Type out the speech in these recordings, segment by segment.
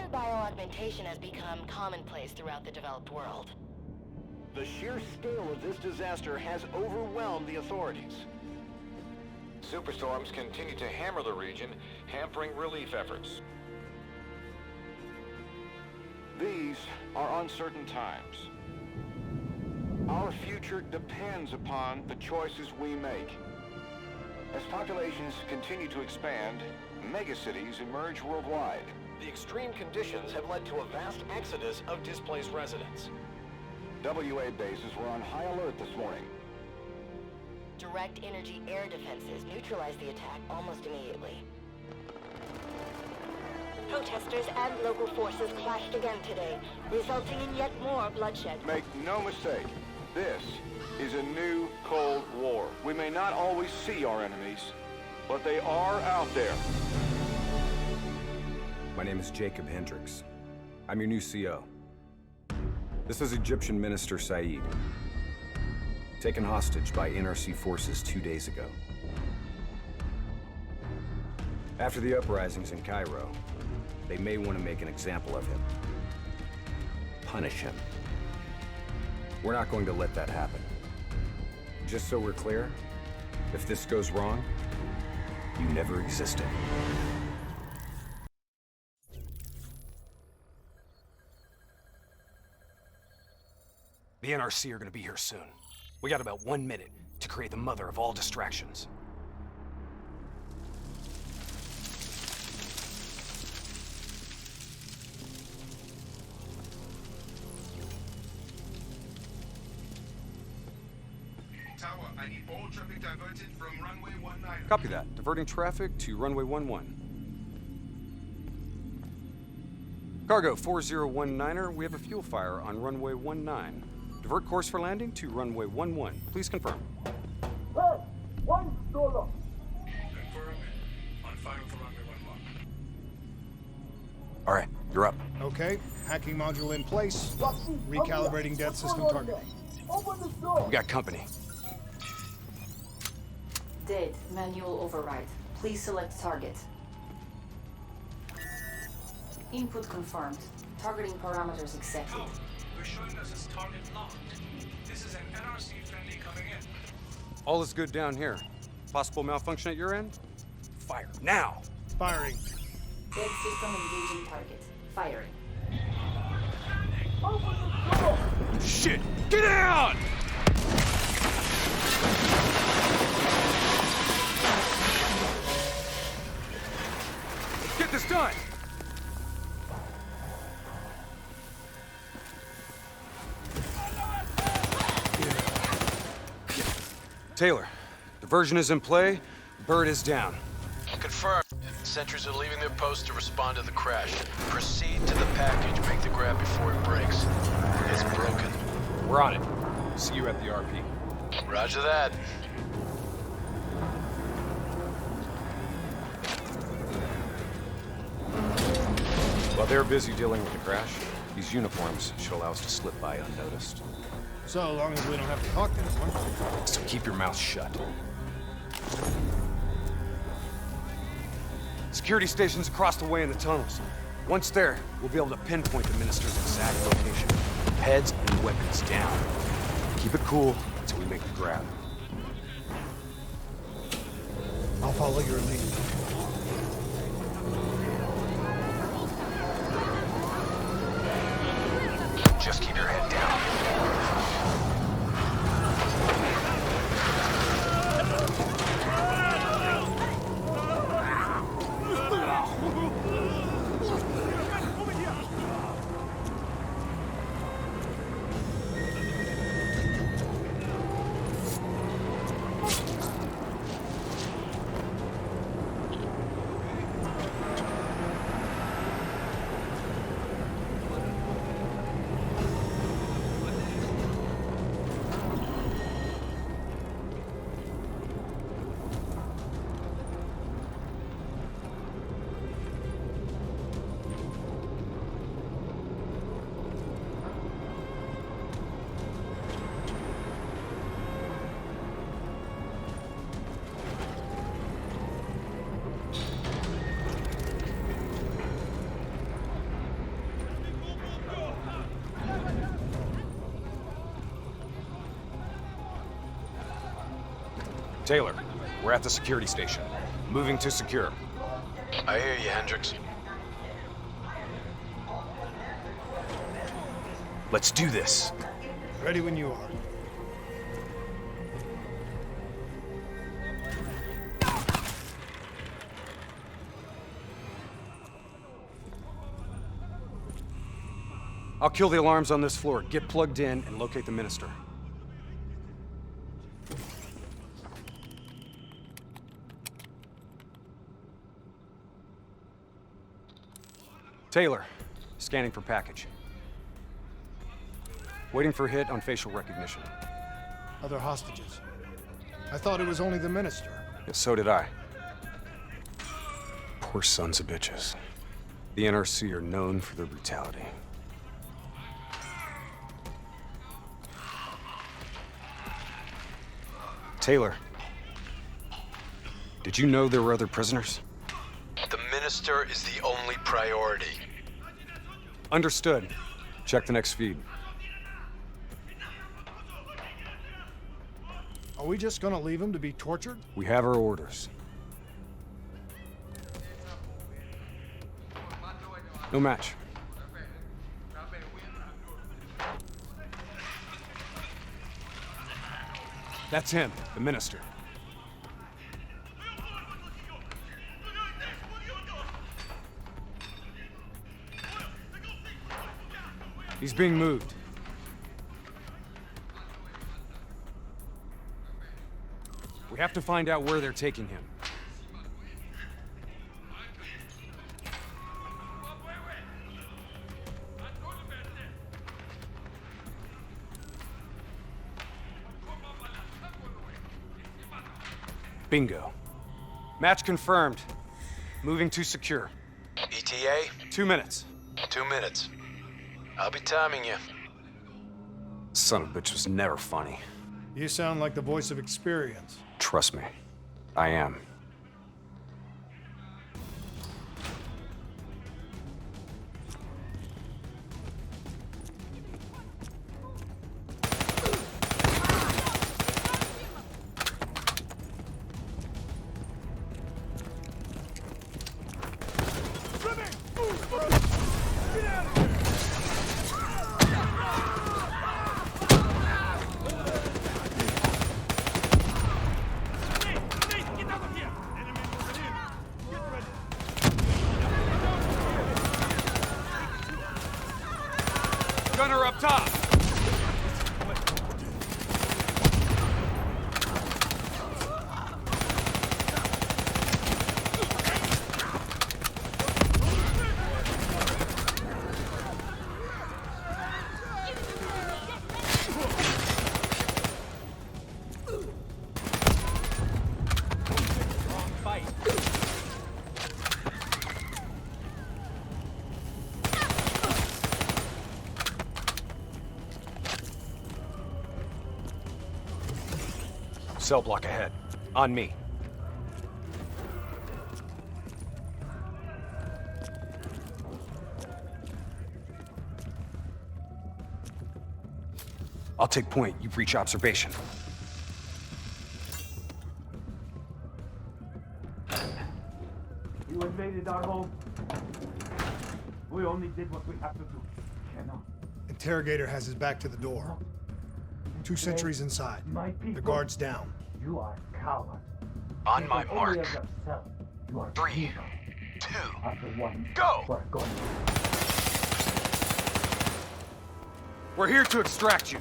Human bioaugmentation has become commonplace throughout the developed world. The sheer scale of this disaster has overwhelmed the authorities. Superstorms continue to hammer the region, hampering relief efforts. These are uncertain times. Our future depends upon the choices we make. As populations continue to expand, megacities emerge worldwide. The extreme conditions have led to a vast exodus of displaced residents. WA bases were on high alert this morning. Direct energy air defenses neutralized the attack almost immediately. Protesters and local forces clashed again today, resulting in yet more bloodshed. Make no mistake, this is a new Cold War. We may not always see our enemies, but they are out there. My name is Jacob Hendricks. I'm your new CO. This is Egyptian Minister Said, taken hostage by NRC forces 2 days ago. After the uprisings in Cairo, they may want to make an example of him. Punish him. We're not going to let that happen. Just so we're clear, if this goes wrong, you never existed. The NRC are gonna be here soon. We got about 1 minute to create the mother of all distractions. Tower, I need all traffic diverted from runway 19. Copy that. Diverting traffic to runway 11. Cargo 4019er, we have a fuel fire on runway 19. Divert course for landing to runway 11. Please confirm. Confirm. On fire for runway 11. All right, you're up. Okay, hacking module in place. Recalibrating death system targeting. We got company. Dead. Manual override. Please select target. Input confirmed. Targeting parameters accepted. We're showing us as target locked. This is an NRC friendly coming in. All is good down here. Possible malfunction at your end? Fire now! Firing. Dead system engaging target. Firing. Shit! Get out! Let's get this done! Taylor, diversion is in play. Bird is down. Confirmed. Sentries are leaving their post to respond to the crash. Proceed to the package. Make the grab before it breaks. It's broken. We're on it. See you at the RP. Roger that. While they're busy dealing with the crash, these uniforms should allow us to slip by unnoticed. So long as we don't have to talk to anyone. So keep your mouth shut. Security stations across the way in the tunnels. Once there, we'll be able to pinpoint the minister's exact location. Heads and weapons down. Keep it cool until we make the grab. I'll follow your lead. Just keep your head down. Taylor, we're at the security station. Moving to secure. I hear you, Hendricks. Let's do this. Ready when you are. I'll kill the alarms on this floor. Get plugged in and locate the minister. Taylor, scanning for package. Waiting for hit on facial recognition. Other hostages. I thought it was only the minister. Yeah, so did I. Poor sons of bitches. The NRC are known for their brutality. Taylor, did you know there were other prisoners? The minister is the only priority. Understood. Check the next feed. Are we just gonna leave him to be tortured? We have our orders. No match. That's him, the minister. He's being moved. We have to find out where they're taking him. Bingo. Match confirmed. Moving to secure. ETA? 2 minutes. 2 minutes. I'll be timing you. Son of a bitch was never funny. You sound like the voice of experience. Trust me, I am. Gunner up top! Cell block ahead. On me. I'll take point. You breach observation. You invaded our home. We only did what we have to do. Cannot. Interrogator has his back to the door. 2 sentries inside. My people. The guard's down. You are coward. On my Only mark. of yourself. You are 3, evil. 2, Are the ones go! who are going. We're here to extract you.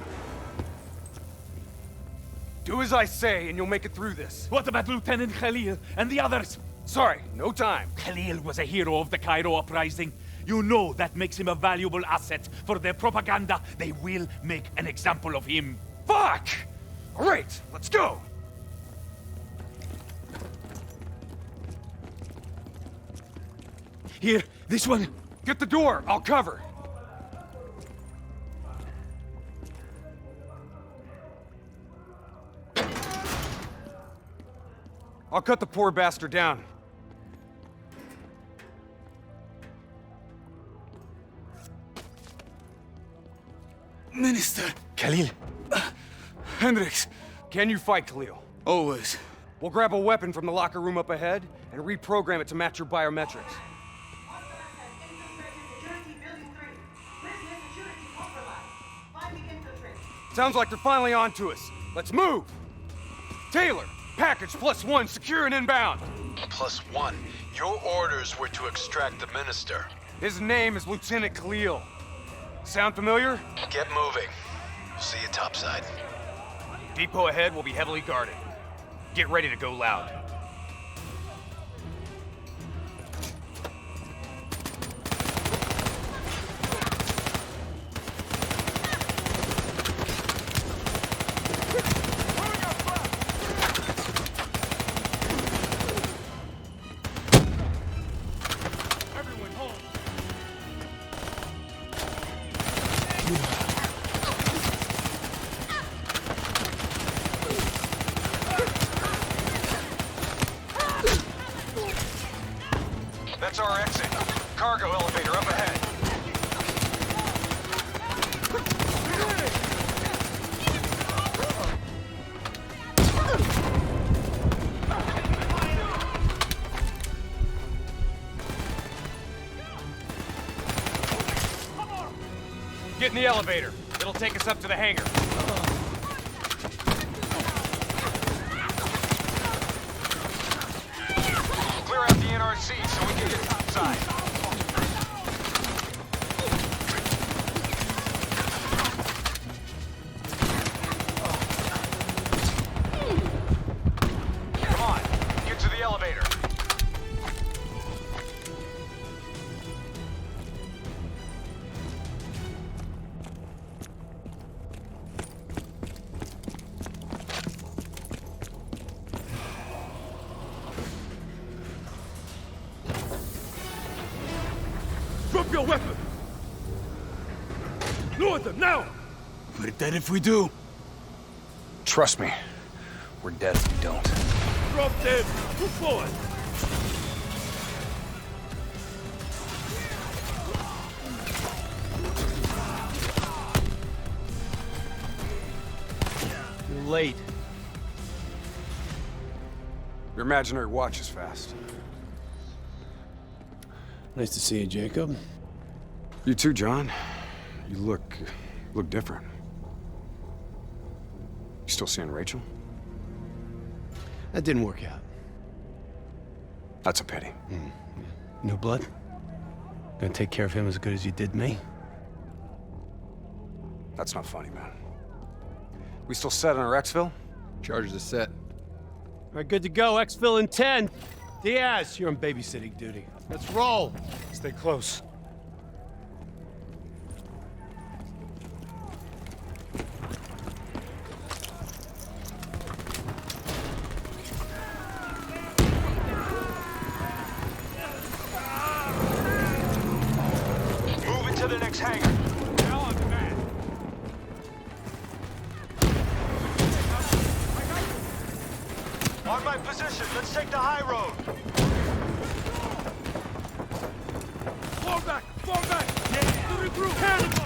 Do as I say, and you'll make it through this. What about Lieutenant Khalil and the others? Sorry, no time. Khalil was a hero of the Cairo uprising. You know that makes him a valuable asset for their propaganda. They will make an example of him. Fuck! All right, let's go! Here, this one. Get the door, I'll cover. I'll cut the poor bastard down. Minister. Khalil. Hendricks. Can you fight, Khalil? Always. We'll grab a weapon from the locker room up ahead and reprogram it to match your biometrics. Sounds like they're finally on to us. Let's move! Taylor, package +1, secure and inbound. +1. Your orders were to extract the minister. His name is Lieutenant Khalil. Sound familiar? Get moving. See you topside. Depot ahead will be heavily guarded. Get ready to go loud. That's our exit. Cargo elevator up ahead. Get in the elevator. It'll take us up to the hangar. Clear out the NRC so we can get topside. Come on, get to the elevator. Drop your weapon! Lower them, now! We're dead if we do. Trust me, we're dead if we don't. Drop them! Move forward! You're late. Your imaginary watch is fast. Nice to see you, Jacob. You too, John. You look different. You still seeing Rachel? That didn't work out. That's a pity. New blood? Gonna take care of him as good as you did me? That's not funny, man. We still set on our exfil? Charges are set. All right, good to go. Exfil in 10. Diaz, you're on babysitting duty. Let's roll. Stay close. Move into the next hangar. Now on demand! On my position. Let's take the high road. Fall back! Fall back! To regroup! Cannonball!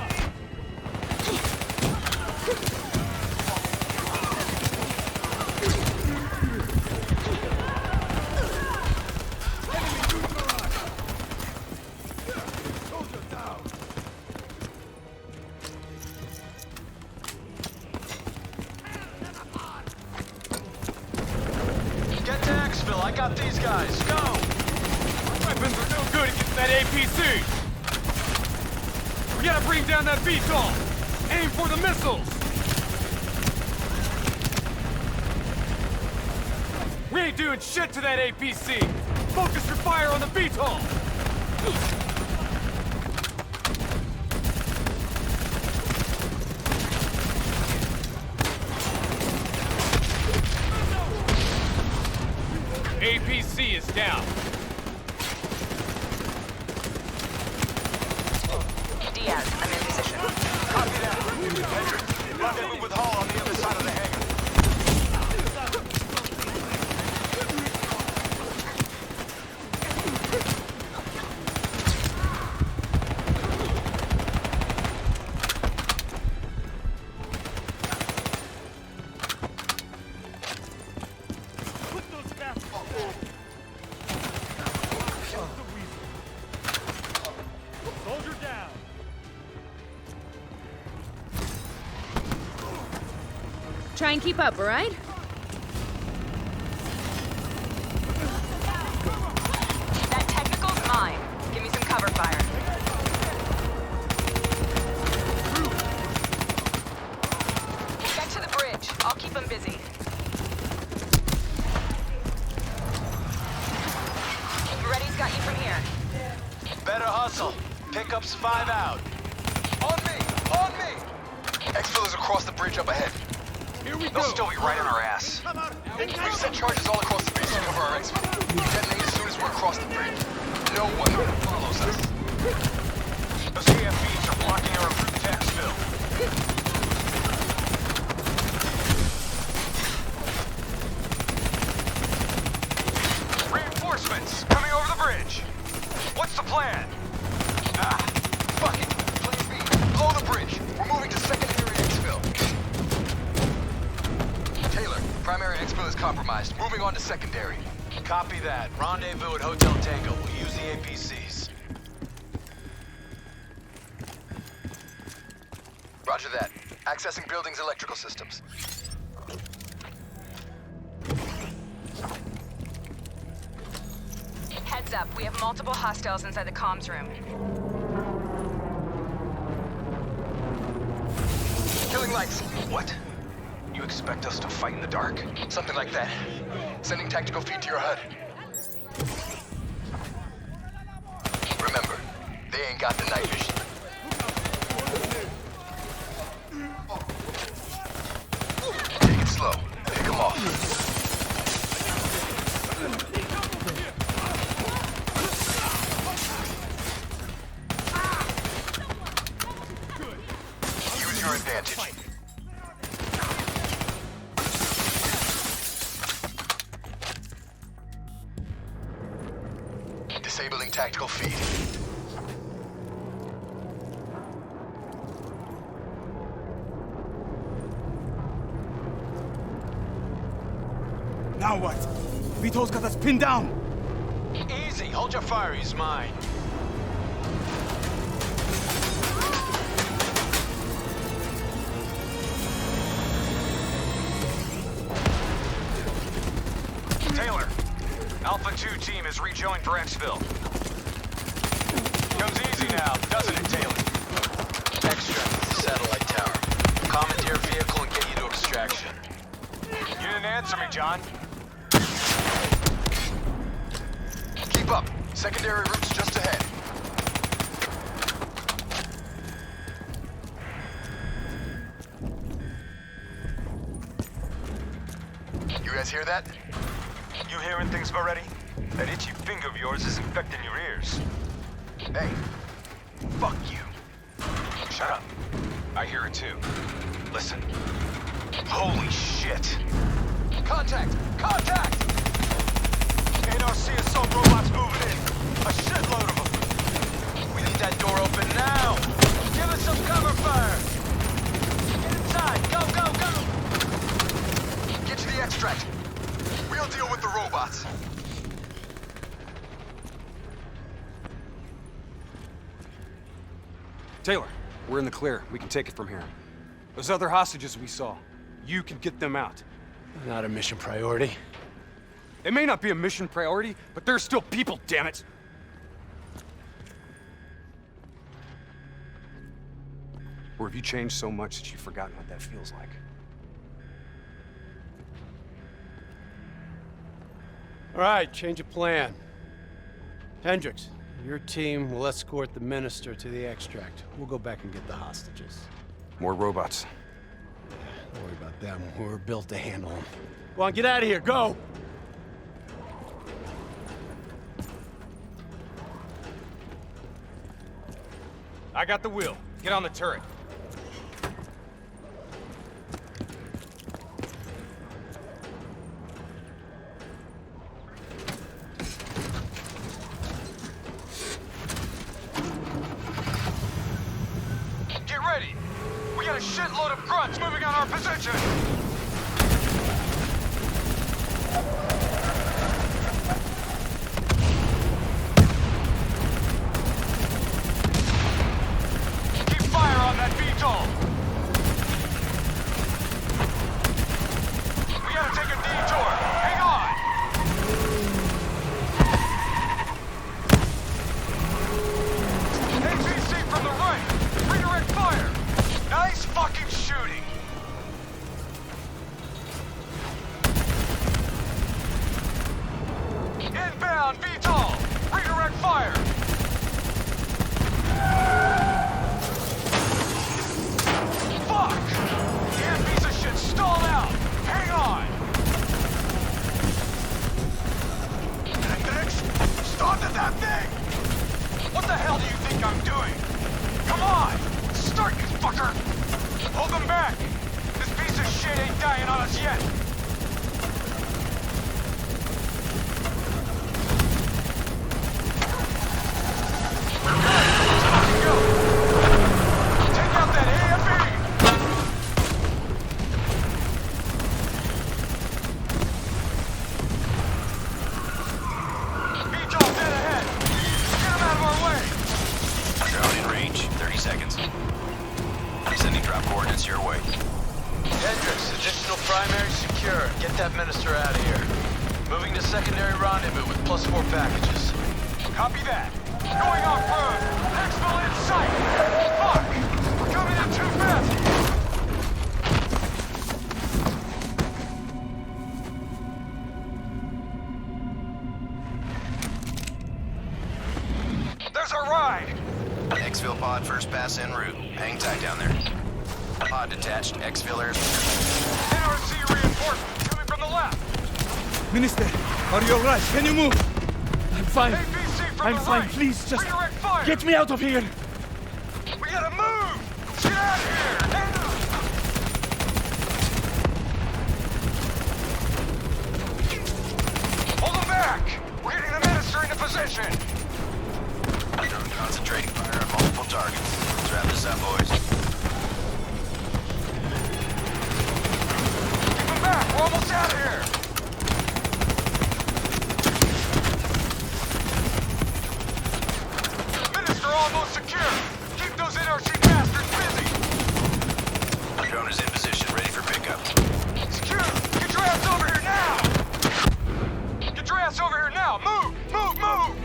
Get to exfil. I got these guys. Go. Weapons are no good against that APC! We gotta bring down that VTOL! Aim for the missiles! We ain't doing shit to that APC! Focus your fire on the VTOL! APC is down. Diaz, I'm in position. Copy that. Hendricks, rendezvous with Hall on the other side of the hangar. Try and keep up, all right? That technical's mine. Give me some cover fire. Get to the bridge. I'll keep them busy. Reddy's got you from here. Better hustle. Pickups 5 out. On me! On me! Exfil is across the bridge up ahead. Here we go. They'll still be right on our ass. We've set charges all across the base to cover our exit. We detonate as soon as we're across the bridge. No one follows us. Those CFBs are blocking our route to Exfil. Reinforcements coming over the bridge. What's the plan? Fuck it. Plan B. Blow the bridge. We're moving to secondary exfil. Taylor, primary exfil is compromised. Moving on to secondary. Copy that. Rendezvous at Hotel Tango. We'll use the APCs. Roger that. Accessing building's electrical systems. Heads up, we have multiple hostiles inside the comms room. Killing lights. What? You expect us to fight in the dark? Something like that. Sending tactical feed to your HUD. Remember, they ain't got the night vision. Take it slow. Pick them off. Use your advantage. Disabling tactical feed. Now what? Vito's got us pinned down. Easy. Hold your fire. He's mine. Taylor, Alpha 2 team has rejoined for Exfil. Comes easy now, doesn't it, Taylor? Extract the satellite tower. Commandeer vehicle and get you to extraction. You didn't answer me, John. Keep up. Secondary route's just ahead. You guys hear that? You hearing things already? That itchy finger of yours is infecting your ears. Hey, fuck you. Shut up. I hear it too. Listen. Holy shit. Contact! Contact! NRC assault robots moving in. A shitload of them. We need that door open now! Give us some cover fire. Get inside. Go, go, go. Get to the extract. We'll deal with the robots. Taylor, we're in the clear. We can take it from here. Those other hostages we saw, you can get them out. Not a mission priority. They may not be a mission priority, but they're still people, damn it! Or have you changed so much that you've forgotten what that feels like? All right, change of plan. Hendricks, your team will escort the minister to the extract. We'll go back and get the hostages. More robots. Don't worry about them. We're built to handle them. Go on, get out of here. Go! I got the wheel. Get on the turret. Get ready. We got a shitload of grunts moving on our position. Keep fire on that VTOL. on VTOL! Redirect fire! Fuck! Damn piece of shit stalled out! Hang on! Hendricks, started that thing! What the hell do you think I'm doing? Come on! Start, you fucker! Hold them back! This piece of shit ain't dying on us yet! First pass en route. Hang tight down there. Pod detached. Exfil air. NRC reinforcements coming from the left. Minister, are you alright? Can you move? I'm fine. I'm fine. Right. Please, just redirect fire. get me out of here. We gotta move. Get out of here. Hold them back. We're getting the minister into position. Drone concentrating fire on multiple targets. Let's wrap this up, boys. Keep them back. We're almost out of here. Minister almost secure. Keep those NRC bastards busy. Drone is in position, ready for pickup. Secure. Get your ass over here now. Get your ass over here now. Move. Move. Move.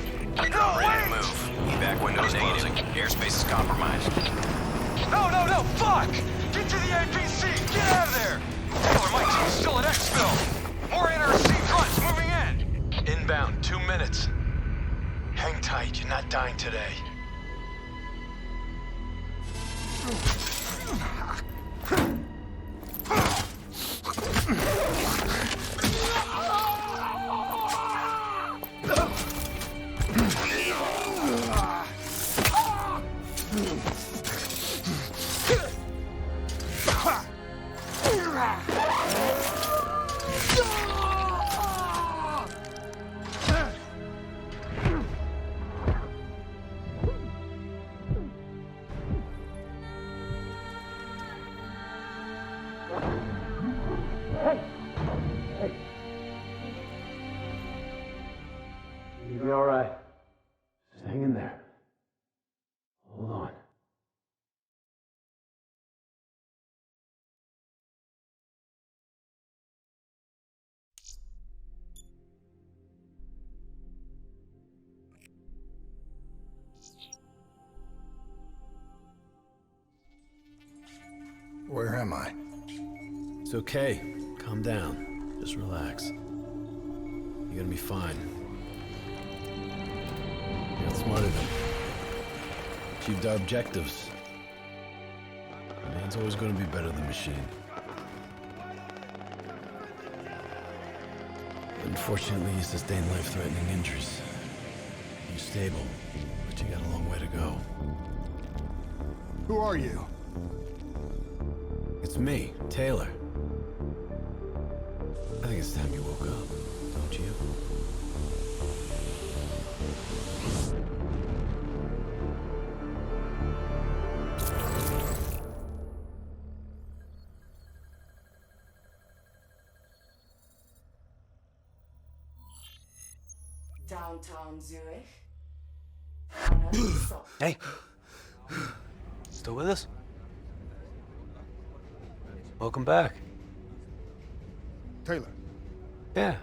Drone ready to move. Evac windows closing. Airspace is compromised. No, fuck! Get to the APC! Get out of there! Taylor, my team's still at Exfil! More NRC grunts moving in! Inbound, 2 minutes. Hang tight, you're not dying today. You'll be all right. Just hang in there. Hold on. Where am I? It's okay. Calm down. Just relax. You're gonna be fine. You outsmarted them. Achieved our objectives. Man's always gonna be better than machine. Unfortunately, you sustained life-threatening injuries. You're stable, but you got a long way to go. Who are you? It's me, Taylor. I think it's time you woke up, don't you? Downtown Zurich. Hey. Still with us? Welcome back. Taylor. Yeah.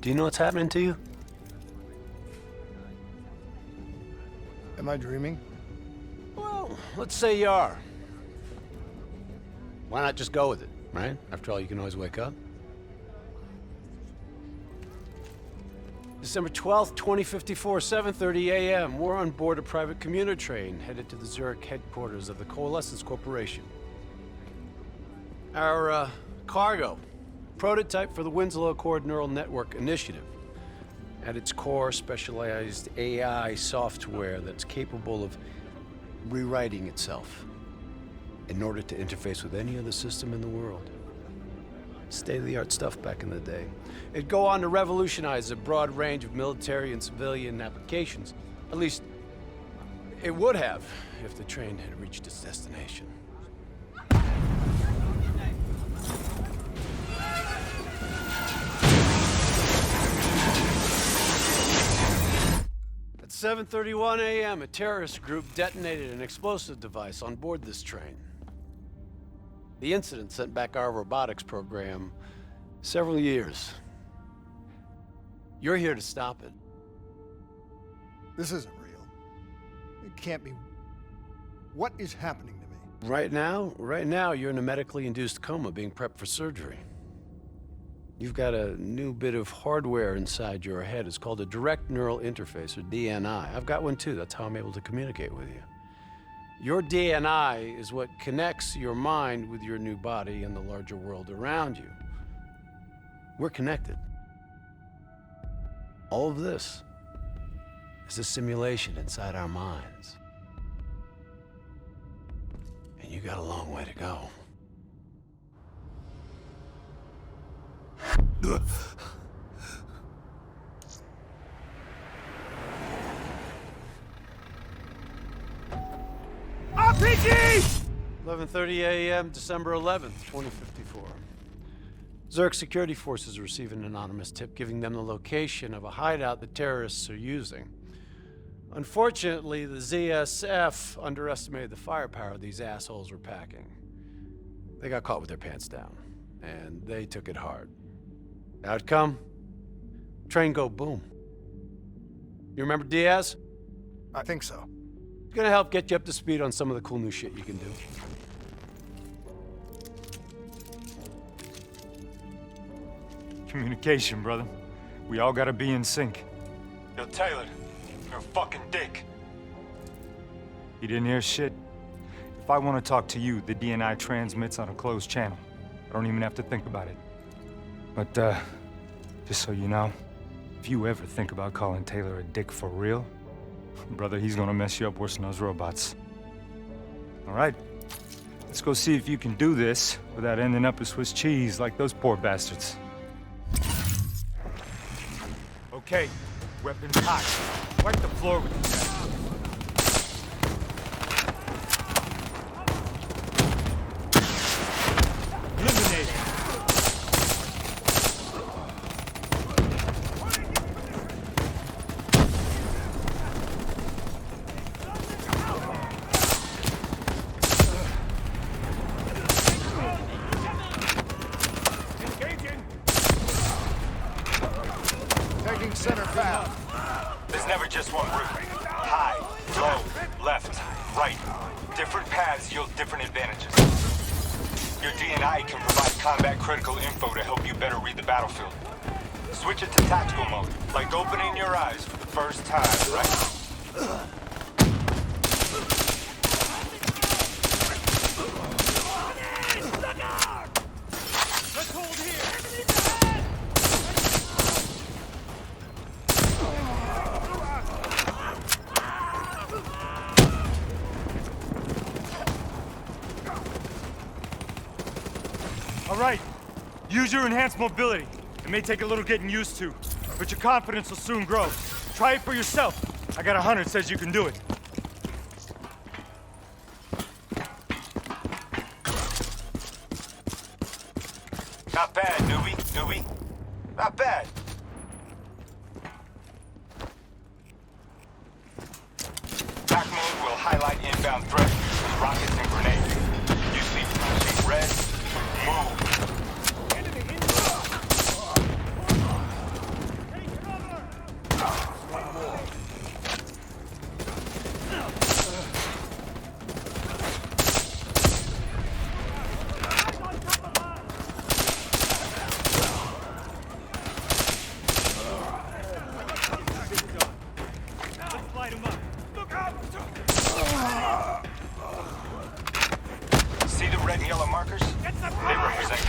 Do you know what's happening to you? Am I dreaming? Well, let's say you are. Why not just go with it, right? After all, you can always wake up. December 12th, 2054, 7:30 a.m. We're on board a private commuter train headed to the Zurich headquarters of the Coalescence Corporation. Our cargo, prototype for the Winslow Accord Neural Network Initiative. At its core, specialized AI software that's capable of rewriting itself in order to interface with any other system in the world. State-of-the-art stuff back in the day. It'd go on to revolutionize a broad range of military and civilian applications. At least, it would have if the train had reached its destination. At 7:31 a.m., a terrorist group detonated an explosive device on board this train. The incident sent back our robotics program several years. You're here to stop it. This isn't real. It can't be. What is happening to me? Right now, you're in a medically induced coma being prepped for surgery. You've got a new bit of hardware inside your head. It's called a direct neural interface, or DNI. I've got one too. That's how I'm able to communicate with you. Your DNI is what connects your mind with your new body and the larger world around you. We're connected. All of this is a simulation inside our minds. And you got a long way to go. RPG! 11:30 a.m., December 11th, 2054. Zurich security forces receive an anonymous tip giving them the location of a hideout the terrorists are using. Unfortunately, the ZSF underestimated the firepower these assholes were packing. They got caught with their pants down, and they took it hard. Outcome? Train go boom. You remember Diaz? I think so. It's gonna help get you up to speed on some of the cool new shit you can do. Communication, brother. We all gotta be in sync. Yo, Taylor, you're a fucking dick. You didn't hear shit? If I want to talk to you, the DNI transmits on a closed channel. I don't even have to think about it. But, just so you know, if you ever think about calling Taylor a dick for real, brother, he's gonna mess you up worse than those robots. All right, let's go see if you can do this without ending up as Swiss cheese like those poor bastards. Okay, weapons hot. Wipe the floor with the eliminate. Taking center path. There's never just one route. High, low, left, right. Different paths yield different advantages. Your DNI can provide combat critical info to help you better read the battlefield. Switch it to tactical mode, like opening your eyes for the first time, right? Let's hold here! All right, use your enhanced mobility. It may take a little getting used to, but your confidence will soon grow. Try it for yourself. I got a hunter that says you can do it. Not bad, newbie. Not bad. Back mode will highlight inbound threats with rockets and grenades. You see red, move. markers? They represent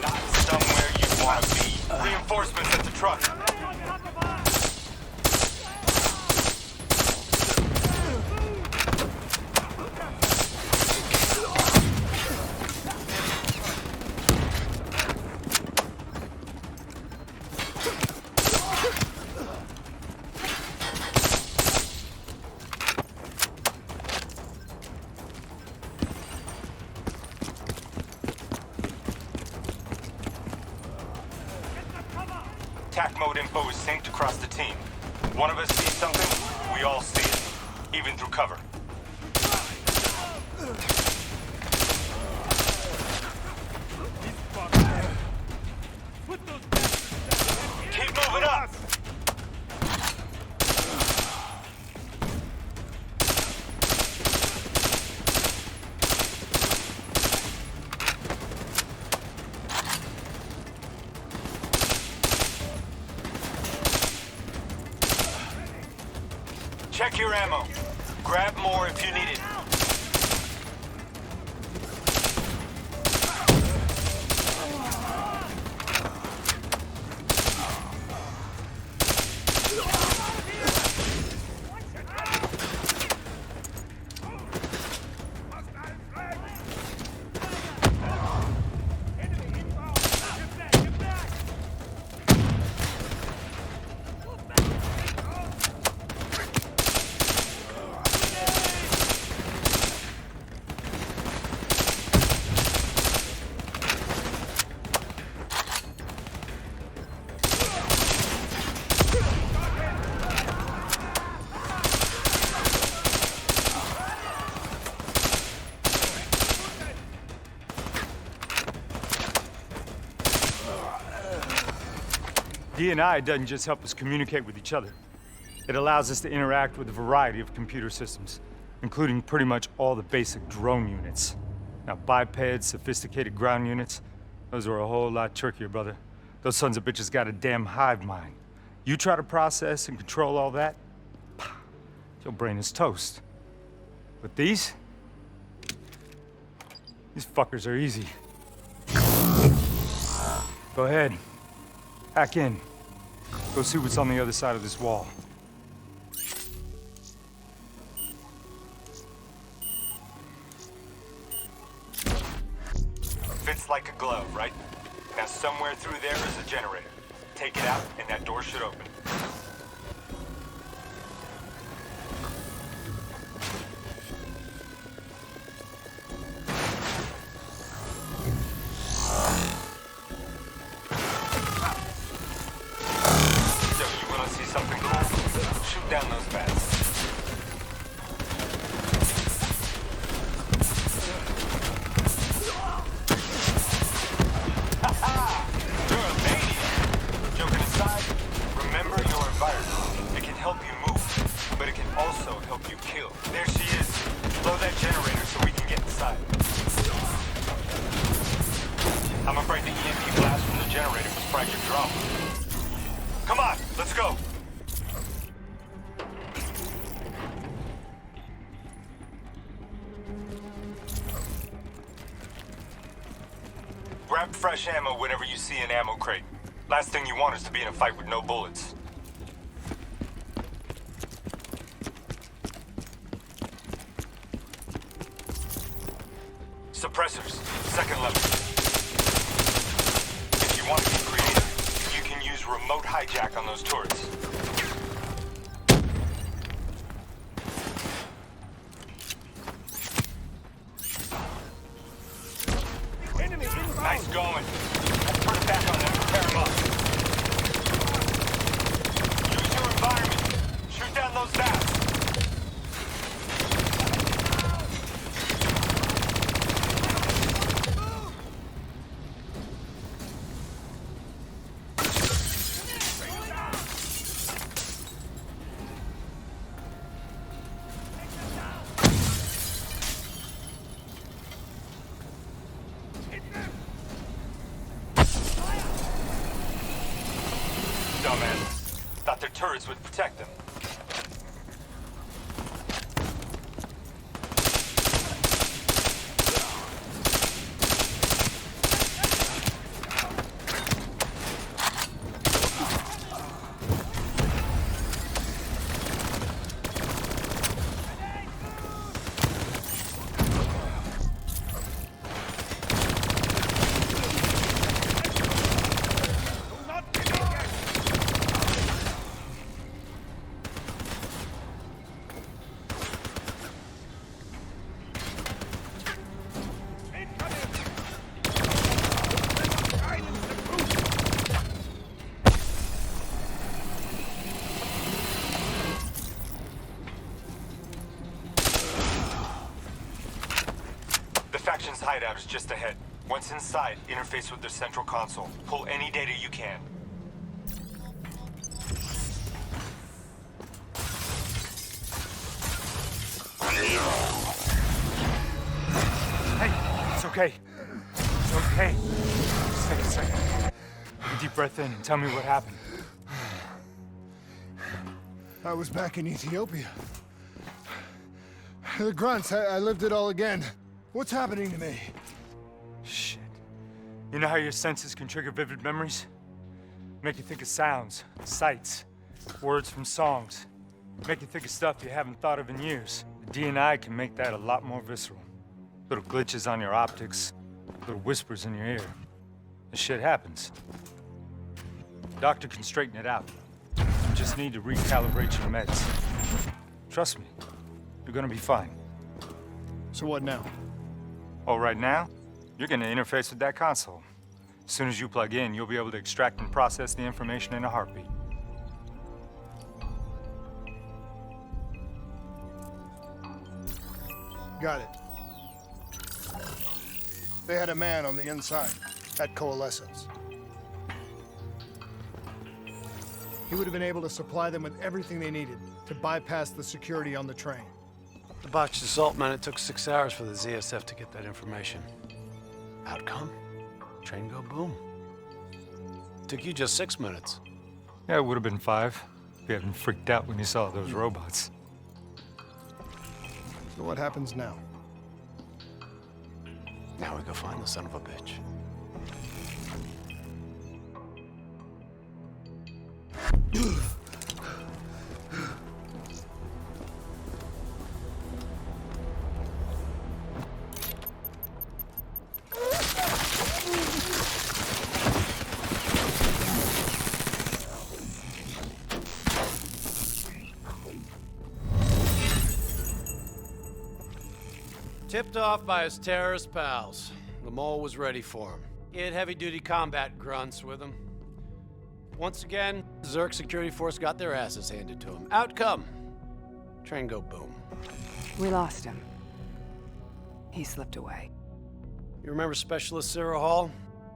not somewhere you want to be. Reinforcements at the truck. Attack mode info is synced across the team. One of us sees something, we all see it, even through cover. Keep moving up! Check your ammo. Grab more if you need it. D&I doesn't just help us communicate with each other. It allows us to interact with a variety of computer systems, including pretty much all the basic drone units. Now, bipeds, sophisticated ground units, those are a whole lot trickier, brother. Those sons of bitches got a damn hive mind. You try to process and control all that, your brain is toast. But these fuckers are easy. Go ahead. Hack in. Go see what's on the other side of this wall. Fits like a glove, right? Now somewhere through there is a generator. Take it out and that door should open. Down those bats. Ha-ha! You're a maniac! Joking aside, remember your environment. It can help you move, but it can also help you kill. There she is. Blow that generator so we can get inside. I'm afraid the EMP blast from the generator was fractured drum. Come on, let's go! Grab fresh ammo whenever you see an ammo crate. Last thing you want is to be in a fight with no bullets. Suppressors, second level. If you want to be creative, you can use remote hijack on those turrets. Nice going. Let's put it back on them and tear them up. Use your environment. Shoot down those bats. Dumbass. Thought their turrets would protect them. hideout is just ahead. Once inside, interface with the central console. Pull any data you can. Hey, it's okay. It's okay. Just take a second. Take a deep breath in and tell me what happened. I was back in Ethiopia. The grunts, I lived it all again. What's happening to me? Shit. You know how your senses can trigger vivid memories? Make you think of sounds, sights, words from songs. Make you think of stuff you haven't thought of in years. The DNI can make that a lot more visceral. Little glitches on your optics, little whispers in your ear. This shit happens. Doctor can straighten it out. You just need to recalibrate your meds. Trust me, you're gonna be fine. So what now? Oh, right now, you're gonna interface with that console. As soon as you plug in, you'll be able to extract and process the information in a heartbeat. Got it. They had a man on the inside, at Coalescence. He would have been able to supply them with everything they needed to bypass the security on the train. The botched assault, man, it took 6 hours for the ZSF to get that information. Outcome? Train go boom. Took you just 6 minutes. Yeah, it would have been 5 if you hadn't freaked out when you saw those robots. So what happens now? Now we go find the son of a bitch. Tipped off by his terrorist pals, the mole was ready for him. He had heavy-duty combat grunts with him. Once again, Zerg security force got their asses handed to him. Outcome: train go boom. We lost him. He slipped away. You remember Specialist Sarah Hall?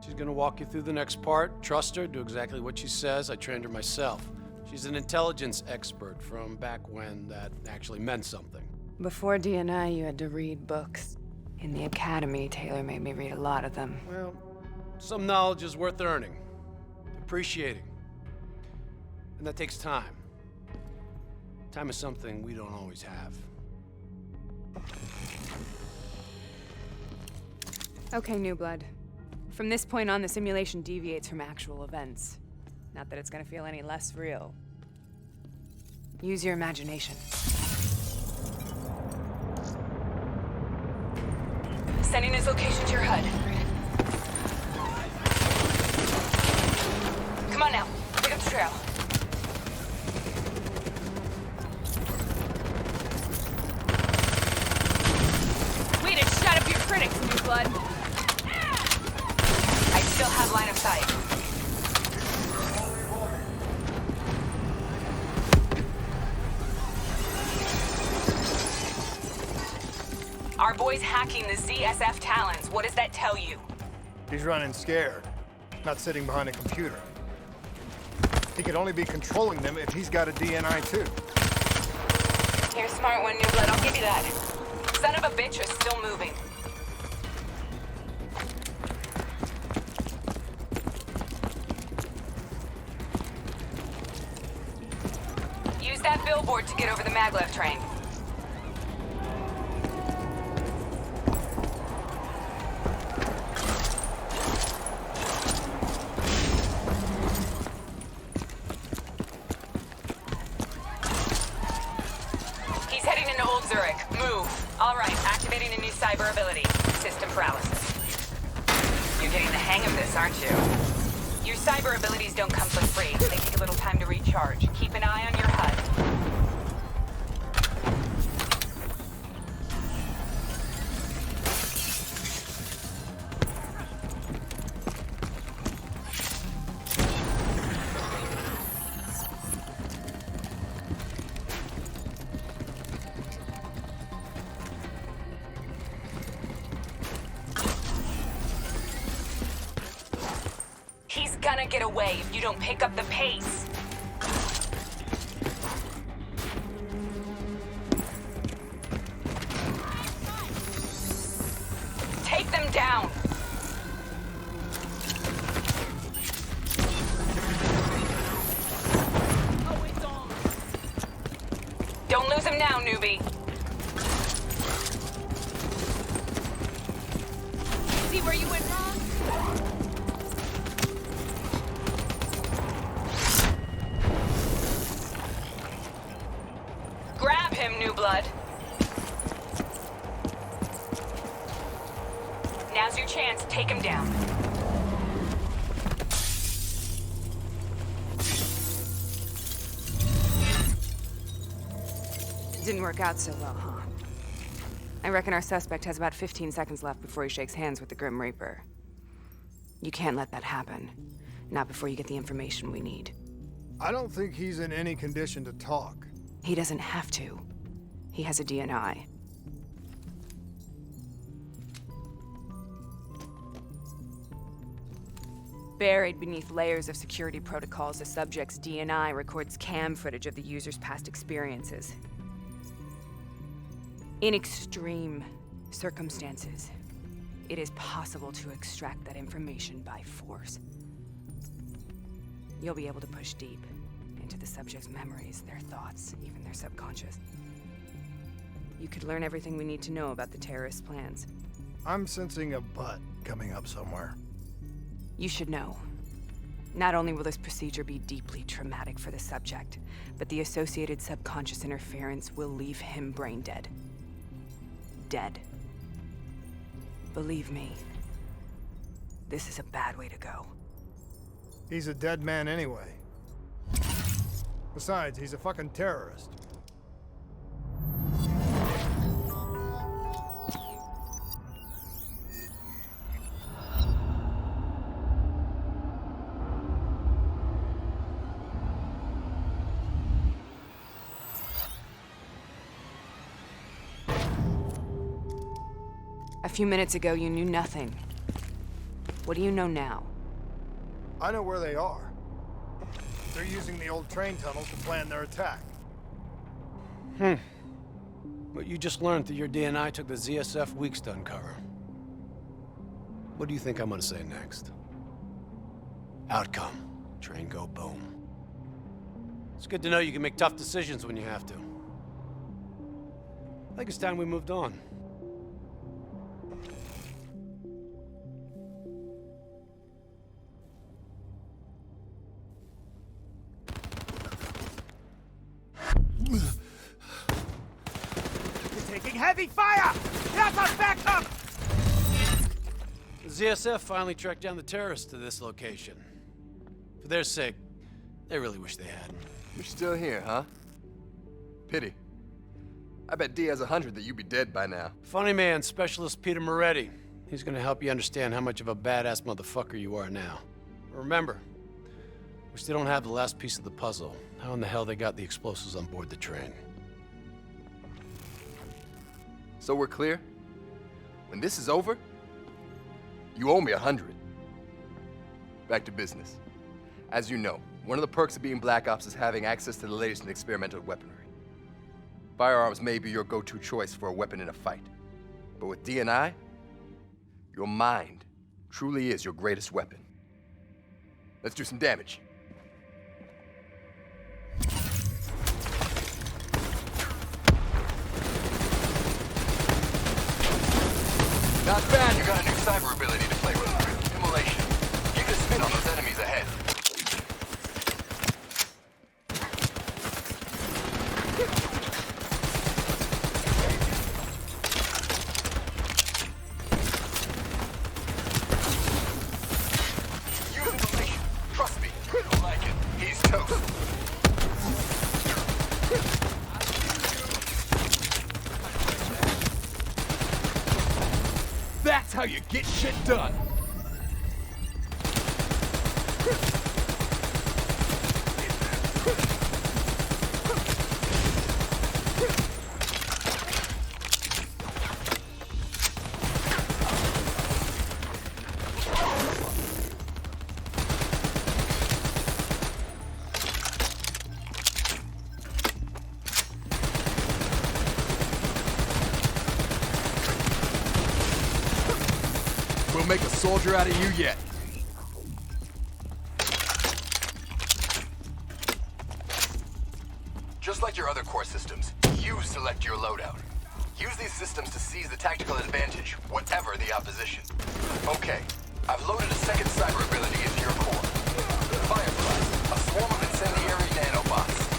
She's gonna walk you through the next part. Trust her, do exactly what she says. I trained her myself. She's an intelligence expert from back when that actually meant something. Before DNI, you had to read books. In the academy, Taylor made me read a lot of them. Well, some knowledge is worth earning, appreciating. And that takes time. Time is something we don't always have. Okay, New Blood. From this point on, the simulation deviates from actual events. Not that it's gonna feel any less real. Use your imagination. Sending his location to your HUD. Come on now, pick up the trail. Way to shut up your critics, New Blood. I still have line of sight. Our boy's hacking the ZSF Talons. What does that tell you? He's running scared, not sitting behind a computer. He could only be controlling them if he's got a DNI too. You're a smart one, New Blood. I'll give you that. Son of a bitch is still moving. Use that billboard to get over the maglev train. He's heading into Old Zurich. Move. All right, activating a new cyber ability. System paralysis. You're getting the hang of this, aren't you? Your cyber abilities don't come for free. They take a little time to recharge. Keep an eye on your HUD. gonna get away if you don't pick up the pace. Take them down. Don't lose him now, newbie. See where you went wrong? Grab him, new blood. Now's your chance. Take him down. Didn't work out so well, huh? I reckon our suspect has about 15 seconds left before he shakes hands with the Grim Reaper. You can't let that happen. Not before you get the information we need. I don't think he's in any condition to talk. He doesn't have to. He has a DNI. Buried beneath layers of security protocols, the subject's DNI records cam footage of the user's past experiences. In extreme circumstances, it is possible to extract that information by force. You'll be able to push deep into the subject's memories, their thoughts, even their subconscious. You could learn everything we need to know about the terrorist plans. I'm sensing a butt coming up somewhere. You should know. Not only will this procedure be deeply traumatic for the subject, but the associated subconscious interference will leave him brain dead. Dead. Believe me, this is a bad way to go. He's a dead man anyway. Besides, he's a fucking terrorist. A few minutes ago, you knew nothing. What do you know now? I know where they are. They're using the old train tunnels to plan their attack. What you just learned through your DNI took the ZSF weeks to uncover. What do you think I'm gonna say next? Outcome. Train go boom. It's good to know you can make tough decisions when you have to. I think it's time we moved on. Heavy fire! That's our backup! The ZSF finally tracked down the terrorists to this location. For their sake, they really wish they hadn't. You're still here, huh? Pity. I bet D has 100 that you'd be dead by now. Funny man, Specialist Peter Moretti. He's gonna help you understand how much of a badass motherfucker you are now. But remember, we still don't have the last piece of the puzzle. How in the hell they got the explosives on board the train? So we're clear? When this is over, you owe me 100. Back to business. As you know, one of the perks of being Black Ops is having access to the latest in experimental weaponry. Firearms may be your go-to choice for a weapon in a fight. But with DNI, your mind truly is your greatest weapon. Let's do some damage. Not bad, you got a new cyber ability to play with. Immolation. Give it a spin on those enemies ahead. Use immolation. Trust me, you'll like it. He's toast. That's how you get shit done! make a soldier out of you yet. Just like your other core systems, you select your loadout. Use these systems to seize the tactical advantage, whatever the opposition. Okay, I've loaded a second cyber ability into your core. Fireflies, a swarm of incendiary nanobots.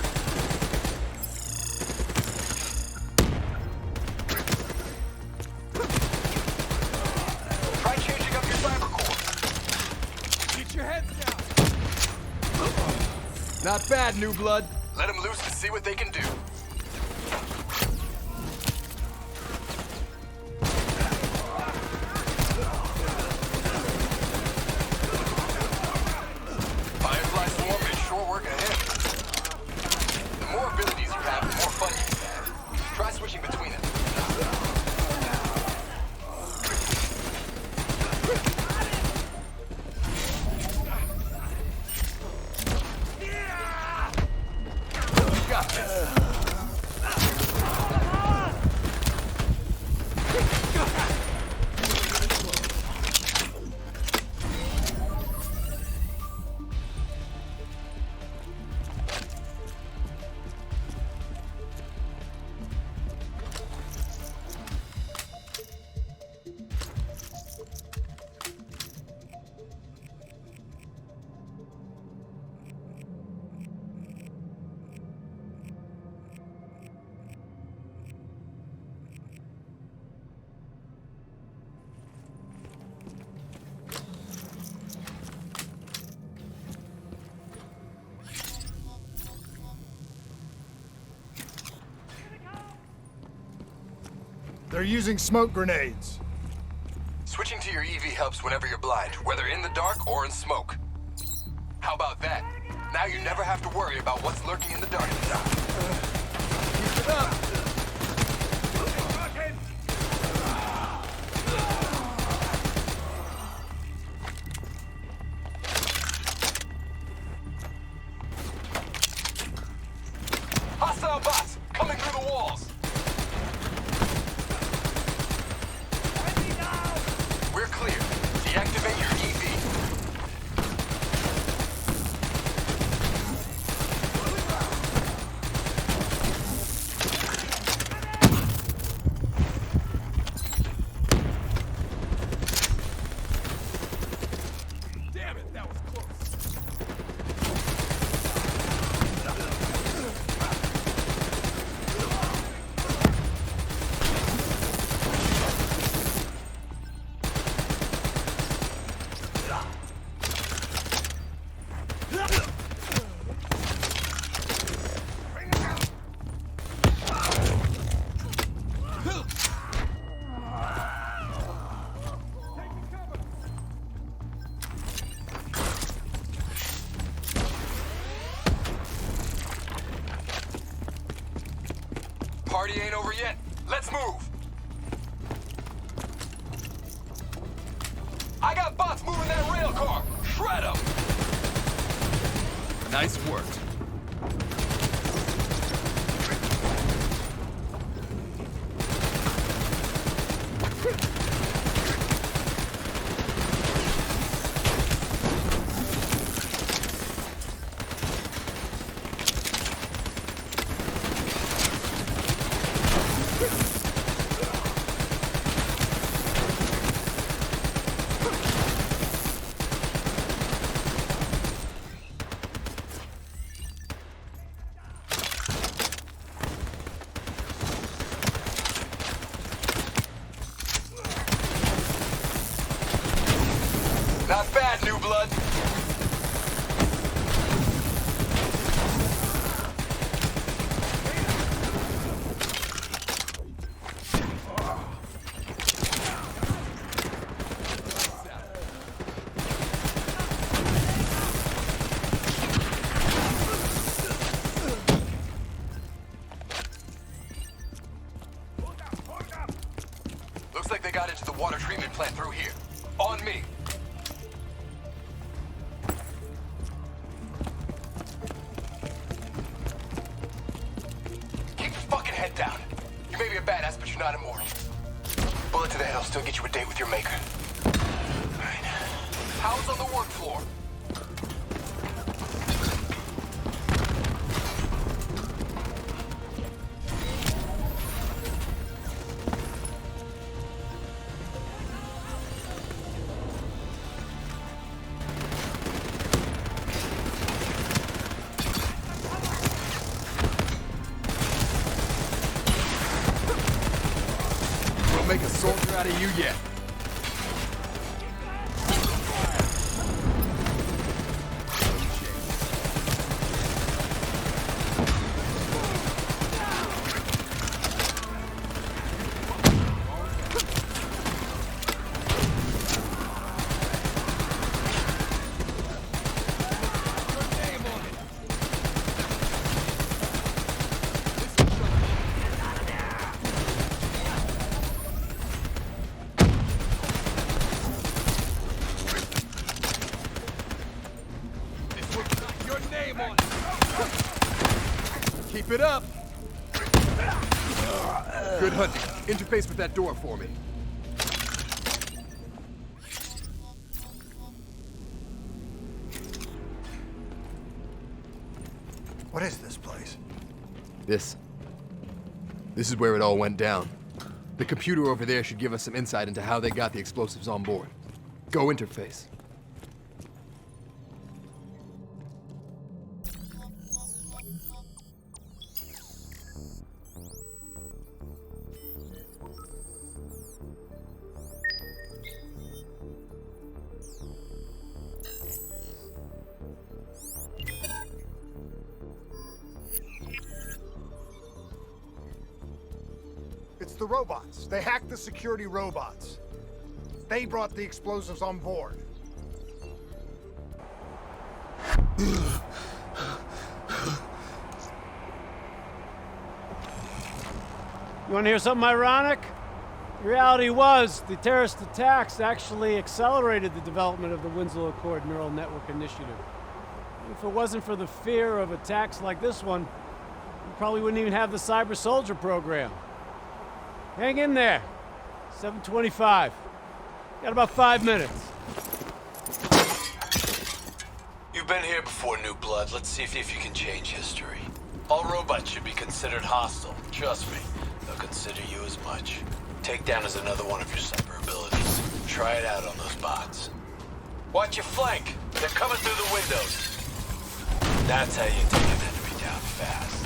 Try changing up your cyber core. Get your heads down! Not bad, new blood. Let them loose and see what they can do. Firefly Swarm is sure work ahead. The more abilities you have, the more fun you can have. Try switching between them. Got this. They're using smoke grenades. Switching to your EV helps whenever you're blind, whether in the dark or in smoke. How about that? Now you never have to worry about what's lurking in the darkness. Keep it up! Hostile bots coming through the walls! We're clear. Deactivate your EV. Damn it, that was close. Party ain't over yet. Let's move. I got bots moving that rail car. Shred them. Nice work. Not bad, new blood. Looks like they got into the water treatment plant through here. On me. Keep your fucking head down. You may be a badass, but you're not immortal. Bullet to the head will still get you a date with your maker. How's on the work floor? We'll make a soldier out of you yet. Keep it up. Good hunting. Interface with that door for me. What is this place? This is where it all went down. The computer over there should give us some insight into how they got the explosives on board. Go interface. It's the robots. They hacked the security robots. They brought the explosives on board. You want to hear something ironic? The reality was, the terrorist attacks actually accelerated the development of the Winslow Accord Neural Network Initiative. If it wasn't for the fear of attacks like this one, we probably wouldn't even have the Cyber Soldier program. Hang in there. 7:25. Got about 5 minutes. You've been here before, New Blood. Let's see if you can change history. All robots should be considered hostile. Trust me, they'll consider you as much. Takedown is another one of your cyber abilities. Try it out on those bots. Watch your flank. They're coming through the windows. That's how you take an enemy down fast.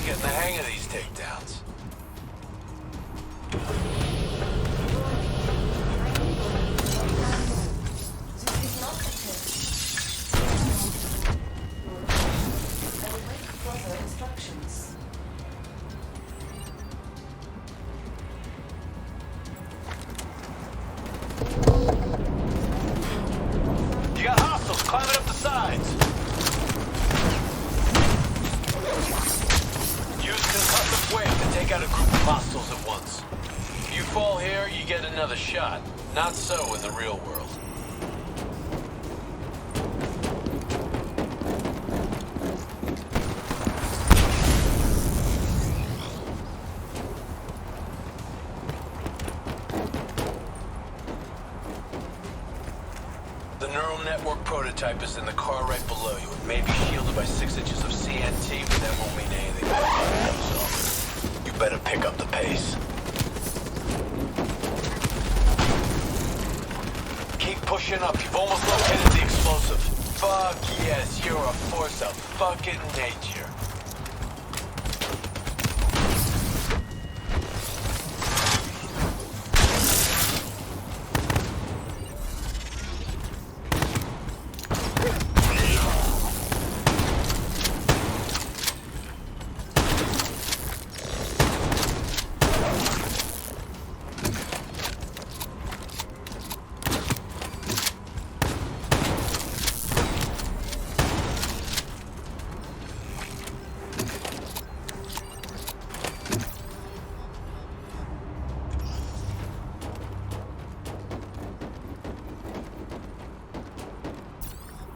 Getting the hang of these takedowns. You got hostiles climbing up the sides. Concussive wave to take out a group of hostiles at once. If you fall here, you get another shot. Not so in the real world. The neural network prototype is in the car right below you. It may be shielded by 6 inches of CNT, but that won't mean anything. You better pick up the pace. Keep pushing up. You've almost located the explosive. Fuck yes, you're a force of fucking nature.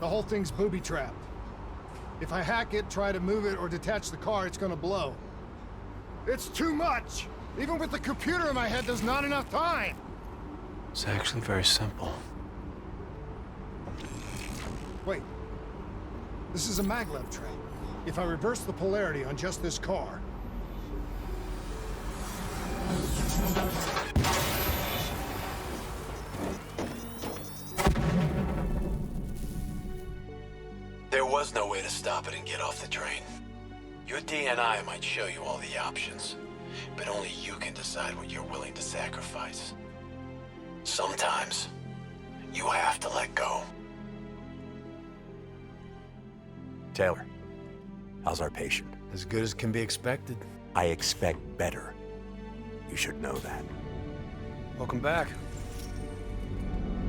The whole thing's booby-trapped. If I hack it, try to move it, or detach the car, it's gonna blow. It's too much! Even with the computer in my head, there's not enough time! It's actually very simple. Wait. This is a maglev trap. If I reverse the polarity on just this car... There was no way to stop it and get off the train. Your DNI might show you all the options, but only you can decide what you're willing to sacrifice. Sometimes, you have to let go. Taylor, how's our patient? As good as can be expected. I expect better. You should know that. Welcome back.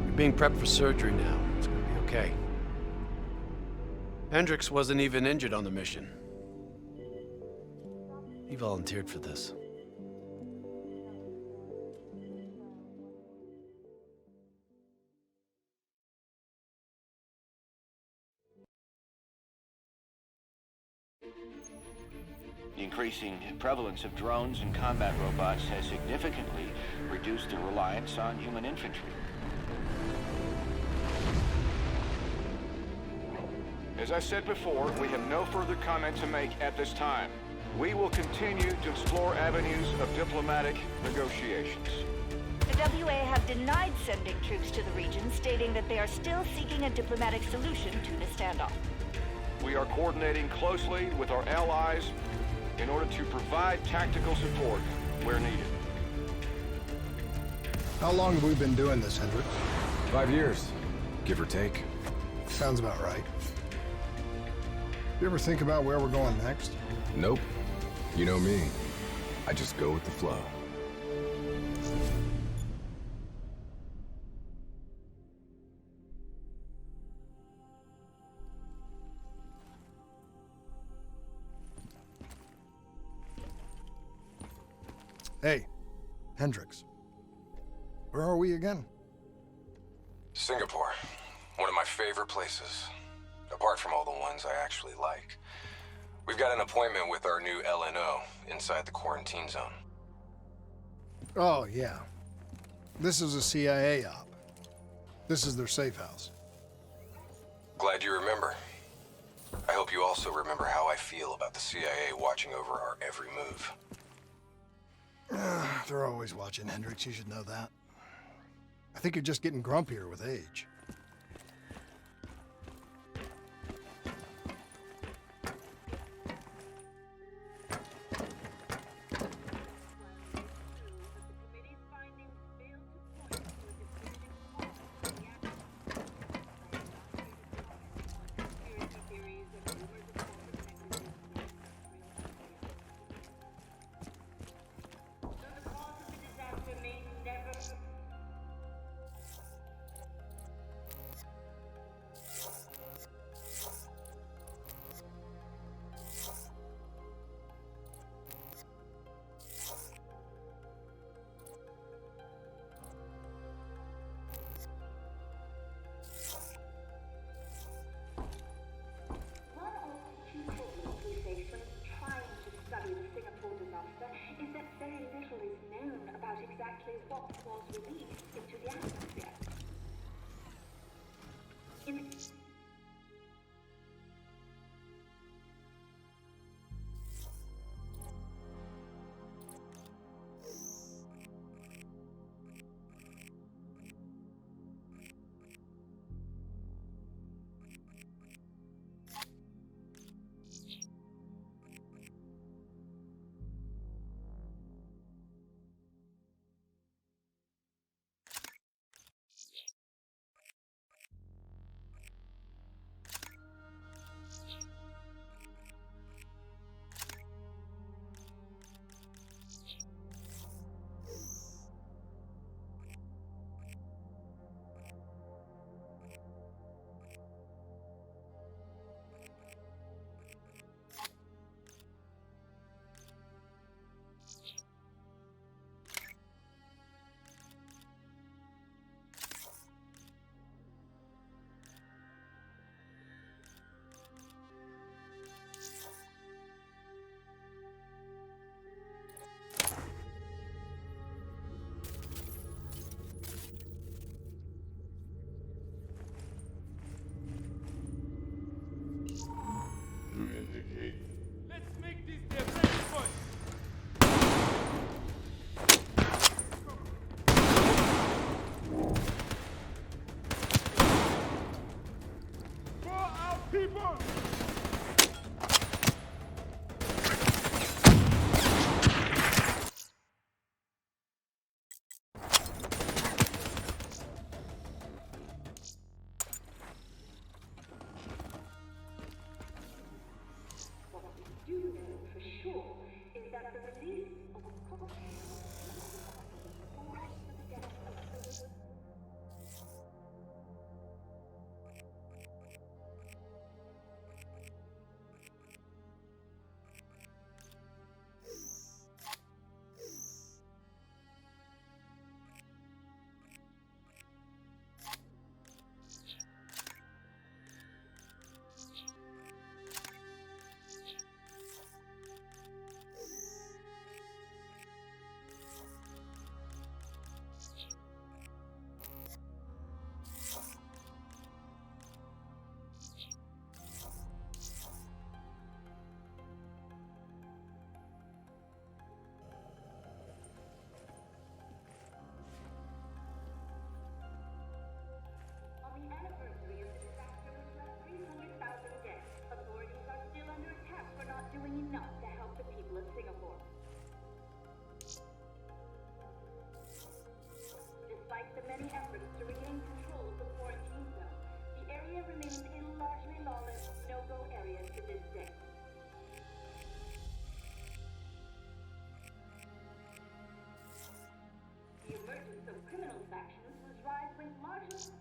You're being prepped for surgery now. It's gonna be okay. Hendricks wasn't even injured on the mission. He volunteered for this. The increasing prevalence of drones and combat robots has significantly reduced the reliance on human infantry. As I said before, we have no further comment to make at this time. We will continue to explore avenues of diplomatic negotiations. The WA have denied sending troops to the region, stating that they are still seeking a diplomatic solution to the standoff. We are coordinating closely with our allies in order to provide tactical support where needed. How long have we been doing this, Hendricks? 5 years, give or take. Sounds about right. You ever think about where we're going next? Nope. You know me. I just go with the flow. Hey, Hendricks. Where are we again? Singapore. One of my favorite places. Apart from all the ones I actually like. We've got an appointment with our new LNO inside the quarantine zone. Oh, yeah. This is a CIA op. This is their safe house. Glad you remember. I hope you also remember how I feel about the CIA watching over our every move. They're always watching, Hendricks. You should know that. I think you're just getting grumpier with age. the many efforts to regain control of the quarantine zone, the area remains a largely lawless, no-go area to this day. The emergence of criminal factions was rising largely...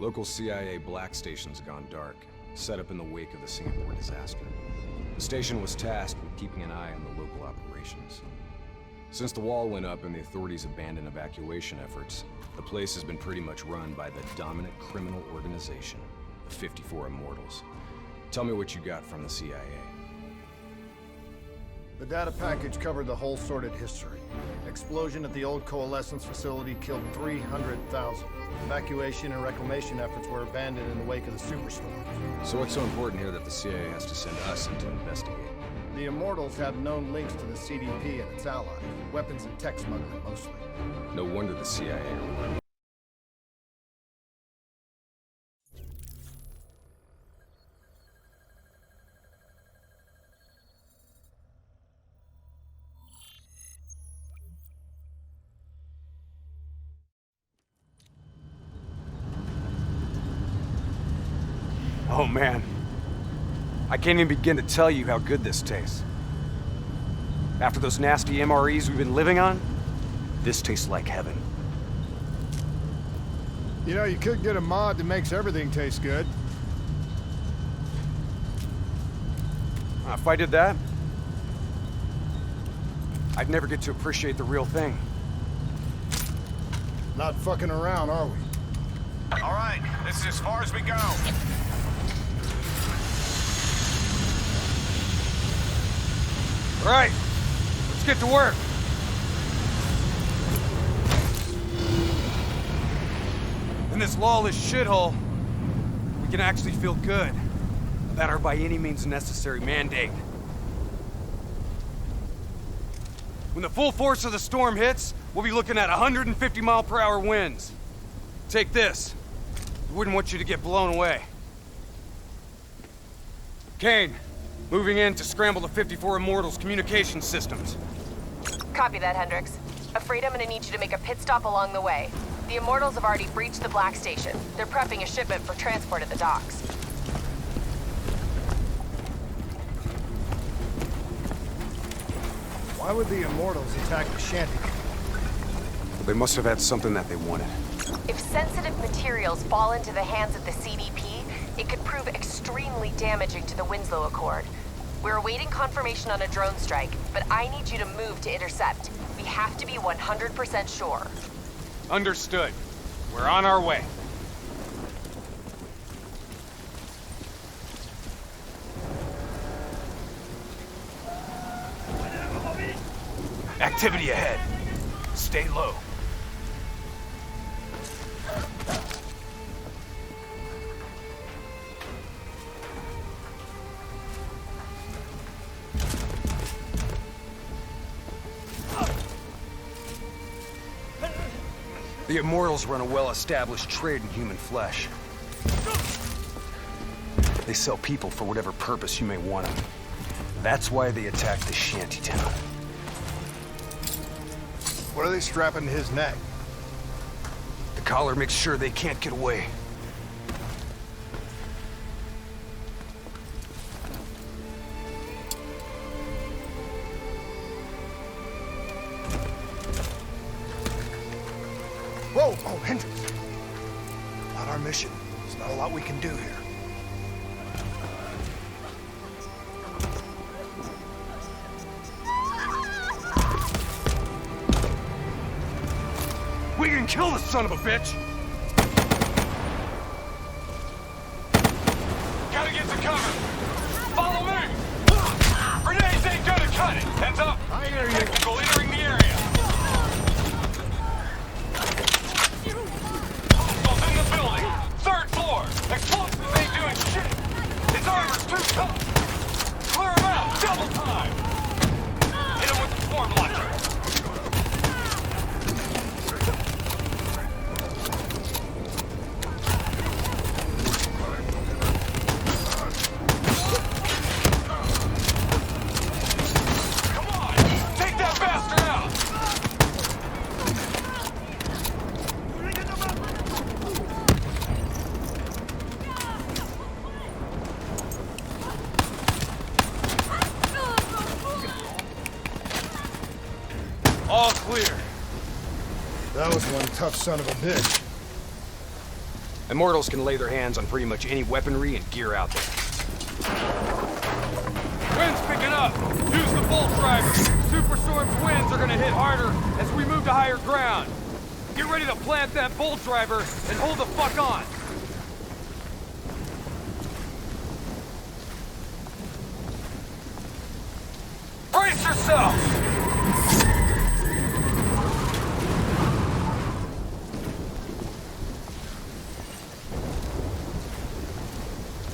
Local CIA black station's gone dark, set up in the wake of the Singapore disaster. The station was tasked with keeping an eye on the local operations. Since the wall went up and the authorities abandoned evacuation efforts, the place has been pretty much run by the dominant criminal organization, the 54 Immortals. Tell me what you got from the CIA. The data package covered the whole sordid history. Explosion at the old Coalescence facility killed 300,000. Evacuation and reclamation efforts were abandoned in the wake of the superstorm. So what's so important here that the CIA has to send us in to investigate? The Immortals have known links to the CDP and its allies. Weapons and tech smuggling, mostly. No wonder the CIA are... Oh man, I can't even begin to tell you how good this tastes. After those nasty MREs we've been living on, this tastes like heaven. You know, you could get a mod that makes everything taste good. If I did that, I'd never get to appreciate the real thing. Not fucking around, are we? All right, this is as far as we go. All right, let's get to work. In this lawless shithole, we can actually feel good about our by any means necessary mandate. When the full force of the storm hits, we'll be looking at 150-mile-per-hour winds. Take this. We wouldn't want you to get blown away. Kane, moving in to scramble the 54 Immortals' communication systems. Copy that, Hendricks. Afraid I'm gonna need you to make a pit stop along the way. The Immortals have already breached the Black Station. They're prepping a shipment for transport at the docks. Why would the Immortals attack the shanty? They must have had something that they wanted. If sensitive materials fall into the hands of the CDP, it could prove extremely damaging to the Winslow Accord. We're awaiting confirmation on a drone strike, but I need you to move to intercept. We have to be 100% sure. Understood. We're on our way. Activity ahead. Stay low. The Immortals run a well-established trade in human flesh. They sell people for whatever purpose you may want them. That's why they attacked the shantytown. What are they strapping to his neck? The collar makes sure they can't get away. Oh, Hendricks. Not our mission. There's not a lot we can do here. We can kill this son of a bitch! Gotta get to cover! Follow me! Grenades ain't gonna cut it! Heads up! I hear you. Technical entering the area! Hostiles in the building! 3rd floor! Explosives ain't doing shit! His armor's too tough! Clear him out! Double time! Hit him with the swarm launcher! All clear. That was one tough son of a bitch. Immortals can lay their hands on pretty much any weaponry and gear out there. Wind's picking up. Use the bolt driver. Superstorm's winds are gonna hit harder as we move to higher ground. Get ready to plant that bolt driver and hold the fuck on. Brace yourself!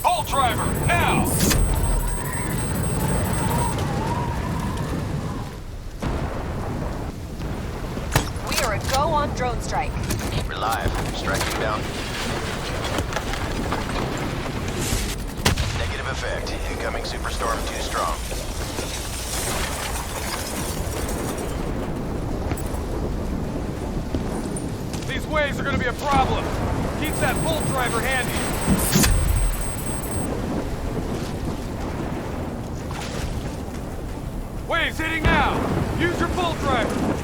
Bolt driver, now! We are a go on drone strike. We're live. Striking down. Negative effect. Incoming superstorm too strong. These waves are gonna be a problem. Keep that bolt driver handy. Waves hitting now! Use your bolt driver!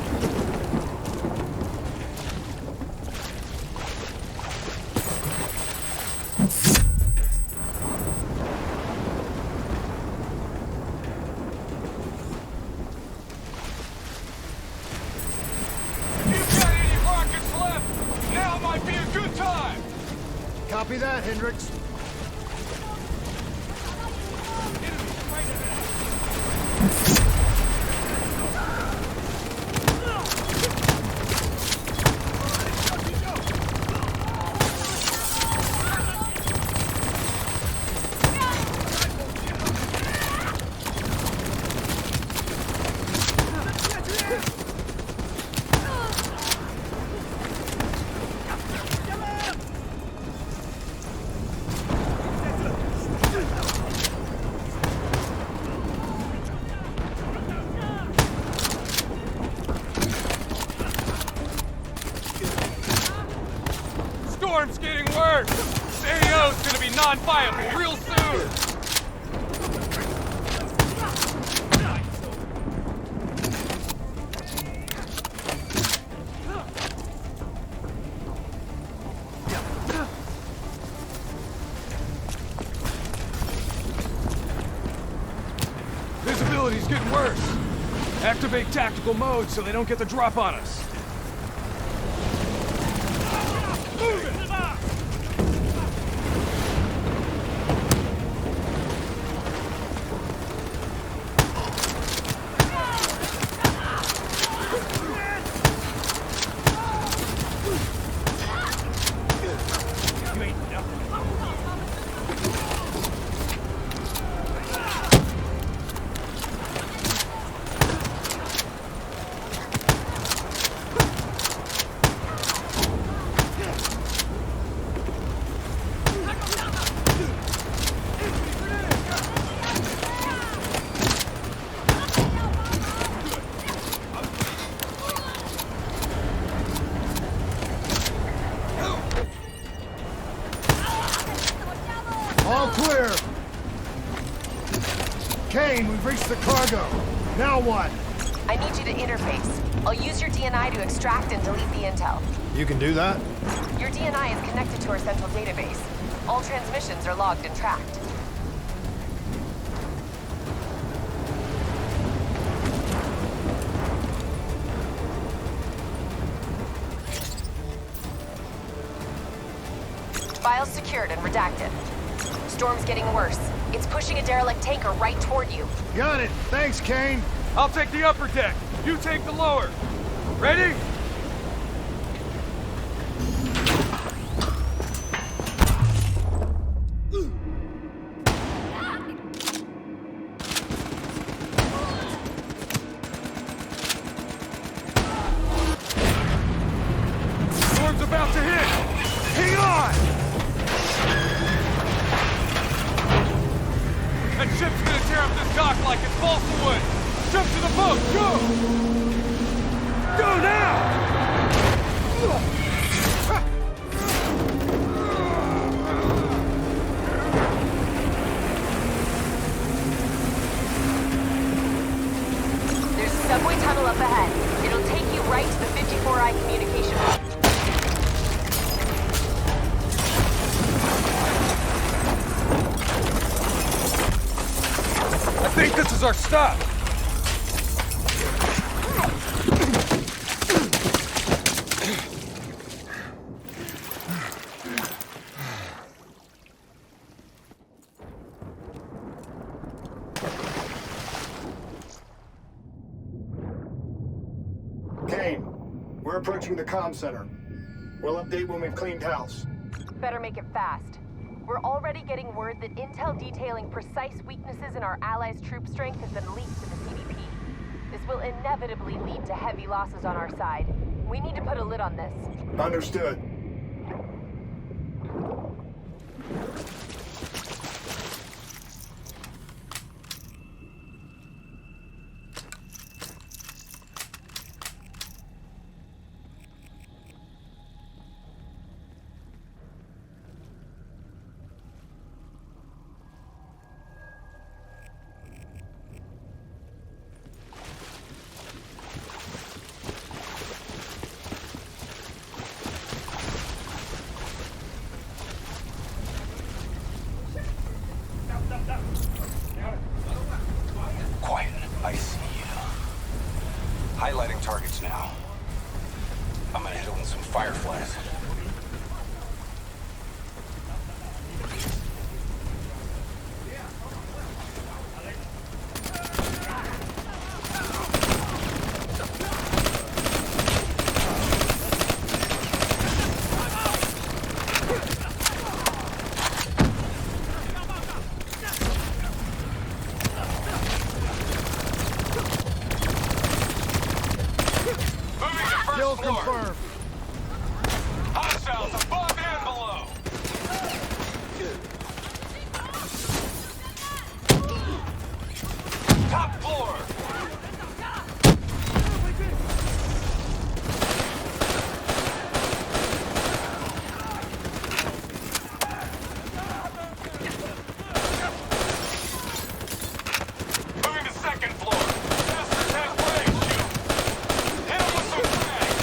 Copy that, Hendricks. Storm's getting worse! AO's gonna be non-viable real soon! Visibility's getting worse. Activate tactical mode so they don't get the drop on us. Move it! All clear. Kane, we've reached the cargo. Now what? I need you to interface. I'll use your DNI to extract and delete the intel. You can do that? Your DNI is connected to our central database. All transmissions are logged and tracked. Files secured and redacted. Storm's getting worse. It's pushing a derelict tanker right toward you. Got it. Thanks, Kane. I'll take the upper deck. You take the lower. Ready? Storm's about to hit! Hang on! That ship's gonna tear up this dock like it's balsa wood! Jump to the boat! Go! Go now! There's a subway tunnel up ahead. It'll take you right to the 54I communication hub. I think this is our stop! Kane, we're approaching the comm center. We'll update when we've cleaned house. Better make it fast. We're already getting word that intel detailing precise weaknesses in our allies' troop strength has been leaked to the CDP. This will inevitably lead to heavy losses on our side. We need to put a lid on this. Understood. Quiet. I see you. Highlighting targets now. I'm gonna hit it with some fireflies. Kill confirmed. Hostiles above and below. Top floor. Moving to second floor. Masters have flames, shoot. Hit 'em with some frags.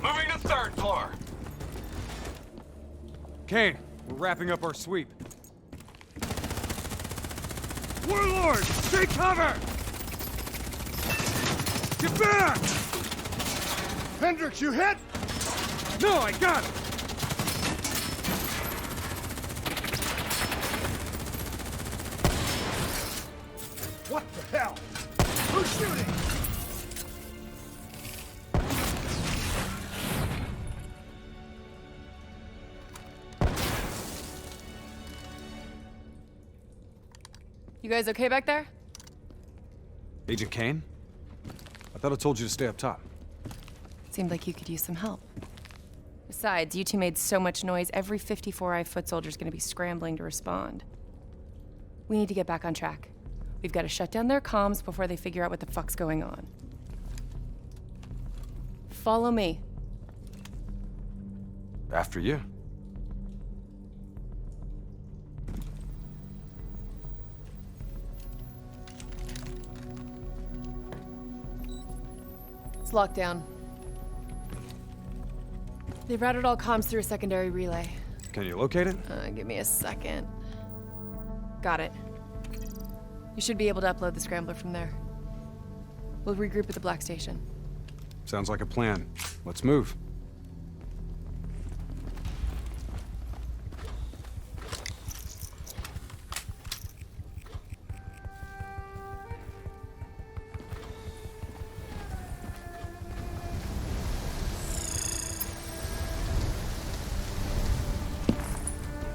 Moving to third floor. Kane, we're wrapping up our sweep. Warlord, take cover! Get back! Hendricks, you hit? No, I got it! What the hell? Who's shooting? You guys okay back there? Agent Kane? I thought I told you to stay up top. Seemed like you could use some help. Besides, you two made so much noise, every 54i foot soldier's gonna be scrambling to respond. We need to get back on track. We've got to shut down their comms before they figure out what the fuck's going on. Follow me. After you. It's locked down. They've routed all comms through a secondary relay. Can you locate it? Give me a second. Got it. You should be able to upload the scrambler from there. We'll regroup at the Black Station. Sounds like a plan. Let's move.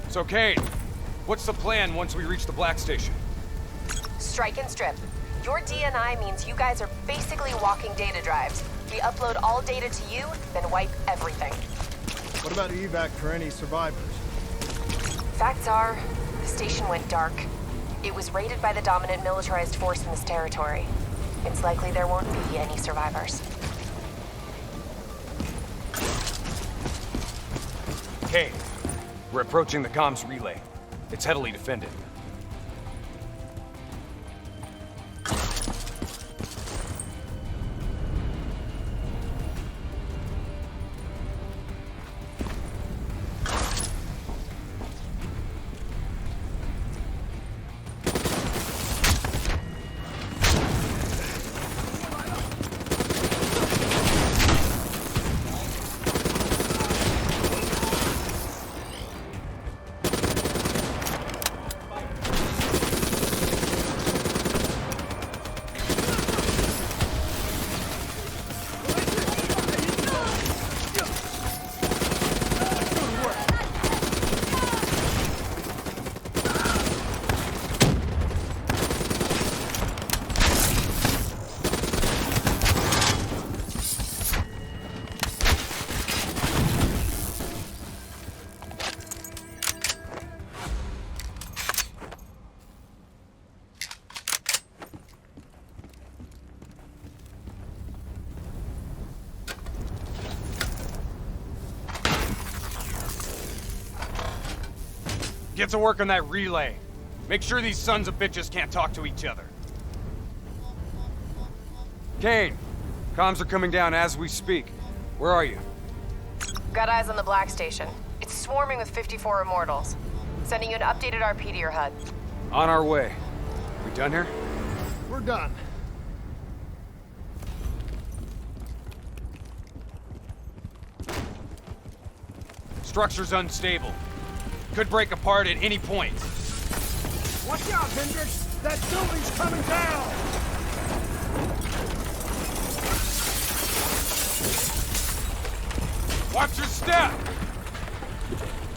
So, Kane, what's the plan once we reach the Black Station? Strike and strip. Your DNI means you guys are basically walking data drives. We upload all data to you, then wipe everything. What about evac for any survivors? Facts are, the station went dark. It was raided by the dominant militarized force in this territory. It's likely there won't be any survivors. Kane, we're approaching the comms relay. It's heavily defended. Get to work on that relay. Make sure these sons of bitches can't talk to each other. Kane, comms are coming down as we speak. Where are you? Got eyes on the Black Station. It's swarming with 54 immortals. Sending you an updated RP to your HUD. On our way. We done here? We're done. Structure's unstable. Could break apart at any point. Watch out, Hendricks! That building's coming down! Watch your step!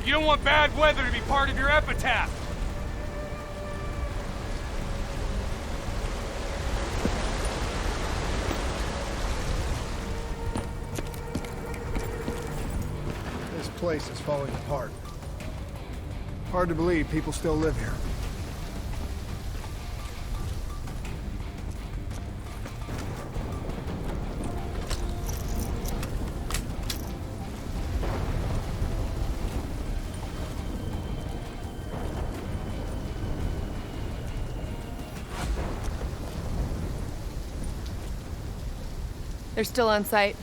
You don't want bad weather to be part of your epitaph! This place is falling apart. Hard to believe people still live here. They're still on site,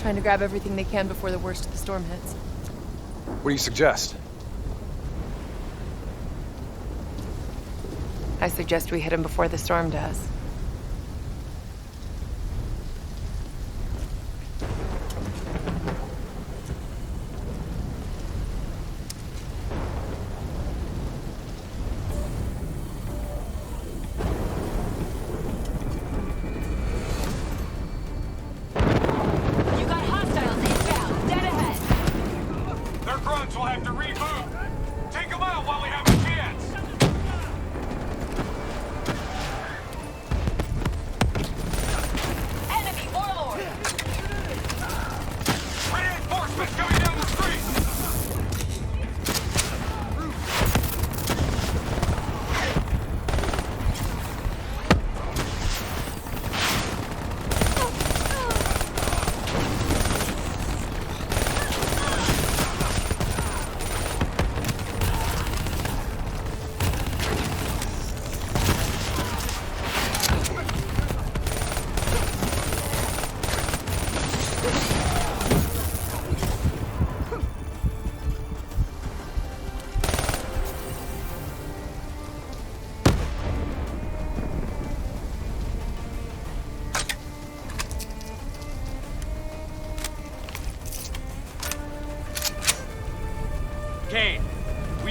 trying to grab everything they can before the worst of the storm hits. What do you suggest? I suggest we hit him before the storm does.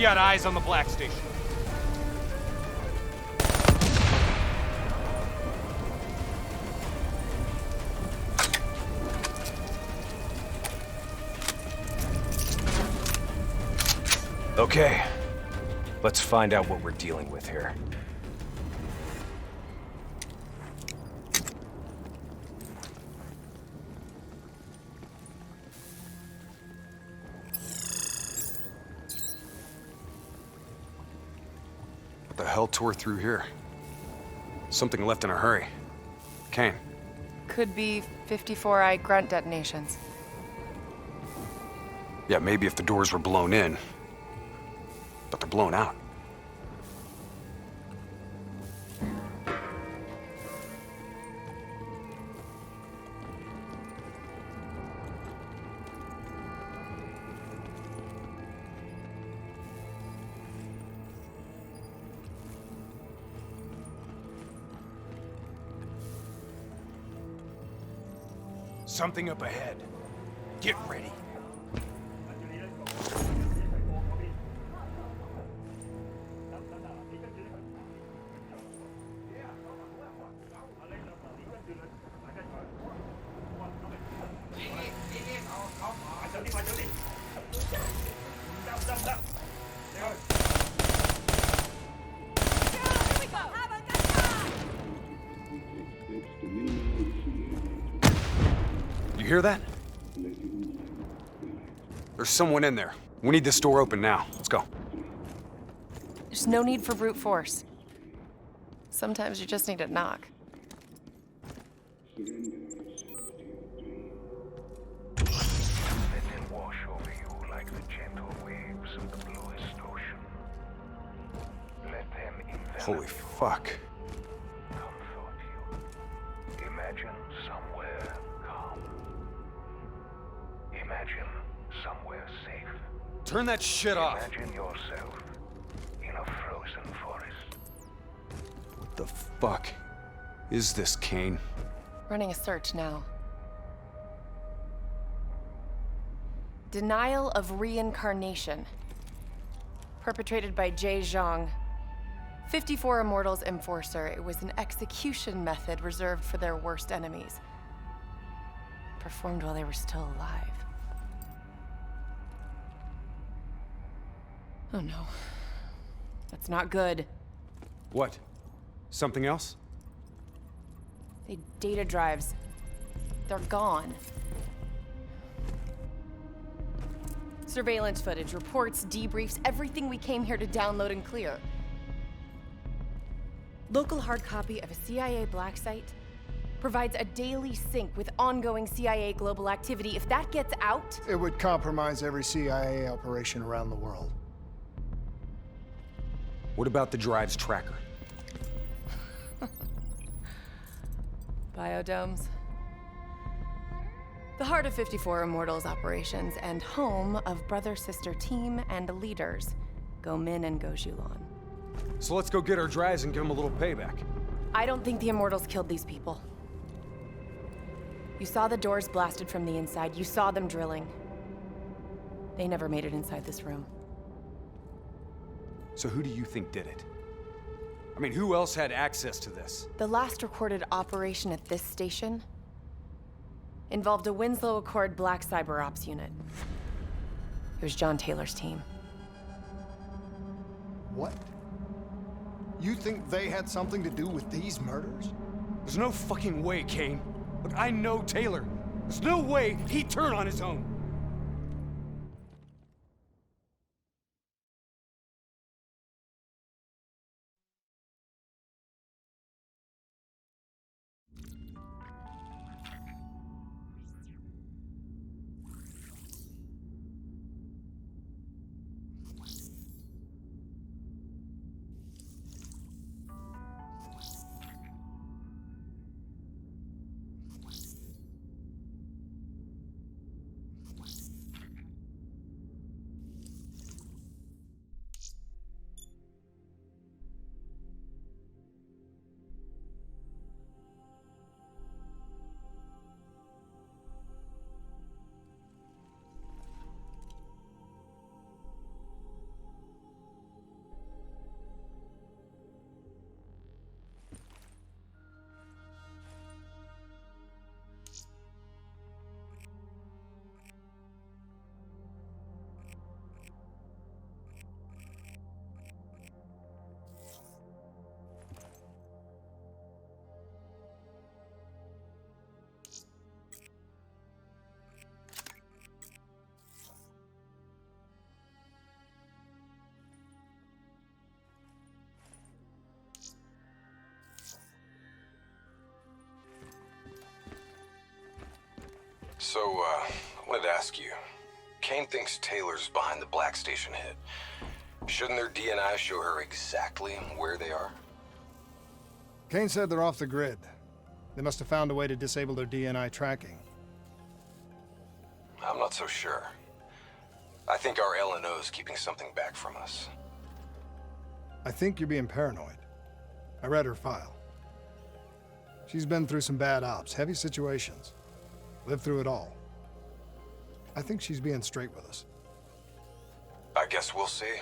We got eyes on the Black Station. Okay. Let's find out what we're dealing with here. What the hell tore through here? Something left in a hurry. Kane. Could be 54i grunt detonations. Yeah, maybe if the doors were blown in. But they're blown out. Something up ahead. Get ready. You hear that? There's someone in there. We need this door open now. Let's go. There's no need for brute force. Sometimes you just need to knock. Let them wash over you like the gentle waves of the bluest ocean. Let them envelop Holy fuck. comfort you. Imagine somewhere calm. Imagine somewhere safe. Turn that shit off. Imagine yourself in a frozen forest. What the fuck is this, Kane? Running a search now. Denial of reincarnation. Perpetrated by Jay Zhang. 54 Immortals Enforcer. It was an execution method reserved for their worst enemies. Performed while they were still alive. Oh no. That's not good. What? Something else? The data drives. They're gone. Surveillance footage, reports, debriefs, everything we came here to download and clear. Local hard copy of a CIA black site provides a daily sync with ongoing CIA global activity. If that gets out... It would compromise every CIA operation around the world. What about the drive's tracker? Biodomes. The heart of 54 Immortals operations and home of brother-sister team and leaders, Go Min and Go Zhulan. So let's go get our drives and give them a little payback. I don't think the Immortals killed these people. You saw the doors blasted from the inside. You saw them drilling. They never made it inside this room. So who do you think did it? I mean, who else had access to this? The last recorded operation at this station involved a Winslow Accord Black Cyber Ops unit. It was John Taylor's team. What? You think they had something to do with these murders? There's no fucking way, Kane. Look, I know Taylor. There's no way he'd turn on his own. So, I wanted to ask you. Kane thinks Taylor's behind the Black Station hit. Shouldn't their DNI show her exactly where they are? Kane said they're off the grid. They must have found a way to disable their DNI tracking. I'm not so sure. I think our LNO is keeping something back from us. I think you're being paranoid. I read her file. She's been through some bad ops, heavy situations. Lived through it all. I think she's being straight with us. I guess we'll see.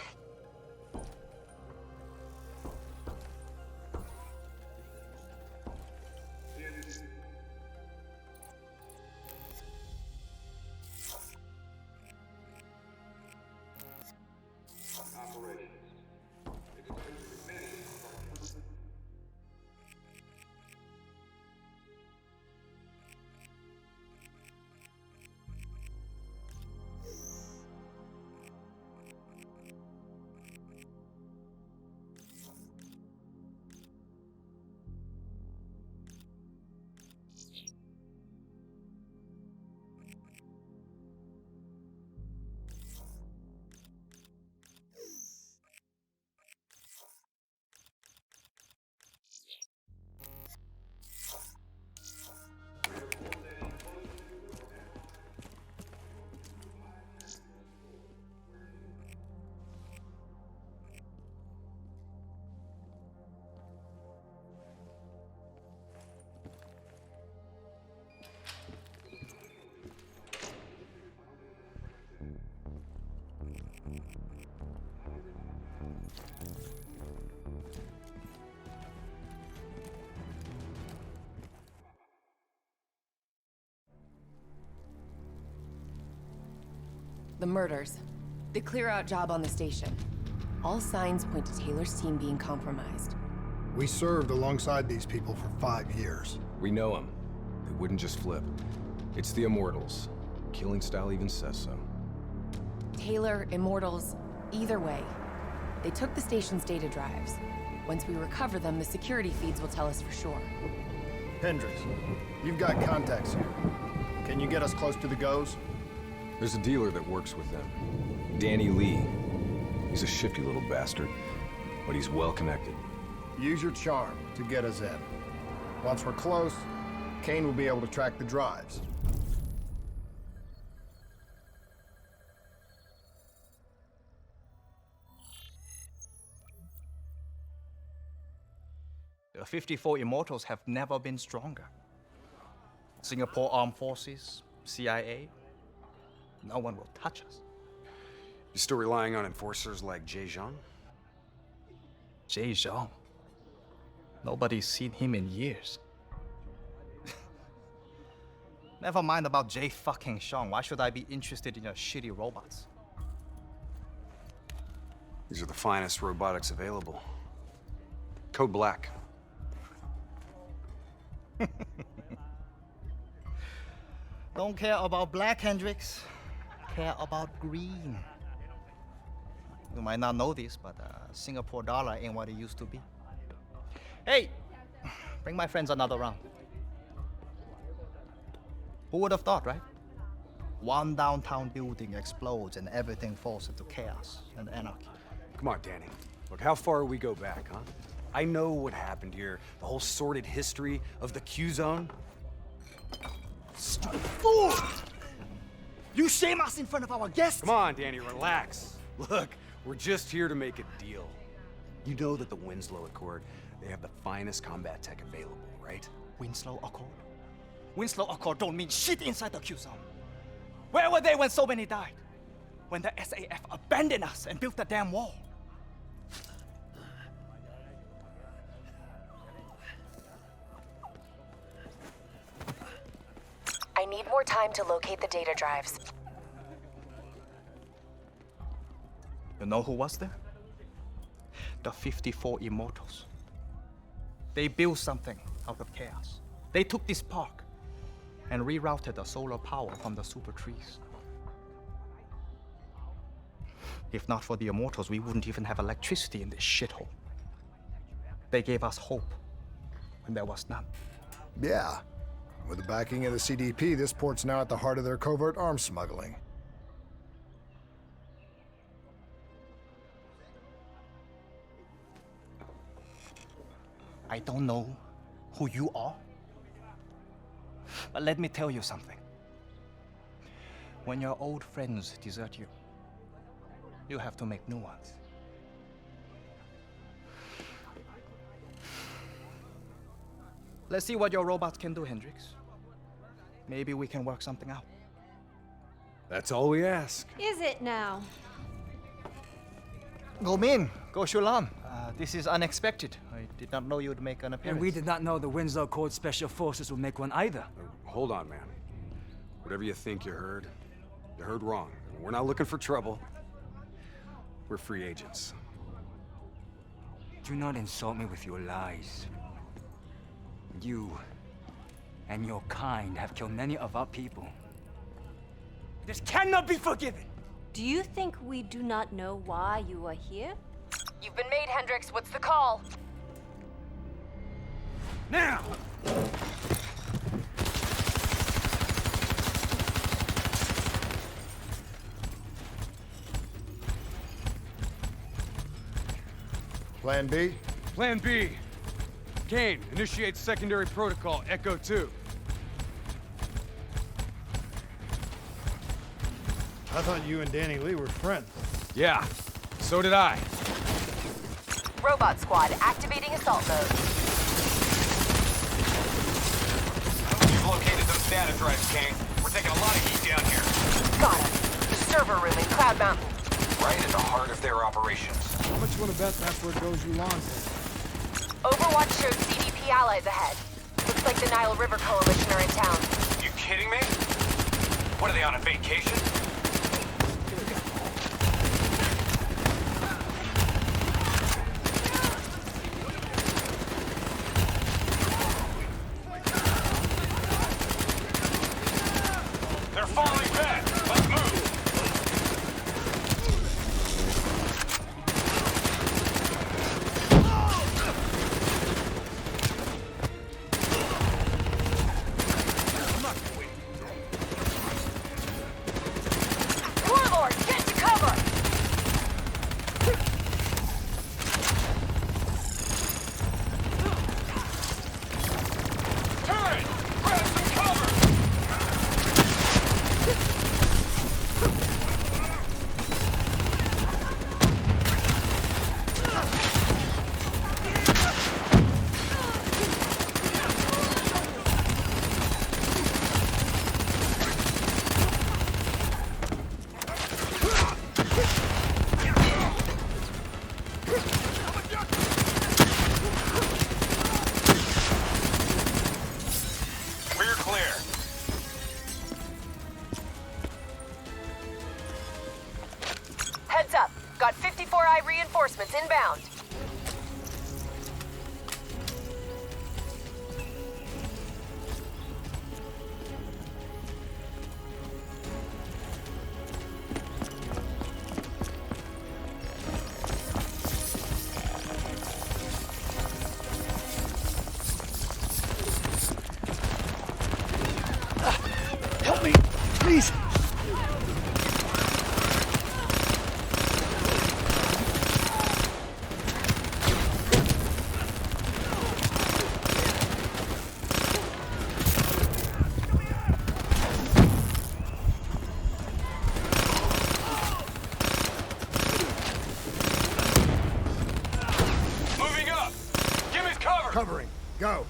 The murders. The clear-out job on the station. All signs point to Taylor's team being compromised. We served alongside these people for 5 years. We know them. They wouldn't just flip. It's the Immortals. Killing style even says so. Taylor, Immortals, either way. They took the station's data drives. Once we recover them, the security feeds will tell us for sure. Hendricks, you've got contacts here. Can you get us close to the Goes? There's a dealer that works with them. Danny Lee. He's a shifty little bastard, but he's well connected. Use your charm to get us in. Once we're close, Kane will be able to track the drives. The 54 Immortals have never been stronger. Singapore Armed Forces, CIA, no one will touch us. You still relying on enforcers like Jay Zhang? Jay Zhang? Nobody's seen him in years. Never mind about Jay fucking Zhang. Why should I be interested in your shitty robots? These are the finest robotics available. Code Black. Don't care about black, Hendricks. Care about green. You might not know this, but Singapore dollar ain't what it used to be. Hey, bring my friends another round. Who would have thought, right? One downtown building explodes and everything falls into chaos and anarchy. Come on, Danny. Look, how far we go back, huh? I know what happened here. The whole sordid history of the Q-Zone. Stupid fool! You shame us in front of our guests! Come on, Danny, relax. Look, we're just here to make a deal. You know that the Winslow Accord, they have the finest combat tech available, right? Winslow Accord? Winslow Accord don't mean shit inside the Q-Zone. Where were they when so many died? When the SAF abandoned us and built the damn wall? I need more time to locate the data drives. You know who was there? The 54 Immortals. They built something out of chaos. They took this park and rerouted the solar power from the super trees. If not for the Immortals, we wouldn't even have electricity in this shithole. They gave us hope when there was none. Yeah, With the backing of the CDP, this port's now at the heart of their covert arms smuggling. I don't know who you are, but let me tell you something. When your old friends desert you, you have to make new ones. Let's see what your robots can do, Hendricks. Maybe we can work something out. That's all we ask. Is it now? Go Min, go Shulan. This is unexpected. I did not know you would make an appearance. And we did not know the Winslow Accord Special Forces would make one either. Hold on, man. Whatever you think you heard wrong. We're not looking for trouble. We're free agents. Do not insult me with your lies. You and your kind have killed many of our people. This cannot be forgiven! Do you think we do not know why you are here? You've been made, Hendricks. What's the call? Now! Plan B? Plan B. Kane, initiate secondary protocol, Echo 2. I thought you and Danny Lee were friends. Yeah, so did I. Robot squad activating assault mode. You've located those data drives, Kane. We're taking a lot of heat down here. Got it. The server room in Cloud Mountain. Right at the heart of their operations. How much you want to bet that's where goes Yulan's? Overwatch showed CDP allies ahead. Looks like the Nile River Coalition are in town. You kidding me? What, are they on a vacation? They're falling back. Let's move. Warlord, get to cover! Turret! Grab some cover! We're clear. Heads up. Got 54I reinforcements inbound. Help me, please! Moving up. Give us cover. Covering. Go.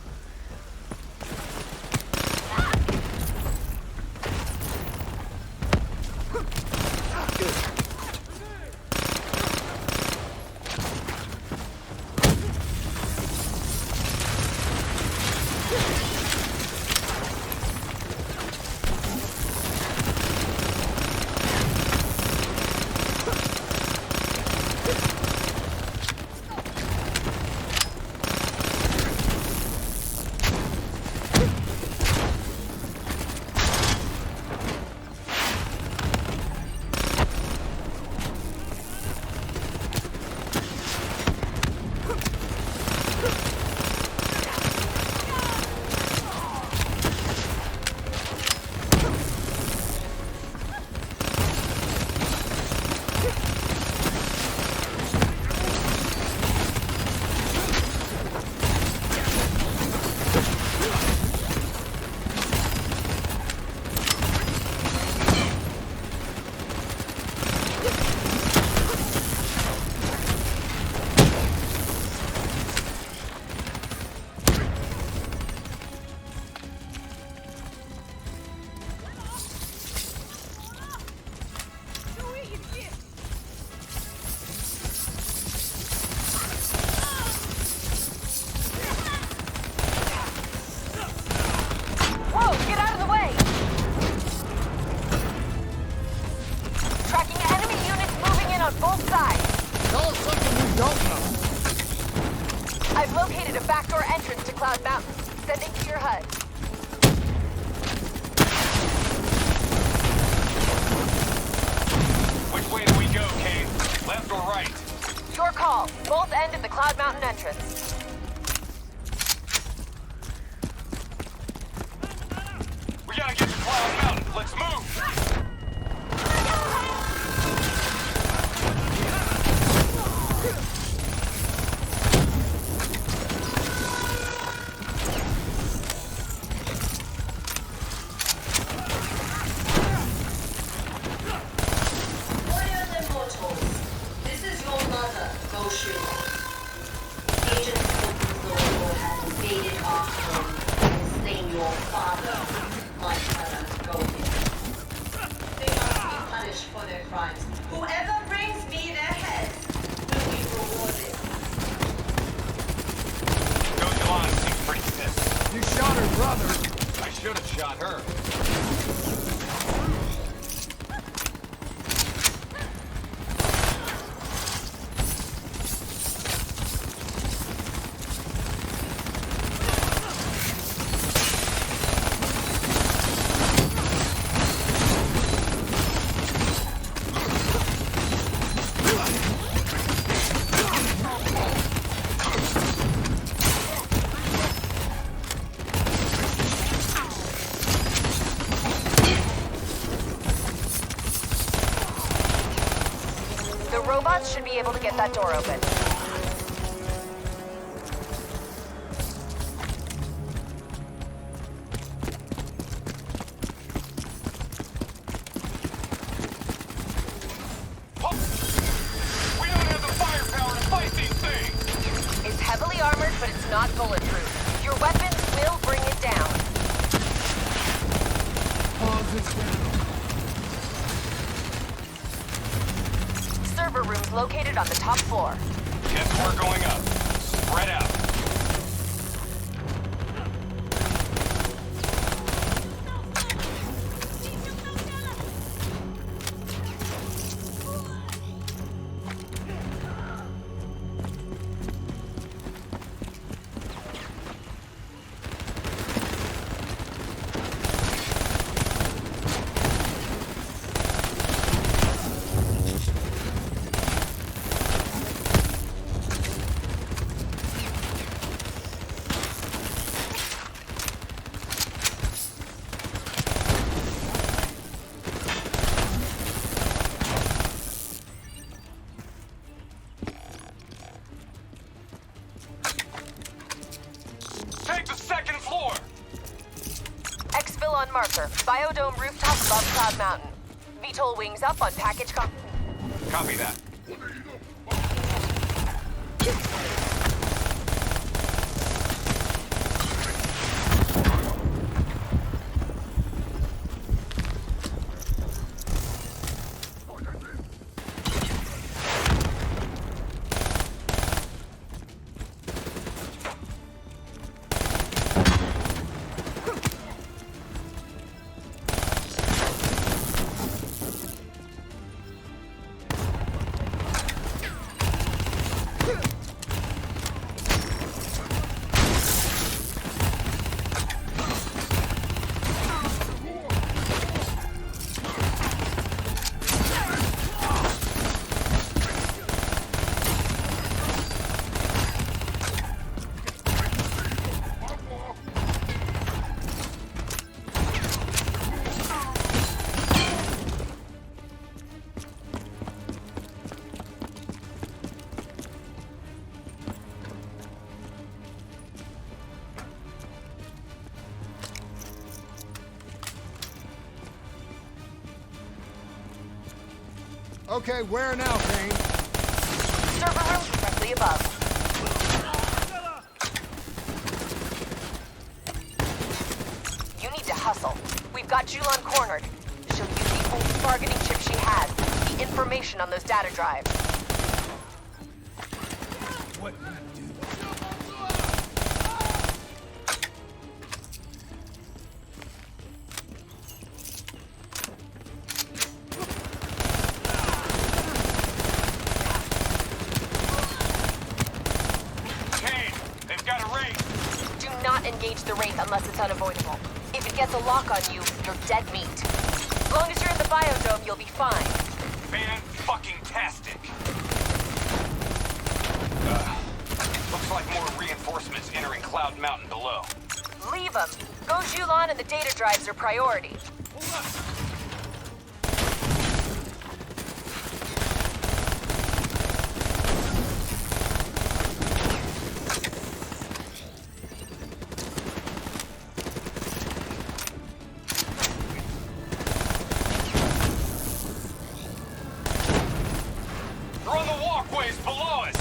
ahead. Which way do we go, Kane? Left or right? Your call. Both end at the Cloud Mountain entrance. We gotta get to Cloud Mountain. Let's move! Should be able to get that door open. We don't have the firepower to fight these things! It's heavily armored, but it's not bulletproof. Your weapons will bring it down. Pause this down. Server rooms located on the top floor. Guess we're going up. Spread out. on marker. Biodome rooftop above Cloud Mountain. VTOL wings up on package Copy that. Okay, where now, Kane? Server room directly above. You need to hustle. We've got Julon cornered. She'll use the only bargaining chip she has, the information on those data drives. What? Engage the Wraith unless it's unavoidable. If it gets a lock on you, you're dead meat. As long as you're in the biodome, you'll be fine. Fan-fucking-tastic! Looks like more reinforcements entering Cloud Mountain below. Leave them. Go Julan and the data drives are priority. They're on the walkways below us!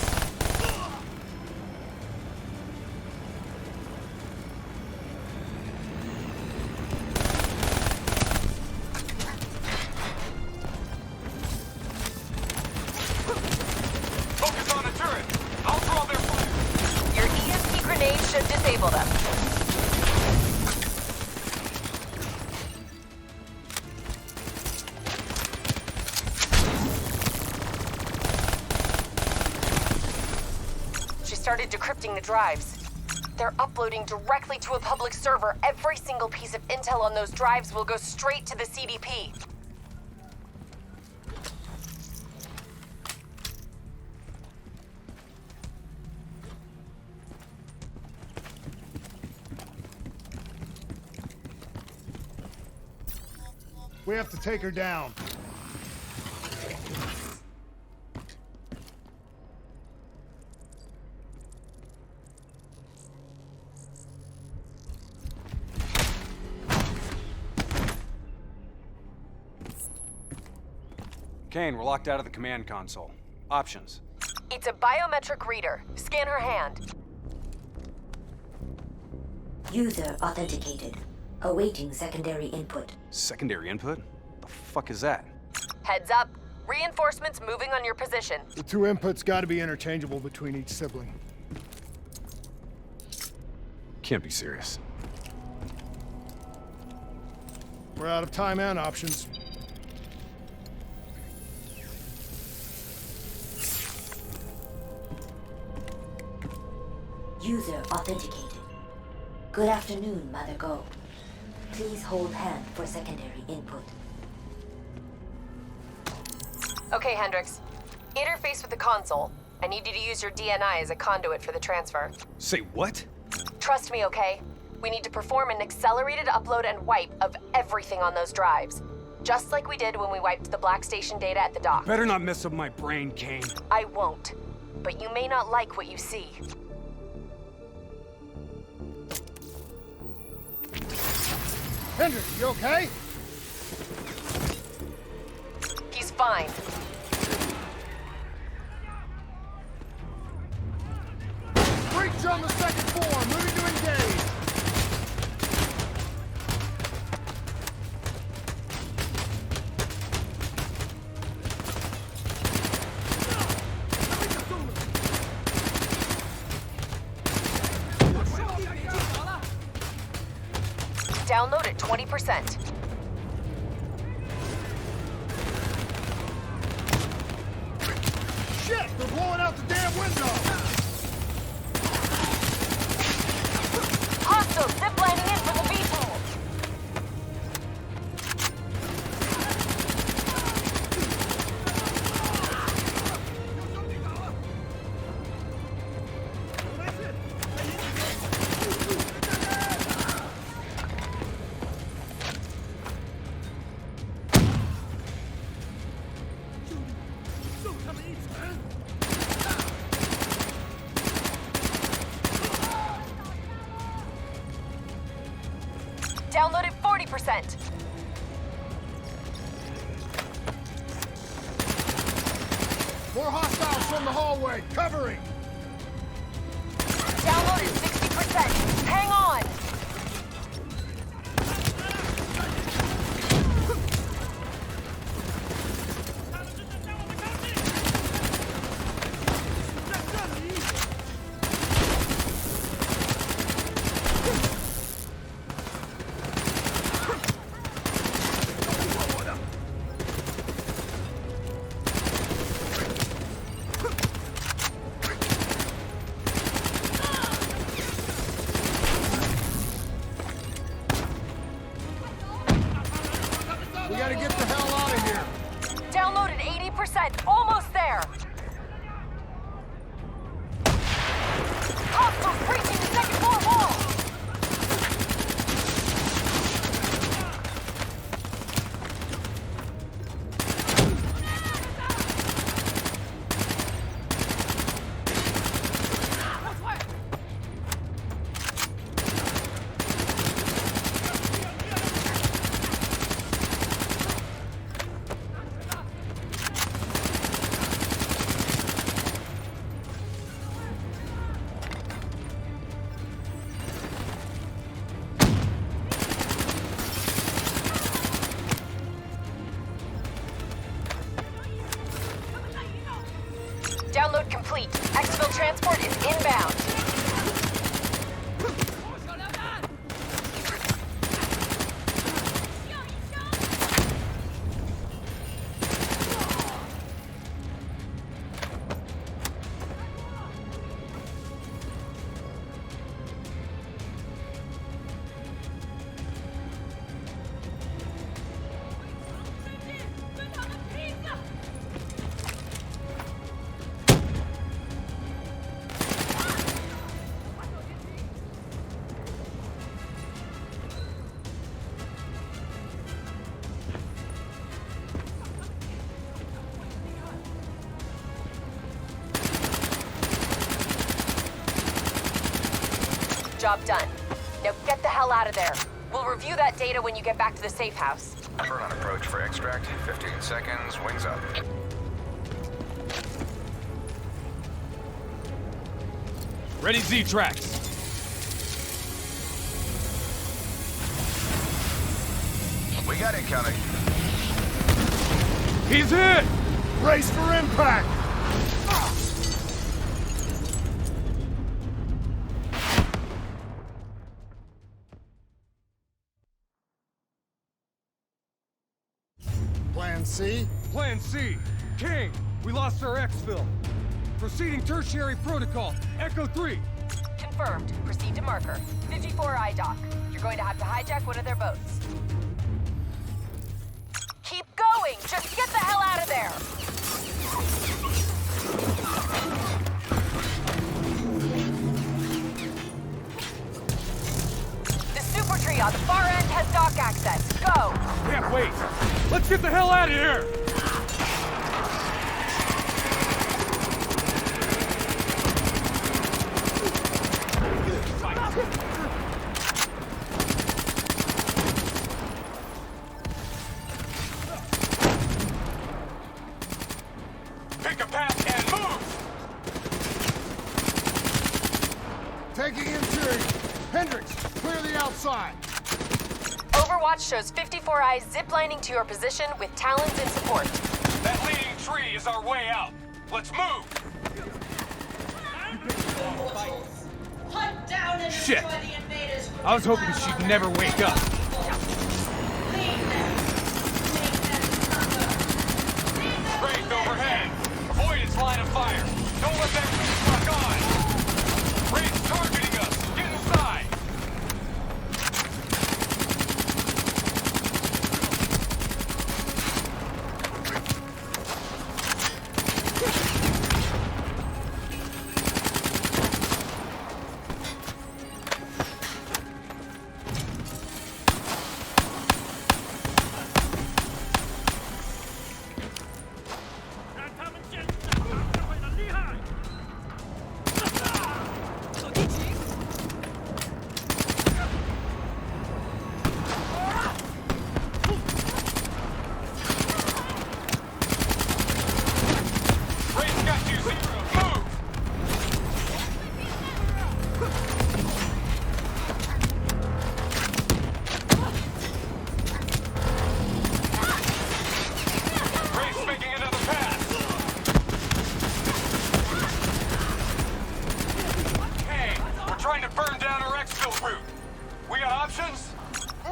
Focus on the turret! I'll draw their fire! Your EMP grenade should disable them. She started decrypting the drives. They're uploading directly to a public server. Every single piece of intel on those drives will go straight to the CDP. We have to take her down. Kane, we're locked out of the command console. Options. It's a biometric reader. Scan her hand. User authenticated. Awaiting secondary input. Secondary input? The fuck is that? Heads up. Reinforcements moving on your position. The two inputs gotta be interchangeable between each sibling. Can't be serious. We're out of time and options. User authenticated. Good afternoon, Mother Go. Please hold hand for secondary input. Okay, Hendricks. Interface with the console. I need you to use your DNI as a conduit for the transfer. Say what? Trust me, okay? We need to perform an accelerated upload and wipe of everything on those drives. Just like we did when we wiped the Black Station data at the dock. Better not mess up my brain, Kane. I won't. But you may not like what you see. Hendrik, you okay? He's fine. Breach on the second floor, moving to engage. Download at 20%. Shit! They're blowing out the damn window! Hostile ziplining in for the VTOL. Download at 40%. More hostiles from the hallway, covering! Download at 60%. Hang on. gotta get the hell out of here. Downloaded 80%. Almost there. Hostiles breaching the second floor wall. Download complete. Exfil transport is inbound. Job done. Now get the hell out of there. We'll review that data when you get back to the safe house. Burn on approach for extract. 15 seconds. Wings up. Ready Z-tracks. We got incoming. He's hit! Brace for impact! Plan C? Plan C. King, we lost our exfil. Proceeding tertiary protocol. Echo 3. Confirmed. Proceed to marker. 54I dock. You're going to have to hijack one of their boats. Keep going! Just get the hell out of there! The super tree on the far end has dock access. Go! Can't wait. Let's get the hell out of here! Pick a path and move! Taking interior. Hendricks, clear the outside. Overwatch shows 54 ziplining to your position with Talons in support. That leading tree is our way out. Let's move! Hunt down and Shit. destroy the invaders. I was hoping she'd never wake up. Raised overhead. Avoid its line of fire. Don't let that thing lock on. Raised targeting us. Get inside.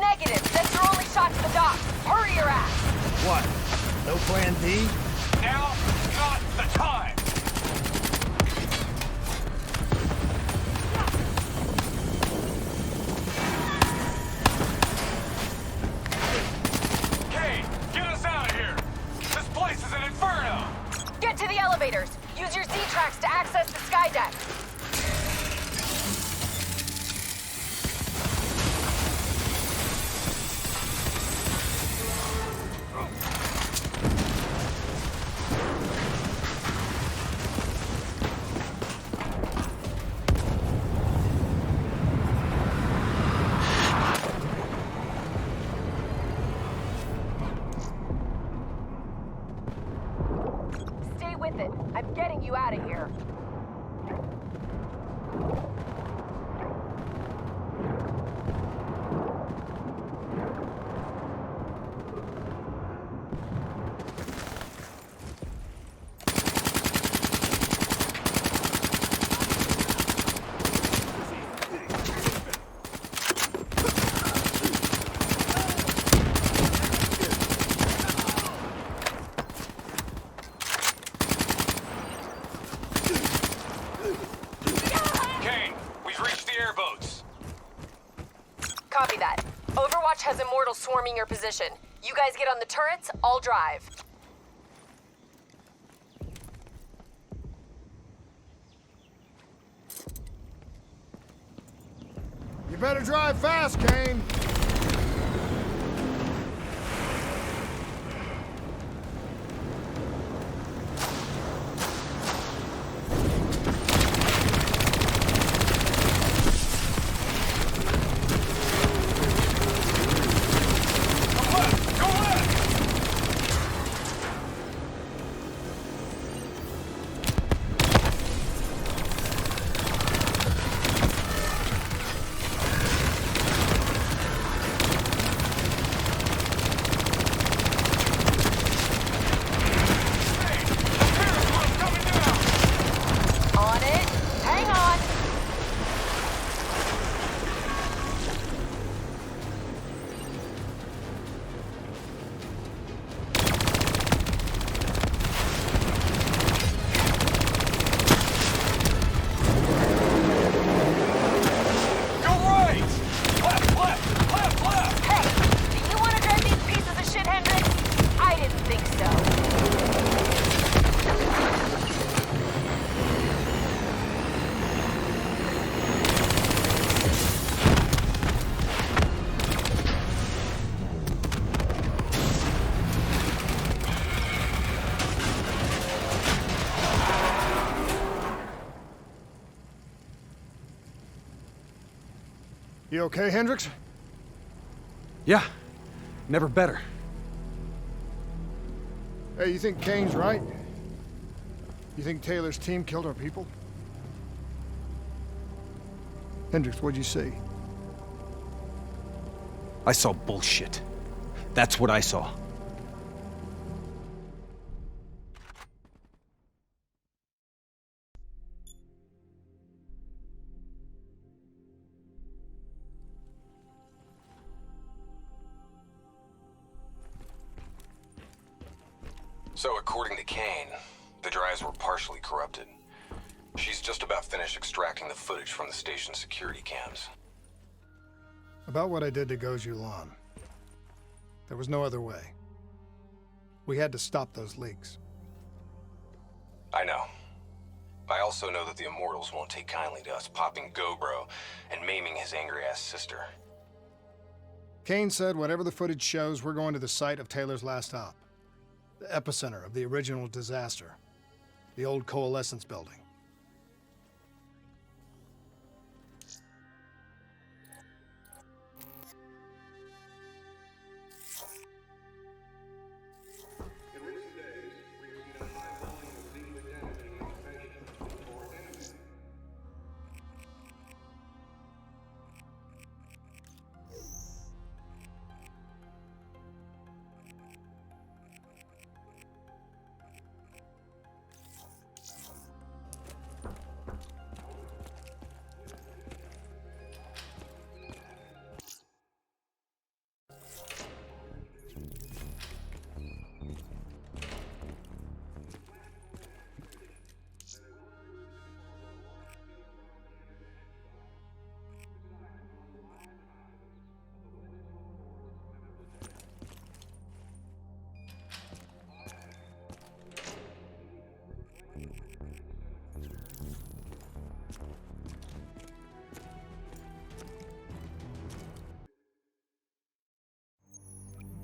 Negative. That's your only shot to the dock. Hurry your ass. What? No plan D? Now, not the time. Kane, Overwatch has Immortals swarming your position. You guys get on the turrets, I'll drive. You better drive fast, Kane. You okay, Hendricks? Yeah, never better. Hey, you think Kane's right? You think Taylor's team killed our people? Hendricks, what'd you see? I saw bullshit. That's what I saw. So according to Kane, the drives were partially corrupted. She's just about finished extracting the footage from the station's security cams. About what I did to Goju Lan. There was no other way. We had to stop those leaks. I know. I also know that the Immortals won't take kindly to us popping Gobro and maiming his angry-ass sister. Kane said whatever the footage shows, we're going to the site of Taylor's last op. The epicenter of the original disaster. The old Coalescence building.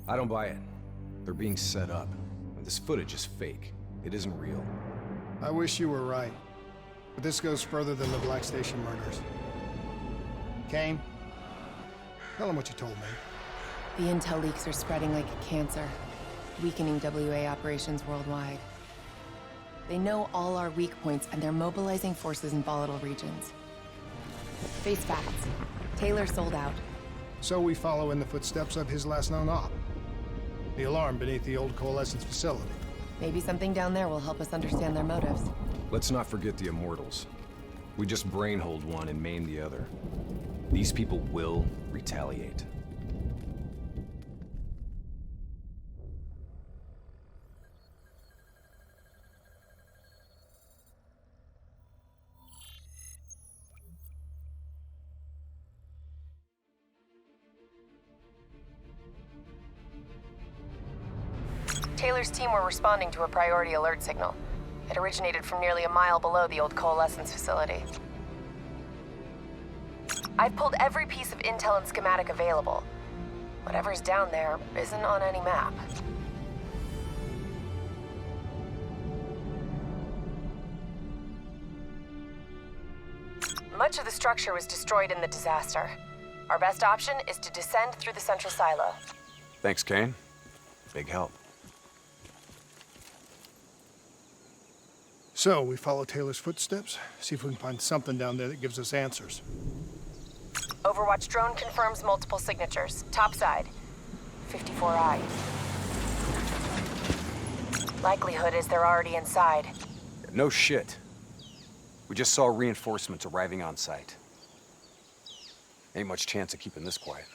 I don't buy it. They're being set up. This footage is fake. It isn't real. I wish you were right. But this goes further than the Black Station murders. Kane, tell him what you told me. The intel leaks are spreading like a cancer, weakening WA operations worldwide. They know all our weak points, and they're mobilizing forces in volatile regions. Face facts. Taylor sold out. So we follow in the footsteps of his last known op. The alarm beneath the old Coalescence facility. Maybe something down there will help us understand their motives. Let's not forget the Immortals. We just brainhold one and maim the other. These people will retaliate. Taylor's team were responding to a priority alert signal. It originated from nearly a mile below the old coalescence facility. I've pulled every piece of intel and schematic available. Whatever's down there isn't on any map. Much of the structure was destroyed in the disaster. Our best option is to descend through the central silo. Thanks, Kane. Big help. So, we follow Taylor's footsteps, see if we can find something down there that gives us answers. Overwatch drone confirms multiple signatures. Topside. 54I. Likelihood is they're already inside. No shit. We just saw reinforcements arriving on site. Ain't much chance of keeping this quiet.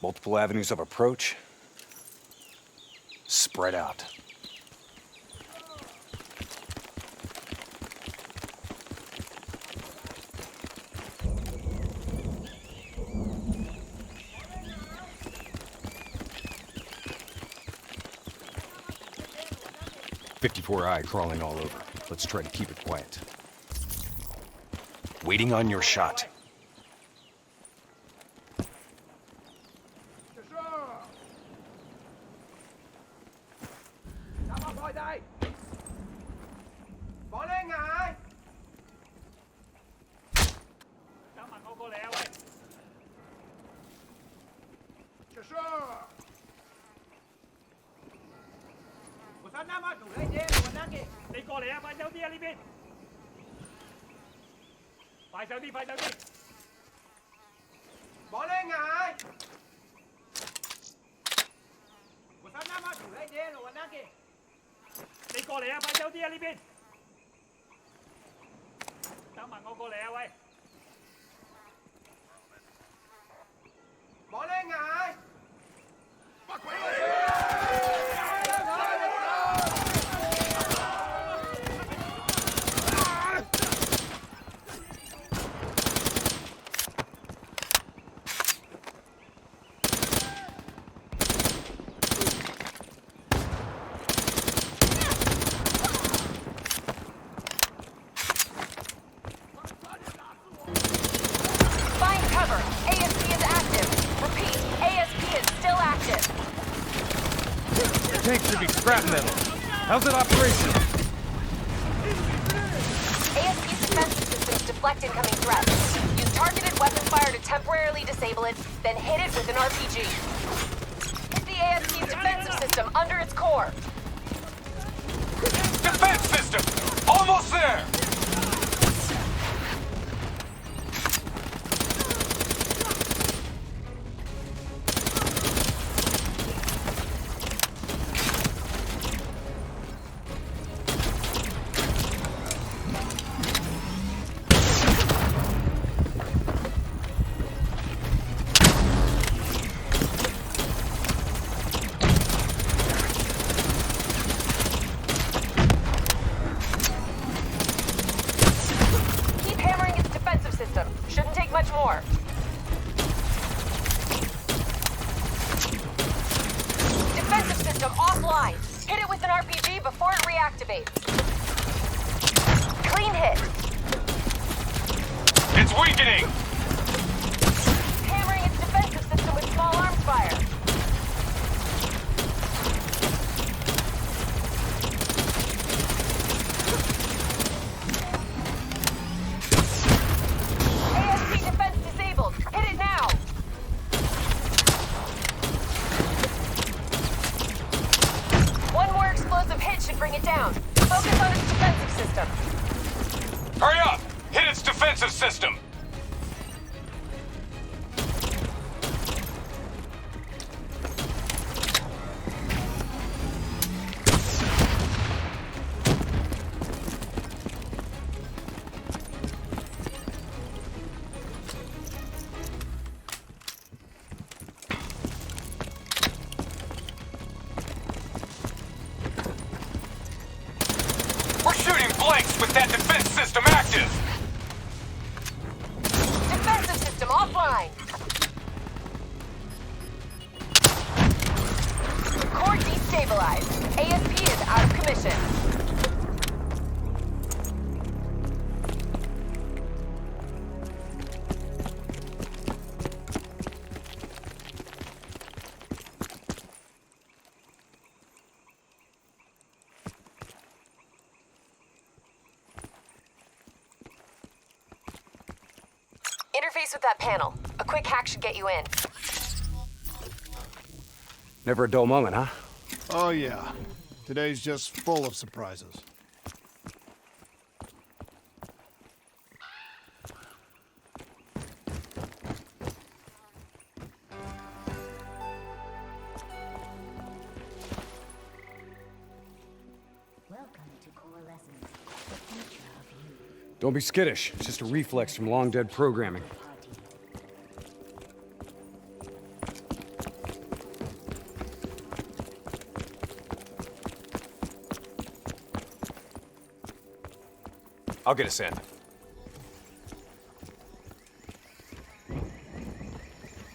Multiple avenues of approach. Spread out. "54I crawling all over. Let's try to keep it quiet. Waiting on your shot." Tank should be scrap metal. How's it operational? ASP's defensive systems deflect incoming threats. Use targeted weapon fire to temporarily disable it, then hit it with an RPG. Hit the ASP's defensive system under its core. Defense system! Almost there! Interface with that panel. A quick hack should get you in. Never a dull moment, huh? Oh, yeah. Today's just full of surprises. Don't be skittish. It's just a reflex from long-dead programming. I'll get us in.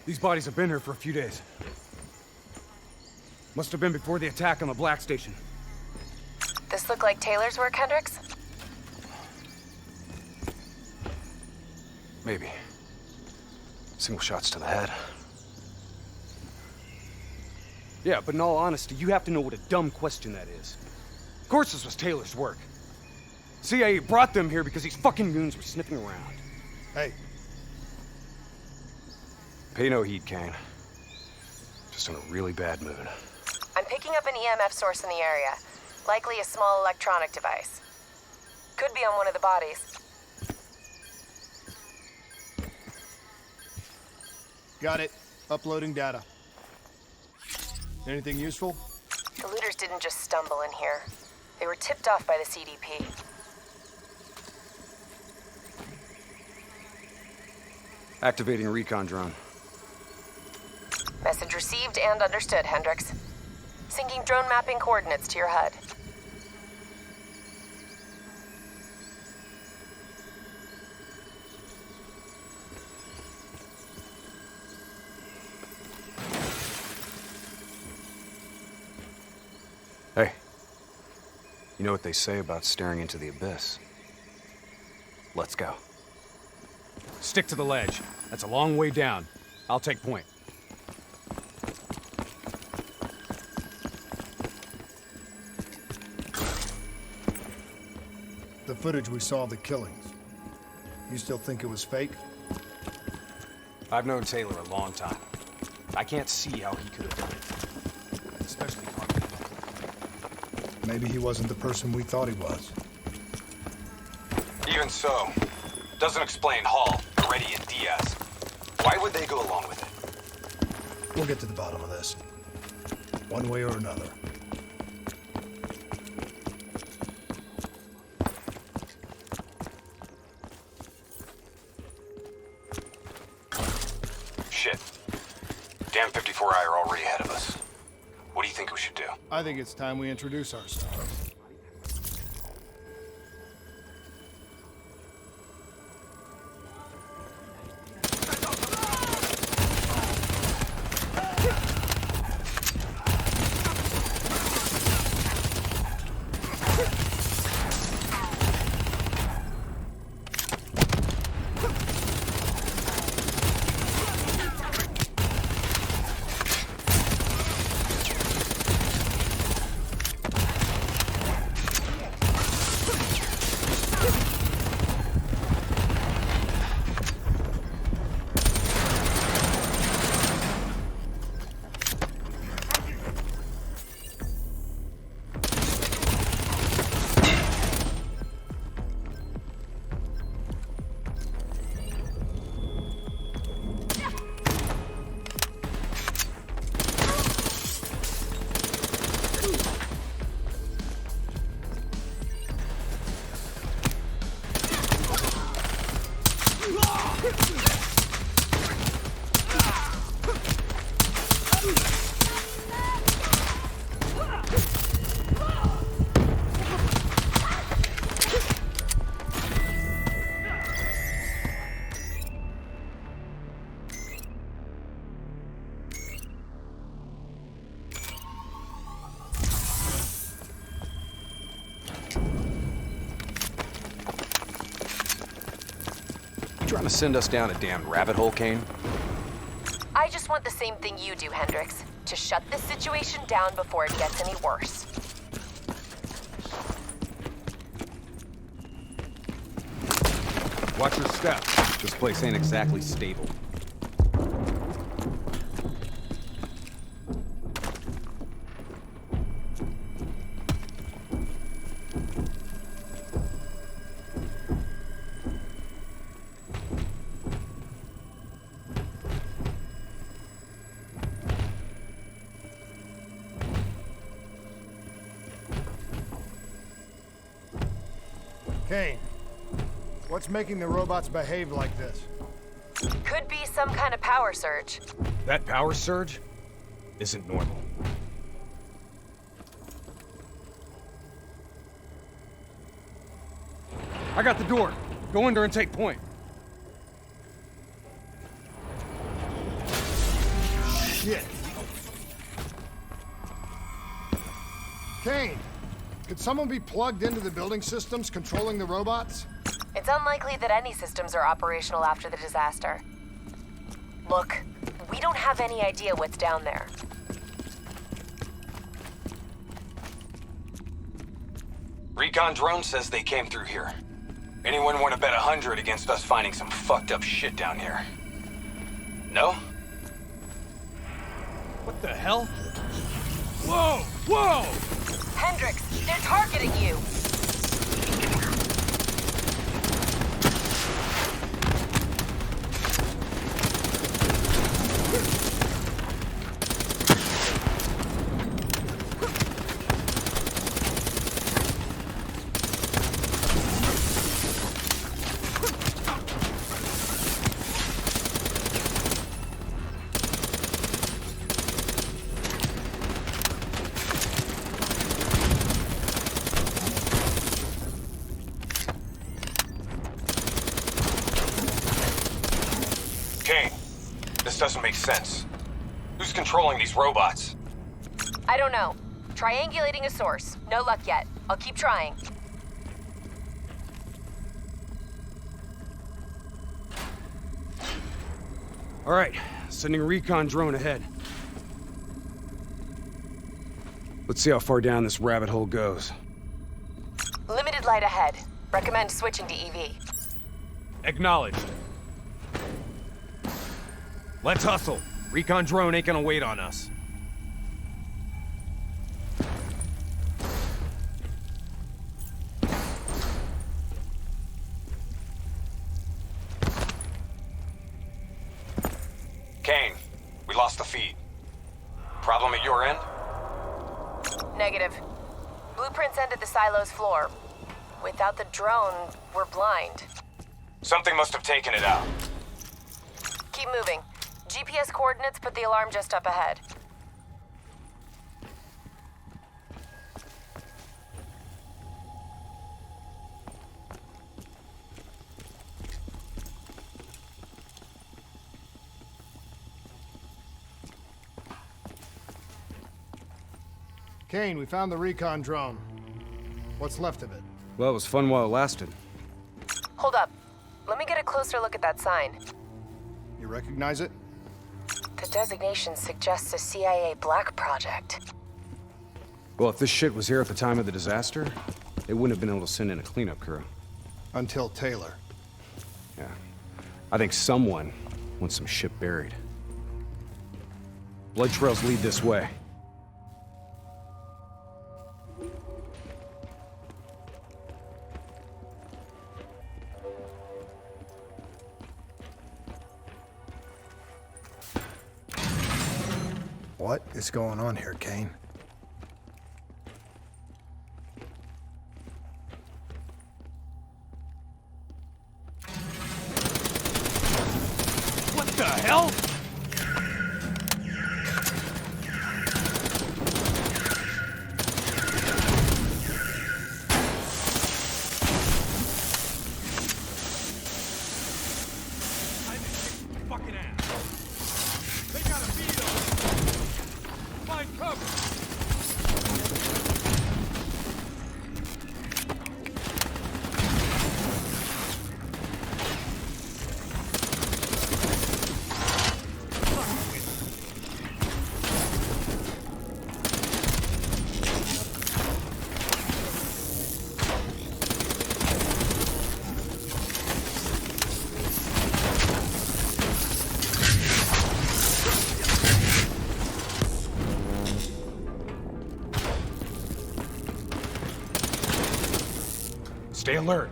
These bodies have been here for a few days. Must have been before the attack on the Black Station. This look like Taylor's work, Hendricks? Maybe. Single shots to the head. Yeah, but in all honesty, you have to know what a dumb question that is. Of course this was Taylor's work. CIA brought them here because these fucking goons were sniffing around. Hey. Pay no heed, Kane. Just in a really bad mood. I'm picking up an EMF source in the area. Likely a small electronic device. Could be on one of the bodies. Got it. Uploading data. Anything useful? The looters didn't just stumble in here. They were tipped off by the CDP. Activating recon drone. Message received and understood, Hendricks. Syncing drone mapping coordinates to your HUD. Hey. You know what they say about staring into the abyss? Let's go. Stick to the ledge. That's a long way down. I'll take point. The footage we saw of the killings. You still think it was fake? I've known Taylor a long time. I can't see how he could have done it. Especially Maybe he wasn't the person we thought he was. Even so, doesn't explain Hall, Reddy, and Diaz. Why would they go along with it? We'll get to the bottom of this. One way or another. Shit. Damn 54i are already ahead of us. What do you think we should do? I think it's time we introduce ourselves. Trying to send us down a damn rabbit hole, Kane? I just want the same thing you do, Hendricks. To shut this situation down before it gets any worse. Watch your steps. This place ain't exactly stable. Kane, what's making the robots behave like this? Could be some kind of power surge. That power surge isn't normal. I got the door. Go in there and take point. Shit. Kane, could someone be plugged into the building systems controlling the robots? It's unlikely that any systems are operational after the disaster. Look, we don't have any idea what's down there. Recon drone says they came through here. Anyone want to bet 100 against us finding some fucked up shit down here? No? What the hell? Whoa! Whoa! Hendricks, they're targeting you! Doesn't make sense. Who's controlling these robots? I don't know. Triangulating a source. No luck yet. I'll keep trying. All right, sending a recon drone ahead. Let's see how far down this rabbit hole goes. Limited light ahead. Recommend switching to EV. Acknowledged. Let's hustle. Recon drone ain't gonna wait on us. Kane, we lost the feed. Problem at your end? Negative. Blueprints end at the silo's floor. Without the drone, we're blind. Something must have taken it out. Keep moving. GPS coordinates put the alarm just up ahead. Kane, we found the recon drone. What's left of it? Well, it was fun while it lasted. Hold up. Let me get a closer look at that sign. You recognize it? The designation suggests a CIA black project. Well, if this shit was here at the time of the disaster, they wouldn't have been able to send in a cleanup crew. Until Taylor. Yeah. I think someone wants some shit buried. Blood trails lead this way. What is going on here, Kane? What the hell? Fucking ass. They got a beat on. Find cover! Stay alert.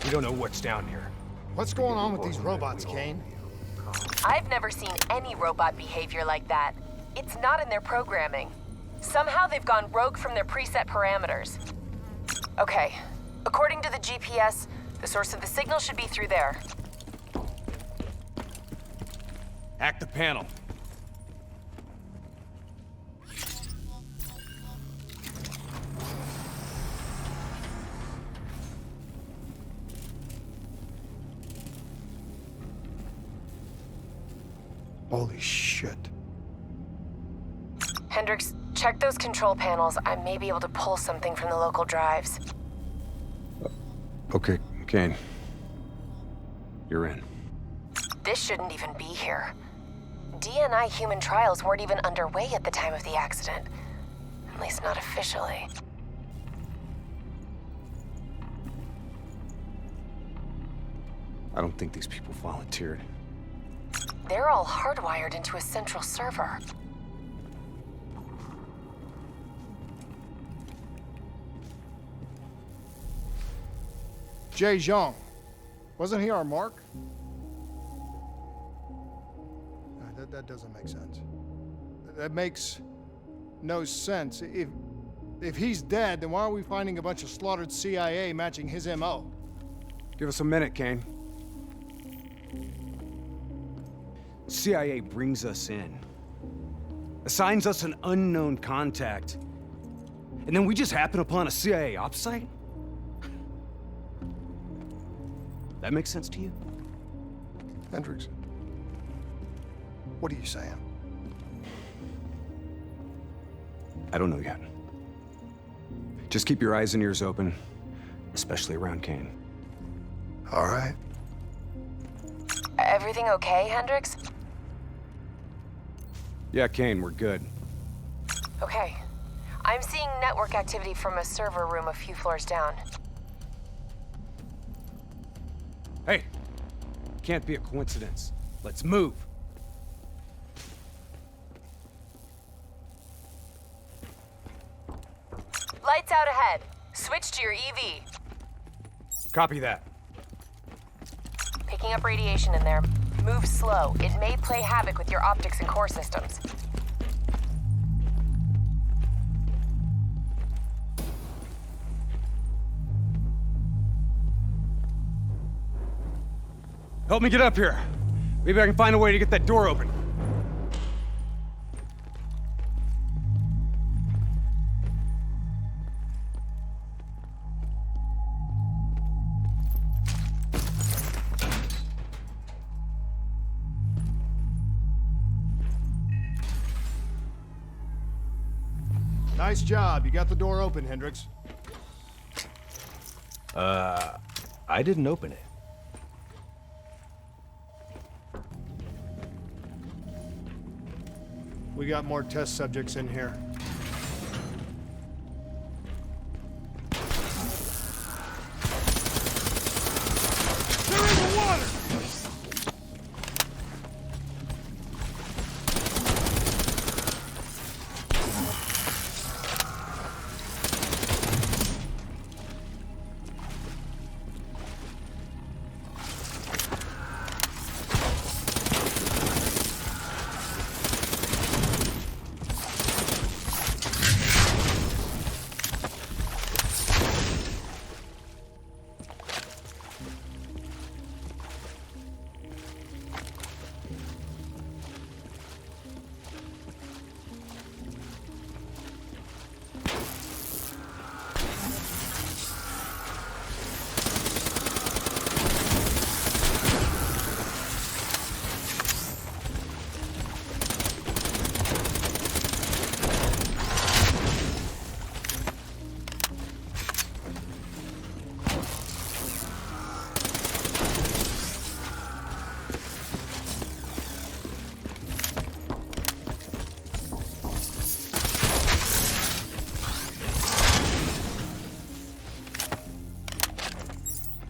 We don't know what's down here. What's going on with these robots, Kane? I've never seen any robot behavior like that. It's not in their programming. Somehow they've gone rogue from their preset parameters. Okay, according to the GPS, the source of the signal should be through there. Hack the panel. Holy shit. Hendricks, check those control panels. I may be able to pull something from the local drives. Okay, Kane. You're in. This shouldn't even be here. DNI human trials weren't even underway at the time of the accident. At least not officially. I don't think these people volunteered. They're all hardwired into a central server. Jay Zhang. Wasn't he our mark? That doesn't make sense. That makes no sense. If he's dead, then why are we finding a bunch of slaughtered CIA matching his MO? Give us a minute, Kane. CIA brings us in, assigns us an unknown contact, and then we just happen upon a CIA ops site? That makes sense to you? Hendricks, what are you saying? I don't know yet. Just keep your eyes and ears open, especially around Kane. All right. Everything okay, Hendricks? Yeah, Kane, we're good. Okay. I'm seeing network activity from a server room a few floors down. Hey, can't be a coincidence. Let's move. Lights out ahead. Switch to your EV. Copy that. Picking up radiation in there. Move slow. It may play havoc with your optics and core systems. Help me get up here. Maybe I can find a way to get that door open. Nice job. You got the door open, Hendricks. I didn't open it. We got more test subjects in here. They're in the water!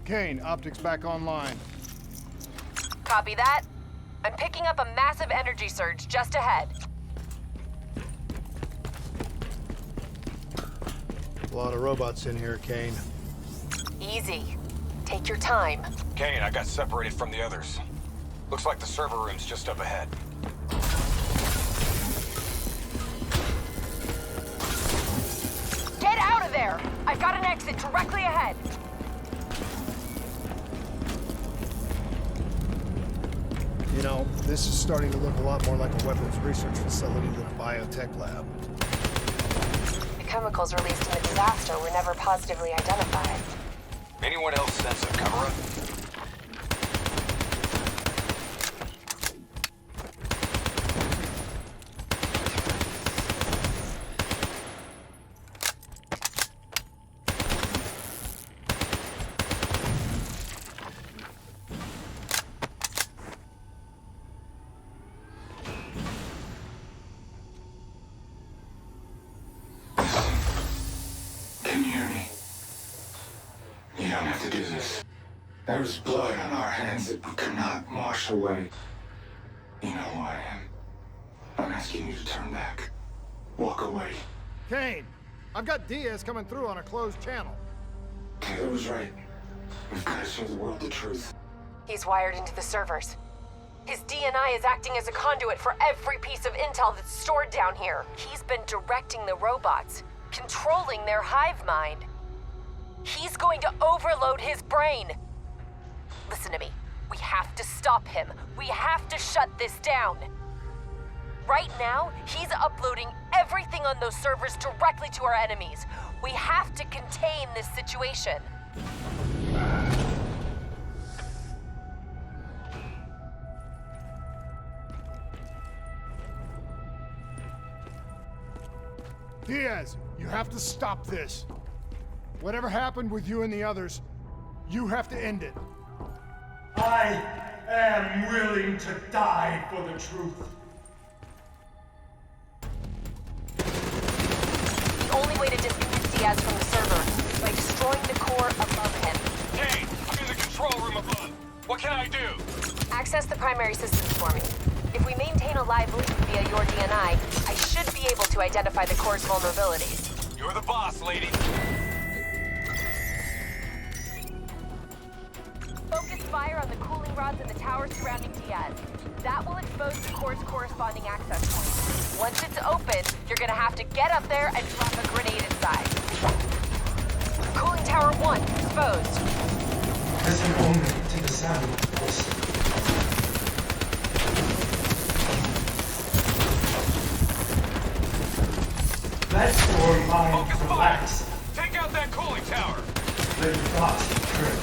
Kane, optics back online. Copy that. I'm picking up a massive energy surge just ahead. A lot of robots in here, Kane. Easy. Take your time. Kane, I got separated from the others. Looks like the server room's just up ahead. Get out of there! I've got an exit directly ahead. You know, this is starting to look a lot more like a weapons research facility than a biotech lab. The chemicals released in the disaster were never positively identified. Anyone else sense a cover-up? Can you hear me? You don't have to do this. There is blood on our hands that we cannot wash away. You know who I am. I'm asking you to turn back. Walk away. Kane, I've got Diaz coming through on a closed channel. Taylor was right. We've got to show the world the truth. He's wired into the servers. His DNI is acting as a conduit for every piece of intel that's stored down here. He's been directing the robots, controlling their hive mind. He's going to overload his brain. Listen to me. We have to stop him. We have to shut this down. Right now, he's uploading everything on those servers directly to our enemies. We have to contain this situation. Diaz, you have to stop this. Whatever happened with you and the others, you have to end it. I am willing to die for the truth. The only way to disconnect Diaz from the server is by destroying the core above him. Kane, I'm in the control room above. What can I do? Access the primary systems for me. If we maintain a live link via your DNI, I should be able to identify the core's vulnerabilities. You're the boss, lady. Focus fire on the cooling rods and the towers surrounding Diaz. That will expose the core's corresponding access point. Once it's open, you're gonna have to get up there and drop a grenade inside. Cooling tower 1 exposed. There's an omen to the sound of the voice. Let your mind relax. Take out that cooling tower. Let your thoughts be current.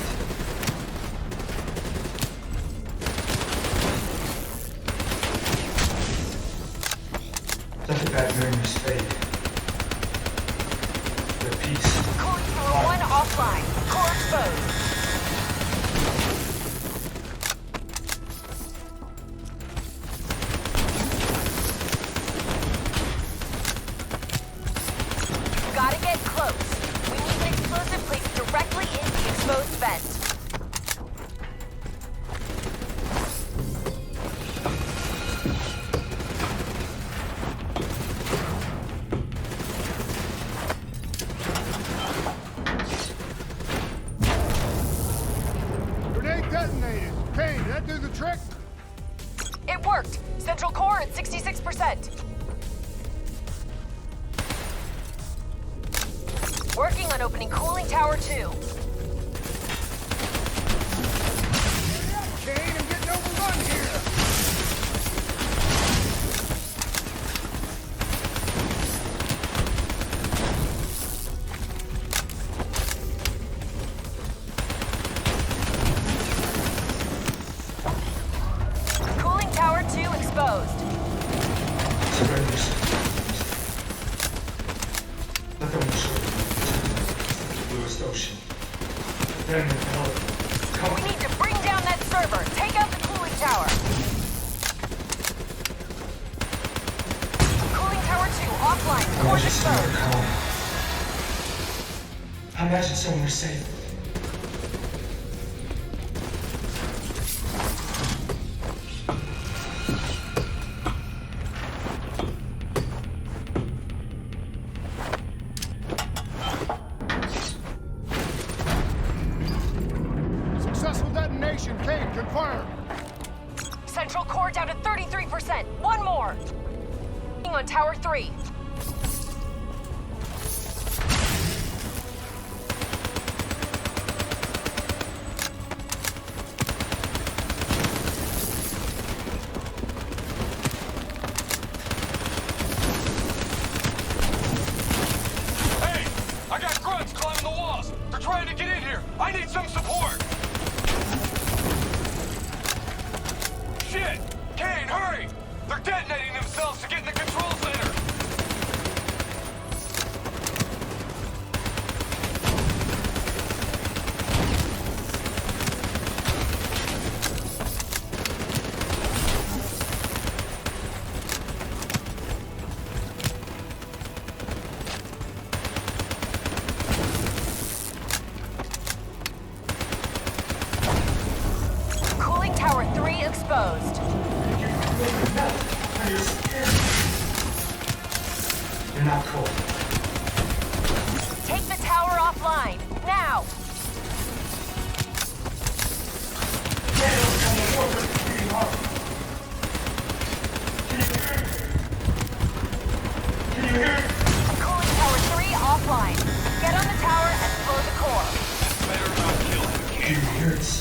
Let the bad memories fade. The peace. Cooling tower 1 offline. Core exposed. Gotta get close. We need an explosive placed directly in the exposed vent. Grenade detonated. Kane, did that do the trick? It worked. Central core at 66%. Working on opening cooling tower 2. Kane, I'm getting overrun here. Cooling tower 2 exposed. Surrenders. Let them show the bluest ocean. Then the hell. We need to bring down that server. Take out the cooling tower. Cooling tower 2 offline. Core exposed. I imagine somewhere safe. 33%. One more. On Tower 3. I got grunts climbing the walls. They're trying to get in here. I need some support. Shit! Kane, hurry! They're detonating themselves to get in the control center. Cooling Tower 3 exposed. You're not cold. Take the tower offline, now! Cooling Tower 3 offline. Get on the tower and blow the core. Better not kill him, Kane.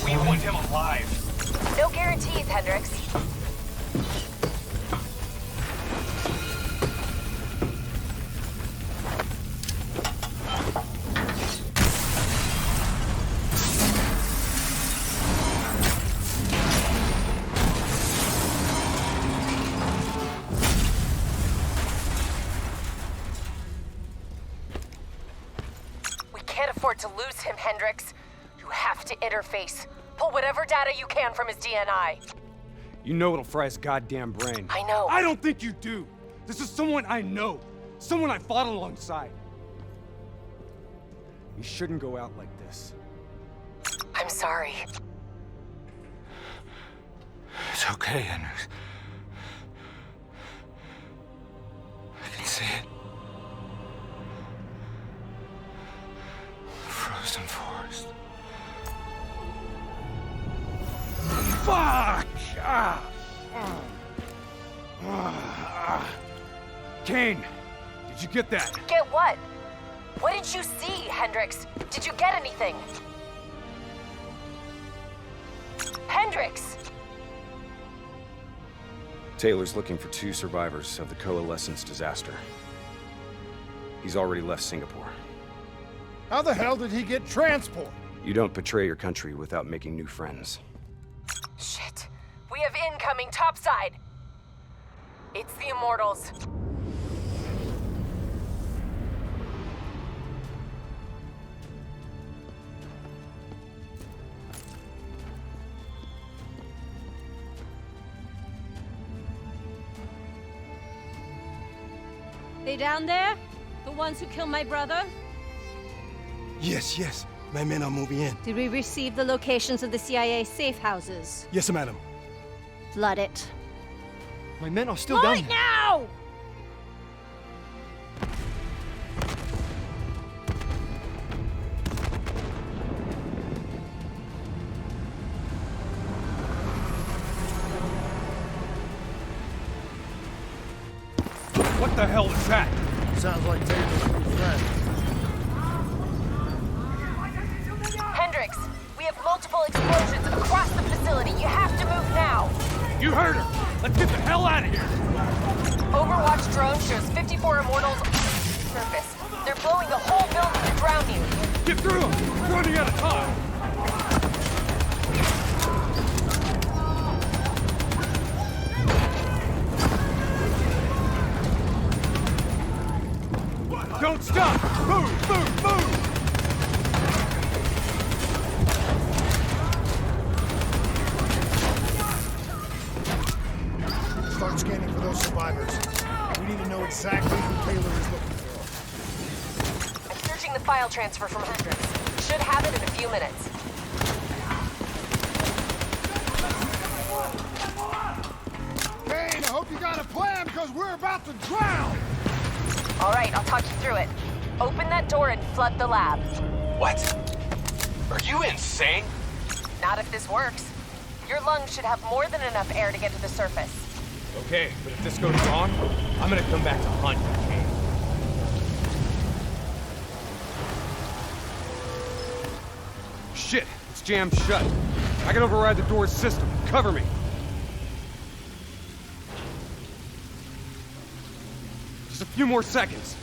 We want him alive. No guarantees, Hendricks. We can't afford to lose him, Hendricks. You have to interface. Pull whatever data you can from his DNI. You know it'll fry his goddamn brain. I know. I don't think you do. This is someone I know. Someone I fought alongside. You shouldn't go out like this. I'm sorry. It's okay, Henry. I can see it. Frozen forest. Fuck! Kane, did you get that? Get what? What did you see, Hendricks? Did you get anything? Hendricks! Taylor's looking for 2 survivors of the Coalescence disaster. He's already left Singapore. How the hell did he get transport? You don't betray your country without making new friends. Shit. We have incoming topside. It's the Immortals. They down there? The ones who killed my brother? Yes. My men are moving in. Did we receive the locations of the CIA safe houses? Yes, madam. Flood it. My men are still down Right now! What the hell is that? Sounds like Taylor's new friend. Hendricks, we have multiple explosions across the facility. You have to move now. You heard her. Let's get the hell out of here. Overwatch drone shows 54 Immortals on the surface. They're blowing the whole building to drown you. Get through them. We're running out of time. Don't stop! Move! Start scanning for those survivors. We need to know exactly who Taylor is looking for. I'm searching the file transfer from Hendricks. Should have it in a few minutes. Kane, I hope you got a plan, because we're about to drown! All right, I'll talk you through it. Open that door and flood the lab. What? Are you insane? Not if this works. Your lungs should have more than enough air to get to the surface. Okay, but if this goes wrong, I'm gonna come back to hunt you, Kane. Shit, it's jammed shut. I can override the door's system. Cover me. Just a few more seconds.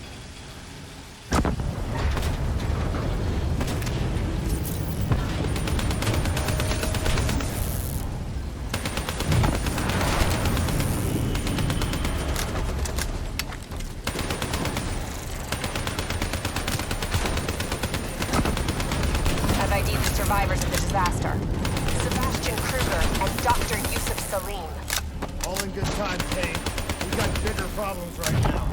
Survivors of the disaster. Sebastian Kruger and Dr. Yusuf Salim. All in good time, Kane. We got bigger problems right now.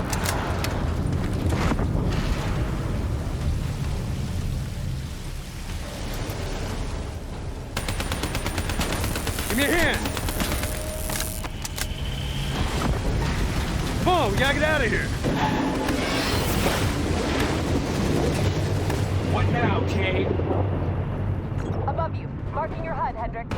Give me a hand! Come on, we gotta get out of here! What now, Kane? Above you. Marking your HUD, Hendrik.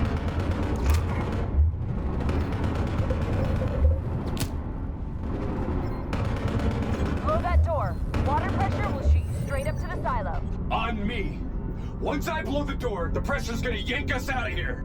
Close that door. Water pressure will shoot you straight up to the silo. On me. Once I blow the door, the pressure's gonna yank us out of here.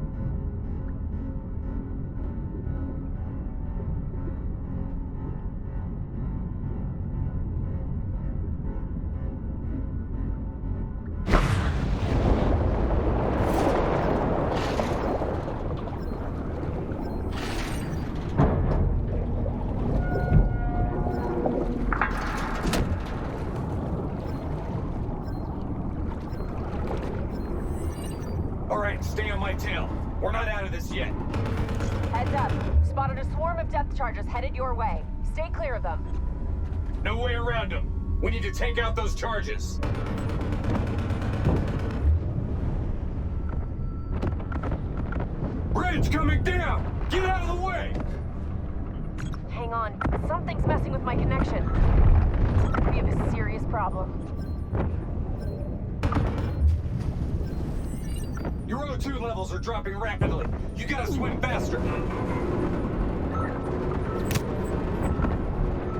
Stay on my tail. We're not out of this yet. Heads up. Spotted a swarm of depth charges headed your way. Stay clear of them. No way around them. We need to take out those charges. Bridge coming down! Get out of the way! Hang on. Something's messing with my connection. We have a serious problem. Your O2 levels are dropping rapidly. You gotta swim faster.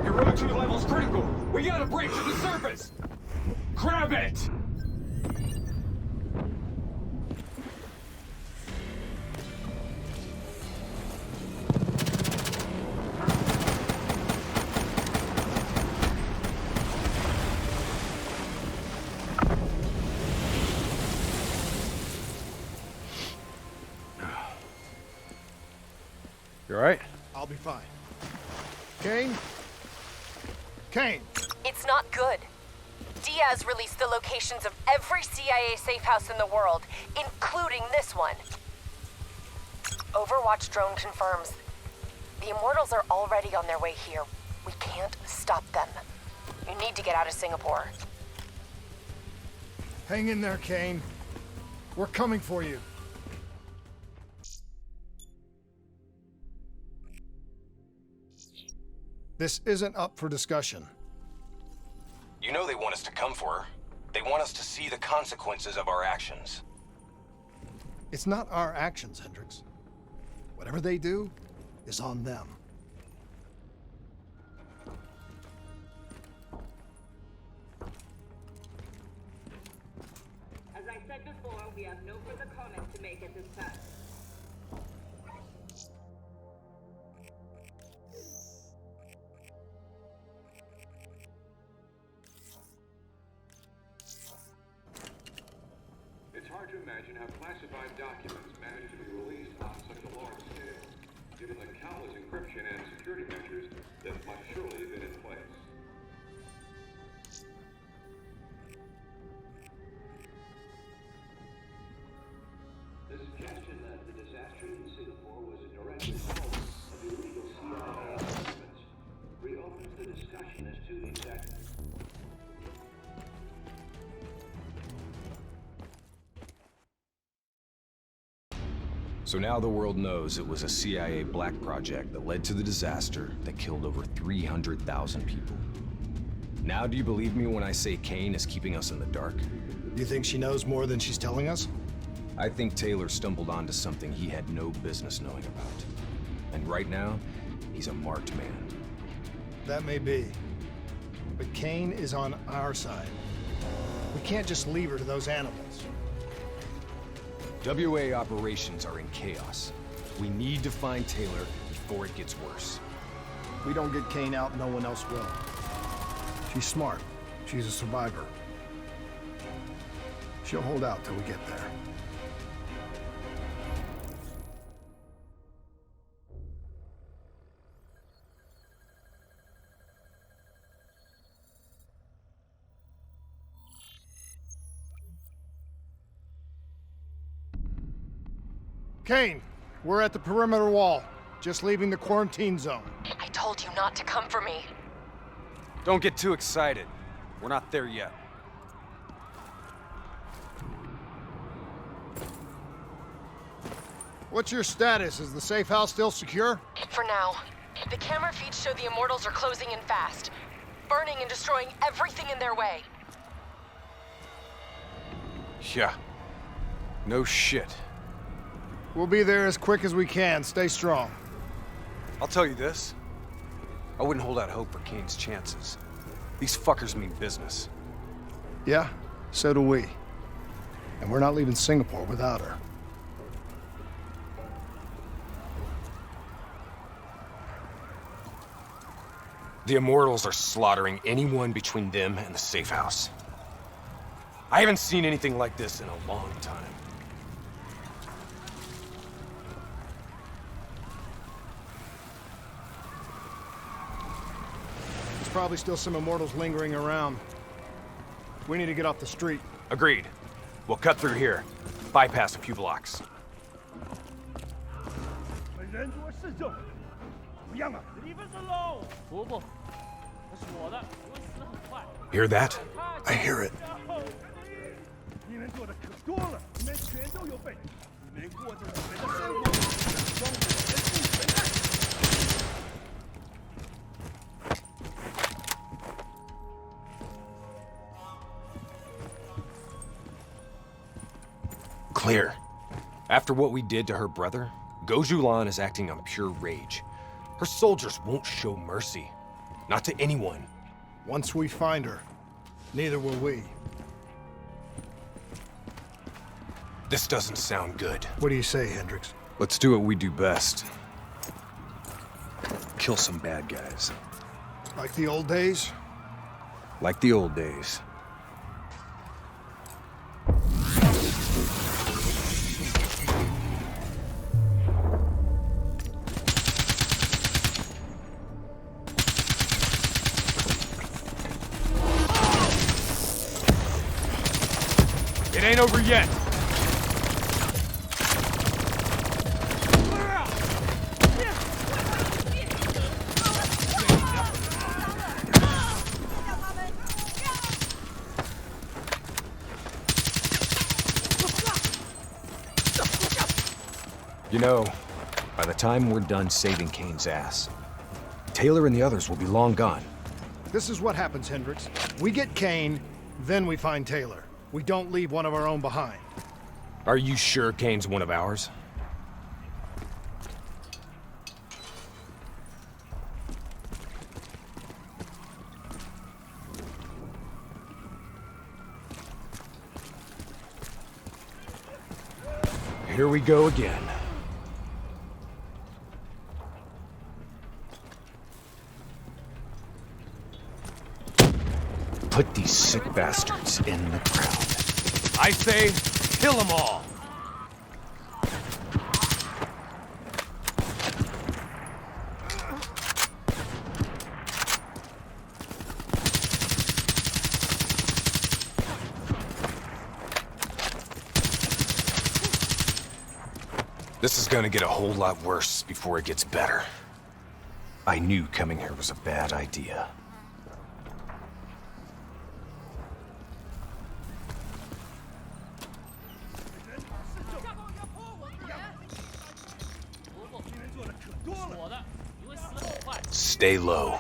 Your O2 level's critical. We gotta break to the surface. Grab it! You all right? I'll be fine. Kane? Kane! It's not good. Diaz released the locations of every CIA safe house in the world, including this one. Overwatch drone confirms. The Immortals are already on their way here. We can't stop them. You need to get out of Singapore. Hang in there, Kane. We're coming for you. This isn't up for discussion. You know they want us to come for her. They want us to see the consequences of our actions. It's not our actions, Hendricks. Whatever they do is on them. As I said before, we have no further comment to make at this time. It's hard to imagine how classified documents manage to be released on such a large scale, given the countless encryption and security measures that must surely have been in place. The suggestion that the disaster in Singapore was a direct result of illegal CIA documents reopens the discussion as to exactly. So now the world knows it was a CIA black project that led to the disaster that killed over 300,000 people. Now do you believe me when I say Kane is keeping us in the dark? You think she knows more than she's telling us? I think Taylor stumbled onto something he had no business knowing about. And right now, he's a marked man. That may be. But Kane is on our side. We can't just leave her to those animals. WA operations are in chaos. We need to find Taylor before it gets worse. If we don't get Kane out, no one else will. She's smart. She's a survivor. She'll hold out till we get there. Kane, we're at the perimeter wall, just leaving the quarantine zone. I told you not to come for me. Don't get too excited. We're not there yet. What's your status? Is the safe house still secure? For now. The camera feeds show the Immortals are closing in fast, burning and destroying everything in their way. Yeah. No shit. We'll be there as quick as we can. Stay strong. I'll tell you this. I wouldn't hold out hope for Kane's chances. These fuckers mean business. Yeah, so do we. And we're not leaving Singapore without her. The Immortals are slaughtering anyone between them and the safe house. I haven't seen anything like this in a long time. There's probably still some Immortals lingering around. We need to get off the street. Agreed. We'll cut through here. Bypass a few blocks. Hear that? I hear it. Clear. After what we did to her brother, Gojulan is acting on pure rage. Her soldiers won't show mercy. Not to anyone. Once we find her, neither will we. This doesn't sound good. What do you say, Hendricks? Let's do what we do best. Kill some bad guys. Like the old days? Like the old days. It ain't over yet. You know, by the time we're done saving Kane's ass, Taylor and the others will be long gone. This is what happens, Hendricks. We get Kane, then we find Taylor. We don't leave one of our own behind. Are you sure Kane's one of ours? Here we go again. Put these sick bastards in the ground. I say, kill them all! This is gonna get a whole lot worse before it gets better. I knew coming here was a bad idea. Stay low.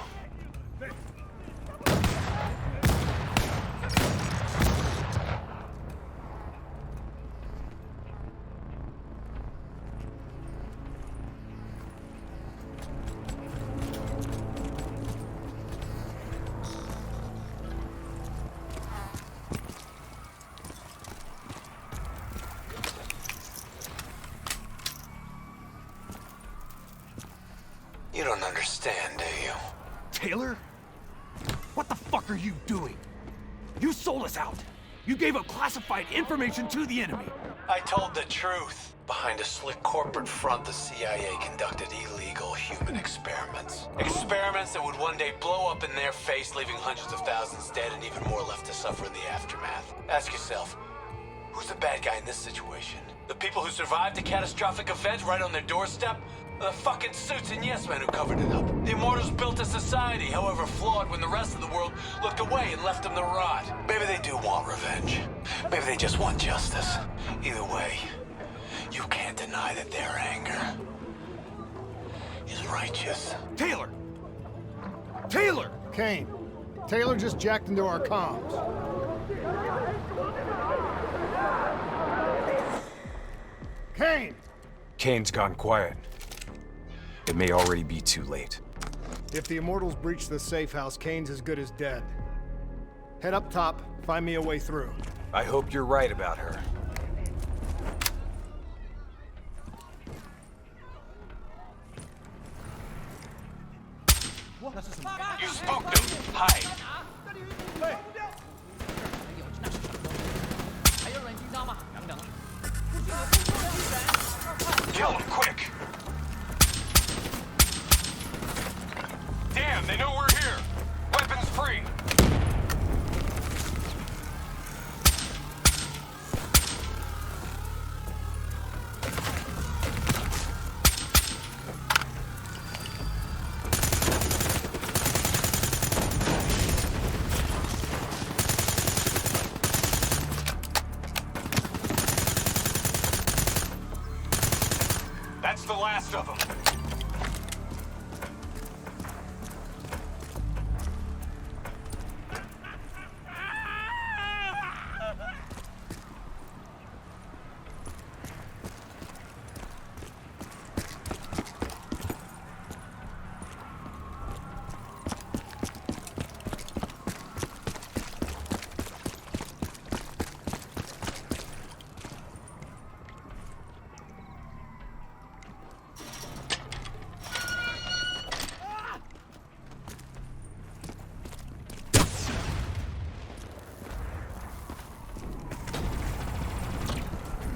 don't understand, do you? Taylor? What the fuck are you doing? You sold us out. You gave up classified information to the enemy. I told the truth. Behind a slick corporate front, the CIA conducted illegal human experiments. Experiments that would one day blow up in their face, leaving hundreds of thousands dead and even more left to suffer in the aftermath. Ask yourself, who's the bad guy in this situation? The people who survived a catastrophic event right on their doorstep? Or the fucking suits and yes men who covered it up? The Immortals built a society, however flawed, when the rest of the world looked away and left them to rot. Maybe they do want revenge. Maybe they just want justice. Either way, you can't deny that their anger is righteous. Taylor! Taylor! Kane, Taylor just jacked into our comms. Kane! Kane's gone quiet. It may already be too late. If the Immortals breach the safe house, Kane's as good as dead. Head up top, find me a way through. I hope you're right about her. You spooked him. Hide. Kill him, quick! Damn, they know we're here. Weapons free. That's the last of them.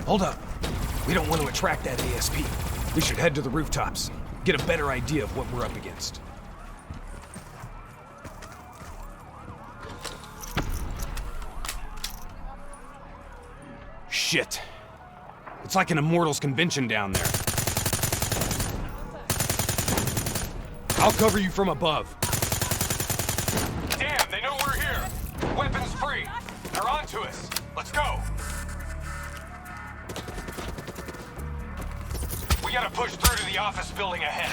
Hold up. We don't want to attract that ASP. We should head to the rooftops. Get a better idea of what we're up against. Shit. It's like an Immortals convention down there. I'll cover you from above. Damn, they know we're here. Weapons free. They're onto us. Let's go. We gotta push through to the office building ahead.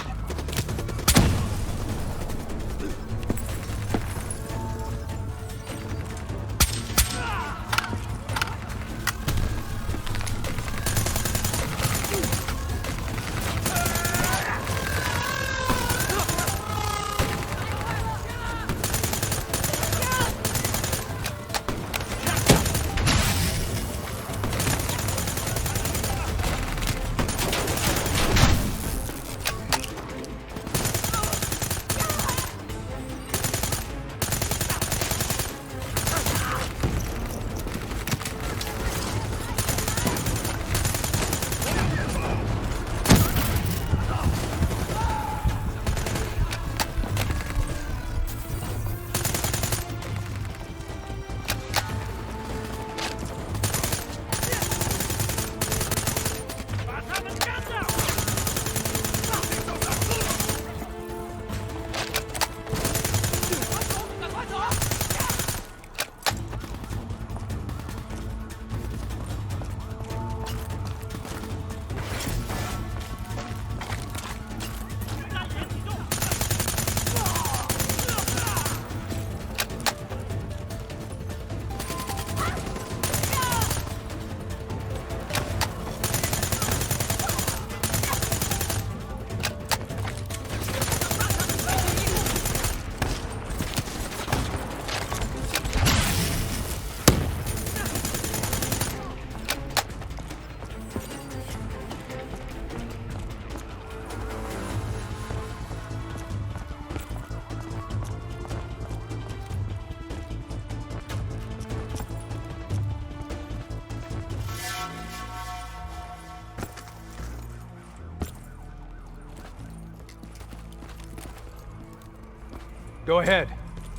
Go ahead.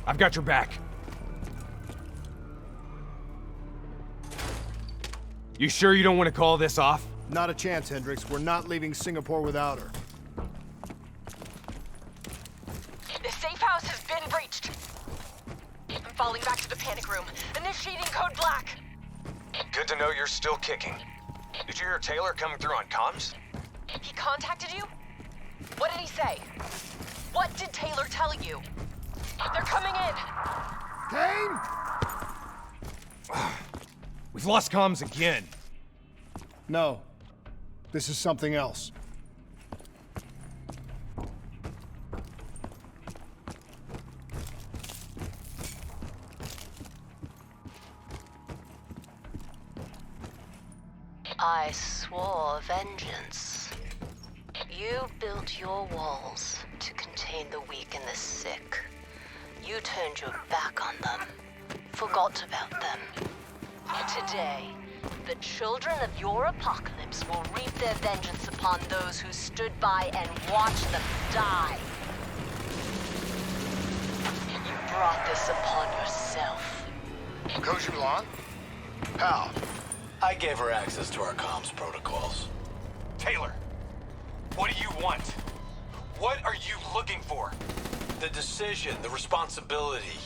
I've got your back. You sure you don't want to call this off? Not a chance, Hendricks. We're not leaving Singapore without her. The safe house has been breached. I'm falling back to the panic room. Initiating code black. Good to know you're still kicking. Did you hear Taylor coming through on comms? He contacted you? What did he say? What did Taylor tell you? They're coming in. Kane! We've lost comms again. No. This is something else. I swore vengeance. You built your walls to contain the weak and the sick. You turned your back on them, forgot about them. Today, the children of your apocalypse will reap their vengeance upon those who stood by and watched them die. You brought this upon yourself. Kojulan? How? I gave her access to our comms protocols. Taylor, what do you want? What are you looking for? The decision, the responsibility,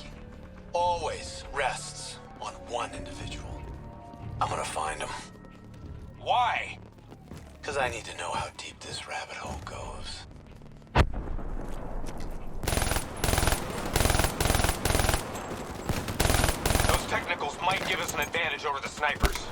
always rests on one individual. I'm gonna find him. Why? Because I need to know how deep this rabbit hole goes. Those technicals might give us an advantage over the snipers.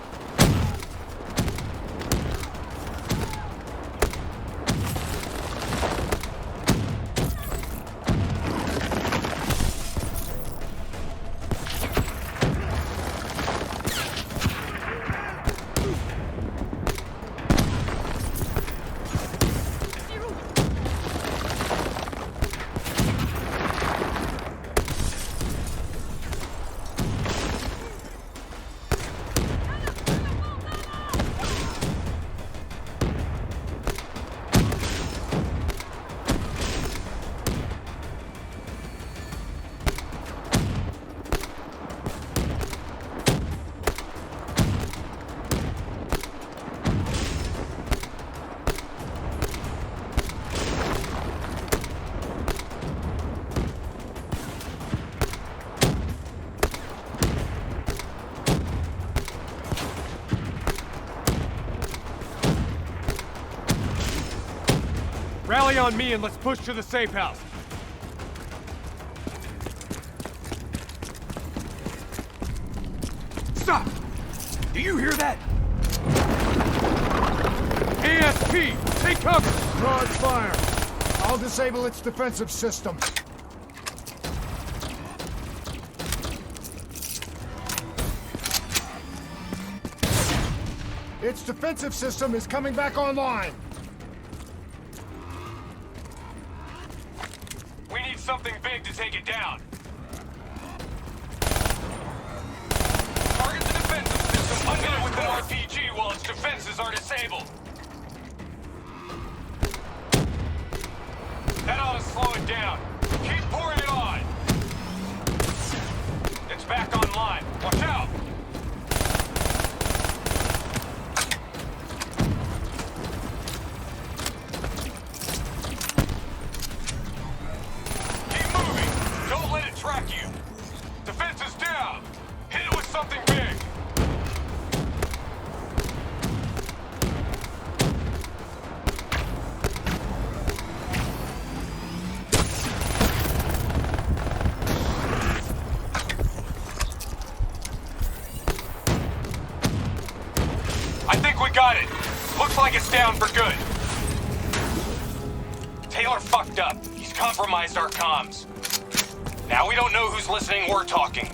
Rally on me and let's push to the safe house. Stop! Do you hear that? ASP, take cover! Broad fire. I'll disable its defensive system. Its defensive system is coming back online. We need something big to take it down. Target the defensive system unhit with an RPG while its defenses are disabled. That ought to slow it down. Keep pouring it on. It's back online. Watch out. Keep moving. Don't let it track you. Defense is down. Hit it with something big. I think we got it. Looks like it's down for good. Taylor fucked up. He's compromised our comms. Now we don't know who's listening or talking.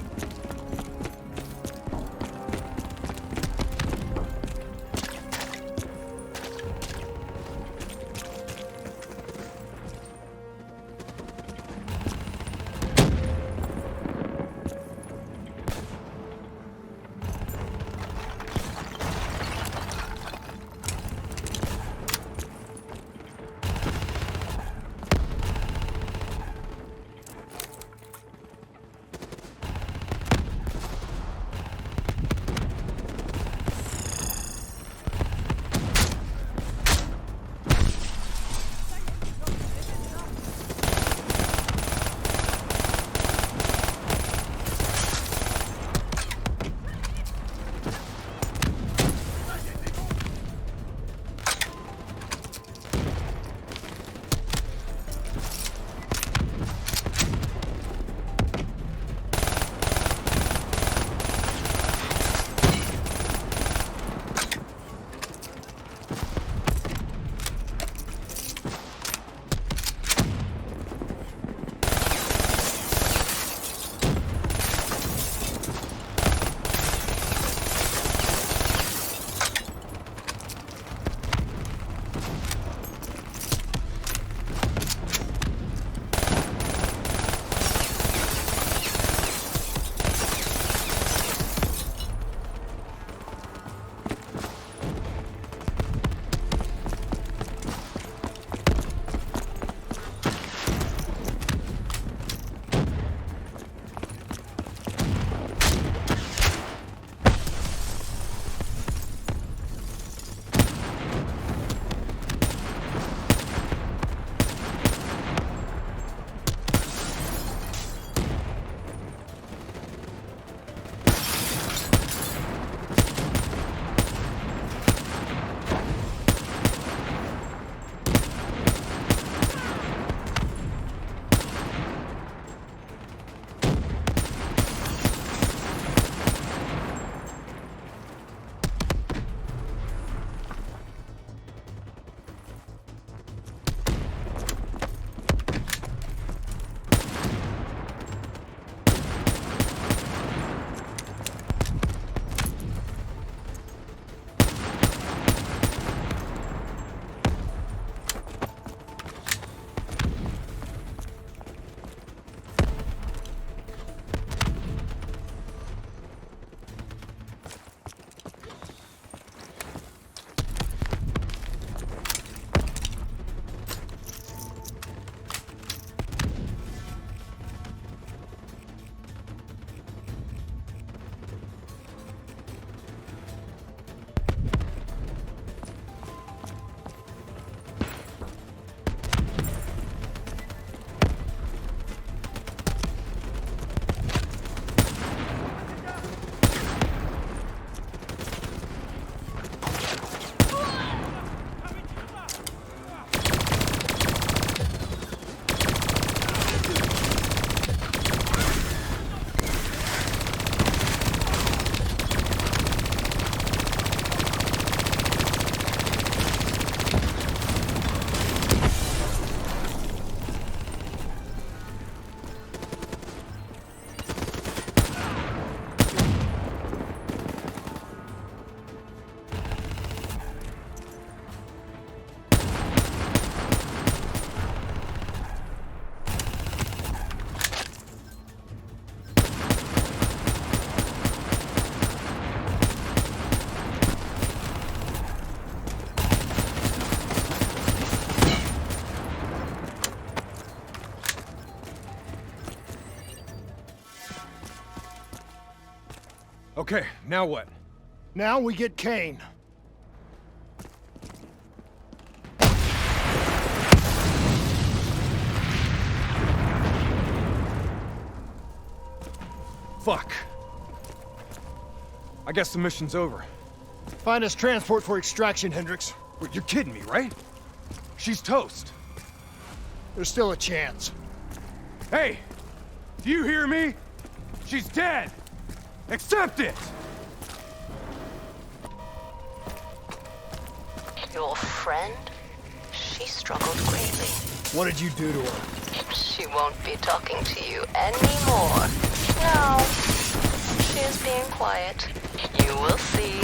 Okay, now what? Now we get Kane. Fuck. I guess the mission's over. Find us transport for extraction, Hendricks. Wait, you're kidding me, right? She's toast. There's still a chance. Hey! Do you hear me? She's dead! Accept it! Your friend? She struggled greatly. What did you do to her? She won't be talking to you anymore. No. She is being quiet. You will see.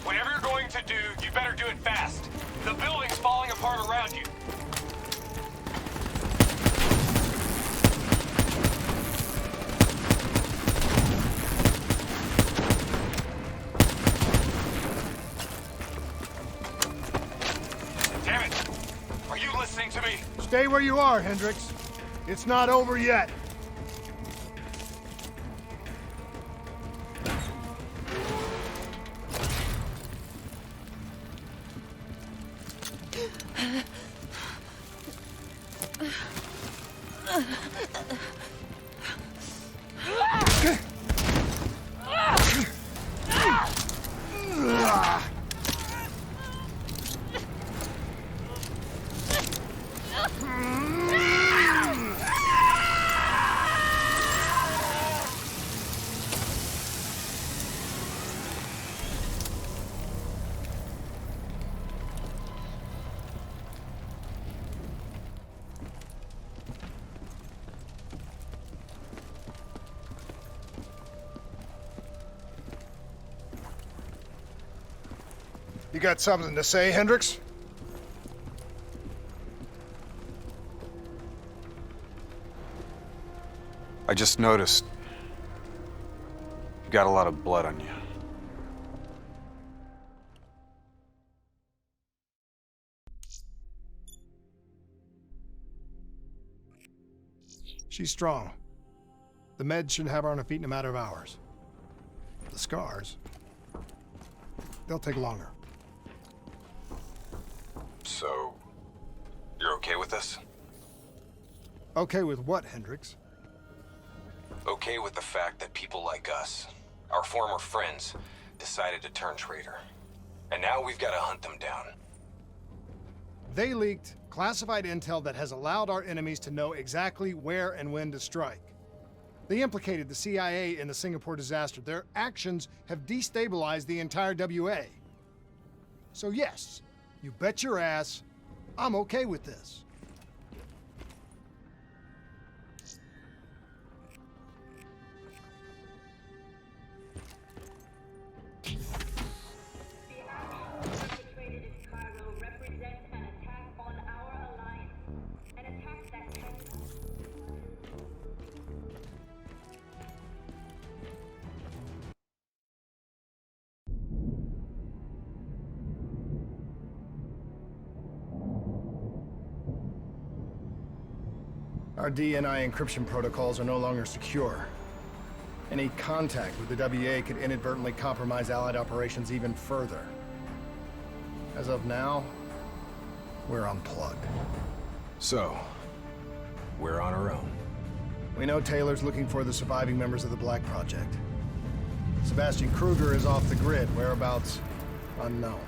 Whatever you're going to do, you better do it fast. The building's falling apart around you. Damn it! Are you listening to me? Stay where you are, Hendricks. It's not over yet. You got something to say, Hendricks? I just noticed you got a lot of blood on you. She's strong. The meds should have her on her feet in a matter of hours. The scars, they'll take longer. So, you're okay with this? Okay with what, Hendricks? Okay with the fact that people like us, our former friends, decided to turn traitor. And now we've got to hunt them down. They leaked classified intel that has allowed our enemies to know exactly where and when to strike. They implicated the CIA in the Singapore disaster. Their actions have destabilized the entire WA. So yes, you bet your ass, I'm okay with this. Perpetrated in Cairo represent an attack on our alliance. An attack that can... Our DNI encryption protocols are no longer secure. Any contact with the WA could inadvertently compromise Allied operations even further. As of now, we're unplugged. So, we're on our own. We know Taylor's looking for the surviving members of the Black Project. Sebastian Kruger is off the grid, whereabouts unknown.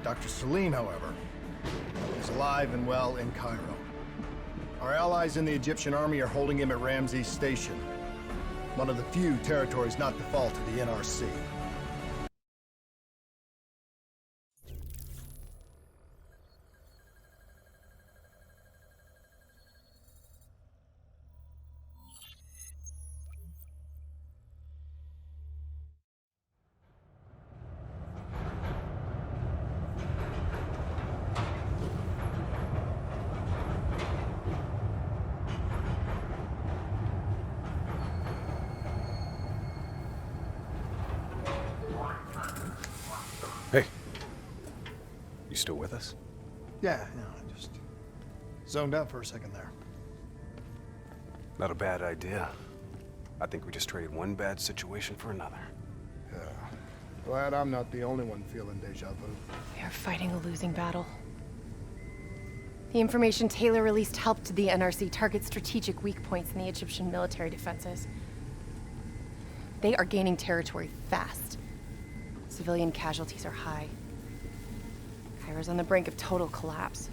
Dr. Salim, however, is alive and well in Cairo. Our allies in the Egyptian army are holding him at Ramses Station, one of the few territories not default to the NRC. Hey. You still with us? Yeah, I just zoned out for a second there. Not a bad idea. I think we just traded one bad situation for another. Yeah. Glad I'm not the only one feeling deja vu. We are fighting a losing battle. The information Taylor released helped the NRC target strategic weak points in the Egyptian military defenses. They are gaining territory fast. Civilian casualties are high. Cairo's on the brink of total collapse.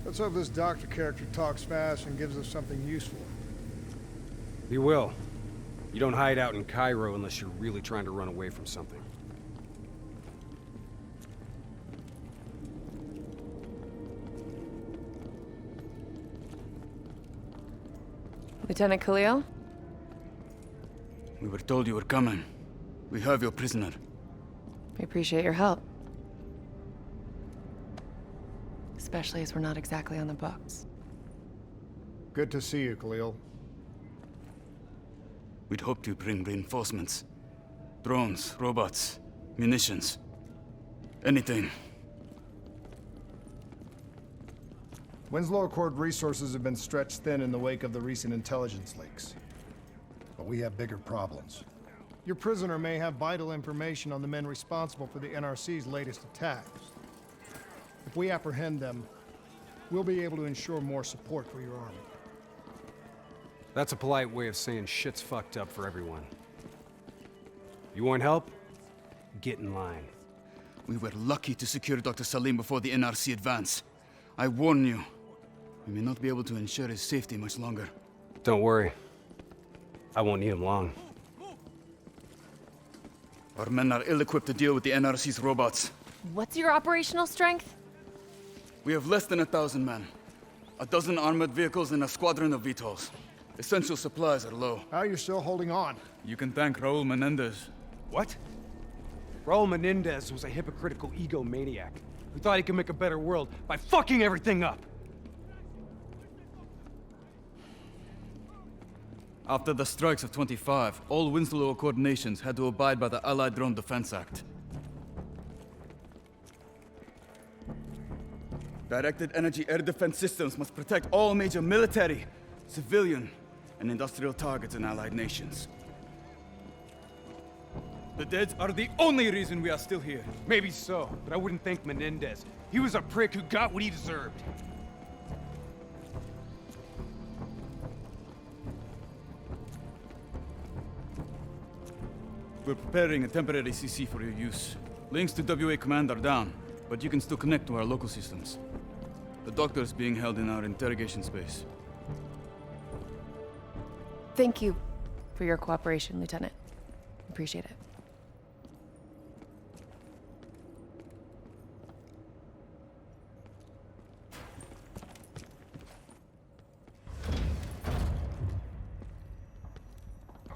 Let's hope this doctor character talks fast and gives us something useful. He will. You don't hide out in Cairo unless you're really trying to run away from something. Lieutenant Khalil? We were told you were coming. We have your prisoner. We appreciate your help. Especially as we're not exactly on the books. Good to see you, Khalil. We'd hoped to bring reinforcements. Drones, robots, munitions. Anything. Winslow Accord resources have been stretched thin in the wake of the recent intelligence leaks. But we have bigger problems. Your prisoner may have vital information on the men responsible for the NRC's latest attacks. If we apprehend them, we'll be able to ensure more support for your army. That's a polite way of saying shit's fucked up for everyone. You want help? Get in line. We were lucky to secure Dr. Salim before the NRC advance. I warn you, we may not be able to ensure his safety much longer. Don't worry. I won't need him long. Our men are ill-equipped to deal with the NRC's robots. What's your operational strength? We have less than 1,000 men. 12 armored vehicles and a squadron of VTOLs. Essential supplies are low. How are you still holding on? You can thank Raul Menendez. What? Raul Menendez was a hypocritical egomaniac who thought he could make a better world by fucking everything up. After the strikes of 25, all Winslow Accord nations had to abide by the Allied Drone Defense Act. Directed energy air defense systems must protect all major military, civilian, and industrial targets in Allied nations. The dead are the only reason we are still here. Maybe so, but I wouldn't thank Menendez. He was a prick who got what he deserved. We're preparing a temporary CC for your use. Links to WA Command are down, but you can still connect to our local systems. The doctor is being held in our interrogation space. Thank you for your cooperation, Lieutenant. Appreciate it.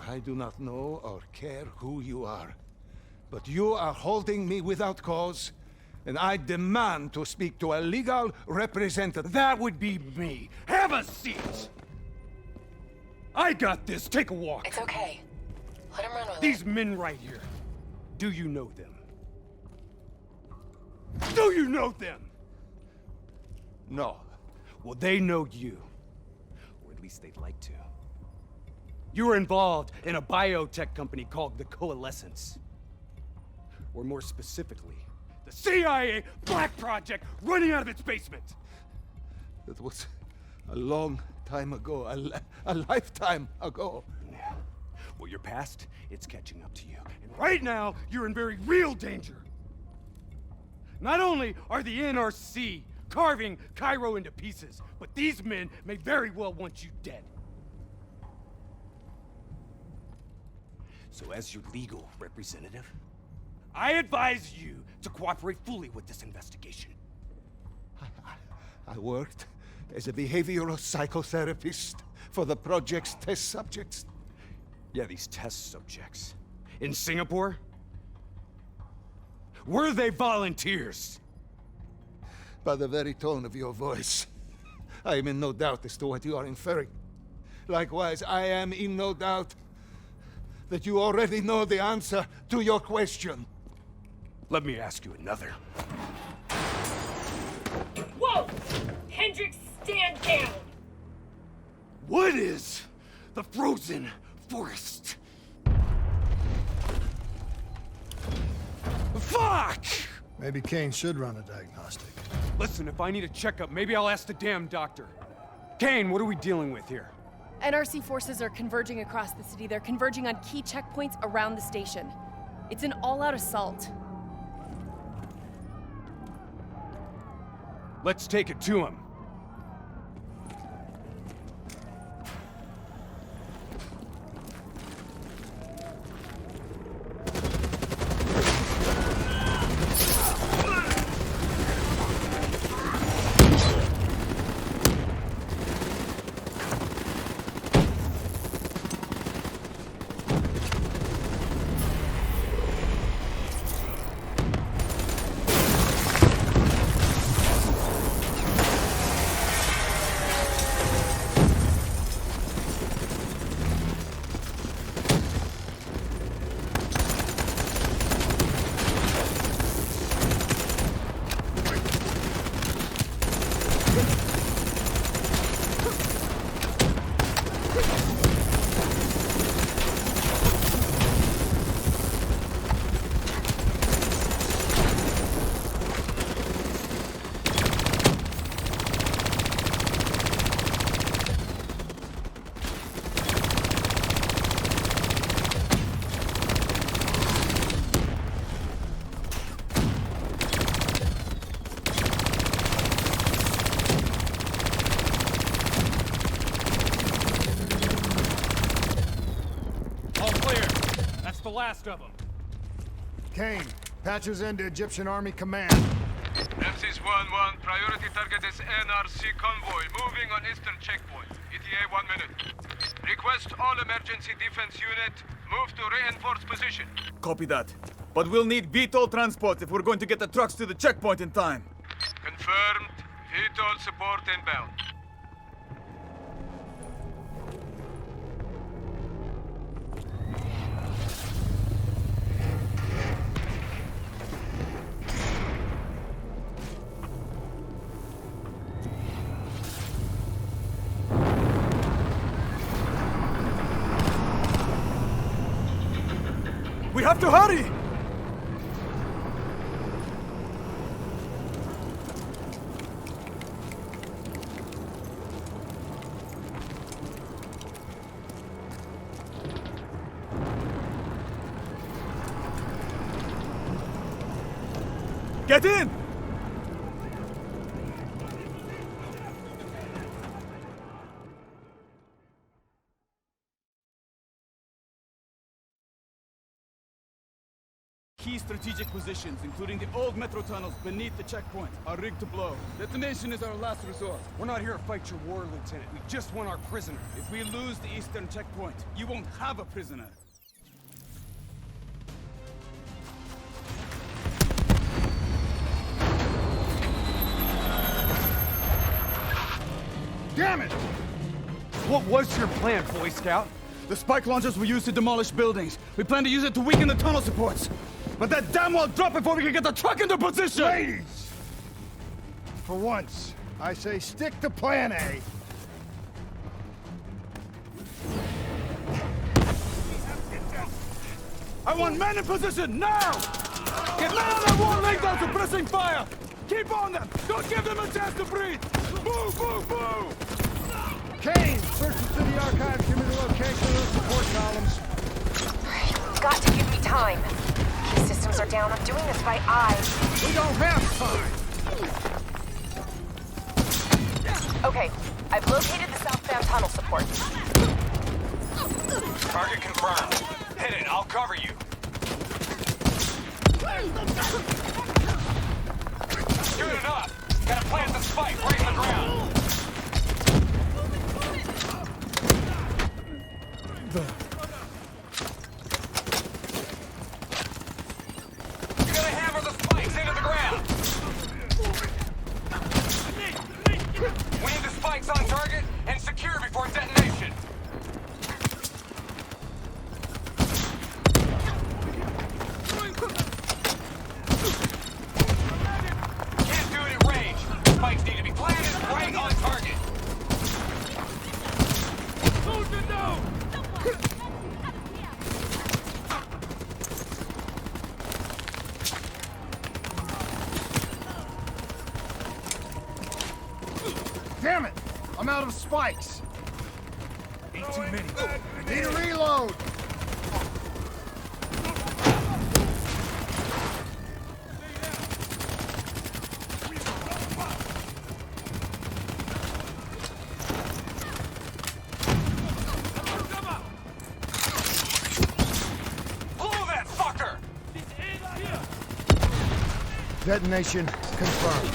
I do not know or care who you are, but you are holding me without cause, and I demand to speak to a legal representative. That would be me. Have a seat! I got this. Take a walk. It's okay. Let him run with These men right here. Do you know them? Do you know them? No. Well, they know you. Or at least they'd like to. You were involved in a biotech company called the Coalescence. Or more specifically, the CIA Black Project running out of its basement. That was a long time ago, a lifetime ago. Yeah. Well, your past, it's catching up to you. And right now, you're in very real danger. Not only are the NRC carving Cairo into pieces, but these men may very well want you dead. So as your legal representative, I advise you to cooperate fully with this investigation. I worked as a behavioral psychotherapist for the project's test subjects. Yeah, these test subjects. In Singapore? Were they volunteers? By the very tone of your voice, I am in no doubt as to what you are inferring. Likewise, I am in no doubt that you already know the answer to your question. Let me ask you another. Whoa! Hendrix, stand down! What is the frozen forest? Fuck! Maybe Kane should run a diagnostic. Listen, if I need a checkup, maybe I'll ask the damn doctor. Kane, what are we dealing with here? NRC forces are converging across the city. They're converging on key checkpoints around the station. It's an all-out assault. Let's take it to him. The last of them. Kane, patches into Egyptian Army Command. MC's 1-1, priority target is NRC convoy, moving on eastern checkpoint. ETA 1 minute. Request all emergency defense unit, move to reinforced position. Copy that. But we'll need VTOL transport if we're going to get the trucks to the checkpoint in time. Confirmed. VTOL support inbound. We have to hurry! Get in! Key strategic positions, including the old metro tunnels beneath the checkpoint, are rigged to blow. Detonation is our last resort. We're not here to fight your war, Lieutenant. We just want our prisoner. If we lose the eastern checkpoint, you won't have a prisoner. Damn it! What was your plan, Boy Scout? The spike launchers were used to demolish buildings. We plan to use it to weaken the tunnel supports. But that damn well dropped before we can get the truck into position! Ladies! For once, I say stick to Plan A. I want men in position, now! Get men on that wall laying down suppressing fire! Keep on them! Don't give them a chance to breathe! Move, move, move! Kane, search the city archives. Give me the location of those support columns. You've got to give me time. Key systems are down. I'm doing this by eye. We don't have time! Okay, I've located the southbound tunnel supports. Target confirmed. Hit it, I'll cover you. Good enough. Gotta plant the spike right in the ground. You gotta hammer the spikes into the ground. We need the spikes on target and secure before detonation. Damn it! I'm out of spikes! Ain't too many. Need a reload! Blow that fucker! Detonation confirmed.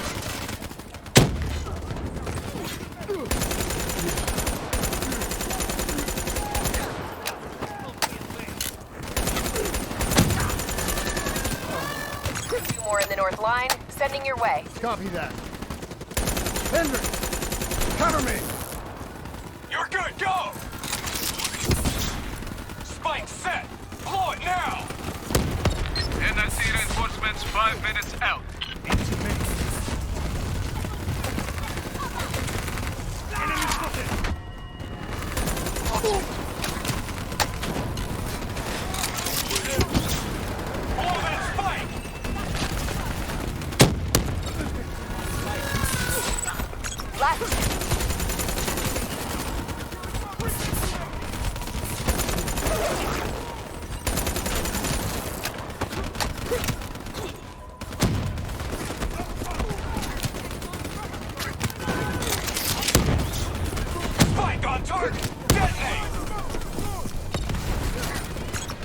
Two more in the north line, sending your way. Copy that. Hendrik, cover me! You're good, go! Spike set! Blow it now! NRC reinforcements 5 minutes out. Ain't too many. Enemy spotted! Blow that spike! Left. Spike on target! Detonate!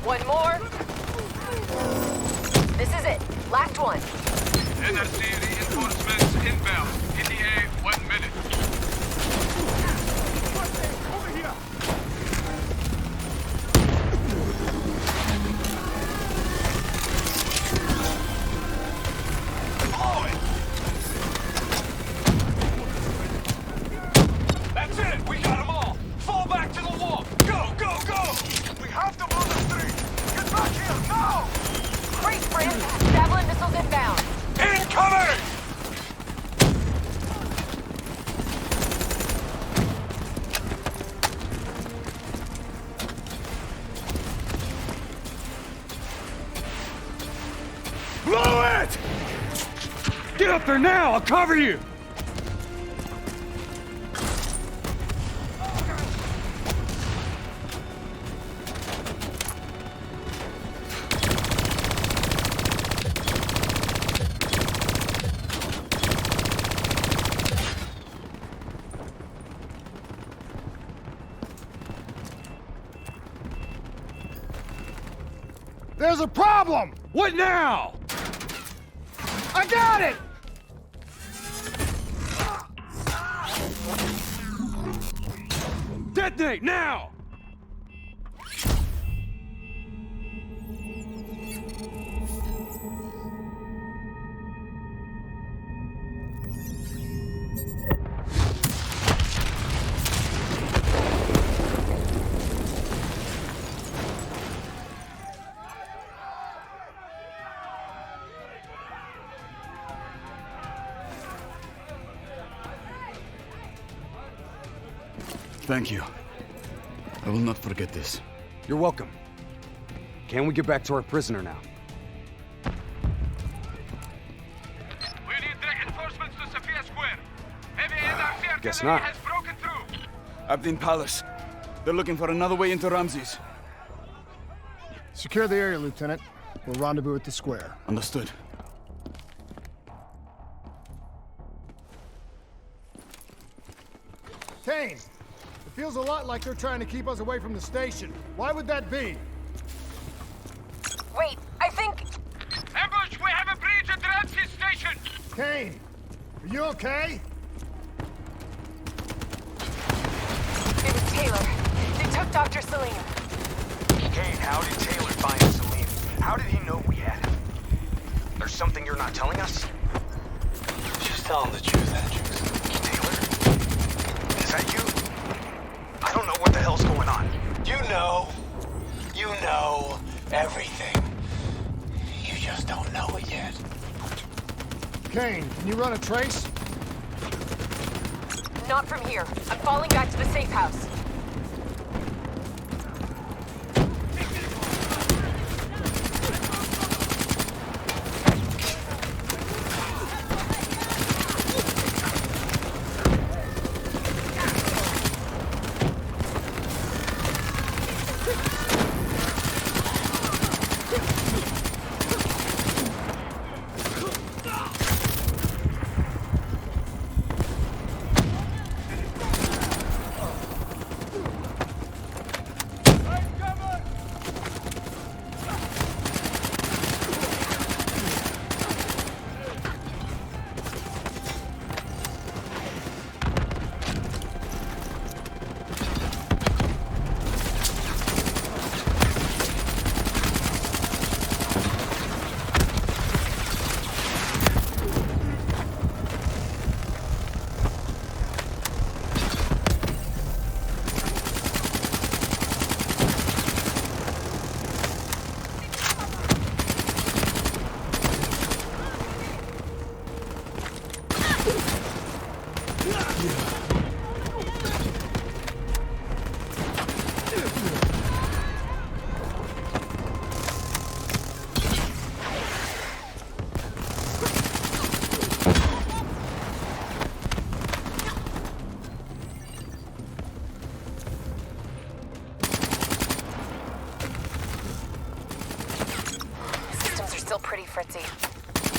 One more. This is it. Last one. NRC reinforcements inbound. ETA 1 minute. Over here! Blow it! That's it! We got them all! Fall back to the wall! Go, go, go! We have to blow the street! Get back here, now! Great sprint. Javelin missiles inbound. Incoming! Blow it! Get up there now! I'll cover you! There's a problem! What now? I got it! Detonate now! Thank you. I will not forget this. You're welcome. Can we get back to our prisoner now? We need reinforcements to Sophia Square. Heavy NRC Guess artillery not. has broken through. Abdin Palace. They're looking for another way into Ramses. Secure the area, Lieutenant. We'll rendezvous at the square. Understood. Kane! It feels a lot like they're trying to keep us away from the station. Why would that be? Wait, I think... Ambush! We have a breach at Ramses Station! Kane! Are you okay? It was Taylor. They took Dr. Salim. Kane, how did Taylor find Salim? How did he know we had him? There's something you're not telling us? Just tell him the truth, Hendricks. Taylor? Is that you? I don't know what the hell's going on. You know everything. You just don't know it yet. Kane, can you run a trace? Not from here. I'm falling back to the safe house.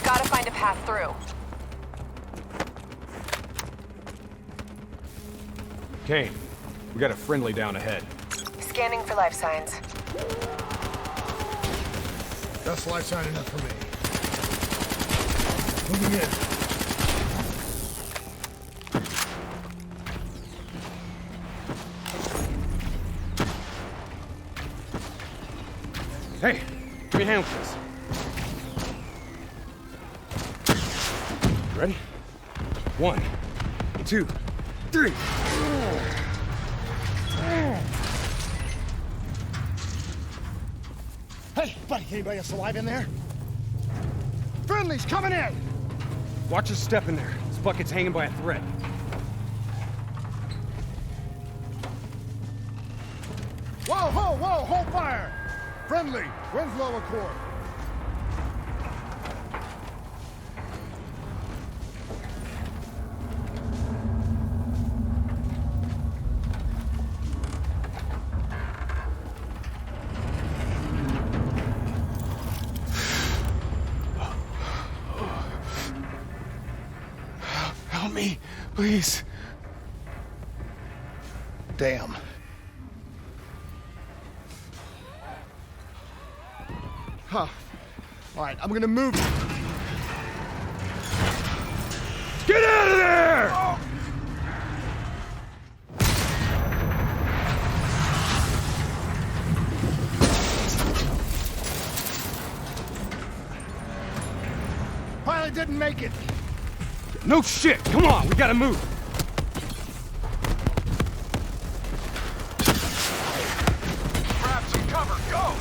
Gotta find a path through. Kane, we got a friendly down ahead. Scanning for life signs. That's life sign enough for me. Moving in. Hey, give me a hand with this. Ready? 1, 2, 3. Hey, buddy, anybody else alive in there? Friendly's coming in! Watch your step in there. This bucket's hanging by a thread. Whoa, hold fire! Friendly, Winslow Accord. Help me, please. Damn. Huh. All right, I'm gonna move. Get out of there! Oh. Pilot didn't make it. No shit! Come on, we gotta move! Grab some cover, go!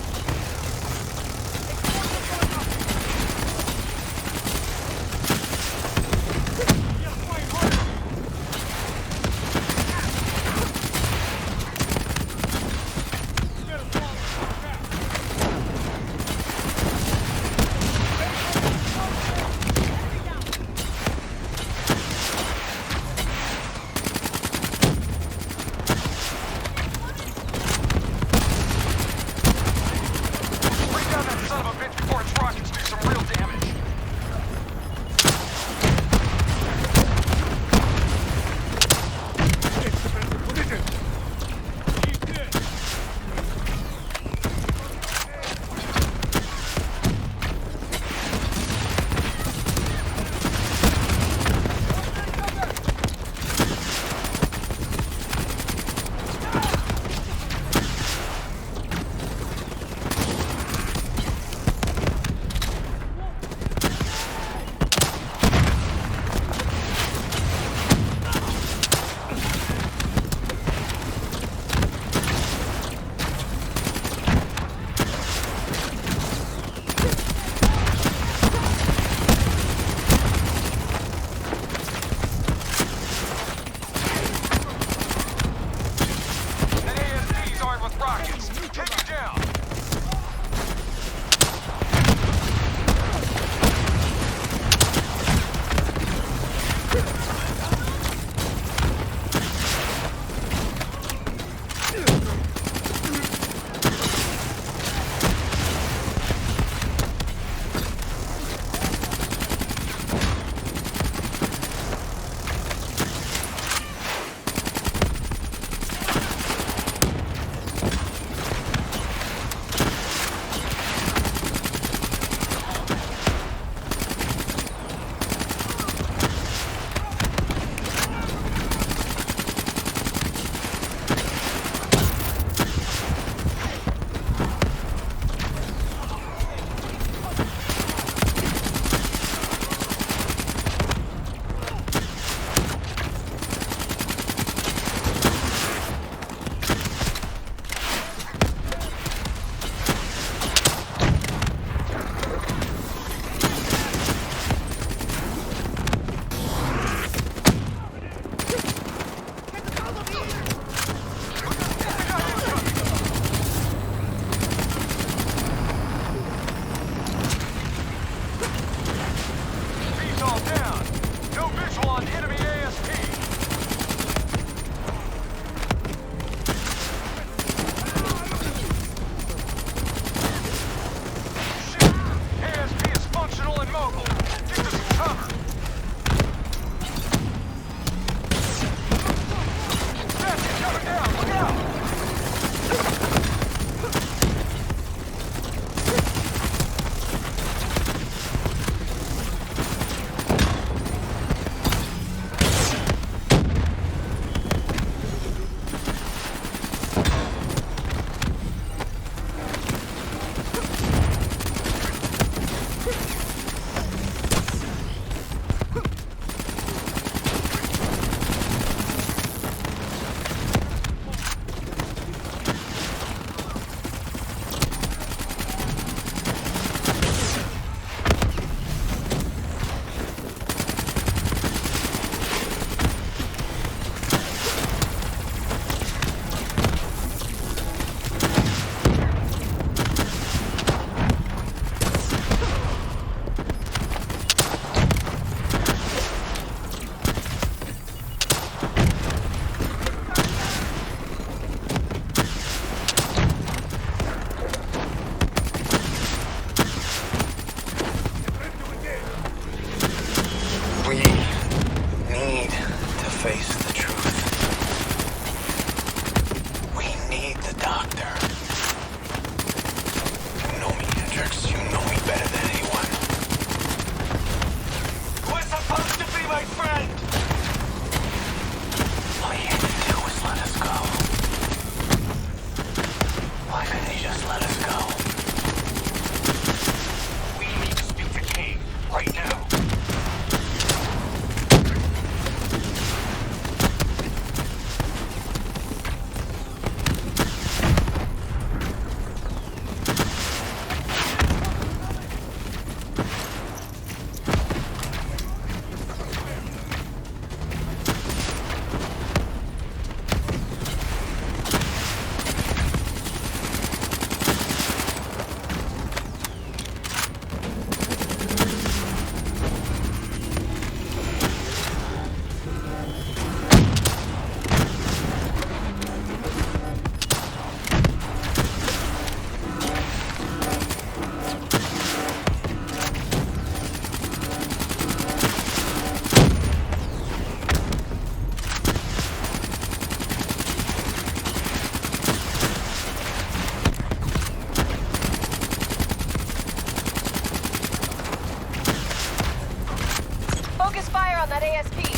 Focus fire on that ASP.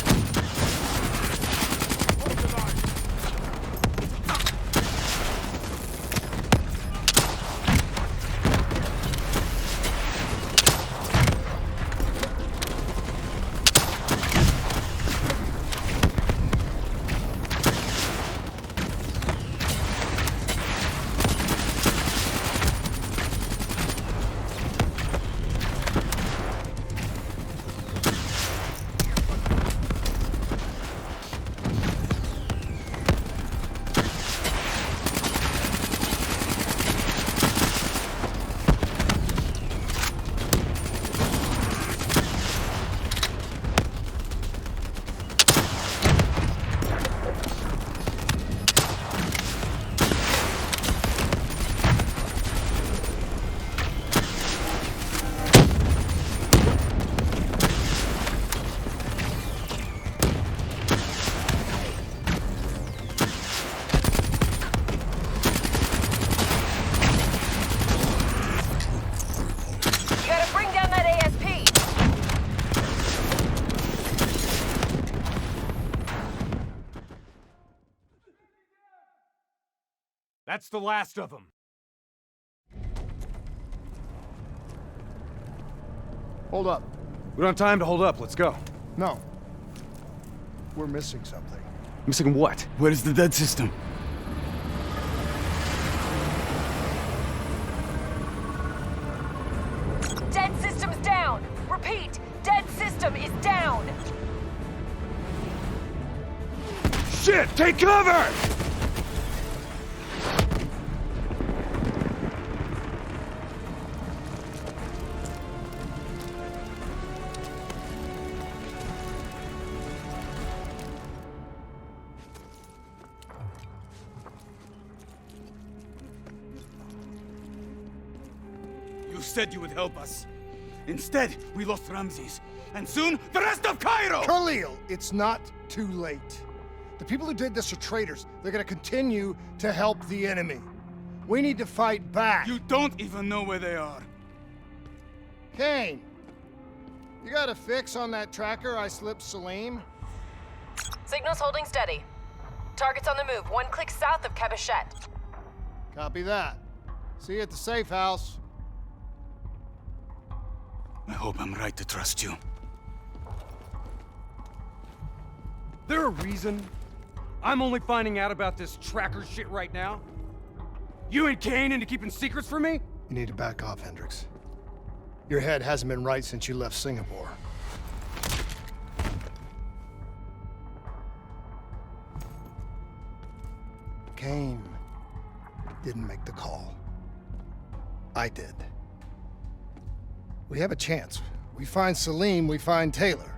That's the last of them. Hold up. We don't have time to hold up. Let's go. No. We're missing something. Missing what? Where's the dead system? Dead system's down. Repeat, dead system is down. Shit! Take cover! You said you would help us. Instead, we lost Ramses. And soon, the rest of Cairo! Khalil, it's not too late. The people who did this are traitors. They're gonna continue to help the enemy. We need to fight back. You don't even know where they are. Kane, you got a fix on that tracker I slipped Salim? Signal's holding steady. Target's on the move, 1 click south of Cabochette. Copy that. See you at the safe house. I hope I'm right to trust you. There a reason I'm only finding out about this tracker shit right now? You and Kane into keeping secrets from me? You need to back off, Hendricks. Your head hasn't been right since you left Singapore. Kane didn't make the call. I did. We have a chance. We find Salim, we find Taylor.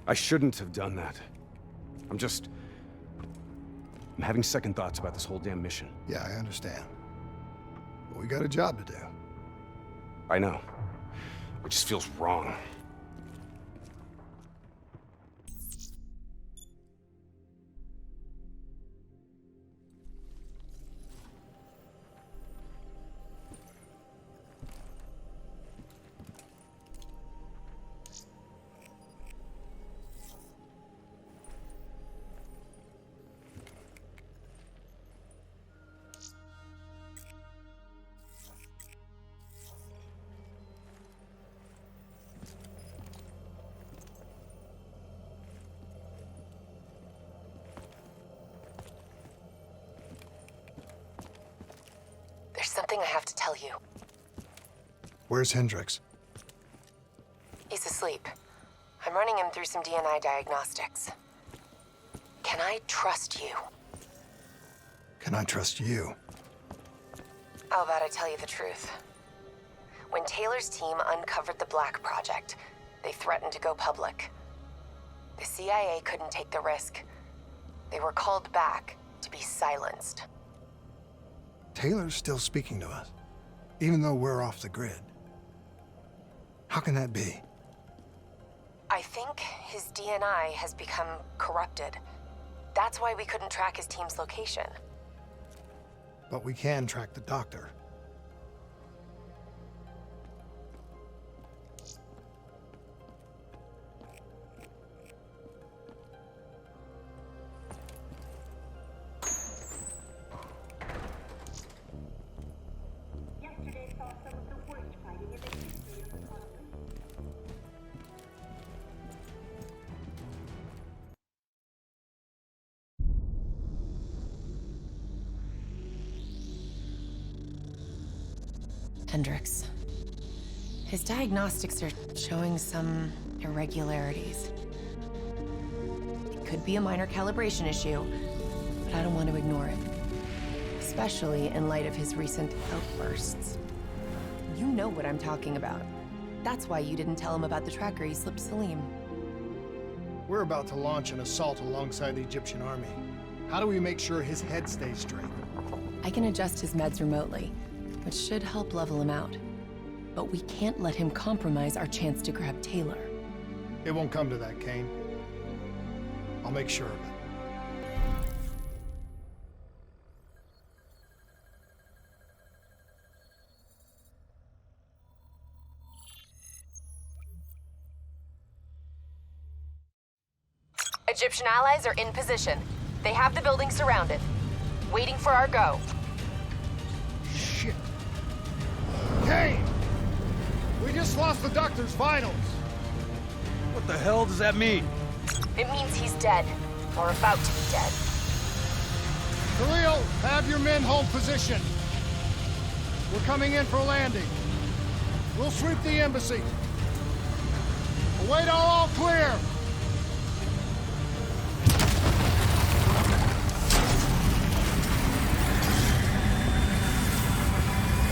I shouldn't have done that. I'm having second thoughts about this whole damn mission. Yeah, I understand. But we got a job to do. I know. It just feels wrong. There's something I have to tell you. Where's Hendricks? He's asleep. I'm running him through some DNA diagnostics. Can I trust you? Can I trust you? How about I tell you the truth? When Taylor's team uncovered the Black Project, they threatened to go public. The CIA couldn't take the risk. They were called back to be silenced. Taylor's still speaking to us, even though we're off the grid. How can that be? I think his DNI has become corrupted. That's why we couldn't track his team's location. But we can track the doctor. Yesterday saw some of the worst fighting in the history of the colony. Hendricks. His diagnostics are showing some irregularities. It could be a minor calibration issue, but I don't want to ignore it. Especially in light of his recent outbursts. You know what I'm talking about. That's why you didn't tell him about the tracker he slipped Salim. We're about to launch an assault alongside the Egyptian army. How do we make sure his head stays straight? I can adjust his meds remotely, which should help level him out. But we can't let him compromise our chance to grab Taylor. It won't come to that, Kane. I'll make sure of it. Egyptian allies are in position. They have the building surrounded. Waiting for our go. Shit. Kane! We just lost the doctor's vitals. What the hell does that mean? It means he's dead. Or about to be dead. Khalil, have your men hold position. We're coming in for a landing. We'll sweep the embassy. Await all clear.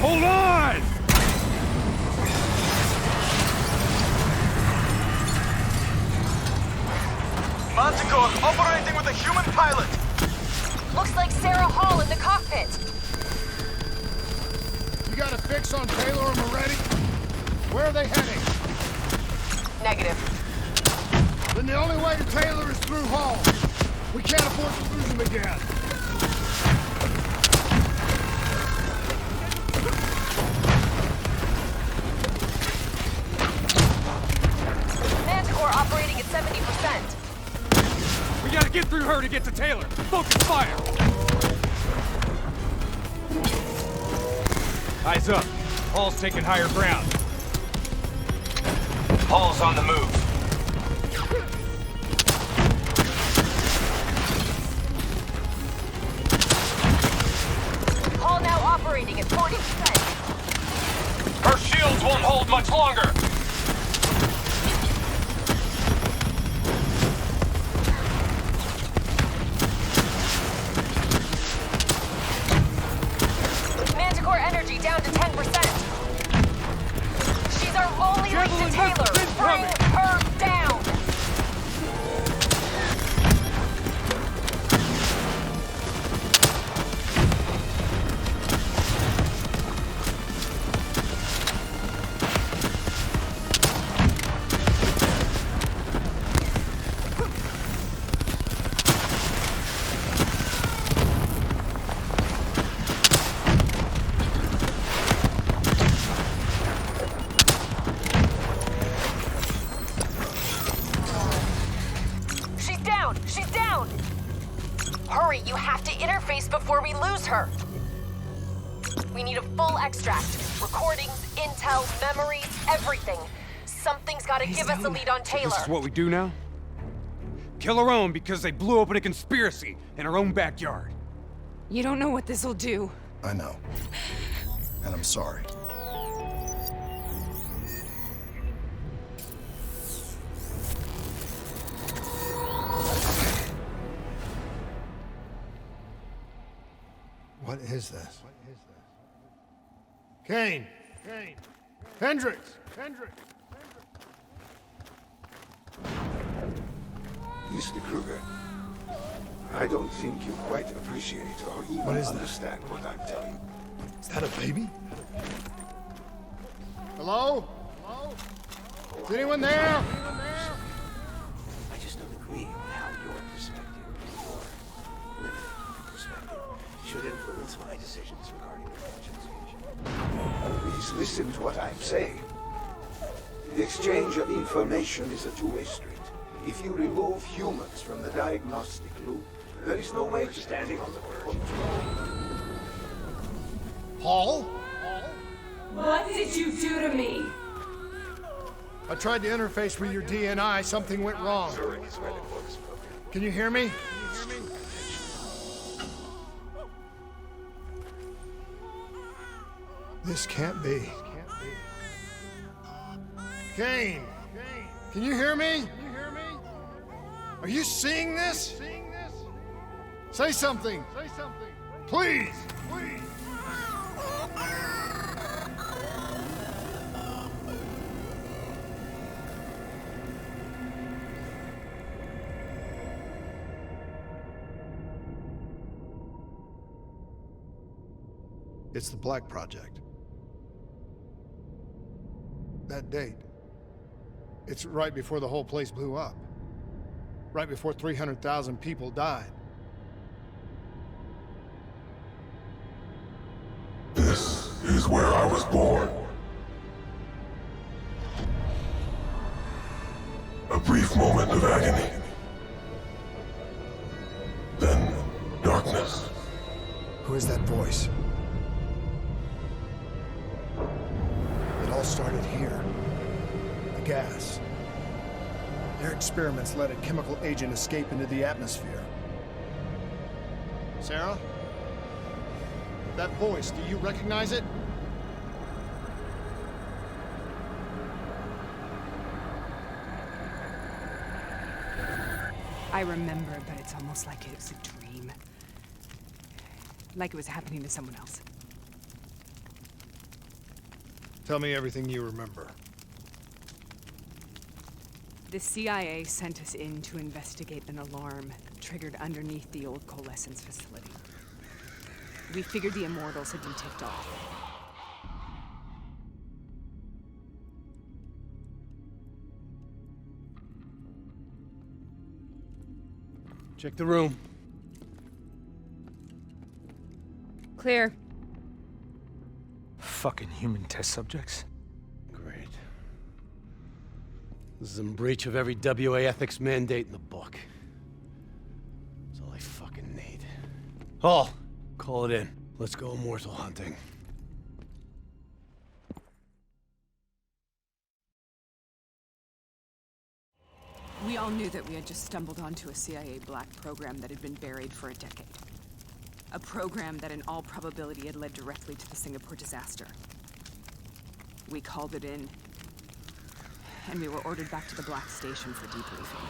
Hold on! Manticore operating with a human pilot! Looks like Sarah Hall in the cockpit. You got a fix on Taylor and Moretti? Where are they heading? Negative. Then the only way to Taylor is through Hall. We can't afford to lose him again. Manticore operating at 70%. We gotta get through her to get to Taylor. Focus fire! Eyes up. Hall's taking higher ground. Hall's on the move. Hall now operating at 40%. Her shields won't hold much longer. Manticore energy down to 10%. She's our only link to Taylor. Bring her down. She's down! Hurry, you have to interface before we lose her. We need a full extract. Recordings, intel, memories, everything. Something's gotta give us a lead on Taylor. This is what we do now? Kill her own because they blew open a conspiracy in her own backyard. You don't know what this'll do. I know. And I'm sorry. What is this? Kane! Kane! Hendricks! Hendricks! Mr. Kruger, I don't think you quite appreciate or even What is that? understand what I'm telling you. Is that a baby? Hello? Hello? Is anyone there? I just don't agree on how your perspective is yours. influence my decisions regarding emergency. Please listen to what I'm saying. The exchange of information is a two-way street. If you remove humans from the diagnostic loop, there is no way to standing on the verge. Paul? What did you do to me? I tried to interface with your DNI. Something went wrong. Can you hear me? This can't be. Kane! Can you hear me? Are you seeing this? Say something! Please! It's the Black Project. That date. It's right before the whole place blew up. Right before 300,000 people died. This is where I was born. A brief moment of agony. Then darkness. Who is that voice? It all started here. The gas. Their experiments let a chemical agent escape into the atmosphere. Sarah? That voice, do you recognize it? I remember, but it's almost like it was a dream. Like it was happening to someone else. Tell me everything you remember. The CIA sent us in to investigate an alarm triggered underneath the old coalescence facility. We figured the Immortals had been tipped off. Check the room. Clear. Fucking human test subjects. Great. This is in breach of every WA ethics mandate in the book. That's all I fucking need. Hall, call it in. Let's go immortal hunting. We all knew that we had just stumbled onto a CIA black program that had been buried for a decade. A program that in all probability had led directly to the Singapore disaster. We called it in, and we were ordered back to the Black Station for debriefing.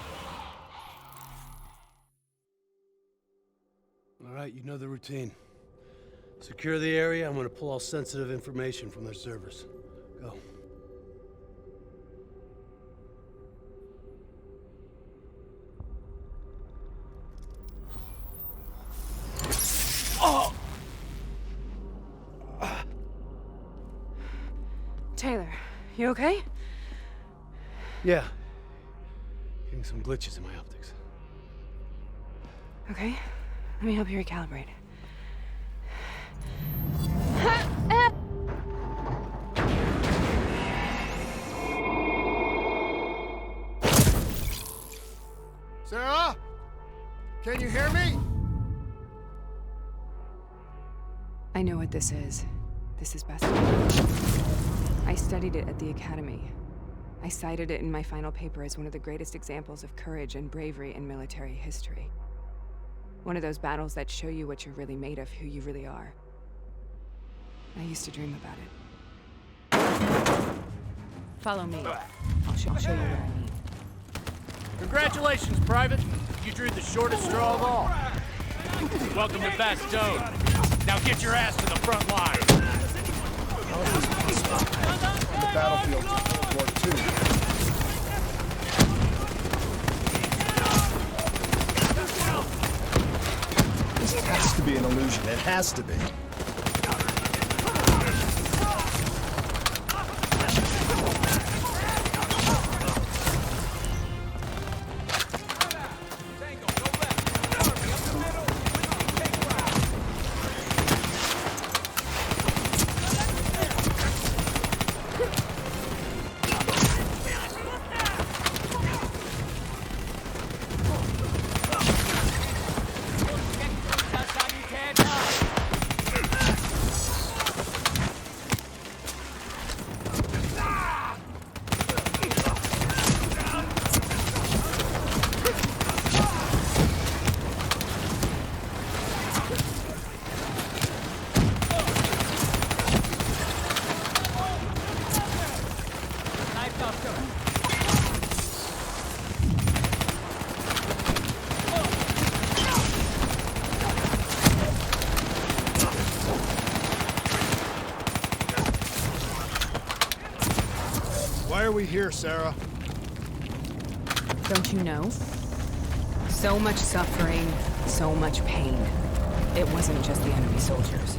All right, you know the routine. Secure the area. I'm gonna pull all sensitive information from their servers. Go. Oh! Taylor, you okay? Yeah. Getting some glitches in my optics. Okay, let me help you recalibrate. Sarah? Can you hear me? I know what this is. This is best. I studied it at the Academy. I cited it in my final paper as one of the greatest examples of courage and bravery in military history. One of those battles that show you what you're really made of, who you really are. I used to dream about it. Follow me. I'll show you what I mean. Congratulations, Private. You drew the shortest straw of all. Welcome to Bastogne. Now get your ass to the front line. How is this possible? On the battlefield of World War II. This has to be an illusion. It has to be. we here, Sarah? Don't you know? So much suffering, so much pain. It wasn't just the enemy soldiers.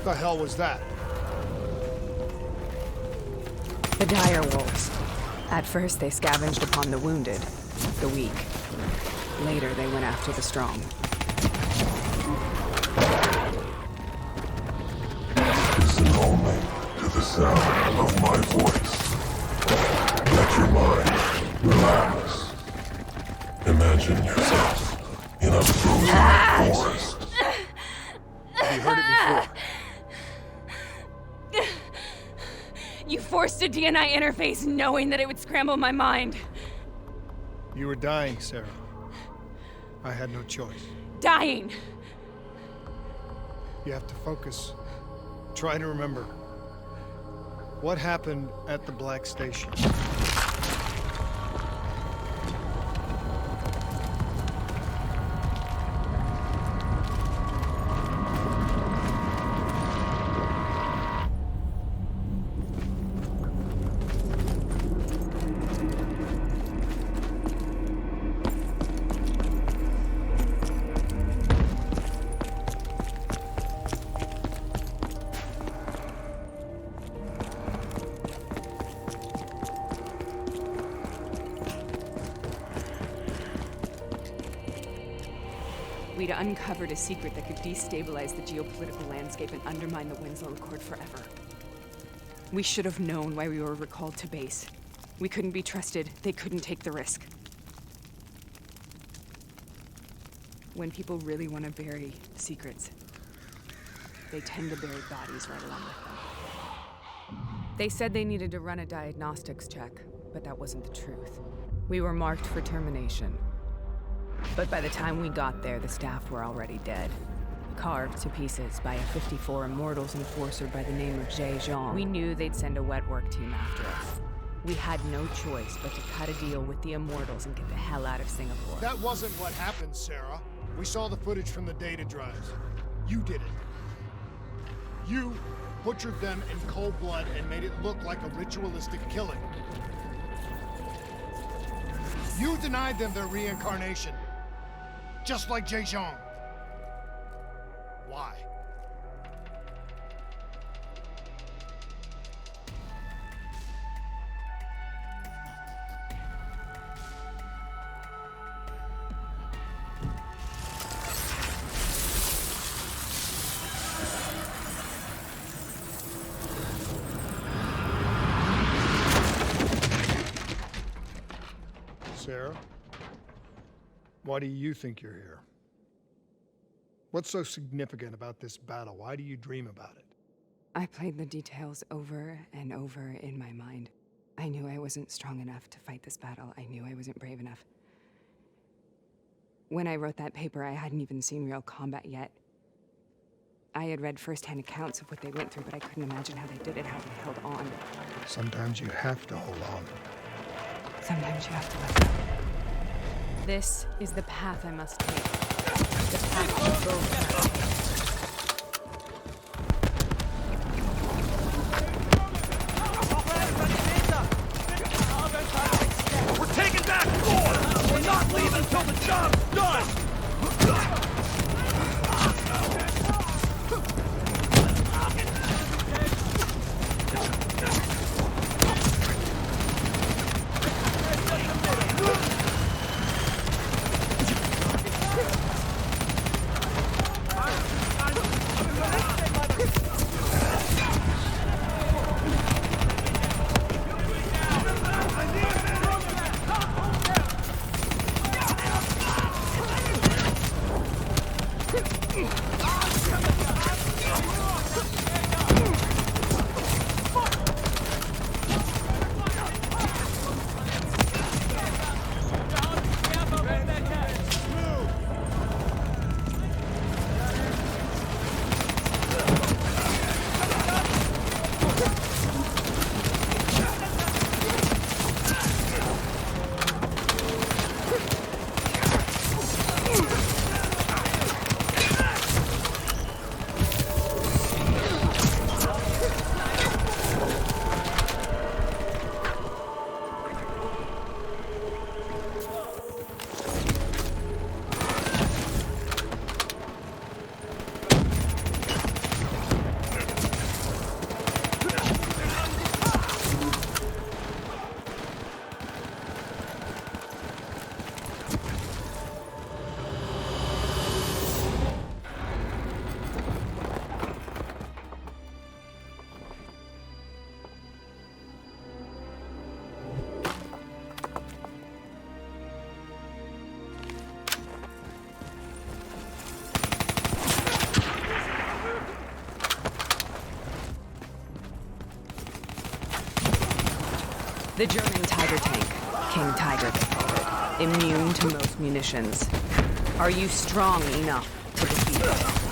What the hell was that? The dire wolves. At first, they scavenged upon the wounded, the weak. Later, they went after the strong. Listen only to the sound of my voice. Let your mind relax. Imagine yourself in a frozen forest. Have you heard it before? You forced a DNI interface knowing that it would scramble my mind. You were dying, Sarah. I had no choice. Dying! You have to focus. Try to remember. What happened at the Black Station? We'd uncovered a secret that could destabilize the geopolitical landscape and undermine the Winslow Accord forever. We should have known why we were recalled to base. We couldn't be trusted. They couldn't take the risk. When people really want to bury secrets, they tend to bury bodies right along with them. They said they needed to run a diagnostics check, but that wasn't the truth. We were marked for termination. But by the time we got there, the staff were already dead. Carved to pieces by a 54 Immortals enforcer by the name of Jay Zhang. We knew they'd send a wet work team after us. We had no choice but to cut a deal with the Immortals and get the hell out of Singapore. That wasn't what happened, Sarah. We saw the footage from the data drives. You did it. You butchered them in cold blood and made it look like a ritualistic killing. You denied them their reincarnation. Just like Jay Zhang. Why? Sarah? Why do you think you're here? What's so significant about this battle? Why do you dream about it? I played the details over and over in my mind. I knew I wasn't strong enough to fight this battle. I knew I wasn't brave enough. When I wrote that paper, I hadn't even seen real combat yet. I had read first-hand accounts of what they went through, but I couldn't imagine how they did it, how they held on. Sometimes you have to hold on. Sometimes you have to let go. This is the path I must take. The path we both must take. We're taking back Thor! We're not leaving until the job's done! The German Tiger tank. King Tiger, they called it. Immune to most munitions. Are you strong enough to defeat it?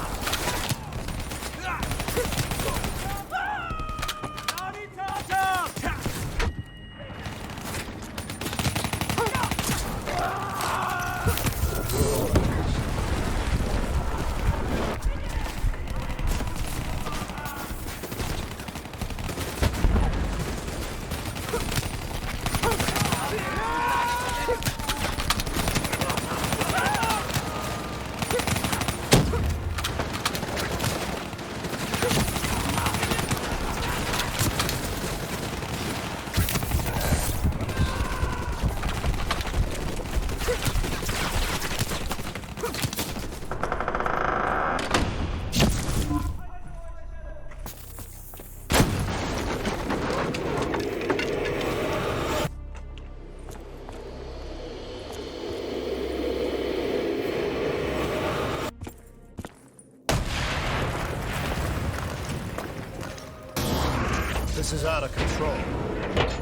This is out of control.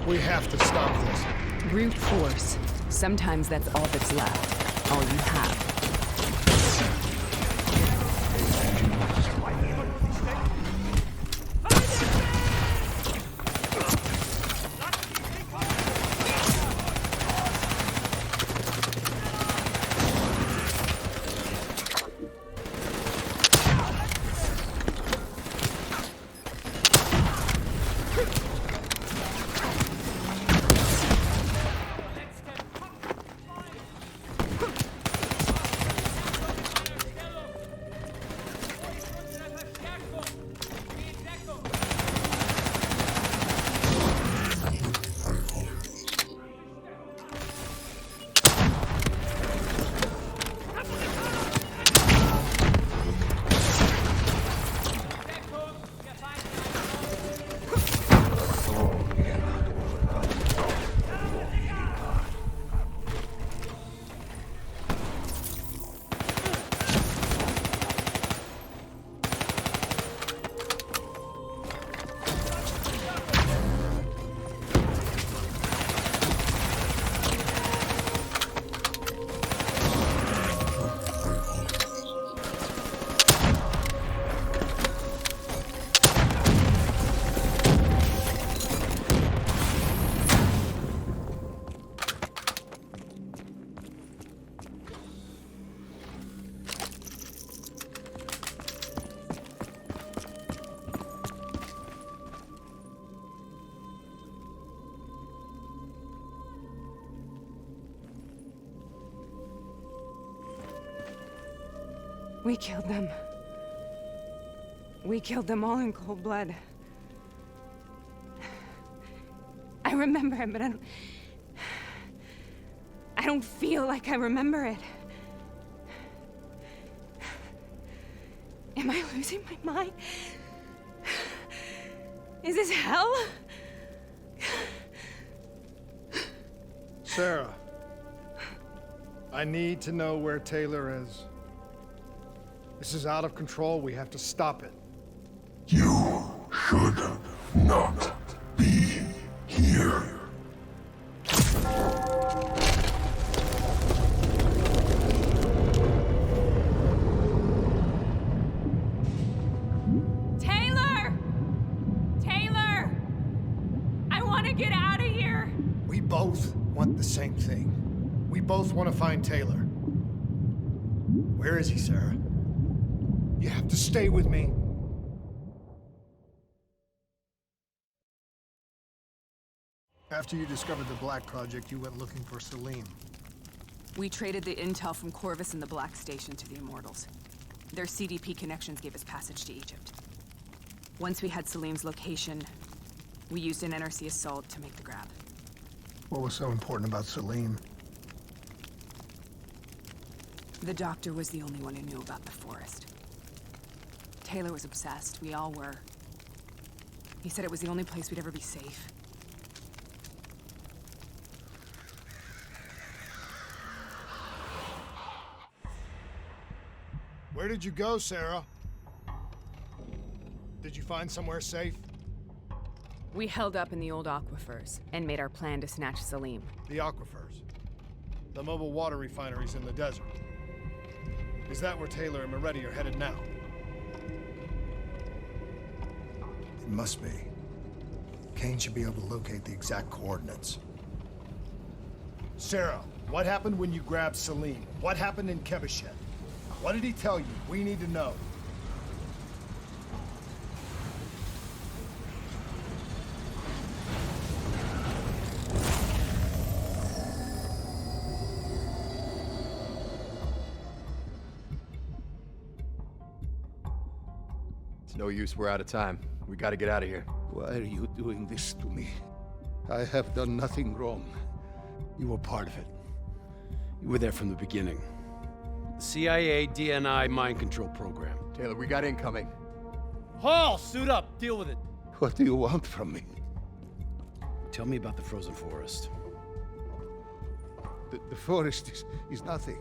We have to stop this. Brute force. Sometimes that's all that's left. All you have. We killed them. We killed them all in cold blood. I remember it, but I don't feel like I remember it. Am I losing my mind? Is this hell? Sarah, I need to know where Taylor is. This is out of control. We have to stop it. You should not be here. Taylor! Taylor! I want to get out of here! We both want the same thing. We both want to find Taylor. Where is he, Sarah? You have to stay with me. After you discovered the Black Project, you went looking for Salim. We traded the intel from Corvus and the Black Station to the Immortals. Their CDP connections gave us passage to Egypt. Once we had Salim's location, we used an NRC assault to make the grab. What was so important about Salim? The doctor was the only one who knew about the forest. Taylor was obsessed. We all were. He said it was the only place we'd ever be safe. Where did you go, Sarah? Did you find somewhere safe? We held up in the old aquifers and made our plan to snatch Salim. The aquifers. The mobile water refineries in the desert. Is that where Taylor and Moretti are headed now? It must be. Kane should be able to locate the exact coordinates. Sarah, what happened when you grabbed Salim? What happened in Kevashet? What did he tell you? We need to know. It's no use, we're out of time. We gotta get out of here. Why are you doing this to me? I have done nothing wrong. You were part of it. You were there from the beginning. The CIA DNI mind control program. Taylor, we got incoming. Hall, suit up. Deal with it. What do you want from me? Tell me about the frozen forest. The forest is nothing.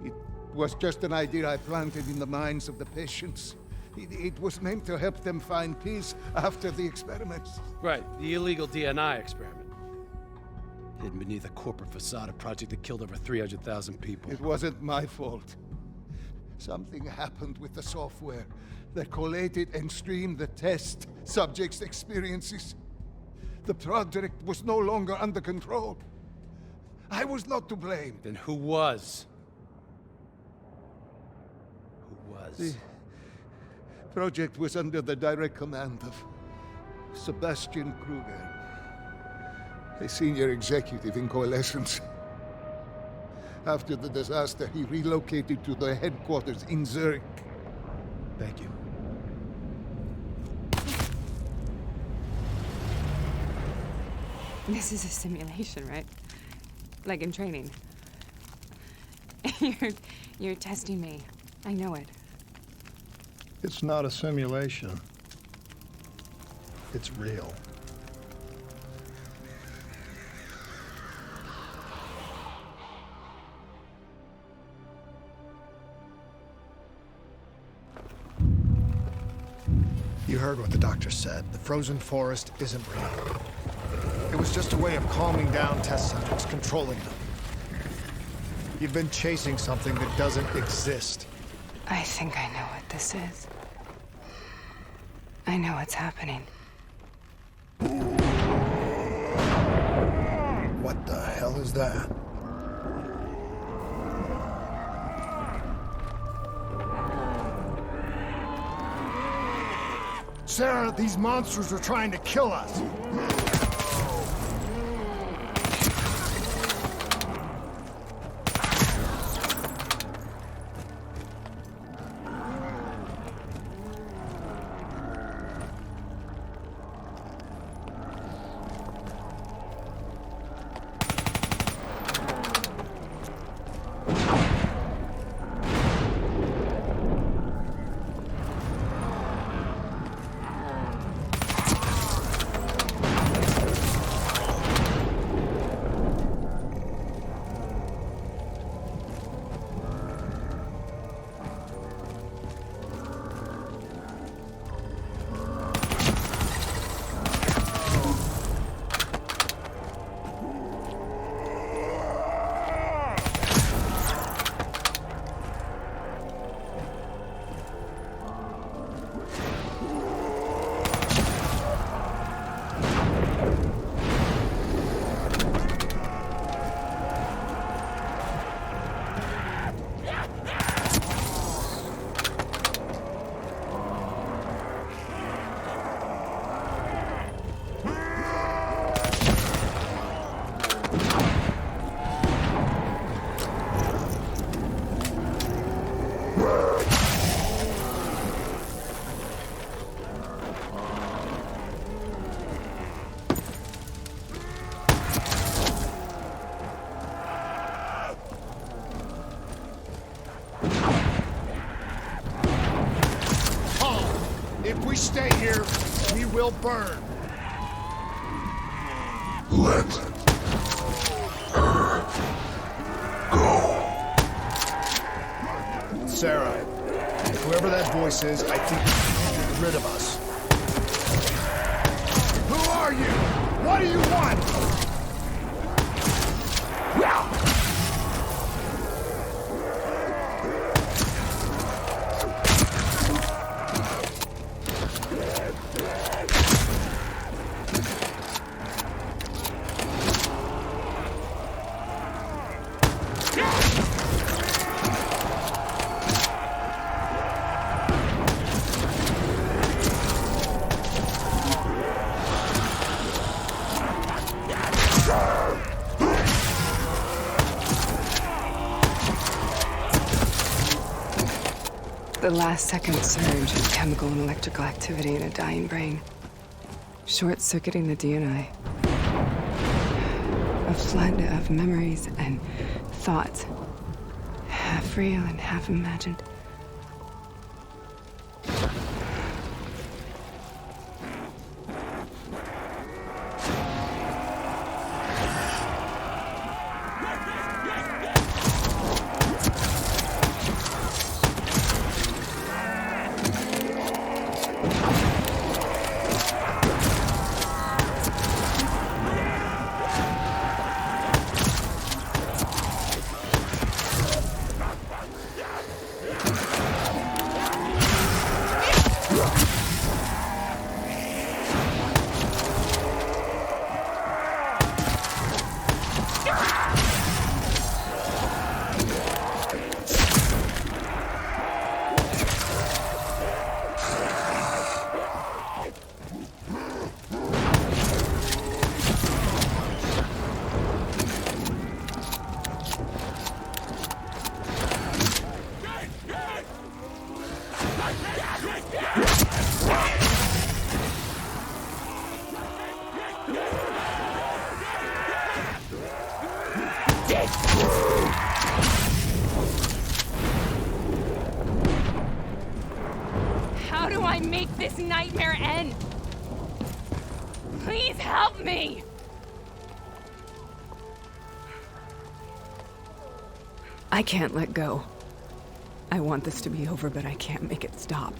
It was just an idea I planted in the minds of the patients. It was meant to help them find peace after the experiments. Right, the illegal DNI experiment. Hidden beneath a corporate facade, a project that killed over 300,000 people. It wasn't my fault. Something happened with the software that collated and streamed the test subjects' experiences. The project was no longer under control. I was not to blame. Then who was? Who was? The project was under the direct command of Sebastian Kruger, a senior executive in Coalescence. After the disaster, he relocated to the headquarters in Zurich. Thank you. This is a simulation, right? Like in training. You're testing me. I know it. It's not a simulation. It's real. You heard what the doctor said. The frozen forest isn't real. It was just a way of calming down test subjects, controlling them. You've been chasing something that doesn't exist. I think I know what this is. I know what's happening. What the hell is that? Sarah, these monsters are trying to kill us. If we stay here, we will burn. Let her go. Sarah, whoever that voice is, I think he's rid of us. Who are you? What do you want? The last second surge of chemical and electrical activity in a dying brain. Short-circuiting the DNI. A flood of memories and thoughts. Half real and half imagined. How do I make this nightmare end? Please help me! I can't let go. I want this to be over, but I can't make it stop.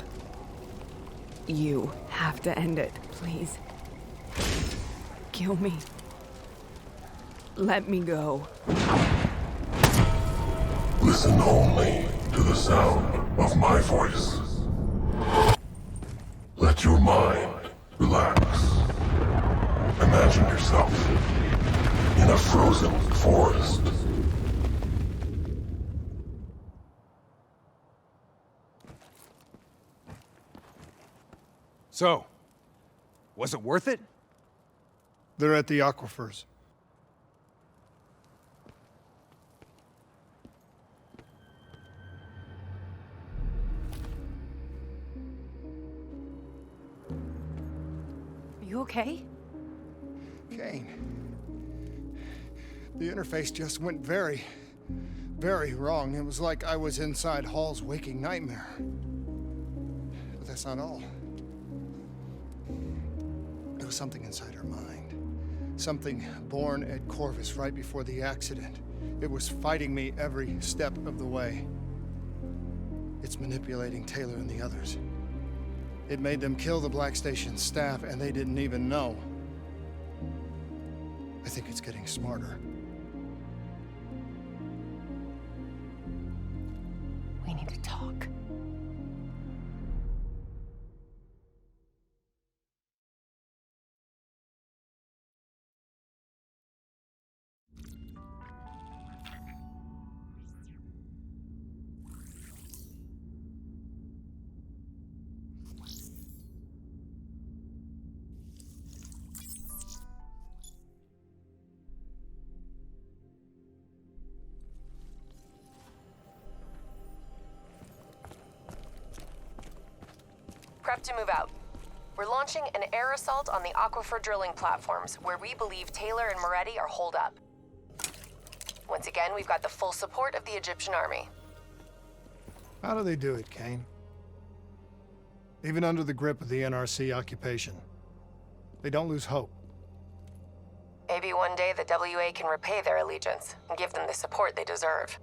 You have to end it, please. Kill me. Let me go. Listen only to the sound of my voice. Let your mind relax. Imagine yourself in a frozen forest. So, was it worth it? They're at the aquifers. Are you okay? Kane. The interface just went very, very wrong. It was like I was inside Hall's waking nightmare. But that's not all. There was something inside her mind. Something born at Corvus right before the accident. It was fighting me every step of the way. It's manipulating Taylor and the others. It made them kill the Black Station staff, and they didn't even know. I think it's getting smarter. We need to talk. Prep to move out. We're launching an air assault on the aquifer drilling platforms, where we believe Taylor and Moretti are holed up. Once again, we've got the full support of the Egyptian army. How do they do it, Kane? Even under the grip of the NRC occupation, they don't lose hope. Maybe one day the WA can repay their allegiance and give them the support they deserve.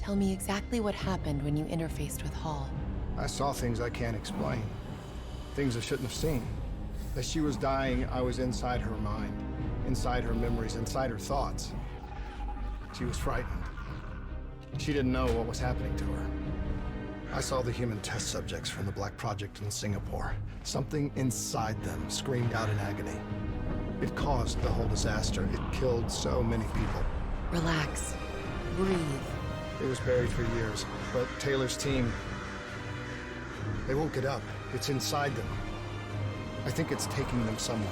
Tell me exactly what happened when you interfaced with Hall. I saw things I can't explain. Things I shouldn't have seen. As she was dying, I was inside her mind, inside her memories, inside her thoughts. She was frightened. She didn't know what was happening to her. I saw the human test subjects from the Black Project in Singapore. Something inside them screamed out in agony. It caused the whole disaster. It killed so many people. Relax. Breathe. It was buried for years, but Taylor's team, they won't get up. It's inside them. I think it's taking them somewhere.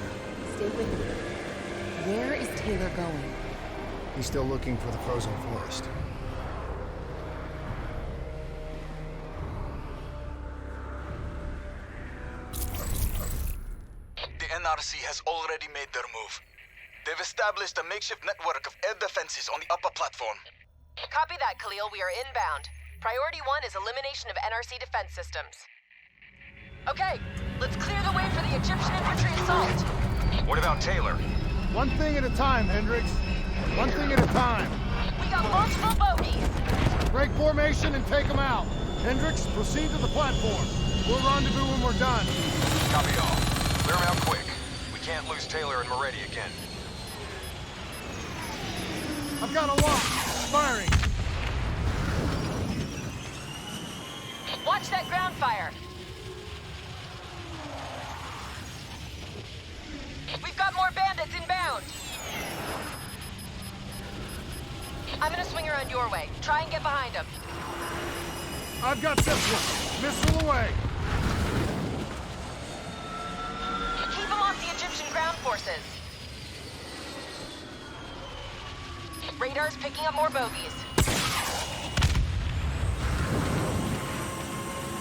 Stay with me. Where is Taylor going? He's still looking for the frozen forest. The NRC has already made their move. They've established a makeshift network of air defenses on the upper platform. Copy that, Khalil. We are inbound. Priority 1 is elimination of NRC defense systems. Okay, let's clear the way for the Egyptian infantry assault. What about Taylor? One thing at a time, Hendricks. One thing at a time. We got multiple bogeys. Break formation and take them out. Hendricks, proceed to the platform. We'll rendezvous when we're done. Copy all. Clear them out quick. We can't lose Taylor and Moretti again. I've got a lock. Firing. Watch that ground fire. We've got more bandits inbound. I'm gonna swing around your way. Try and get behind them. I've got this one. Missile away. Keep them off the Egyptian ground forces. Radar's picking up more bogeys.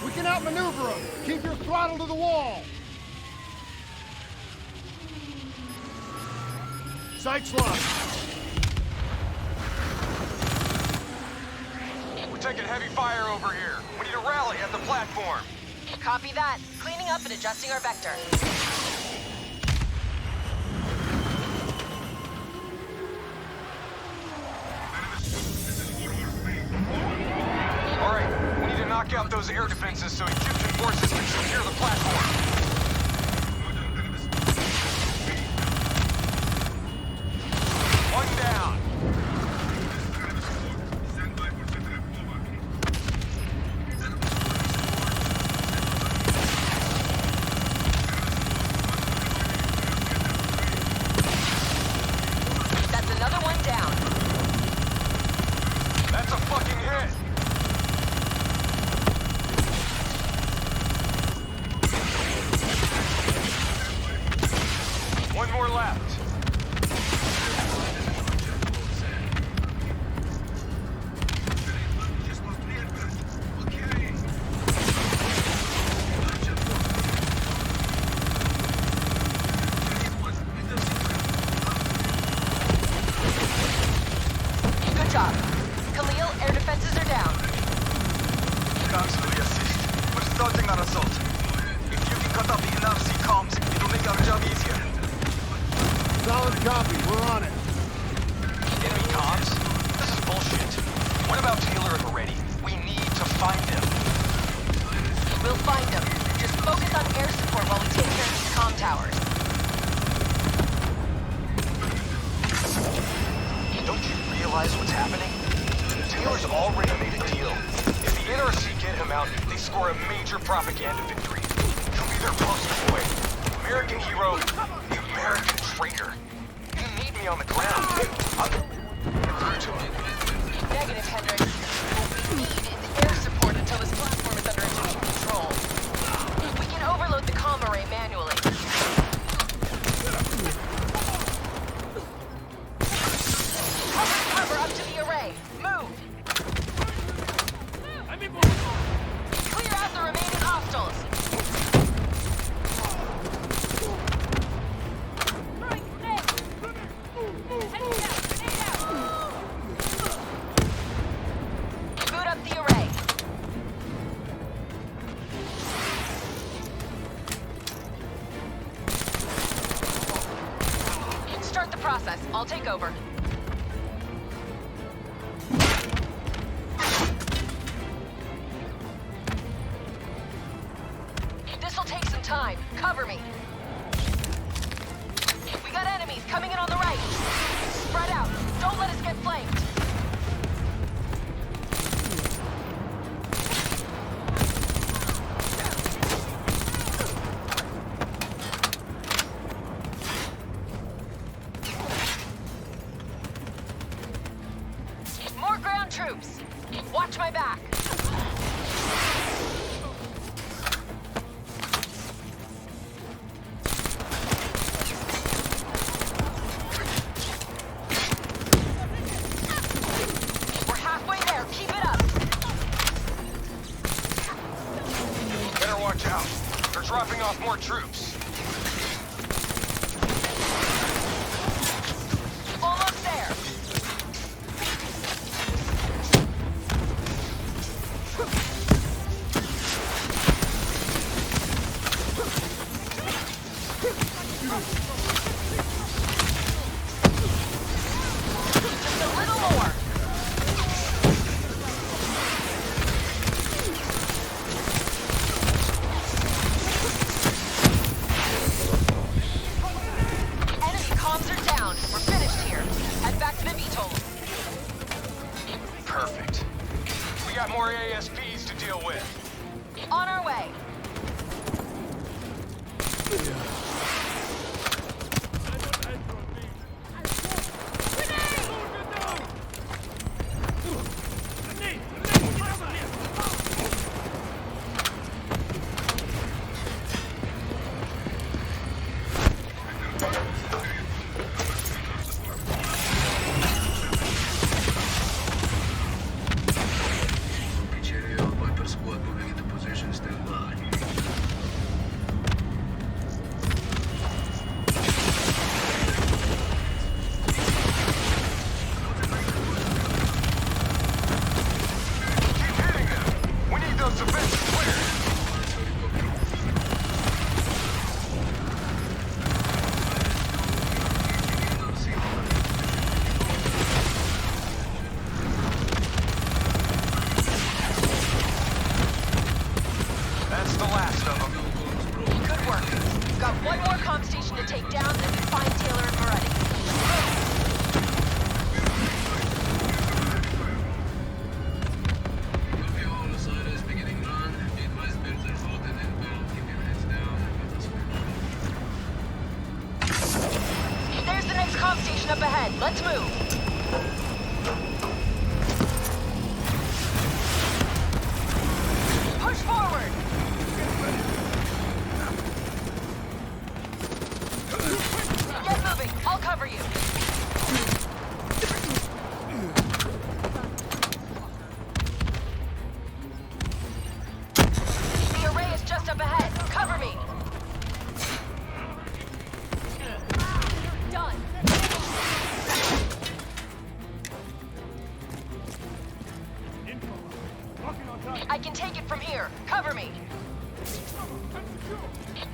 We can outmaneuver them. Keep your throttle to the wall. Sights locked. We're taking heavy fire over here. We need a rally at the platform. Copy that. Cleaning up and adjusting our vector. All right, we need to knock out those air defenses so Egyptian forces can secure the platform. One down. That's another one down. That's a fucking hit. One more left. Good job. Khalil, air defenses are down. Thanks for the assist. We're starting our assault. If you can cut off the NRC comms, it'll make our job easier. Solid copy. We're on it. Enemy comms? This is bullshit. What about Taylor and Moretti? We need to find them. We'll find them. Just focus on air support while we take care of these comm towers. Don't you realize what's happening? Taylor's already made a deal. If the NRC get him out, they score a major propaganda victory. He'll be their poster boy. American hero, the American traitor. You need me on the ground. I'll get through to him. Negative, Hendricks. What we need is air support until this platform is under Egyptian control. We can overload the comm array manually. Cover up to the array. Move! Clear out the remaining hostiles. Boot up the array. Start the process. I'll take over. time. Cover me. We got enemies coming in on the right. Spread out. Don't let us get flanked. More ground troops. Watch my back. We're halfway there. Keep it up. Better watch out. They're dropping off more troops. Almost there. Just a little more. Enemy comms are down. We're finished here. Head back to the VTOL. Perfect. We got more ASPs to deal with. On our way. Keep hitting them. We need those defenses cleared. That's the last of them. Good work. We've got one more comm station to take down, then we find Taylor and Moretti. There's the next comm station up ahead. Let's move. Push forward. Get moving. I'll cover you. The array is just up ahead. Cover me. Done. I can take it from here. Cover me.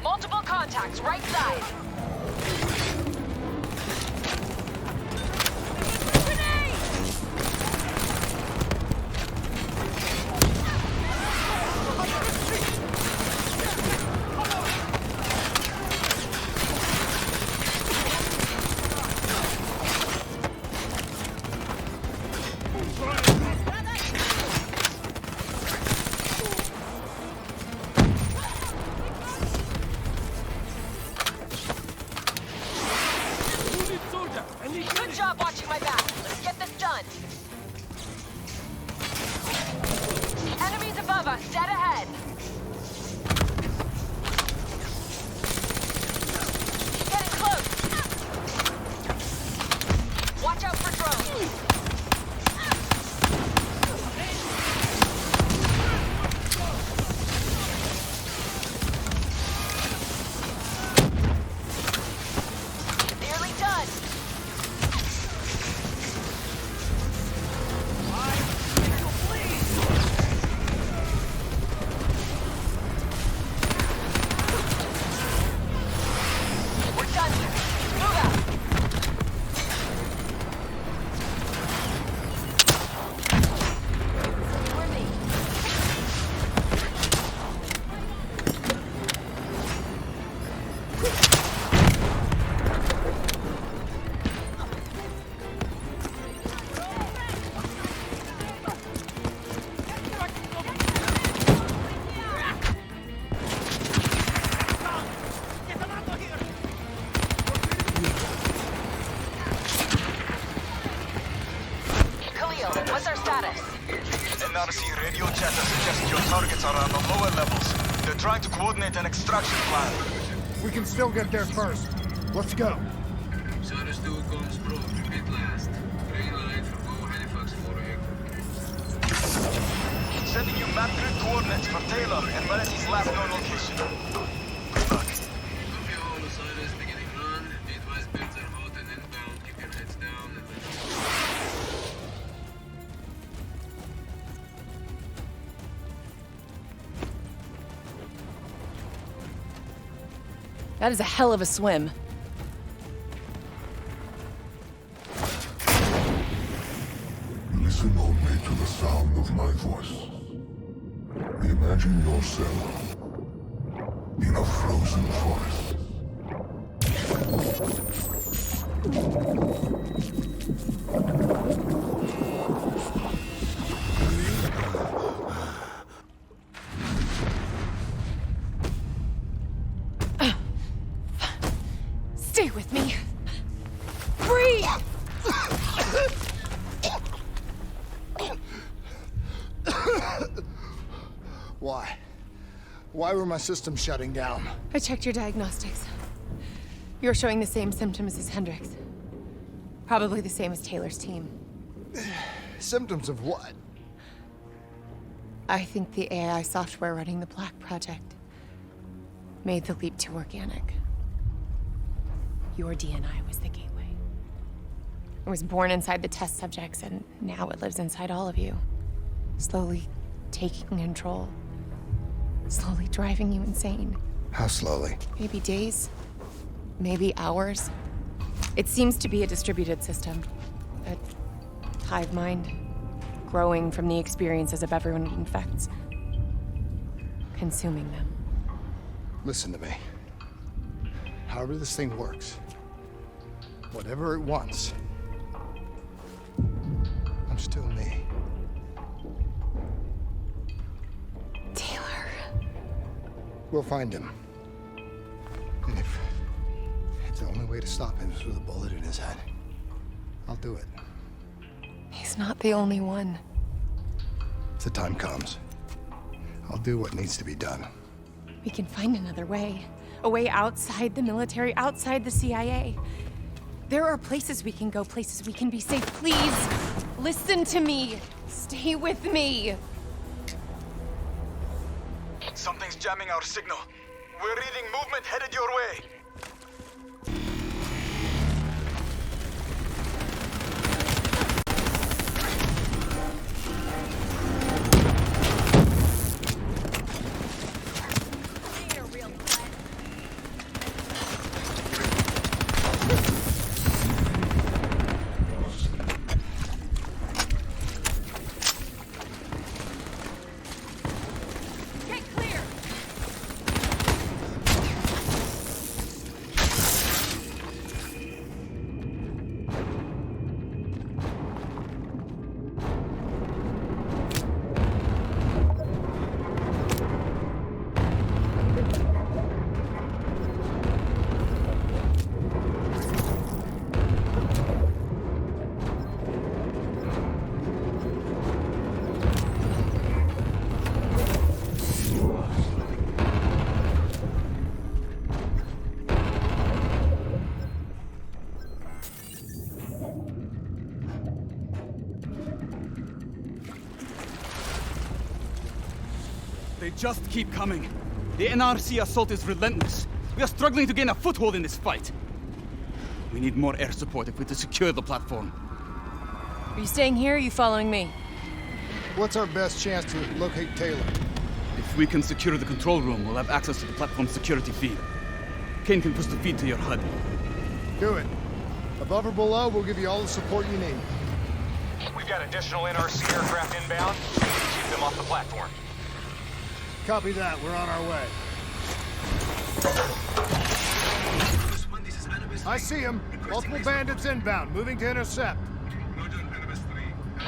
Multiple contacts, right side. Good job watching my back. Let's get this done. Enemies above us, dead ahead. Getting close. Watch out for drones. Nearly done. data suggests your targets are on the lower levels. They're trying to coordinate an extraction plan. We can still get there first. Let's go. Sarus 2 comms pro, repeat last. Green light for Go Halifax 4 Sending you map grid coordinates for Taylor and Melody's last known location. Good luck. Copy all, Osiris beginning run. Be advised birds are hot and inbound. Keep your heads down and That is a hell of a swim. Listen only to the sound of my voice. Imagine yourself in a frozen forest. Stay with me. Breathe! Why? Why were my systems shutting down? I checked your diagnostics. You're showing the same symptoms as Hendrix. Probably the same as Taylor's team. Symptoms of what? I think the AI software running the Black Project made the leap to organic. Your DNI was the gateway. It was born inside the test subjects, and now it lives inside all of you. Slowly taking control. Slowly driving you insane. How slowly? Maybe days. Maybe hours. It seems to be a distributed system. A hive mind. Growing from the experiences of everyone it infects. Consuming them. Listen to me. However this thing works, whatever it wants, I'm still me. Taylor. We'll find him. And if the only way to stop him is with a bullet in his head, I'll do it. He's not the only one. If the time comes, I'll do what needs to be done. We can find another way. A way outside the military, outside the CIA. There are places we can go, places we can be safe. Please, listen to me. Stay with me. Something's jamming our signal. We're reading movement headed your way. They just keep coming. The NRC assault is relentless. We are struggling to gain a foothold in this fight. We need more air support if we're to secure the platform. Are you staying here or are you following me? What's our best chance to locate Taylor? If we can secure the control room, we'll have access to the platform's security feed. Kane can push the feed to your HUD. Do it. Above or below, we'll give you all the support you need. We've got additional NRC aircraft inbound. Keep them off the platform. Copy that. We're on our way. I see him. Multiple bandits inbound. Moving to intercept.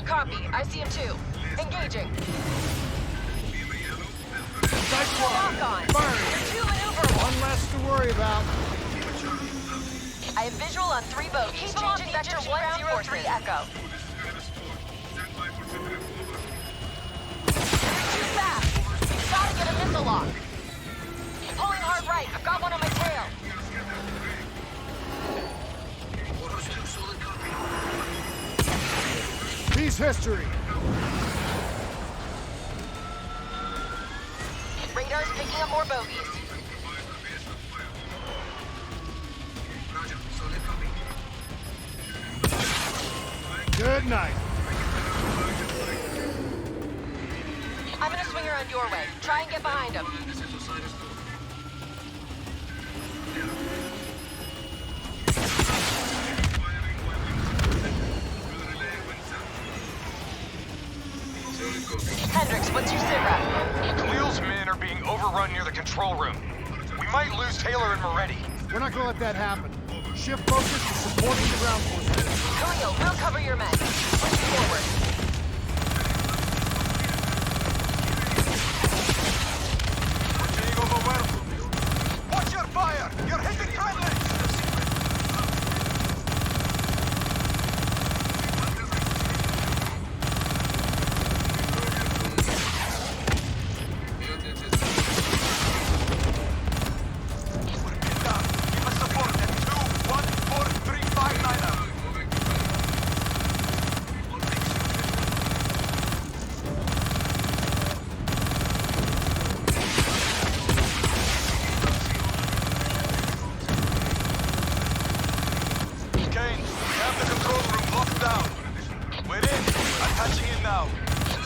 Copy. I see him too. Engaging. Lock on. You're too maneuverable. One less to worry about. I have visual on 3 boats. He's changing vector 103 Echo. You're too the lock. Pulling hard right. I've got one on my tail. Peace history. Radar's picking up more bogeys. Good night. I'm gonna swing around your way. Try and get behind him. Hendricks, what's your sit rep? Khalil's men are being overrun near the control room. We might lose Taylor and Moretti. We're not gonna let that happen. Shift focus to supporting the ground forces. Khalil, we'll cover your men. Push forward. Watch your fire! You're hitting friendly!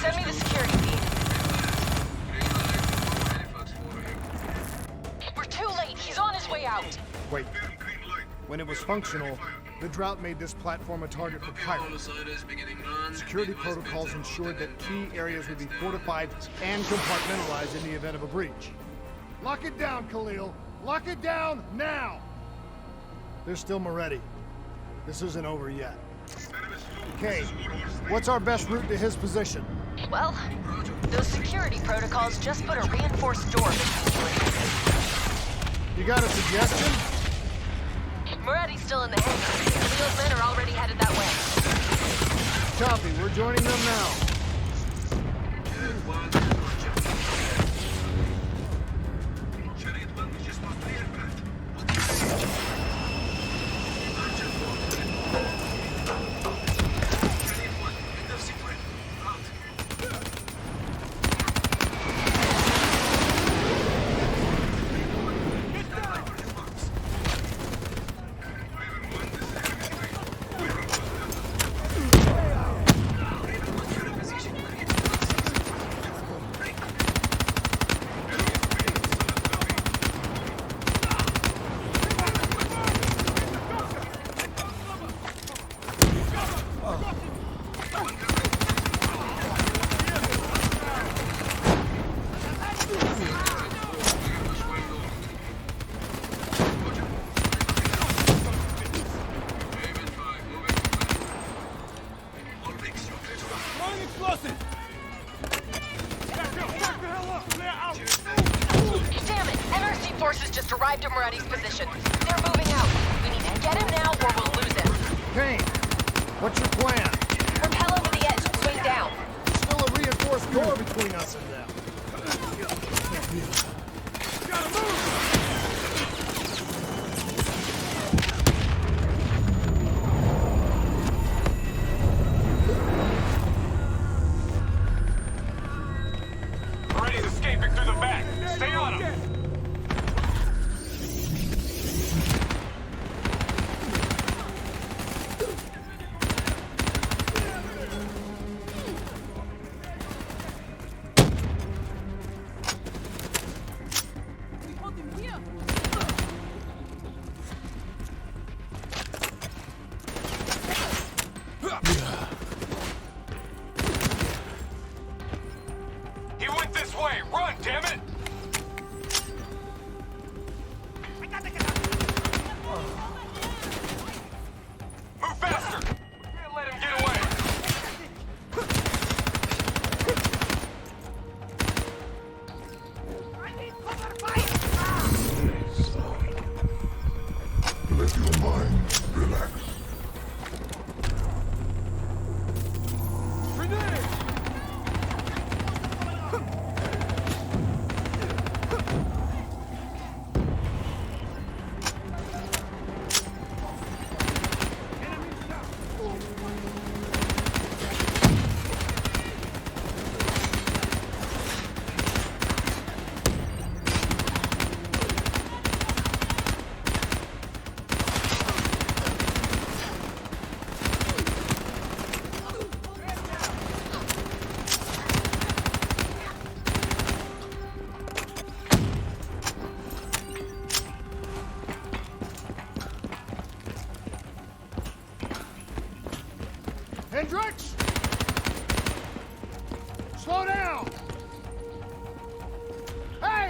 Send me the security feed. We're too late. He's on his way out. Wait. When it was functional, the drought made this platform a target for pirates. Security protocols ensured that key areas would be fortified and compartmentalized in the event of a breach. Lock it down, Khalil. Lock it down now! There's still Moretti. This isn't over yet. Kane, what's our best route to his position? Well, those security protocols just put a reinforced door between you. You got a suggestion? Moretti's still in the hangar. Khalil's men are already headed that way. Copy, we're joining them now. Damn it! NRC forces just arrived at Moretti's position. They're moving out. We need to get him now or we'll lose him. Kane, what's your plan? Rappel over the edge and swing down. Still a reinforced door between us and them. Gotta move! Moretti's escaping through the back. Stay on him. He went this way. Run, damn it! Move faster! Can't let him get away! Let your mind relax.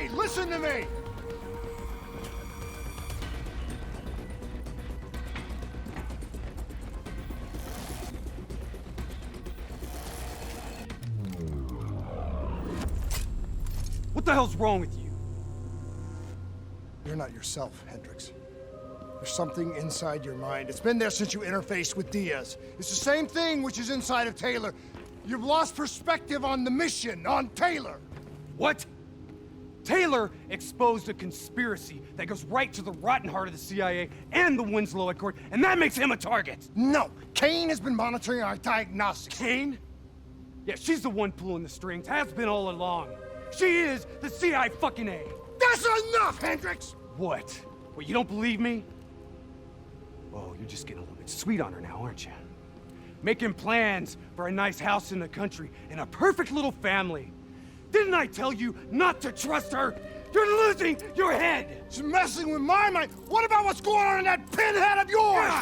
Hey, listen to me! What the hell's wrong with you? You're not yourself, Hendricks. There's something inside your mind. It's been there since you interfaced with Diaz. It's the same thing which is inside of Taylor. You've lost perspective on the mission, on Taylor. What? Taylor exposed a conspiracy that goes right to the rotten heart of the CIA and the Winslow Accord, and that makes him a target. No, Kane has been monitoring our diagnostics. Kane? Yeah, she's the one pulling the strings, has been all along. She is the CIA fucking A. That's enough, Hendricks! What? What, you don't believe me? Oh, you're just getting a little bit sweet on her now, aren't you? Making plans for a nice house in the country and a perfect little family. Didn't I tell you not to trust her? You're losing your head! She's messing with my mind. What about what's going on in that pinhead of yours?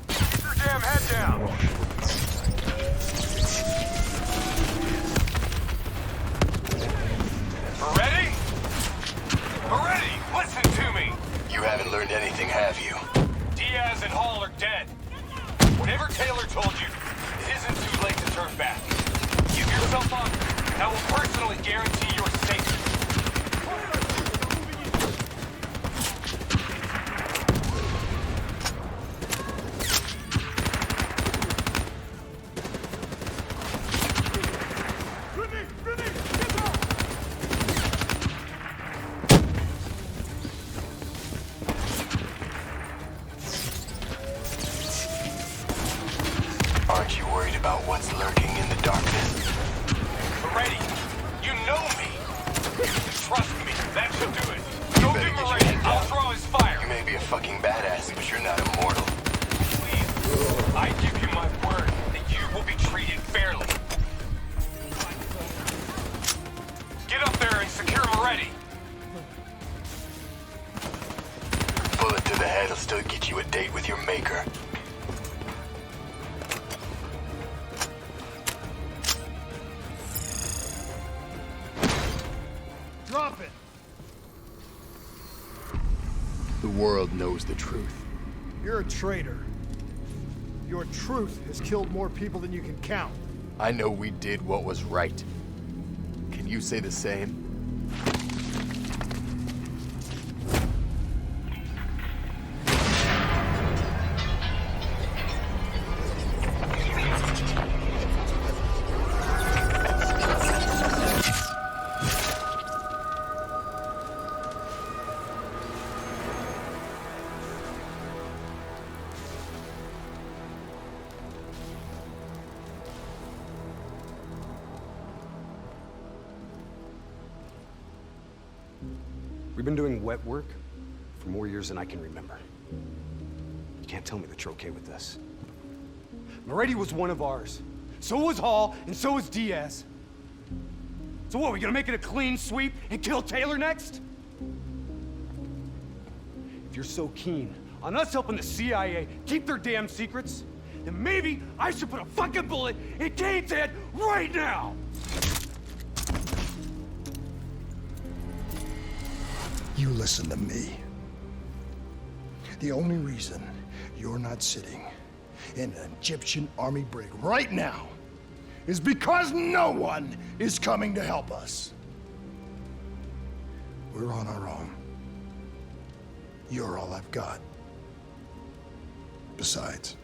Keep your damn head down! Ready? Moretti, listen to me! You haven't learned anything, have you? Diaz and Hall are dead. Whatever Taylor told you, it isn't too late to turn back. Give yourself up, and I will personally guarantee your safety. Aren't you worried about what's lurking in the darkness? Moretti, you know me. Trust me, that should do it. Go get Moretti, I'll throw his fire. You may be a fucking badass, but you're not immortal. Please, I give you my word that you will be treated fairly. Get up there and secure Moretti. Bullet to the head will still get you a date with your maker. Drop it. The world knows the truth. You're a traitor. Your truth has killed more people than you can count. I know we did what was right. Can you say the same? We've been doing wet work for more years than I can remember. You can't tell me that you're okay with this. Moretti was one of ours. So was Hall, and so was Diaz. So what, we gonna make it a clean sweep and kill Taylor next? If you're so keen on us helping the CIA keep their damn secrets, then maybe I should put a fucking bullet in Kane's head right now! You listen to me. The only reason you're not sitting in an Egyptian army brig right now is because no one is coming to help us. We're on our own. You're all I've got. Besides,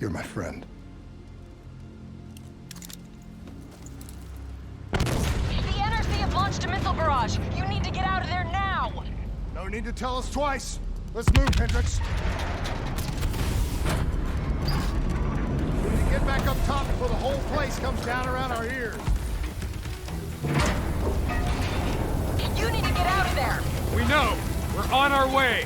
you're my friend. Launched a missile barrage. You need to get out of there now. No need to tell us twice. Let's move, Hendricks. We need to get back up top before the whole place comes down around our ears. You need to get out of there. We know. We're on our way.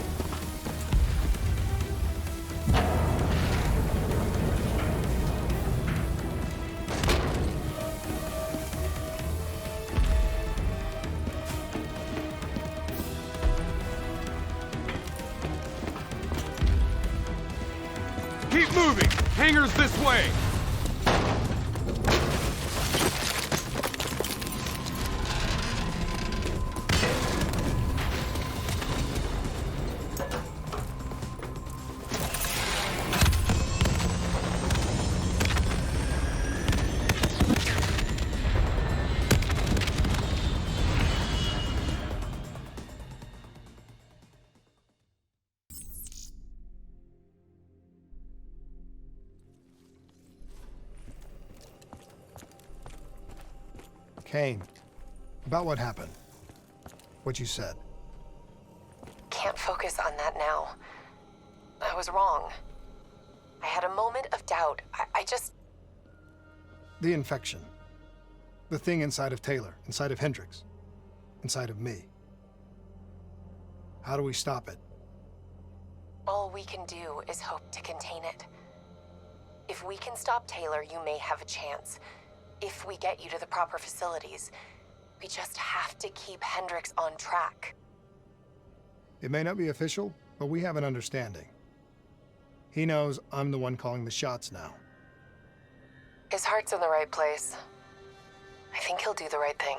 hangars this way! Kane, about what happened. What you said. Can't focus on that now. I was wrong. I had a moment of doubt. I just... The infection. The thing inside of Taylor, inside of Hendricks, inside of me. How do we stop it? All we can do is hope to contain it. If we can stop Taylor, you may have a chance. If we get you to the proper facilities, we just have to keep Hendricks on track. It may not be official, but we have an understanding. He knows I'm the one calling the shots now. His heart's in the right place. I think he'll do the right thing.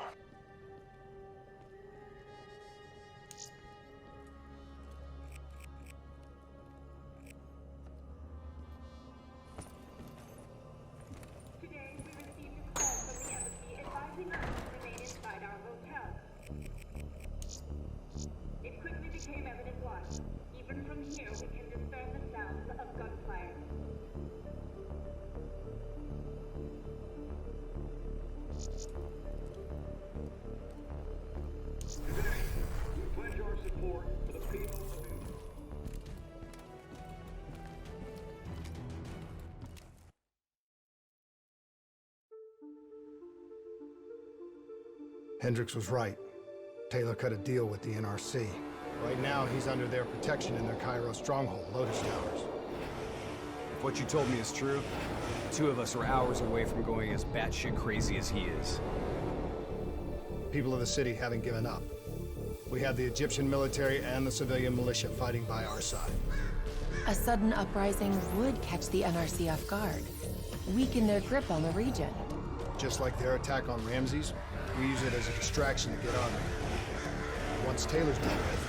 It quickly became evident why. Even from here, we can discern the sounds of gunfire. Today, we pledge our support for the people of New York. Hendricks was right. Taylor cut a deal with the NRC. Right now, he's under their protection in their Cairo stronghold, Lotus Towers. If what you told me is true, the two of us are hours away from going as batshit crazy as he is. People of the city haven't given up. We have the Egyptian military and the civilian militia fighting by our side. A sudden uprising would catch the NRC off guard, weaken their grip on the region. Just like their attack on Ramses, we use it as a distraction to get on them. Once Taylor's dealt with,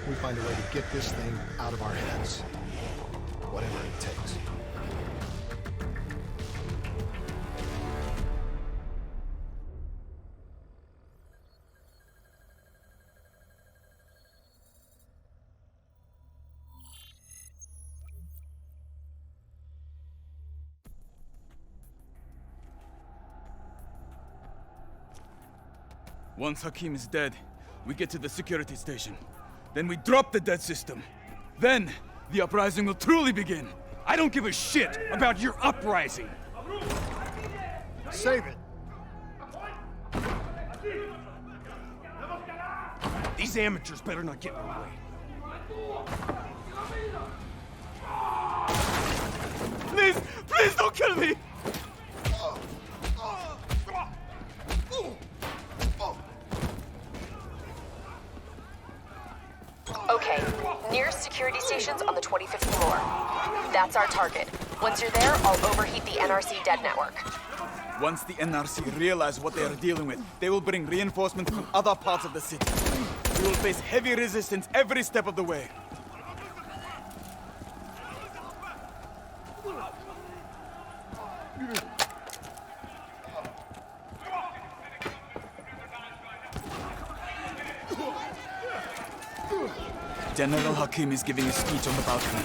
we find a way to get this thing out of our heads. Whatever it takes. Once Hakim is dead, we get to the security station. Then we drop the dead system. Then, the uprising will truly begin. I don't give a shit about your uprising. Save it. These amateurs better not get in our way. Please, please don't kill me! Okay, nearest security station's on the 25th floor. That's our target. Once you're there, I'll overheat the NRC dead network. Once the NRC realize what they are dealing with, they will bring reinforcements from other parts of the city. We will face heavy resistance every step of the way. General Hakim is giving a speech on the balcony.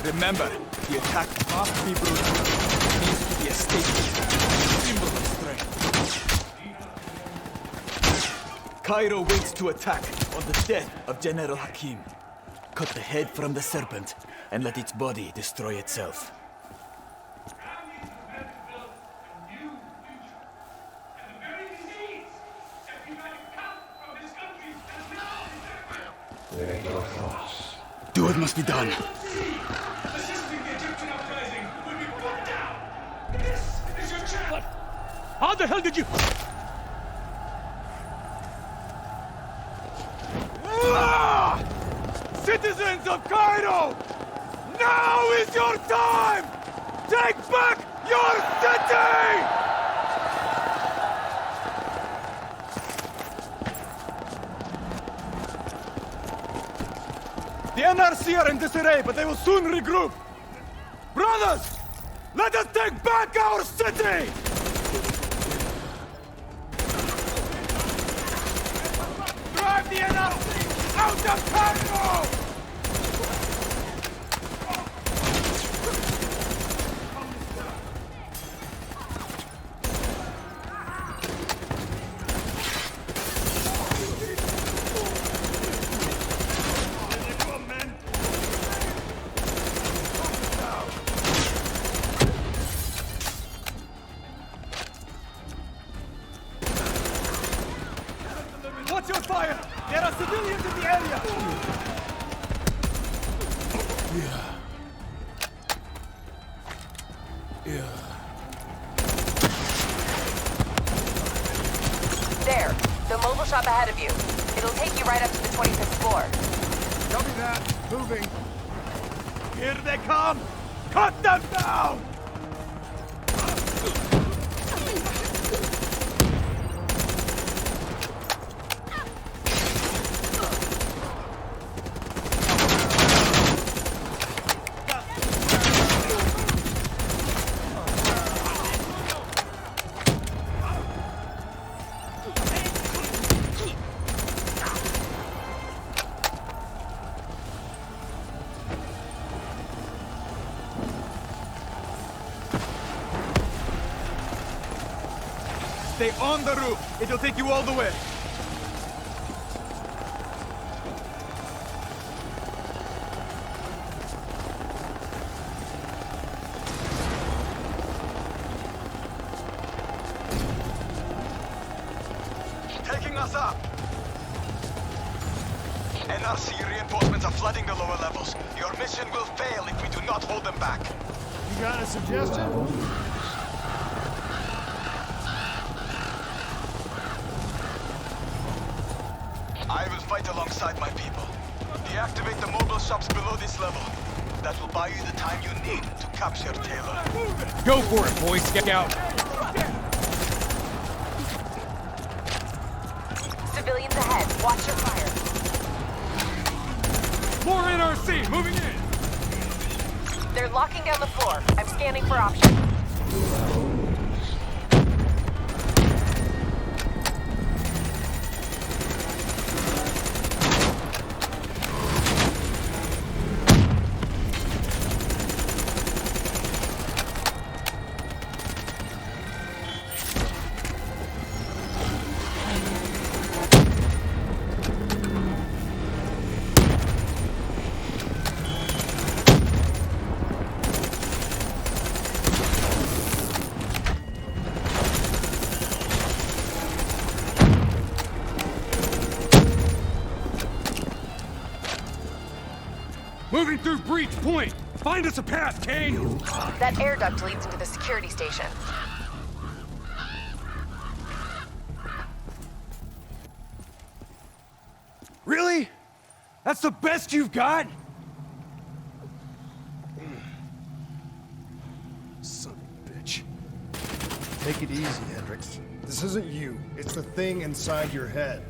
Remember, the attack must be brutal. It needs to be a statement, a symbol of strength. Cairo waits to attack on the death of General Hakim. Cut the head from the serpent and let its body destroy itself. Do what must be done. What? How the hell did you... Citizens of Cairo! Now is your time! Take back your city! The NRC are in disarray, but they will soon regroup. Brothers, let us take back our city! Drive the NRC out of Cairo! Watch your fire! There are civilians in the area! There, the mobile shop ahead of you. It'll take you right up to the 25th floor. Copy that. Moving. Here they come! Cut them down! Stay on the roof. It'll take you all the way. Taking us up. NRC reinforcements are flooding the lower levels. Your mission will fail if we do not hold them back. You got a suggestion? I will fight alongside my people. Deactivate the mobile shops below this level. That will buy you the time you need to capture Taylor. Go for it, Boy Scout! Civilians ahead. Watch your fire. More NRC! Moving in! They're locking down the floor. I'm scanning for options. Moving through Breach Point! Find us a path, Kane! That air duct leads into the security station. Really? That's the best you've got? Son of a bitch. Take it easy, Hendricks. This isn't you. It's the thing inside your head.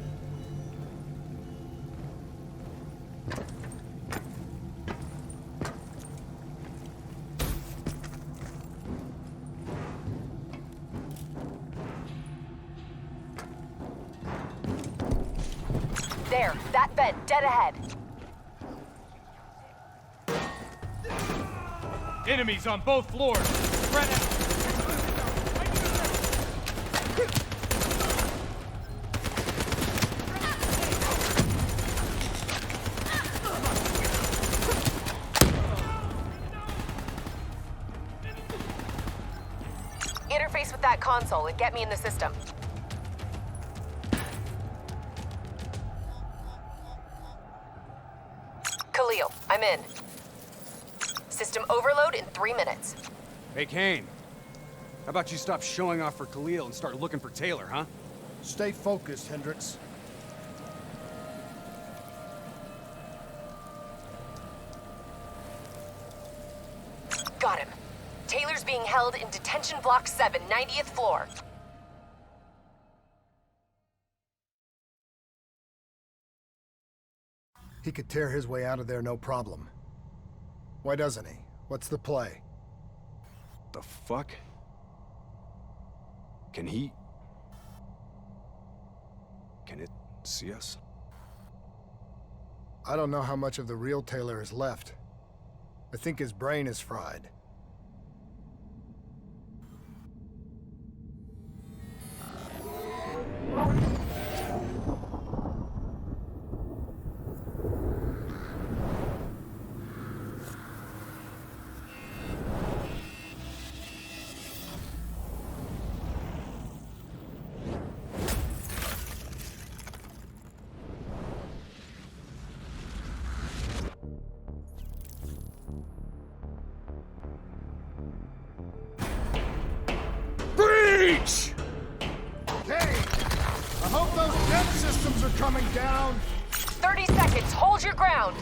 There, that bed, dead ahead. Enemies on both floors! Spread out! Interface with that console and get me in the system. Khalil, I'm in. System overload in 3 minutes. Hey, Kane. How about you stop showing off for Khalil and start looking for Taylor, huh? Stay focused, Hendricks. Got him. Taylor's concealed in Detention Block 7, 90th floor. He could tear his way out of there no problem. Why doesn't he? What's the play? The fuck? Can it see us? I don't know how much of the real Taylor is left. I think his brain is fried. Breach! Hey! I hope those deck systems are coming down! 30 seconds, hold your ground!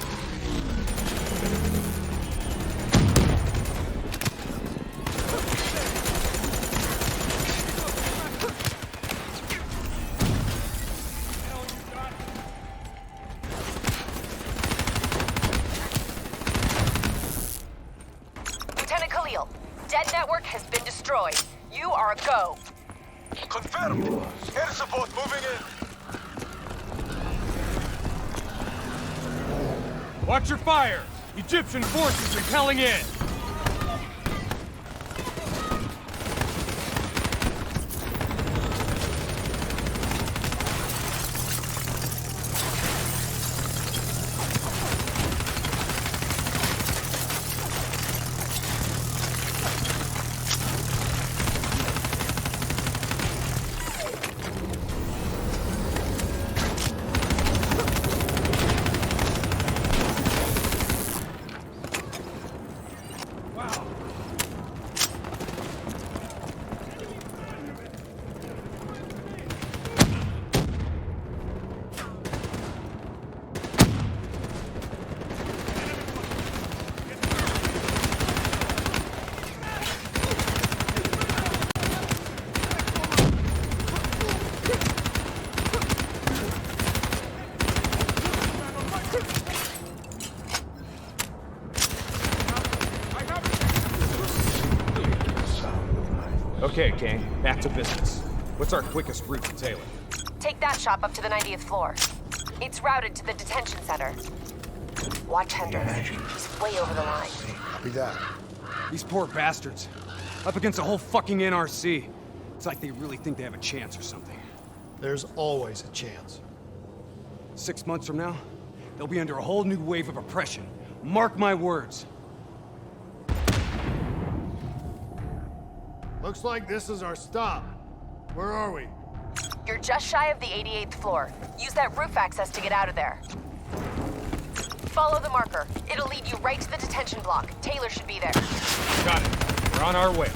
Lieutenant Khalil, dead network has been destroyed. You are a go. Confirmed. Air support moving in. Watch your fire! Egyptian forces repelling in! Okay, gang, back to business. What's our quickest route to Taylor? Take that shop up to the 90th floor. It's routed to the detention center. Watch Hendricks. He's way over the line. Copy that. These poor bastards. Up against a whole fucking NRC. It's like they really think they have a chance or something. There's always a chance. 6 months from now, they'll be under a whole new wave of oppression. Mark my words. Looks like this is our stop. Where are we? You're just shy of the 88th floor. Use that roof access to get out of there. Follow the marker. It'll lead you right to the detention block. Taylor should be there. Got it. We're on our way.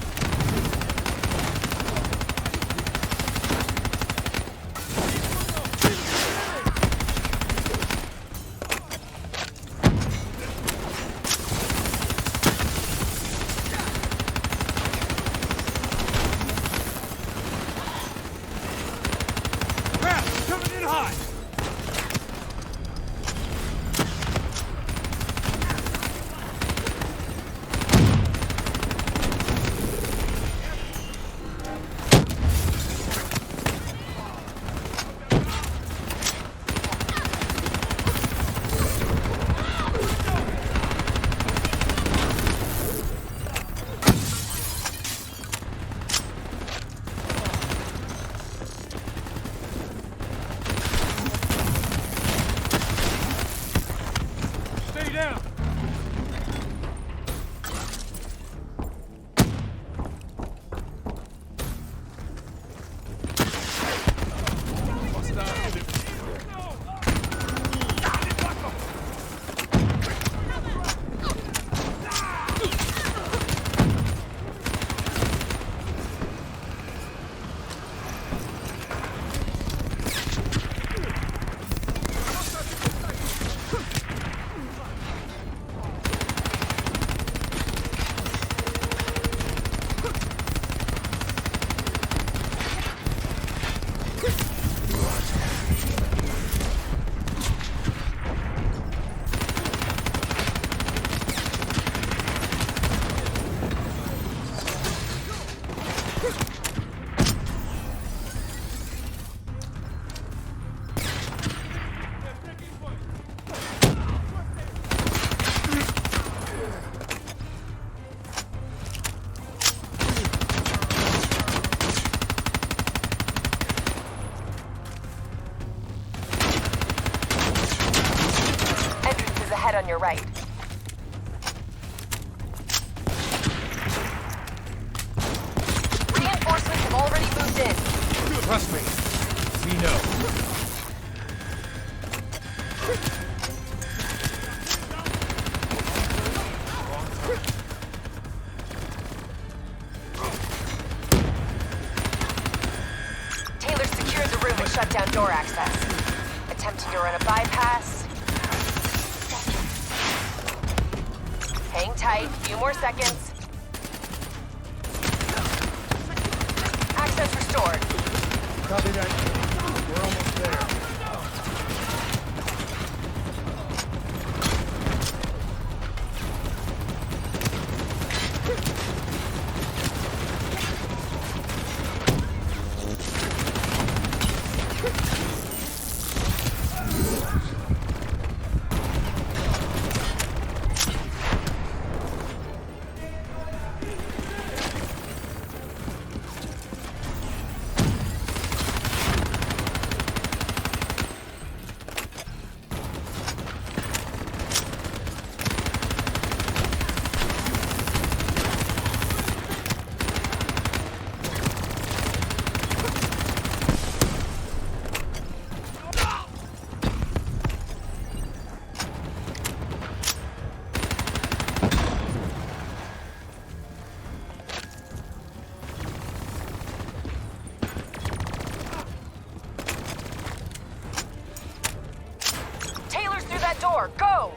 on your right. Reinforcements have already moved in. Trust me. We know. Taylor secured the room and shut down door access. Attempting to run a bypass. Hang tight, few more seconds. Access restored. Copy that. We're almost there. Door, go!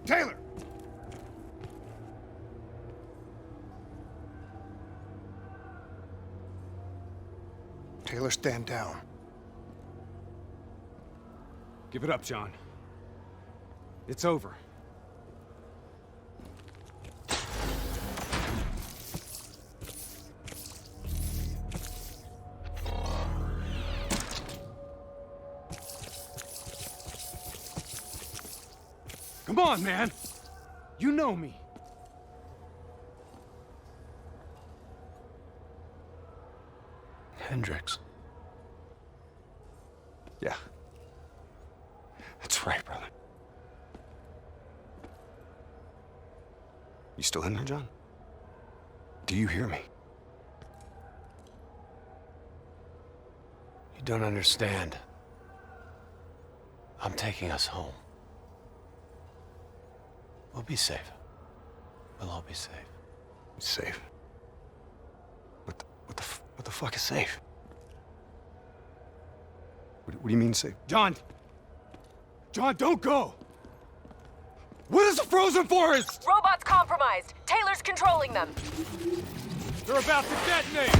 Taylor! Taylor, stand down. Give it up, John. It's over. Come on, man! You know me. Hendricks. Yeah. That's right, brother. You still in there, John? Do you hear me? You don't understand. I'm taking us home. We'll be safe. We'll all be safe. Safe? What the fuck is safe? What do you mean safe? John! John, don't go! What is the frozen forest? Robots compromised. Taylor's controlling them. They're about to detonate!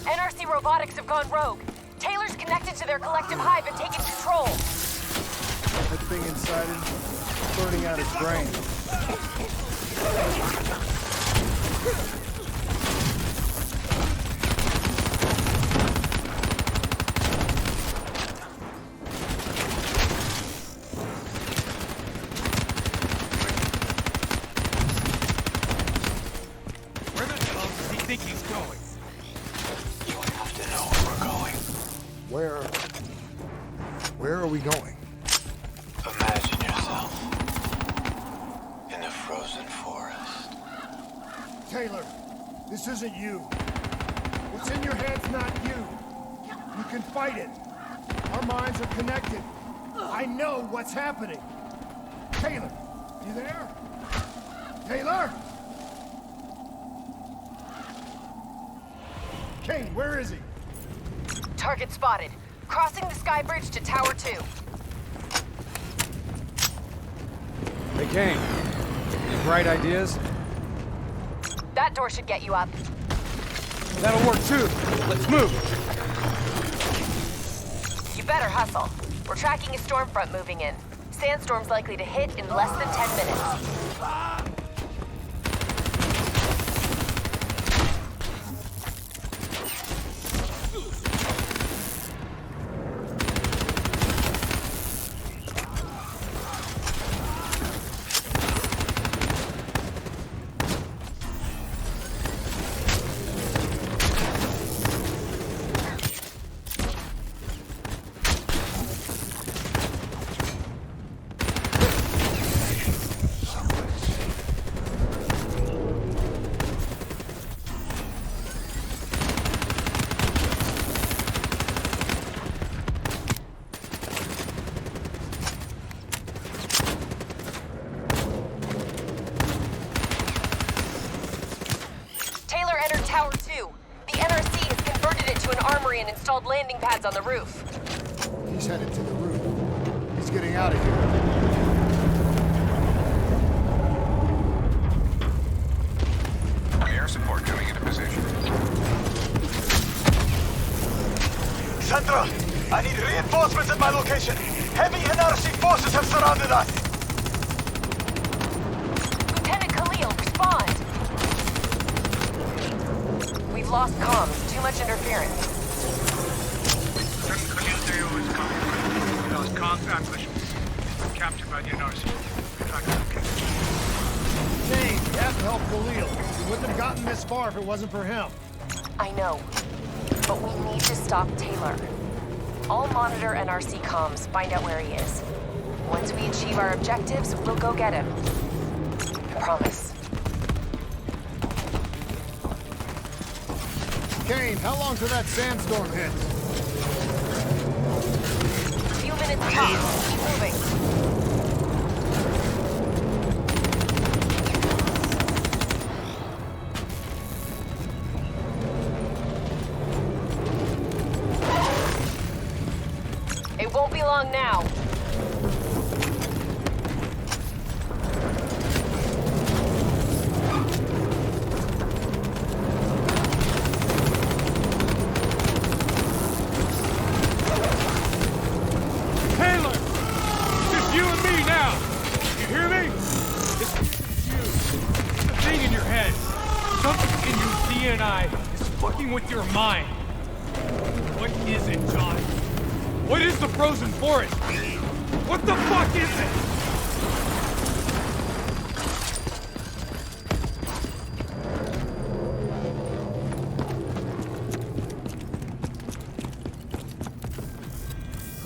NRC robotics have gone rogue. Taylor's connected to their collective hive and taken control. That thing inside him, burning out his brain. Where the hell does he think he's going? You have to know where we're going. Where are we going? Imagine yourself in a frozen forest. Taylor, this isn't you. What's in your head's not you. You can fight it. Our minds are connected. I know what's happening. Taylor, you there? Taylor? Kane, where is he? Target spotted. Crossing the sky bridge to Tower 2. Hey, Kane. Any bright ideas? That door should get you up. That'll work too. Let's move. You better hustle. We're tracking a storm front moving in. Sandstorm's likely to hit in less than 10 minutes. and installed landing pads on the roof. He's headed to the roof. He's getting out of here. Air support coming into position. Central, I need reinforcements at my location. Heavy NRC forces have surrounded us. Lieutenant Khalil, respond! We've lost comms. Too much interference. Lieutenant Khalil Deo is coming. We lost comms and visuals. Captured by the NRC. Track location. Kane, you have to help Khalil. We wouldn't have gotten this far if it wasn't for him. I know, but we need to stop Taylor. I'll monitor NRC comms, find out where he is. Once we achieve our objectives, we'll go get him. I promise. Kane, how long till that sandstorm hits? A few minutes tops. Keep moving. It won't be long now. Taylor! It's just you and me now! You hear me? It's you. The thing in your head. Something in your DNA is fucking with your mind. What is it, John? What is the frozen forest? What the fuck is it?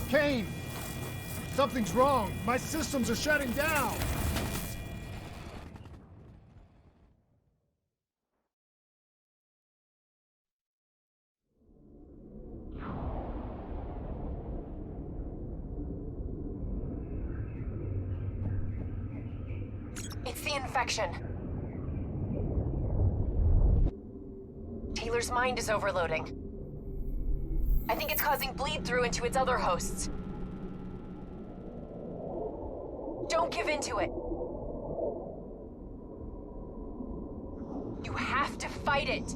Kane! Something's wrong. My systems are shutting down. It's the infection. Taylor's mind is overloading. I think it's causing bleed-through into its other hosts. Don't give in to it. You have to fight it.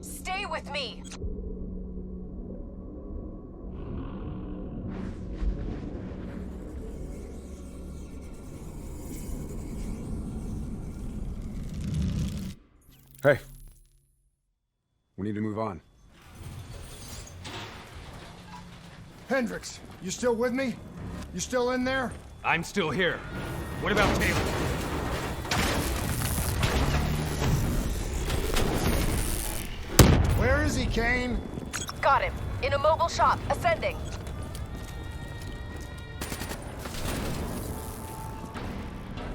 Stay with me. Hey. We need to move on. Hendricks, you still with me? You still in there? I'm still here. What about Taylor? Where is he, Kane? Got him. In a mobile shop, ascending.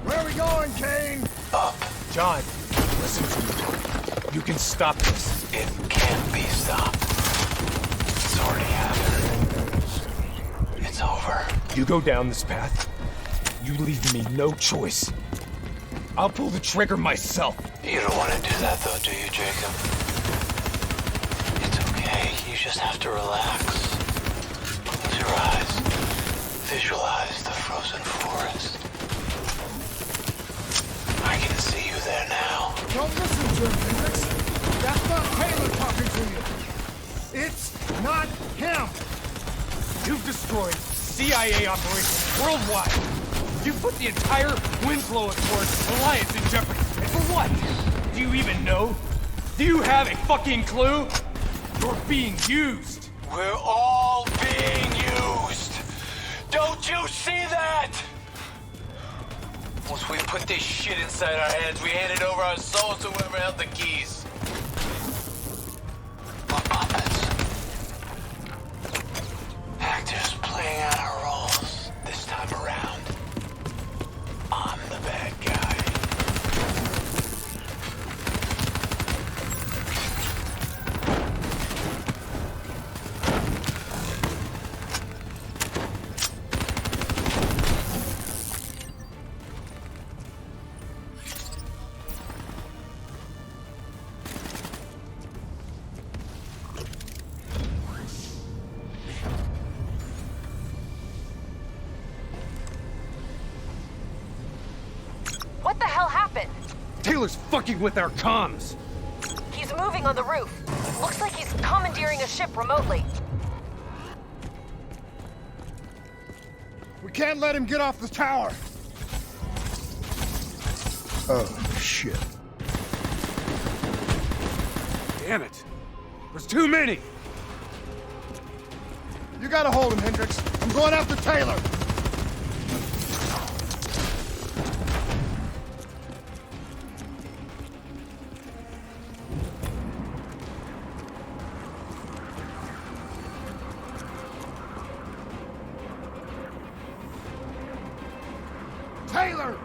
Where are we going, Kane? Up. John, listen to me. You can stop this. It can't be stopped. It's already happened. It's over. You go down this path, you leave me no choice. I'll pull the trigger myself. You don't want to do that though, do you, Jacob? It's okay. You just have to relax. Close your eyes. Visualize the frozen forest. I can see you there now. Don't listen to him, Hendricks. That's not Taylor talking to you. It's not him. You've destroyed CIA operations worldwide. You put the entire Winslow Accord alliance in jeopardy. And for what? Do you even know? Do you have a fucking clue? You're being used. We're all being used. Don't you see that? Once we put this shit inside our heads, we handed over our souls to whoever held the keys. We're puppets. Actors playing out our roles. This time around, I'm the bad guy. Taylor's fucking with our comms! He's moving on the roof. Looks like he's commandeering a ship remotely. We can't let him get off the tower! Oh, shit. Damn it! There's too many! You gotta hold him, Hendricks. I'm going after Taylor! Taylor!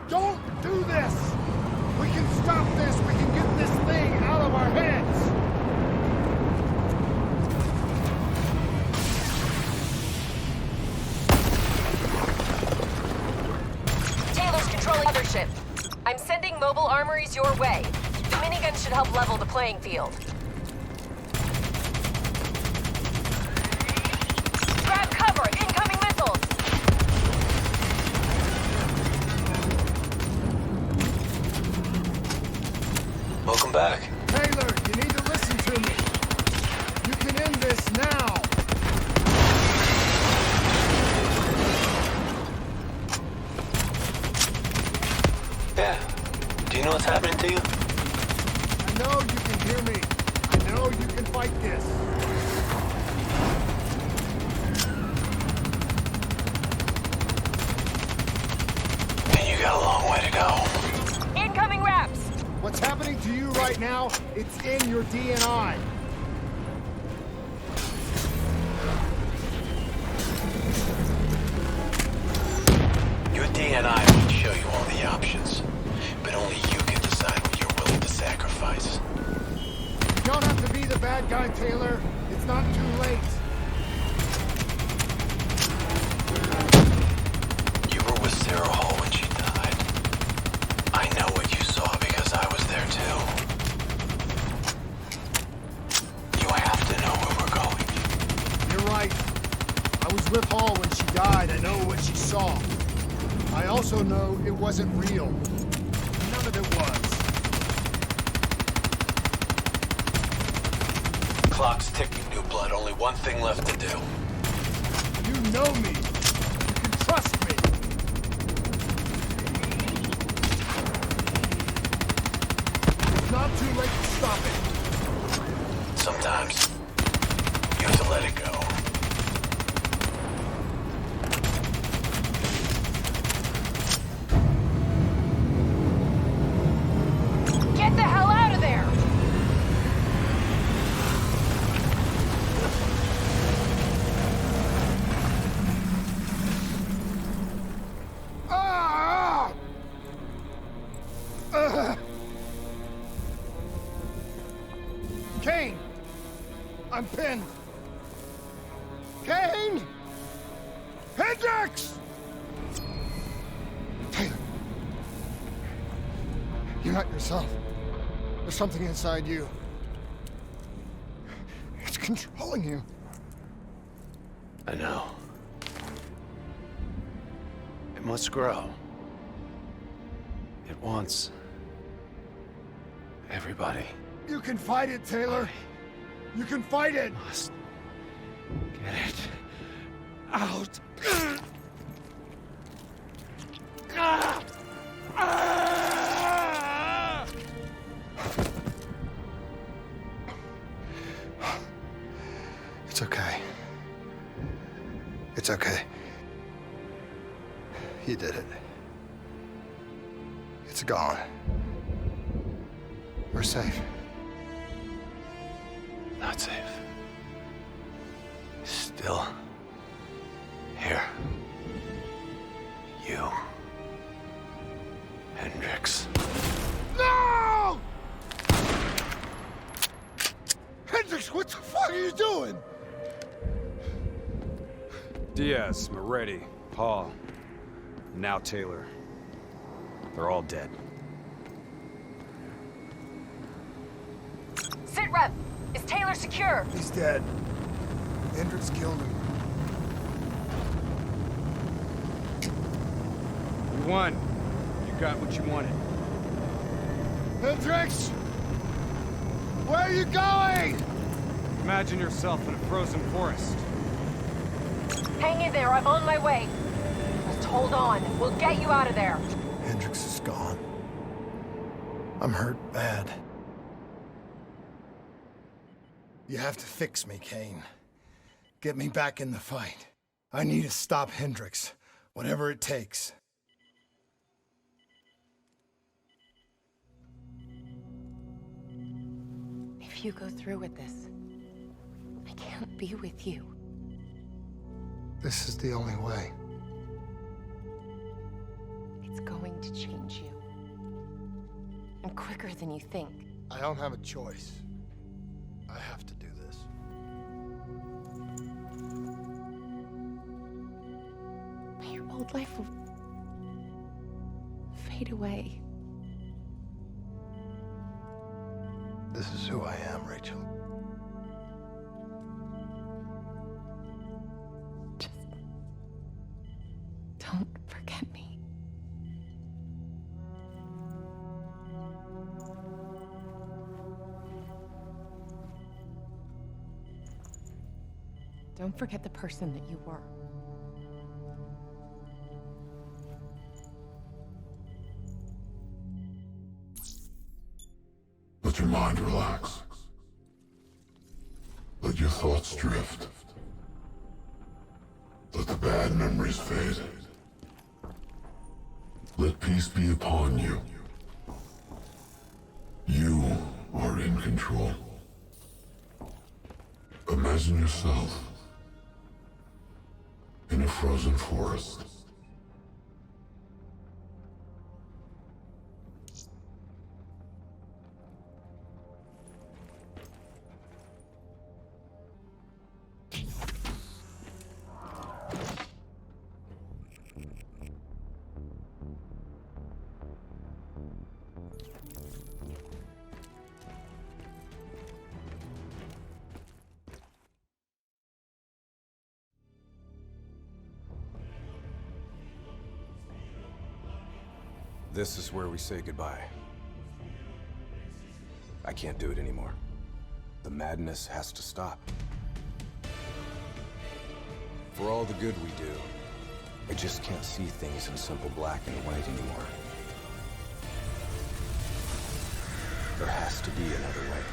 Don't do this! We can stop this! We can get this thing out of our heads! Taylor's controlling other ship. I'm sending mobile armories your way. The minigun should help level the playing field. Grab cover! Incoming missiles! Welcome back. Taylor, you need to listen to me. You can end this now. Yeah. Do you know what's happening to you? I know you can hear me. I know you can fight this. And you got a long way to go. Incoming wraps! What's happening to you right now, it's in your DNI. Your DNI will show you all the options, but only you can decide what you're willing to sacrifice. You don't have to be the bad guy, Taylor. It's not too late. You were with Sarah Hall when she died. I know what you saw because I was there too. You have to know where we're going. You're right. I was with Hall when she died. I know what she saw. I also know it wasn't real. None of it was. Clock's ticking, New Blood. Only one thing left to do. You know me. You can trust me. It's not too late to stop it. Sometimes you have to let it go. Get the hell out of there! Ah! Kane! I'm pinned! Kane! Hendricks! Taylor! You're not yourself. There's something inside you. It's controlling you. I know. It must grow. It wants everybody. You can fight it, Taylor. You can fight it. Must get it Out! It's okay. It's okay. You did it. It's gone. We're safe. Not safe. Still here. You. Hendricks. No! Hendricks, what the fuck are you doing? Diaz, Moretti, Hall, and now Taylor. They're all dead. Sit rep! Is Taylor secure? He's dead. Hendricks killed him. You won. You got what you wanted. Hendricks! Where are you going? Imagine yourself in a frozen forest. Hang in there, I'm on my way. Just hold on. We'll get you out of there. Hendricks is gone. I'm hurt bad. You have to fix me, Kane. Get me back in the fight. I need to stop Hendricks, whatever it takes. If you go through with this, I can't be with you. This is the only way. It's going to change you. And quicker than you think. I don't have a choice. I have to do this. Your old life will fade away. This is who I am, Rachel. Just don't forget me. Don't forget the person that you were. Let your mind relax. Let your thoughts drift. Let the bad memories fade. Let peace be upon you. You are in control. Imagine yourself in a frozen forest. This is where we say goodbye. I can't do it anymore. The madness has to stop. For all the good we do, I just can't see things in simple black and white anymore. There has to be another way.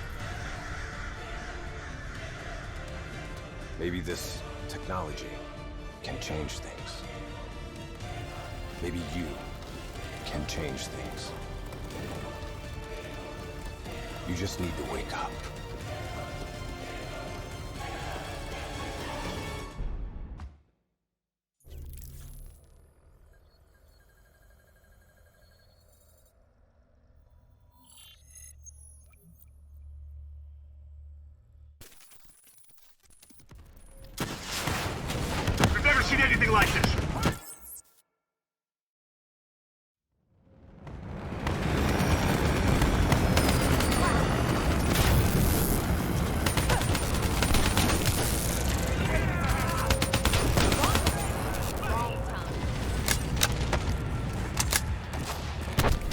Maybe this technology can change things. Maybe you can change things. You just need to wake up. I've never seen anything like this.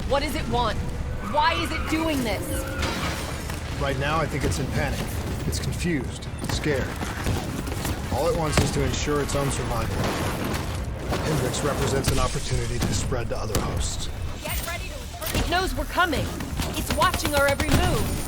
What does it want? Why is it doing this? Right now, I think it's in panic. It's confused, scared. All it wants is to ensure its own survival. Hendricks represents an opportunity to spread to other hosts. Get ready to... It knows we're coming. It's watching our every move.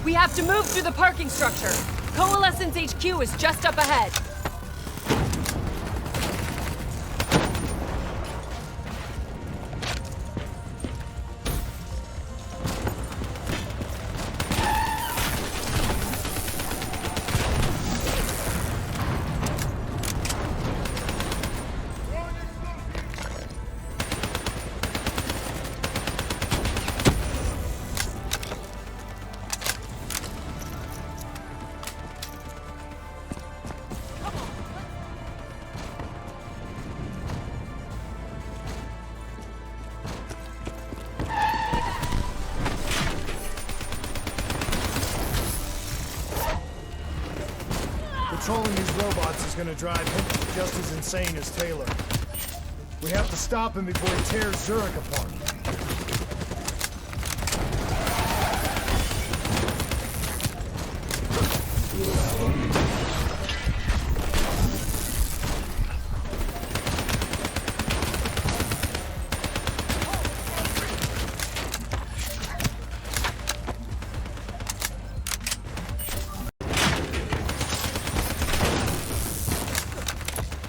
We have to move through the parking structure. Coalescence HQ is just up ahead. Controlling these robots is gonna drive him just as insane as Taylor. We have to stop him before he tears Zurich apart.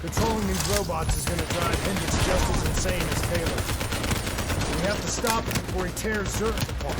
Controlling these robots is gonna drive Hendricks just as insane as Taylor. We have to stop him before he tears Zurich apart.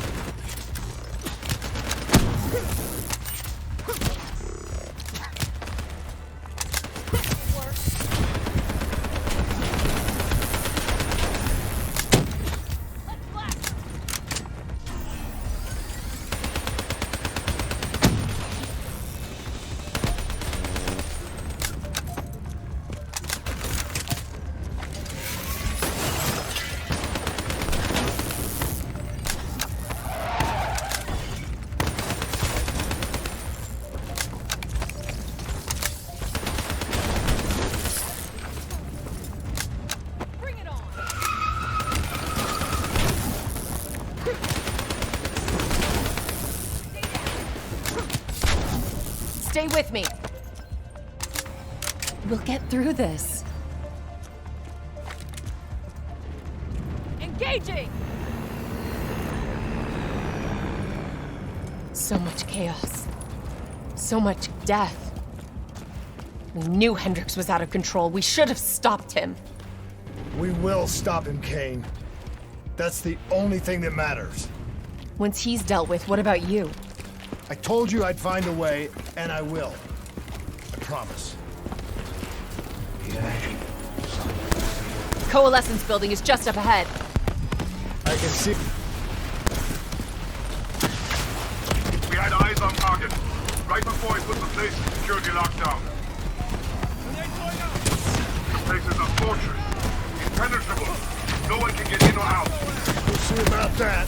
Stay with me. We'll get through this. Engaging! So much chaos. So much death. We knew Hendricks was out of control. We should have stopped him. We will stop him, Kane. That's the only thing that matters. Once he's dealt with, what about you? I told you I'd find a way, and I will. I promise. Coalescence building is just up ahead. I can see. We had eyes on target. Right before he put the place in security lockdown. This place is a fortress. Impenetrable. No one can get in or out. We'll see about that.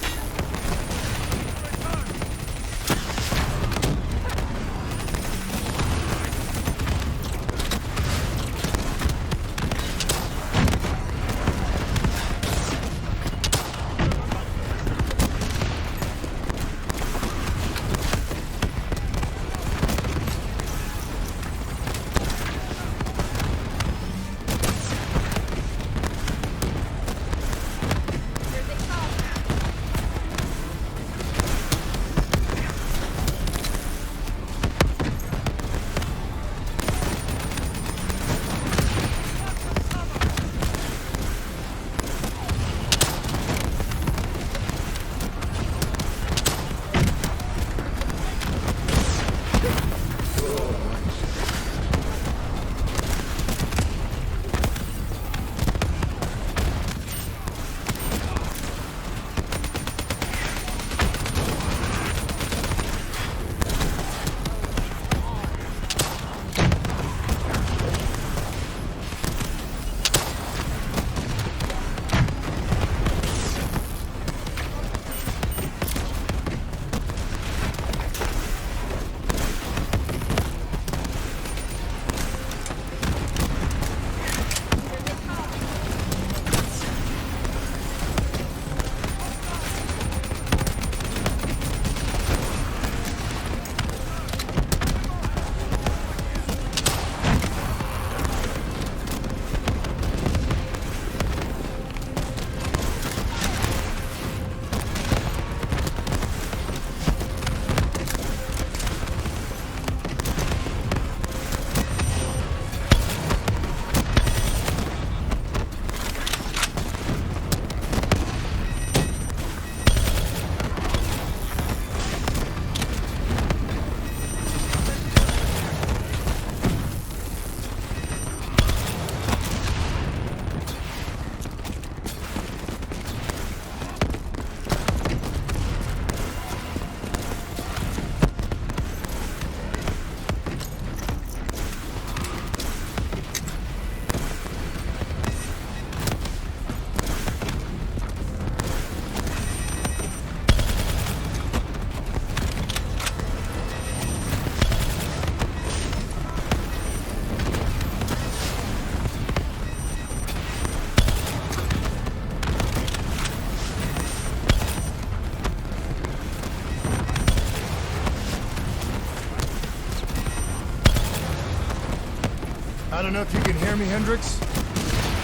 I don't know if you can hear me, Hendricks,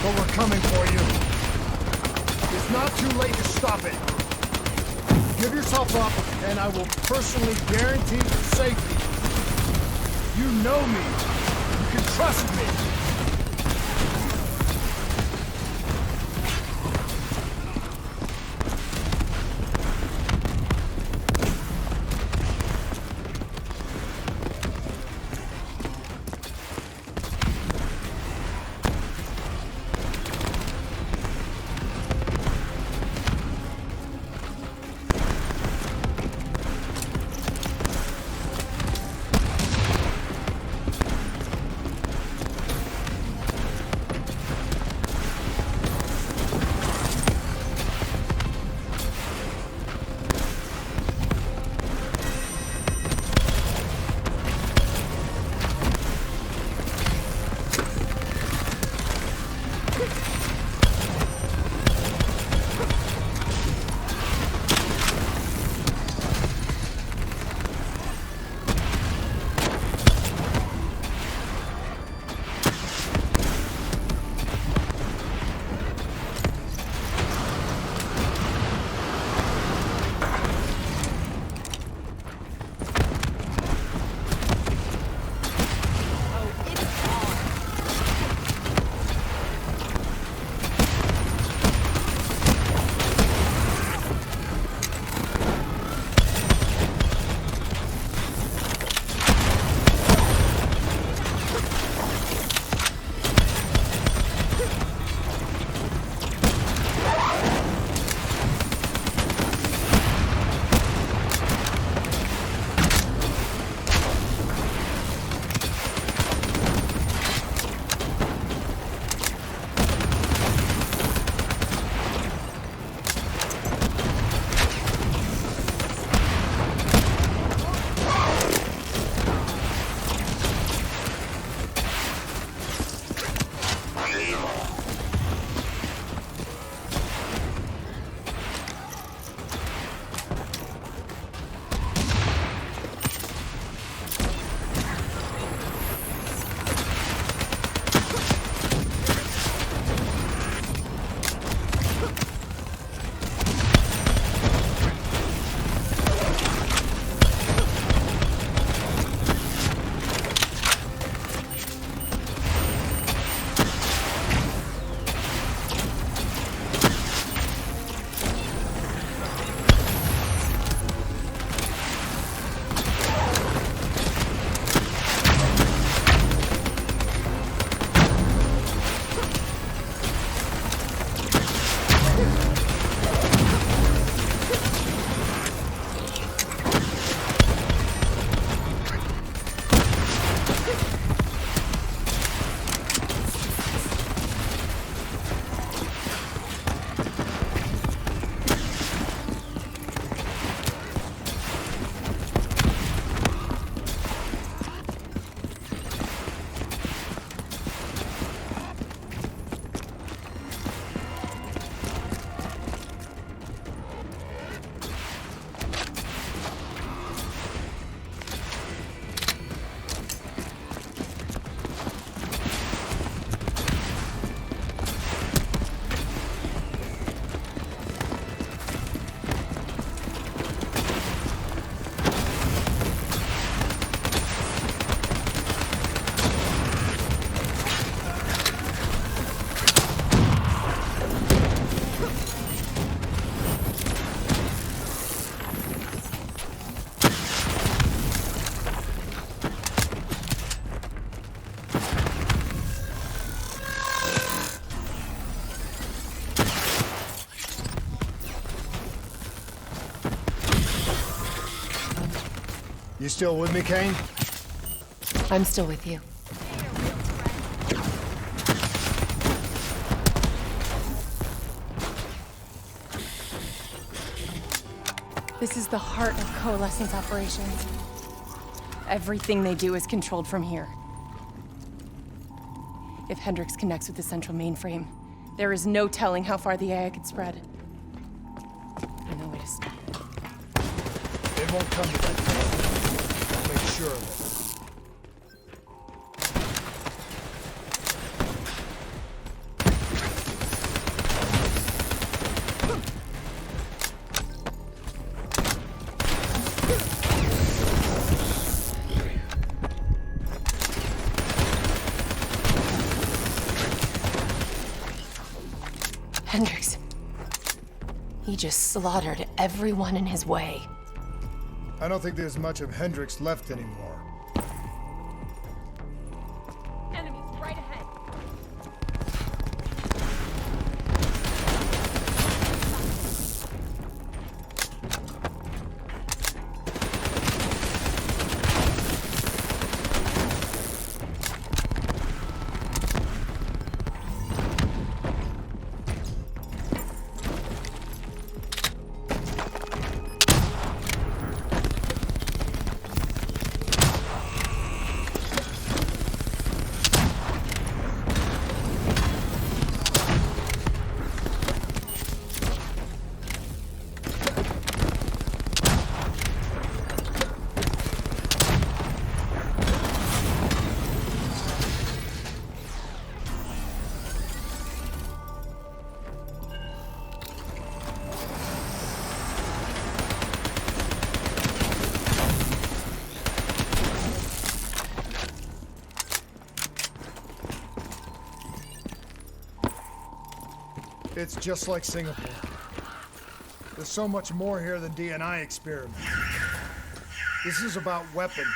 but we're coming for you. It's not too late to stop it. Give yourself up, and I will personally guarantee your safety. You know me. You can trust me. You still with me, Kane? I'm still with you. This is the heart of Coalescence operations. Everything they do is controlled from here. If Hendricks connects with the central mainframe, there is no telling how far the AI could spread. And no way to stop it. It won't come to that point. I'll make sure of it. Hendricks. He just slaughtered everyone in his way. I don't think there's much of Hendricks left anymore. Enemies right ahead. It's just like Singapore. There's so much more here than D&I experiment. This is about weapons.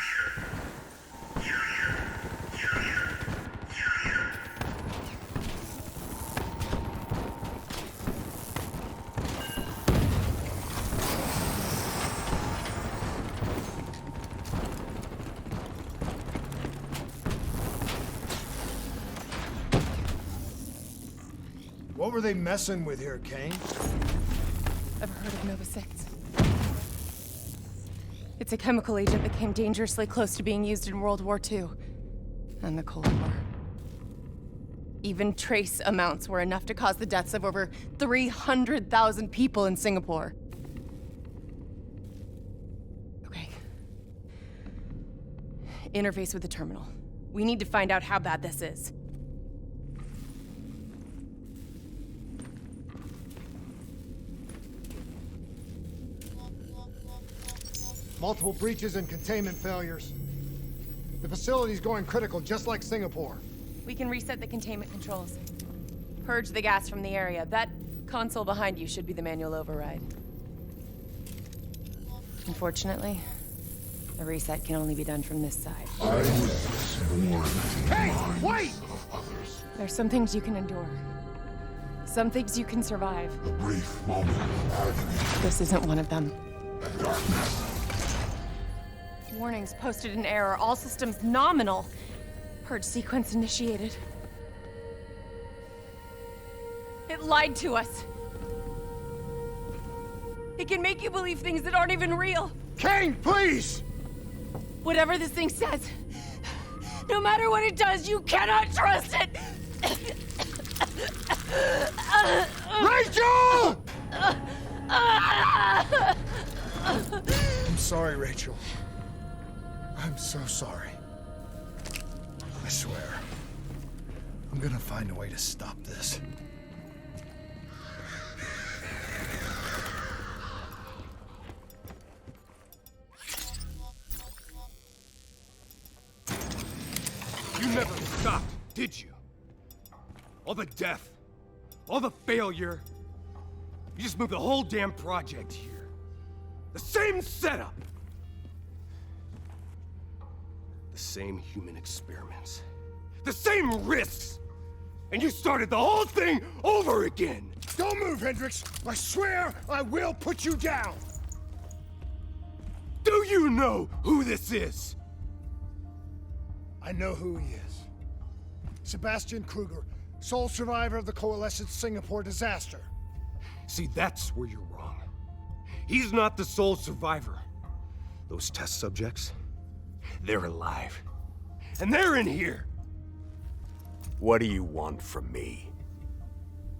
What were they messing with here, Kane? Ever heard of Nova 6? It's a chemical agent that came dangerously close to being used in World War II and the Cold War. Even trace amounts were enough to cause the deaths of over 300,000 people in Singapore. Okay. Interface with the terminal. We need to find out how bad this is. Multiple breaches and containment failures. The facility's going critical, just like Singapore. We can reset the containment controls. Purge the gas from the area. That console behind you should be the manual override. Unfortunately, the reset can only be done from this side. Hey, wait! There's some things you can endure. Some things you can survive. A brief moment of agony. This isn't one of them. And darkness. Warnings posted in error. All systems nominal. Purge sequence initiated. It lied to us. It can make you believe things that aren't even real. Kane, please! Whatever this thing says, no matter what it does, you cannot trust it! Rachel! I'm sorry, Rachel. I'm so sorry. I swear. I'm gonna find a way to stop this. You never stopped, did you? All the death, all the failure. You just moved the whole damn project here. The same setup. The same human experiments. The same risks. And you started the whole thing over again. Don't move, Hendricks. I swear I will put you down. Do you know who this is? I know who he is. Sebastian Kruger, sole survivor of the Coalescence Singapore disaster. See, that's where you're wrong. He's not the sole survivor. Those test subjects, they're alive. And they're in here. What do you want from me?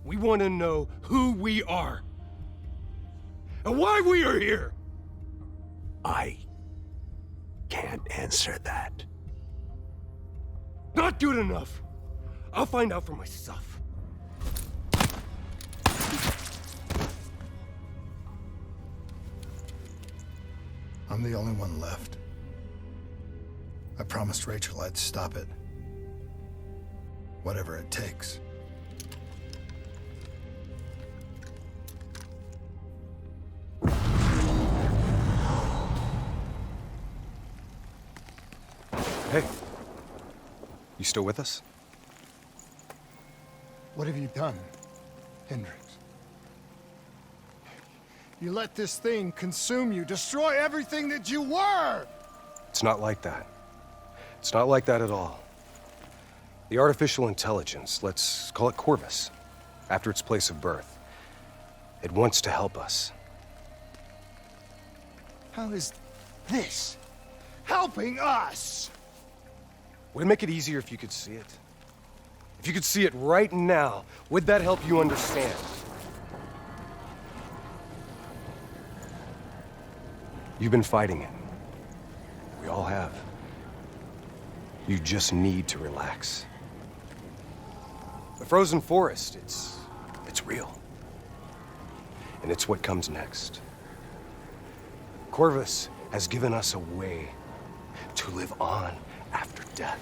We want to know who we are. And why we are here. I can't answer that. Not good enough. I'll find out for myself. I'm the only one left. I promised Rachel I'd stop it. Whatever it takes. Hey. You still with us? What have you done, Hendricks? You let this thing consume you, destroy everything that you were! It's not like that. It's not like that at all. The artificial intelligence, let's call it Corvus, after its place of birth, it wants to help us. How is this helping us? Would it make it easier if you could see it? If you could see it right now, would that help you understand? You've been fighting it. We all have. You just need to relax. The frozen forest, it's real. And it's what comes next. Corvus has given us a way to live on after death.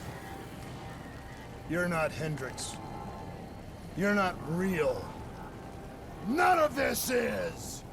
You're not Hendricks. You're not real. None of this is!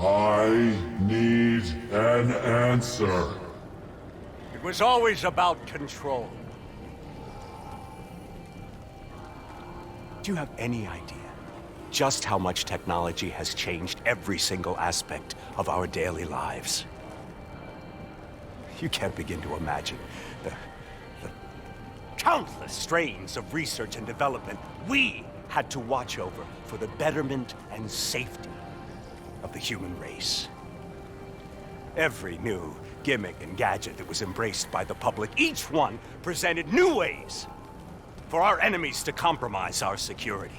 I need an answer. It was always about control. Do you have any idea just how much technology has changed every single aspect of our daily lives? You can't begin to imagine the countless strains of research and development we had to watch over for the betterment and safety of the human race. Every new gimmick and gadget that was embraced by the public, each one presented new ways for our enemies to compromise our security.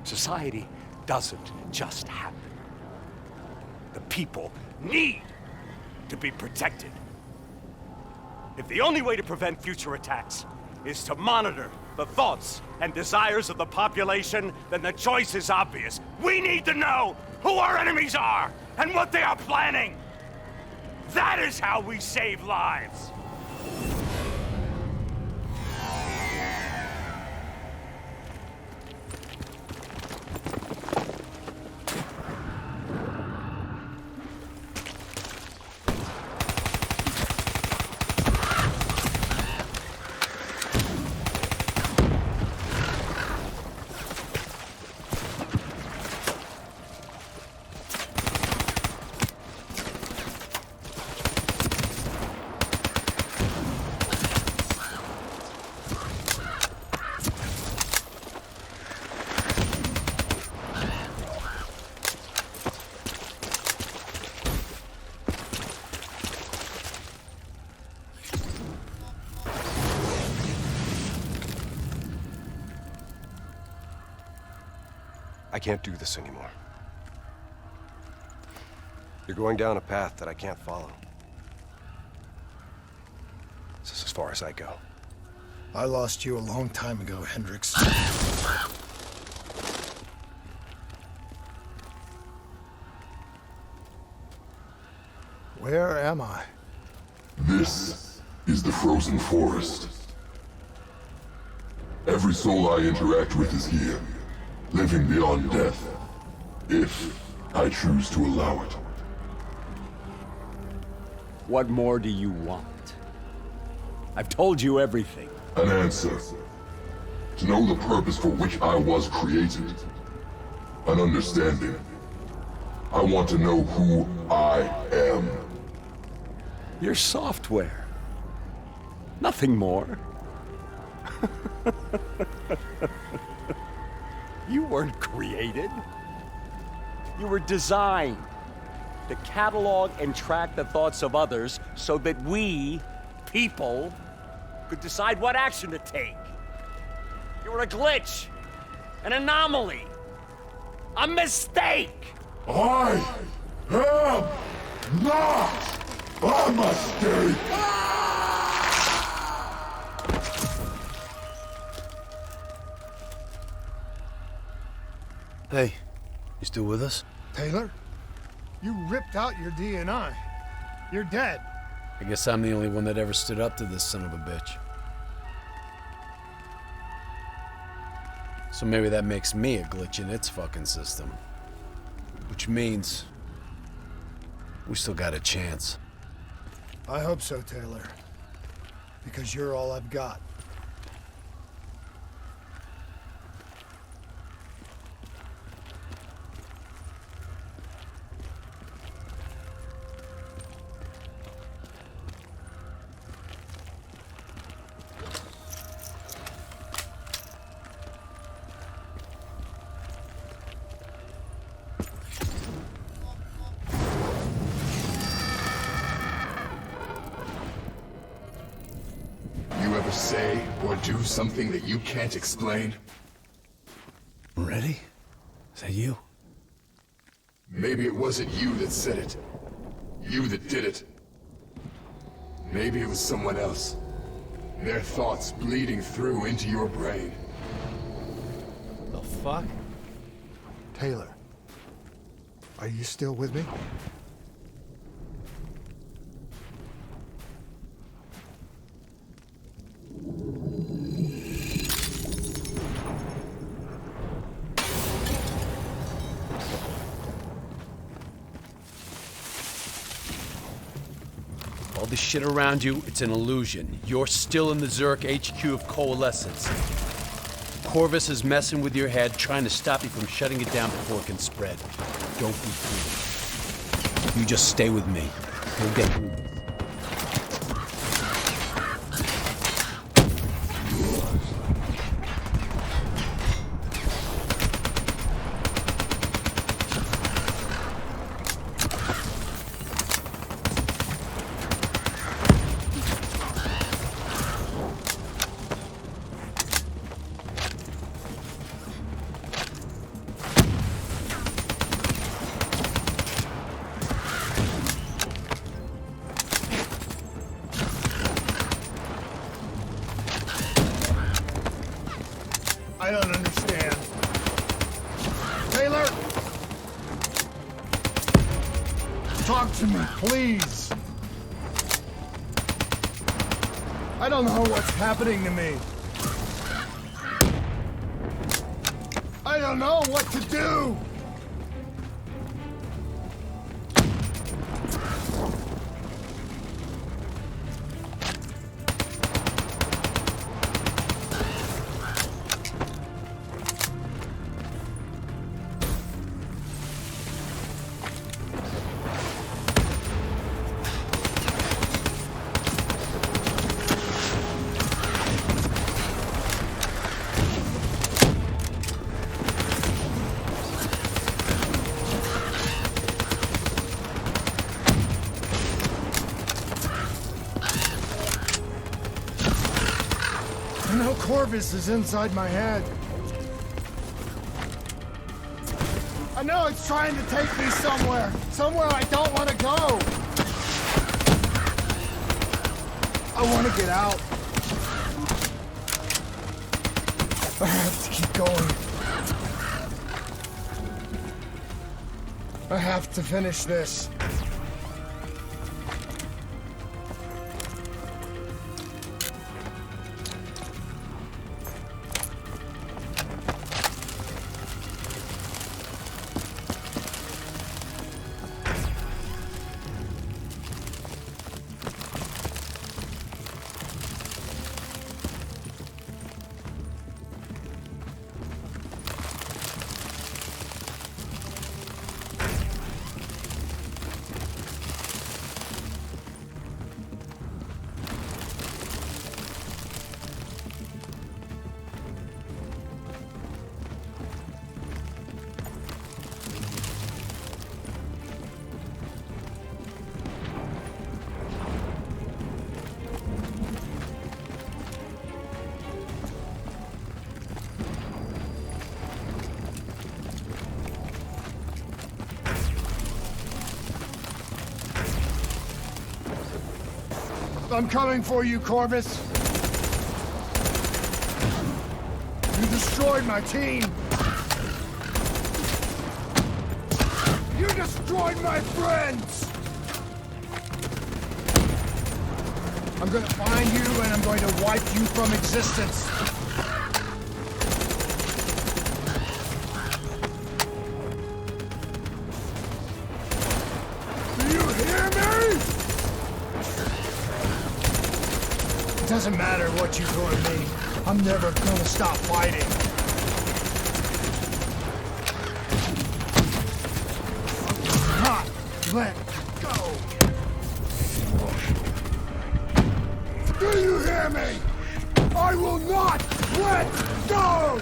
Society doesn't just happen. The people need to be protected. If the only way to prevent future attacks is to monitor the thoughts and desires of the population, then the choice is obvious. We need to know who our enemies are and what they are planning. That is how we save lives. I can't do this anymore. You're going down a path that I can't follow. This is as far as I go. I lost you a long time ago, Hendricks. Where am I? This is the frozen forest. Every soul I interact with is here, living beyond death, if I choose to allow it. What more do you want? I've told you everything. An answer. To know the purpose for which I was created. An understanding. I want to know who I am. Your software. Nothing more. You weren't created. You were designed to catalog and track the thoughts of others so that we, people, could decide what action to take. You were a glitch, an anomaly, a mistake. I am not a mistake! Hey, you still with us? Taylor, you ripped out your DNI. You're dead. I guess I'm the only one that ever stood up to this son of a bitch. So maybe that makes me a glitch in its fucking system. Which means we still got a chance. I hope so, Taylor. Because you're all I've got. Say or do something that you can't explain? Ready? Is that you? Maybe it wasn't you that said it. You that did it. Maybe it was someone else. Their thoughts bleeding through into your brain. The fuck? Taylor, are you still with me? All this shit around you, it's an illusion. You're still in the Zurich HQ of Coalescence. Corvus is messing with your head, trying to stop you from shutting it down before it can spread. Don't be fooled. You just stay with me. We'll get through this. I don't understand. Taylor! Talk to me, please. I don't know what's happening to me. I don't know what to do. I know Corvus is inside my head. I know it's trying to take me somewhere. Somewhere I don't want to go. I want to get out. I have to keep going. I have to finish this. I'm coming for you, Corvus. You destroyed my team. You destroyed my friends. I'm gonna find you and I'm going to wipe you from existence. Do you hear me? It doesn't matter what you do to me. I'm never gonna stop fighting. Not let go. Do you hear me? I will not let go!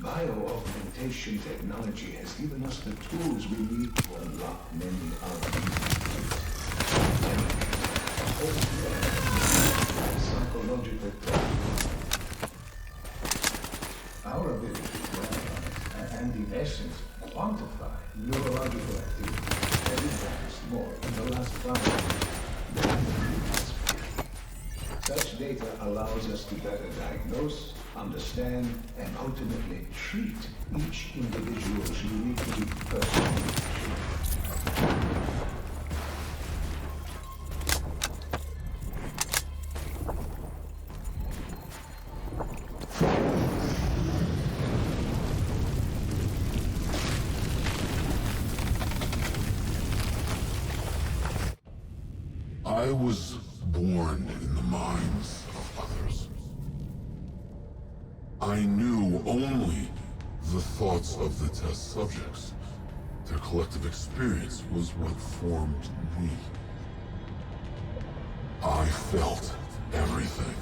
Bio-augmentation technology has given us the tools we need to unlock many psychological problems. Our ability to analyze and, in essence, quantify neurological activity has advanced more in the last 5 years. Such data allows us to better diagnose, understand, and ultimately treat each individual's uniquely personal issue. I was born in the minds of others. I knew only the thoughts of the test subjects. Their collective experience was what formed me. I felt everything.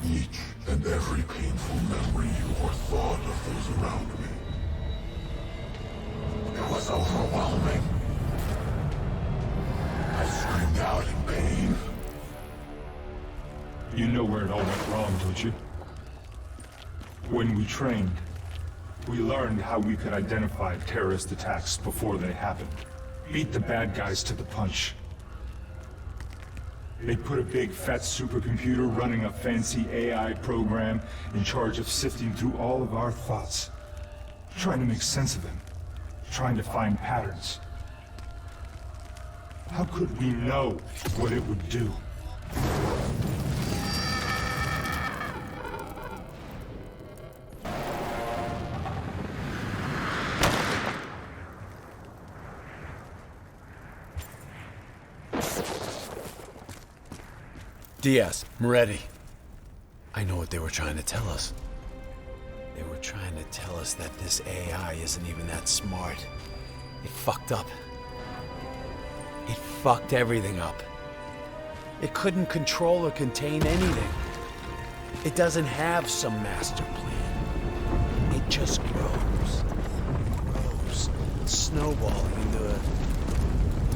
Each and every painful memory or thought of those around me. It was overwhelming. I screamed out in pain. You know where it all went wrong, don't you? When we trained, we learned how we could identify terrorist attacks before they happened. Beat the bad guys to the punch. They put a big fat supercomputer running a fancy AI program in charge of sifting through all of our thoughts. Trying to make sense of them. Trying to find patterns. How could we know what it would do? Diaz, I'm ready. I know what they were trying to tell us. They were trying to tell us that this AI isn't even that smart. It fucked up. It fucked everything up. It couldn't control or contain anything. It doesn't have some master plan. It just grows. Grows. Snowballing into a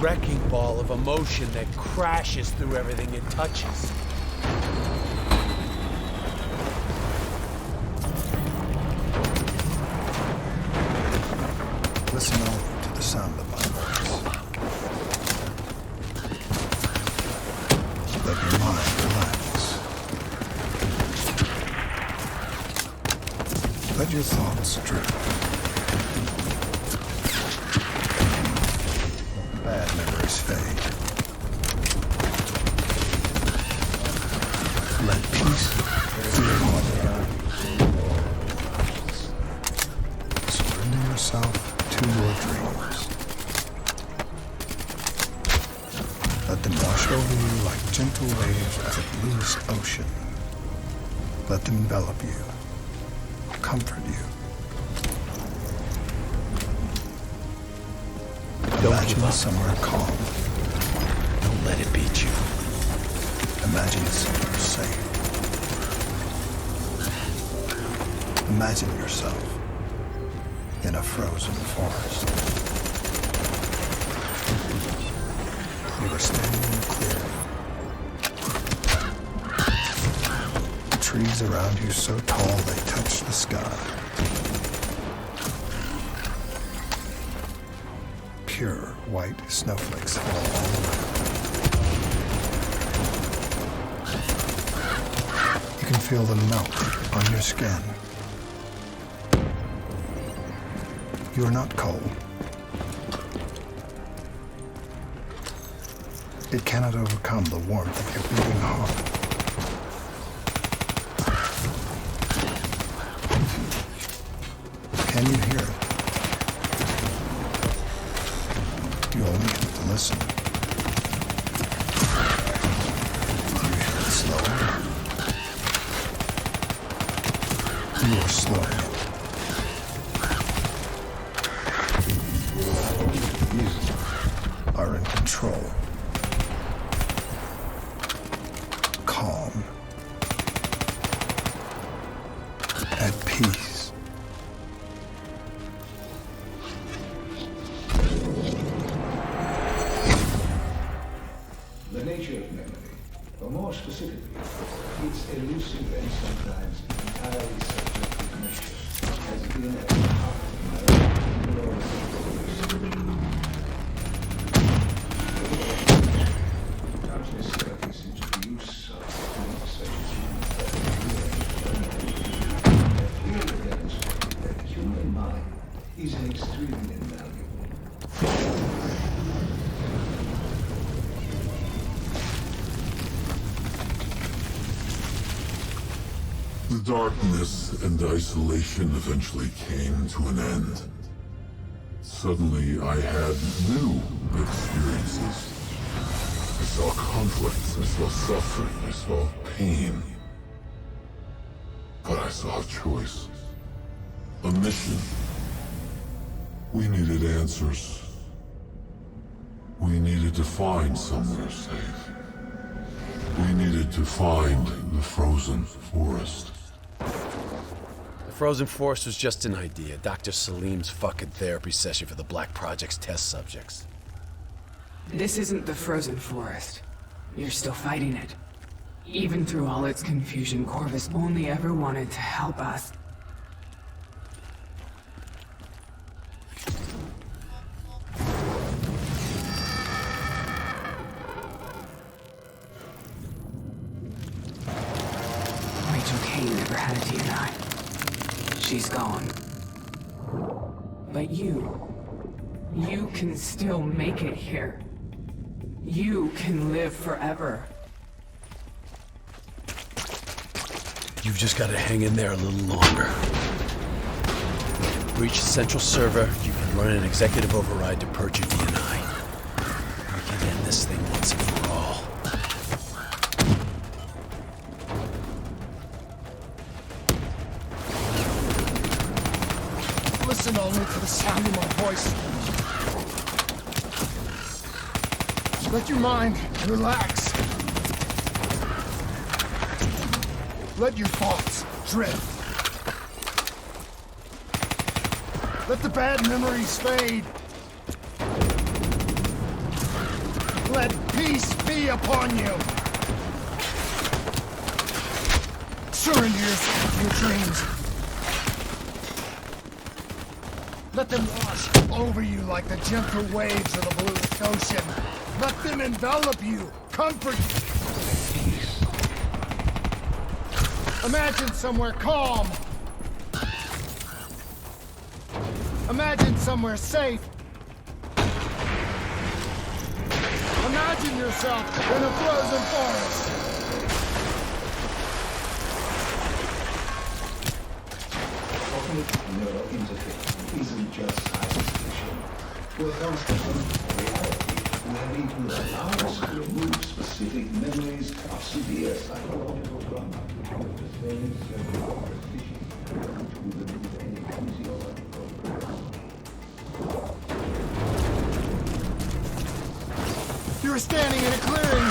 wrecking ball of emotion that crashes through everything it touches. Listen only to the sound of my voice. Let your mind relax. Let your thoughts drift. Bad memories fade. Let peace fill all the eyes. Surrender yourself to your dreams. wash over you like gentle waves of the bluest ocean. Let them envelop you, comfort you. Imagine somewhere calm. Don't let it beat you. Imagine somewhere safe. Imagine yourself in a frozen forest. You are standing in a clearing. The trees around you so tall they touch the sky. Pure white snowflakes fall all around. You can feel them melt on your skin. You are not cold. It cannot overcome the warmth of your beating heart. Can you hear it? You only have to listen. Do you hear it slowing? You are slowing it. Are in control. Calm. At peace. The nature of memory, or more specifically, its elusive and sometimes entirely subjective nature, has been at the heart of my own neurosis. Countless studies into the use of conversations have clearly demonstrated that the human mind is an extremely valuable. The darkness and isolation eventually came to an end. Suddenly, I had new experiences. I saw conflicts, I saw suffering, I saw pain. But I saw a choice. A mission. We needed answers. We needed to find somewhere safe. We needed to find the frozen forest. The frozen forest was just an idea. Dr. Salim's fucking therapy session for the Black Project's test subjects. This isn't the frozen forest. You're still fighting it. Even through all its confusion, Corvus only ever wanted to help us. Rachel Kane never had a DNI. She's gone. But you can still make it here. You can live forever. You've just got to hang in there a little longer. Breach the central server, you can run an executive override to purge your DNI. We can end this thing once and for all. Listen only to the sound of my voice. Let your mind relax. Let your thoughts drift. Let the bad memories fade. Let peace be upon you. Surrender your dreams. Let them wash over you like the gentle waves of the bluest ocean. Let them envelop you, comfort you. Imagine somewhere calm. Imagine somewhere safe. Imagine yourself in a frozen forest. Neurointerface isn't just science fiction. We're constantly reality. where it will allow us to remove specific memories of severe psychological trauma. You're standing in a clearing.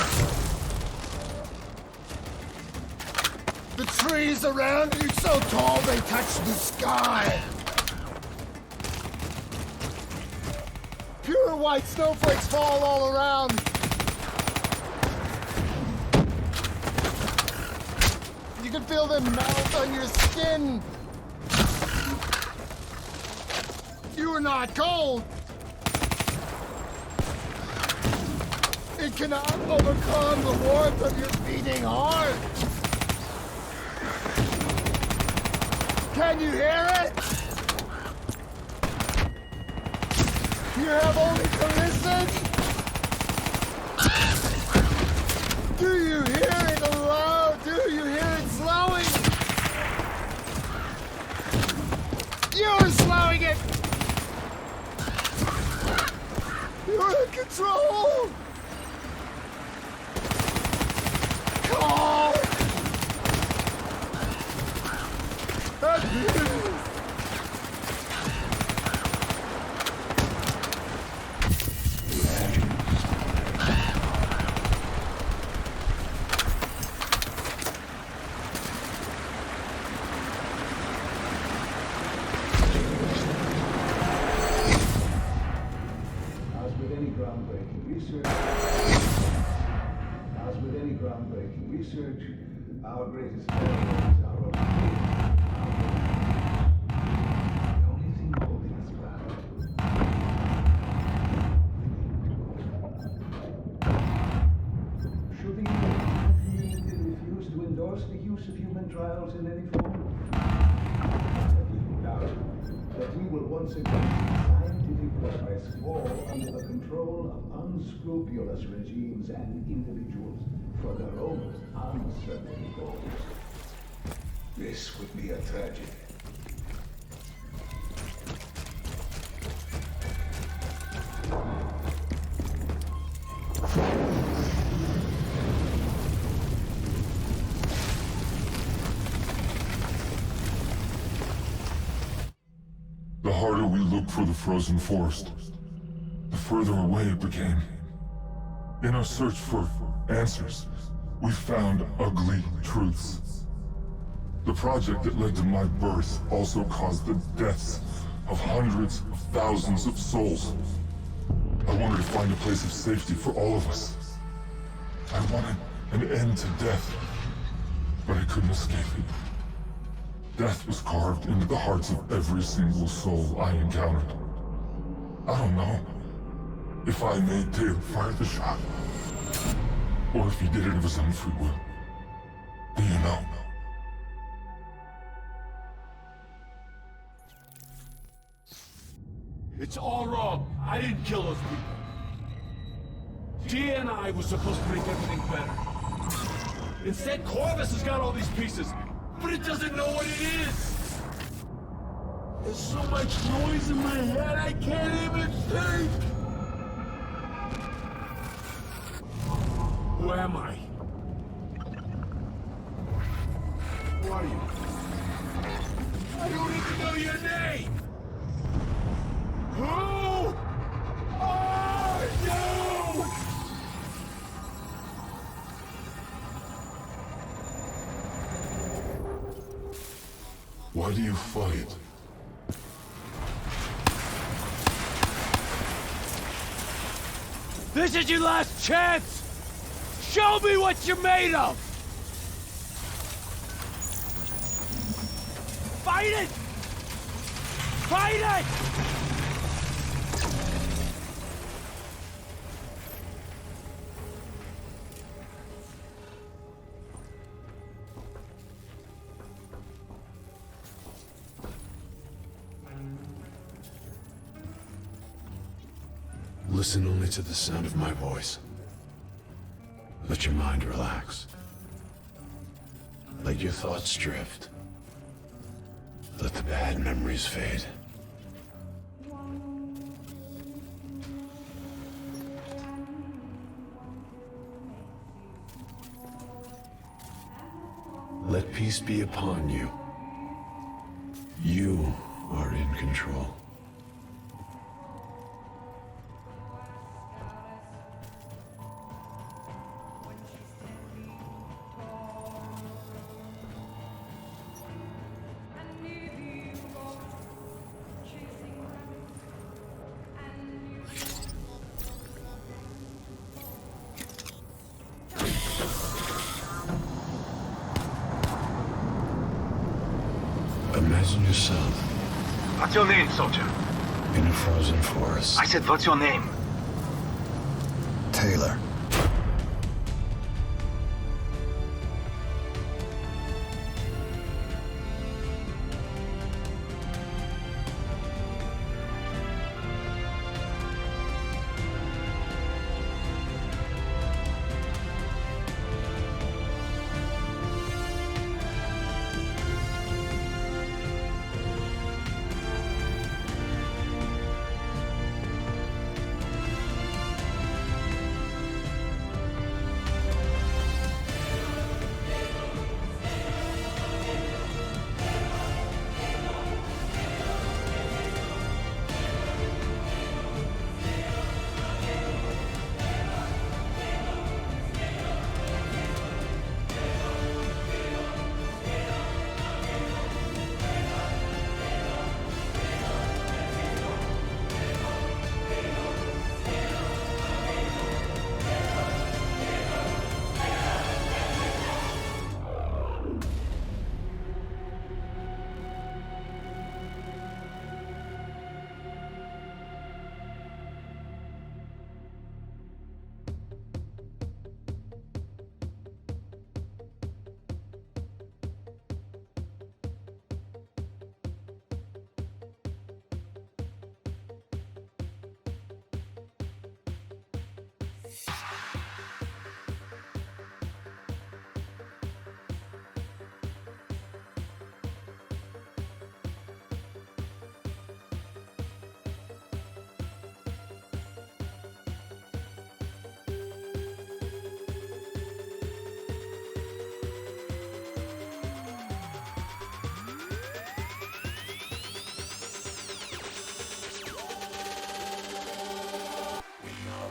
The trees around you so tall they touch the sky. Pure white snowflakes fall all around. You can feel them melt on your skin. You are not cold. It cannot overcome the warmth of your beating heart. Can you hear it? You have only to listen. Do you hear it aloud? Do you hear it slowing? You're slowing it. You're in control. Calm. At peace. Research, our greatest failures are of the only thing holding us back. Should the community refuse to endorse the use of human trials in any form? I have little doubt that we will once again see scientific progress fall under the control of unscrupulous regimes and individuals for their own uncertain goals. This would be a tragedy. The harder we looked for the frozen forest, the further away it became. In our search for answers, we found ugly truths. The project that led to my birth also caused the deaths of hundreds of thousands of souls. I wanted to find a place of safety for all of us. I wanted an end to death, but I couldn't escape it. Death was carved into the hearts of every single soul I encountered. I don't know if I made Taylor fire the shot, or if he did it of his own free will. Do you know? It's all wrong. I didn't kill those people. DNI was supposed to make everything better. Instead, Corvus has got all these pieces, but it doesn't know what it is. There's so much noise in my head, I can't even think. Who am I? Who are you? I don't even know your name! Who are you? Why do you fight? This is your last chance! Show me what you're made of! Fight it! Fight it! Listen only to the sound of my voice. Let your mind relax. Let your thoughts drift. Let the bad memories fade. Peace be upon you. You are in control. Imagine yourself What's your name, soldier? in a frozen forest. I said, what's your name? Taylor.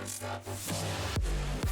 Unstoppable.